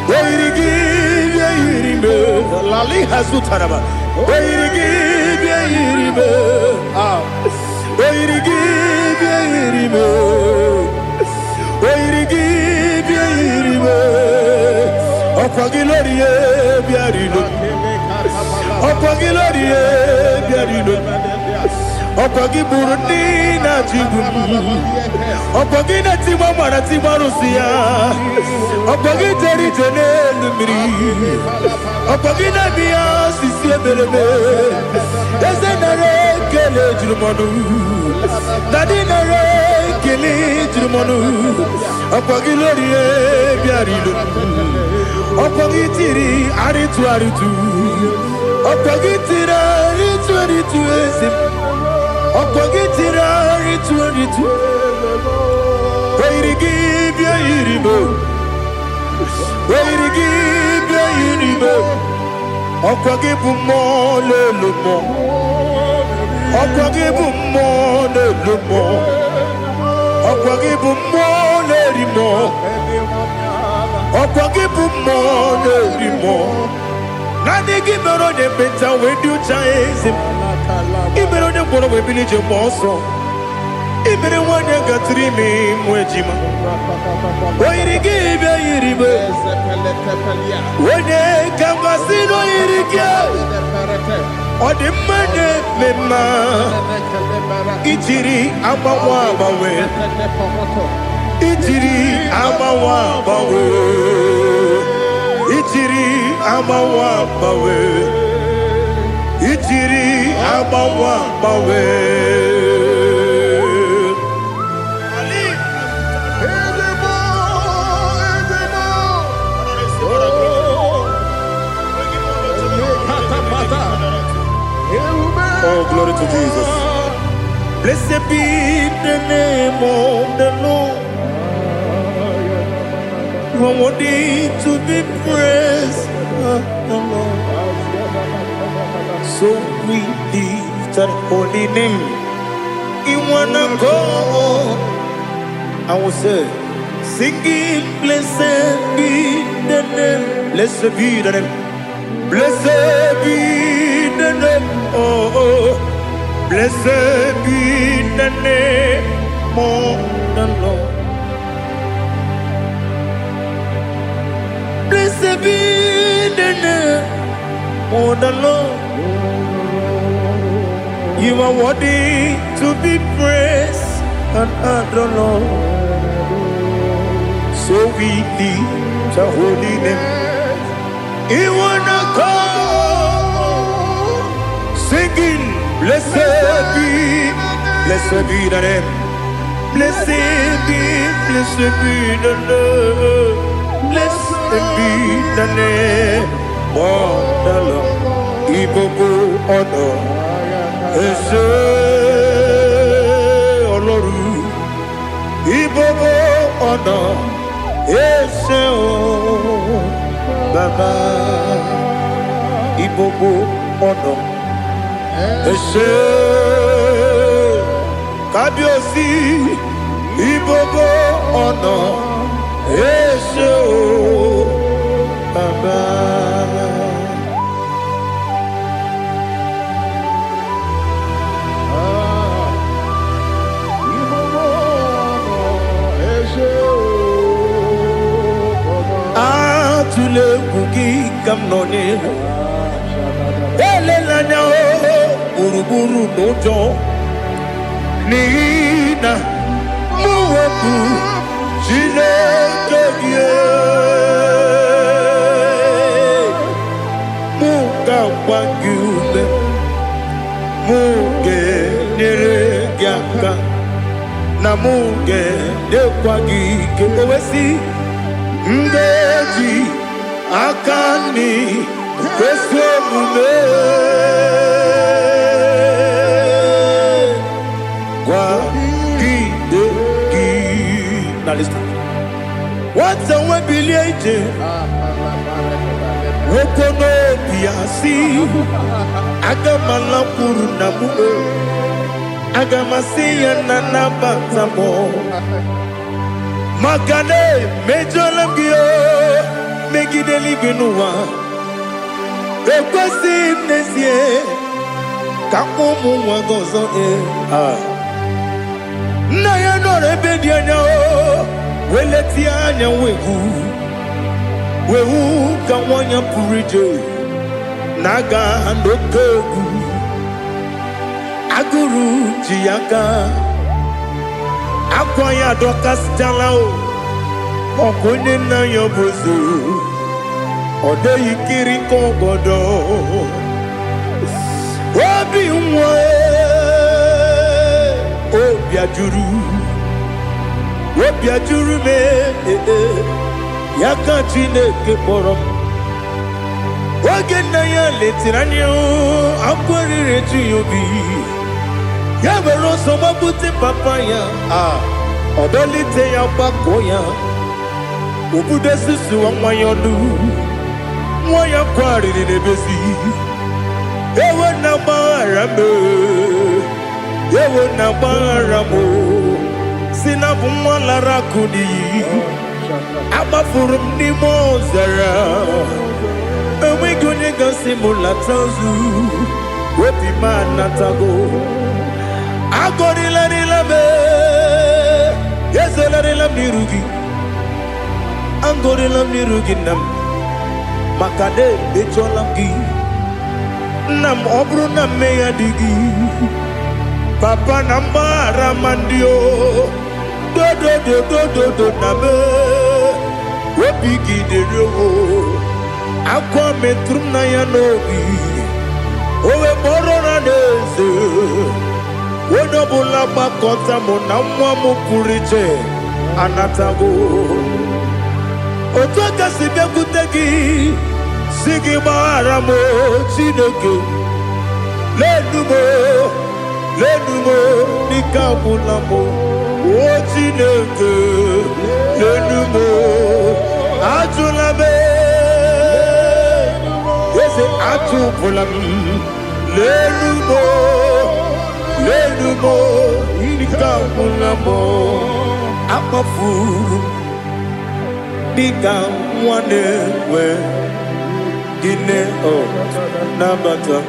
where to give your Iribo, Lali Hasutaraba, where to give your Iribo, where to give your Iribo, where to give your Iribo, Opagilorie, Biarino, Opagilorie, Biarino. Opagi Burundi na Jibu, Opagi na Timama na Timarusia, Opagi Teri Tenelumri, Opagi na Bia Sisi Belebe, Ezenare Kele Jumanu, Nadinare Kele Jumanu, Opagi Lorie Biarilu, Opagi Tiri Aritu, Opagi Tira Aritu Esim. Okwagitirari 22. Wait give ya iribo. Wait give ya iribo. Okwagibu mo lelumo. Okwagibu mo lelumo. Okwagibu mo lerimo. Okwagibu mo lerimo. Nani gibero de beta we do chaise. Ibero de boro we bilije moso. Ibere wanya gatrimi mwejima. Oiri gibe iribe. Wene kambasino irikia. Ode mane mema. Ijiri amawa bawe. Ijiri amawa bawe. Ijiri amawa bawe. Ijiri amawa bawe. Oh, glory to Jesus. Blessed be the name of the Lord. You are worthy to be praised, the Lord. So we lift that holy name. You wanna go? I will say, singing, blessed be the name. Blessed be the name. Blessed be the name. Oh, blessed be the name of the Lord. Blessed be the name of the Lord. You are worthy to be praised and adored, Lord. So we lift the holy name. You wanna call, singing, blessed be the name. Blessed be the Lord. Blessed be the name of the Lord. Ibobo honor, Ese Oloru. Ibobo honor, Ese Baba. Ibobo honor, Ese Kabiosi. Ibobo honor, Ese Baba. Atule kuki kamnone. Elelanya uruburu nojo. Nina muweku Chineke muka wangyume muge neregiaka na muge dekwagike owesi ndeji akani kwesomume kwa gidegi. Now listen. What's the way biliate? Wokono biasi agamala kurunamu agamasiya nanabatamo magane mejolamgio megideli benua ekwesi nesie kakomu wagozo na ya no rebedianya weleti anya wehu kawanya purije naga ndokogu aguru jiyaka akwanya dokas jalao okonye na yobozo ode yikiri kogodo obi nwa obi ajuru me yaka Chineke kpọrọ oge nna ya letere anya akwarịrị eju ya obi Ya wero so mabuti papaya. Odolite ya bakoya. Ubude susu wa mayonu. Moya kwari ni nebezi. Ewe na barame. Ewe na baramo. Sina bumwala rakuni. Aba furum ni mozara. Ewe gunye gasimula tanzu. Wepi manatago. Agori la be. Yes la mirugi. Angori la mirugi nam. Makade becholamgi. Nam obru na meya digi. Papa nambara mandio. Do nabe. Wepiki de roho. Akwa metrum na yanobi. Owe moro na neze. Wono bula bakota mo na mwa mo purije. Anatago. Otoka sibe kutegi. Sigi bara mo chineke. Lenumo, nikabula mo. O chineke. Lenumo, ajulabe. Yese ajupulam. Lenumo, nikabula mo. Akafuru. Bika mwane we. Gine o nabata.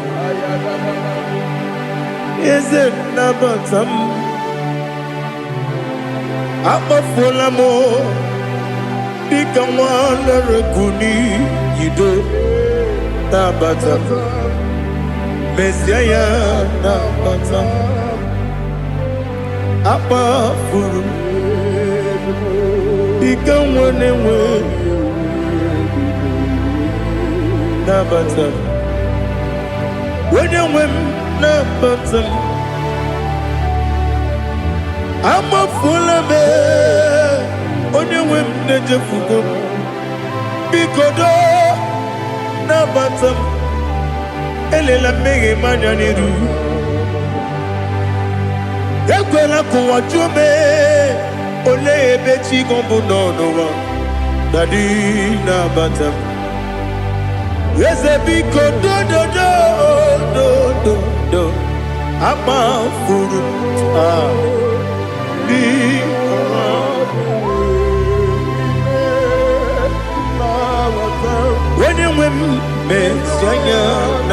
Is it nabatam? Akafula mo. Bika mwane rekuni. Yido nabata. Mesiaya nabata. Akafuru. Bika mwane we. Nabatam. When you win Nabatam, I'm a full of it. When you win the Jefugo, Bikodo Nabatam, Elela Mege Mananiru, Yakwela Kuwachume, Ole Bechi Gombuno, Daddy Nabatam. Yes, a big do. I'm a fool. When you win, Messiah,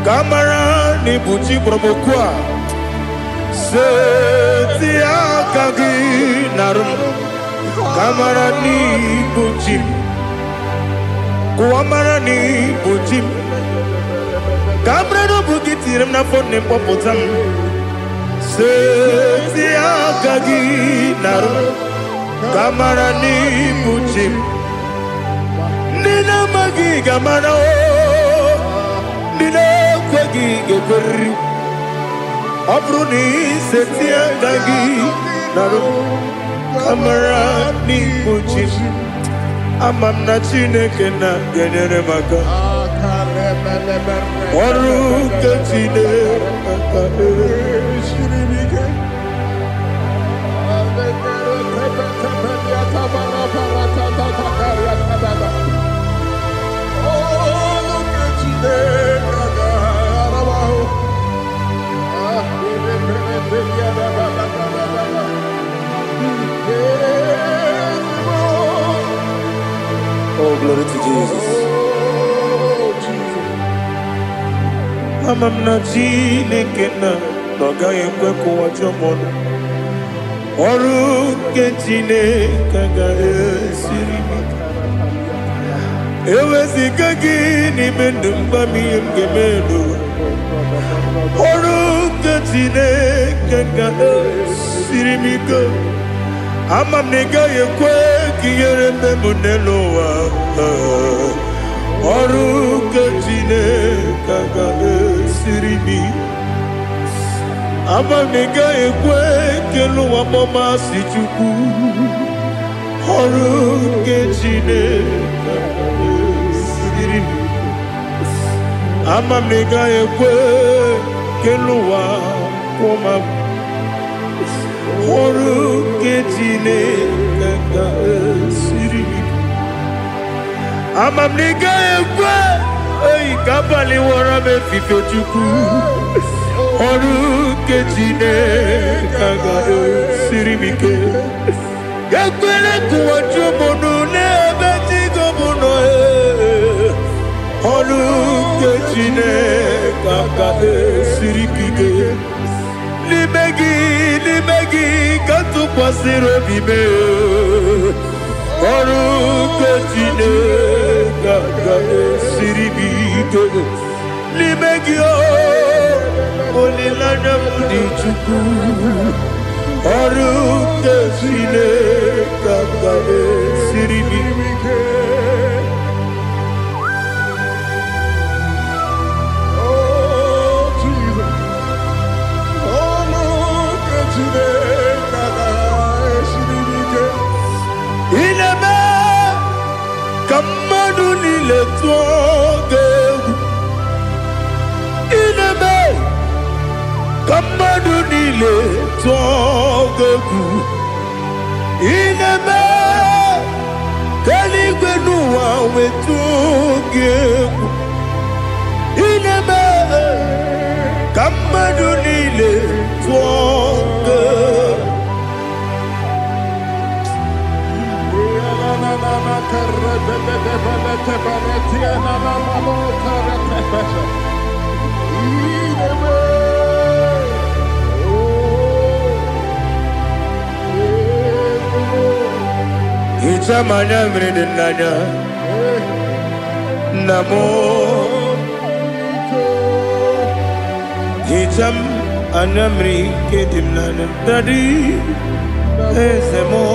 Kamara ni buchi promokwa. Setia kagi narum. Kamara ni buchim, kuamara ni buchim. Kamara no bukitirim na phone ne popotam. Se akagi naru. Kamara ni buchim. Nina magi kamara o. Nina kwagi gekori. Abruni se akagi naru. Kamara ni buchim. Amam na chineke na genere maka. Oru kachine akade shiribike. Oh, glory to Jesus. Amam na chineke na noga yekwe kuwa chomon. Oru kechine kaga esirimi. Ewezi kagi ni mendumba miyem gemelu. Oru kechine kaga esirimi go. Amam nega yekwe kiyere memuneloa. Oru kechine kaga esirimi. Amam nega yekwe kelu wamoma sichuku. Oru kechine kaga esirimi. Amamega ekwe keluwa koma oru ketine kaka siri. Amamega ekwe ei kabali wara me fifetuku oru ketine kaka siri mike. Yakwele kuwacho mono nebe tigo mono Olu ketine kaka sirikige Limegi katu pasiro bime Olu ketine kaka sirikige Limegi olilanya mudi chuku Olu ketine kaka sirikige Kamadu nile togeku ineme kaligwe nuwa wetogeku ineme kamadu nile togeku Itamanya mridinanya Namo Itam anamri kedimnana Dadi Ezemo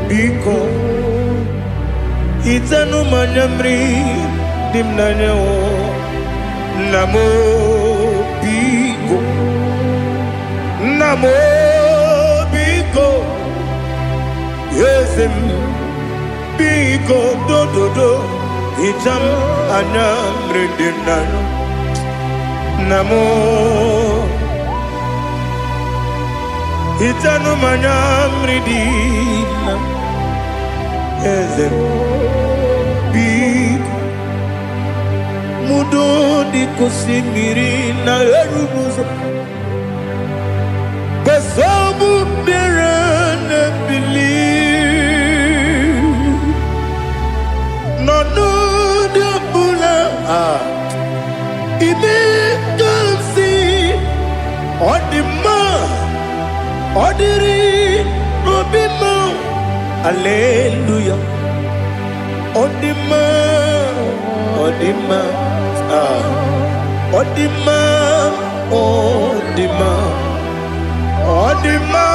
Biko Itanu manyamri dimnanya Namo Biko Namo Biko Yesem Biko do Itam anamri dimnanya Namo Itanu manyamri dimnanya Yesem Biko Mudo di kusimiri na erumuzo Besobu mirane believe No de bula Ibe kansi Odima Odiri Obima Alleluia Odima Odima Odima Odima Odima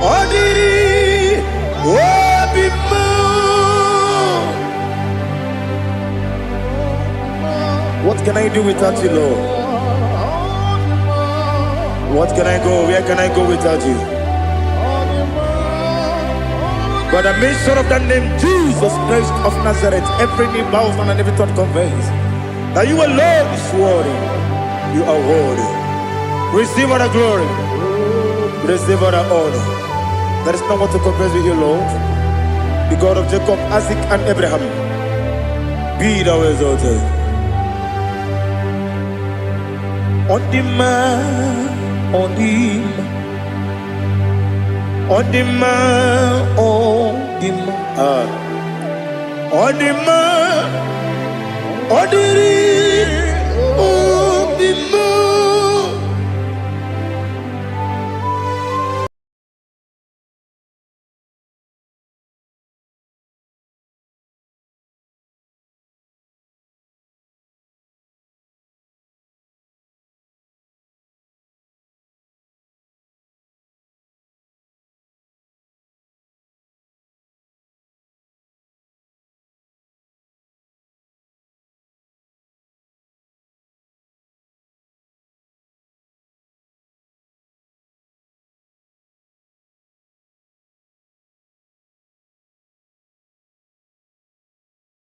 Odiri Obima. What can I do without you, Lord? What can I go? Where can I go without you? By the mention of that name, Jesus Christ of Nazareth, every knee bows down and every tongue confesses that you alone is worthy. You are worthy. Receive all the glory. Receive all the honor. There is no one to compare with you, Lord. The God of Jacob, Isaac, and Abraham. Be thou exalted. Odima, Odima. Odima, Odima, Odima, Odiri, Odima.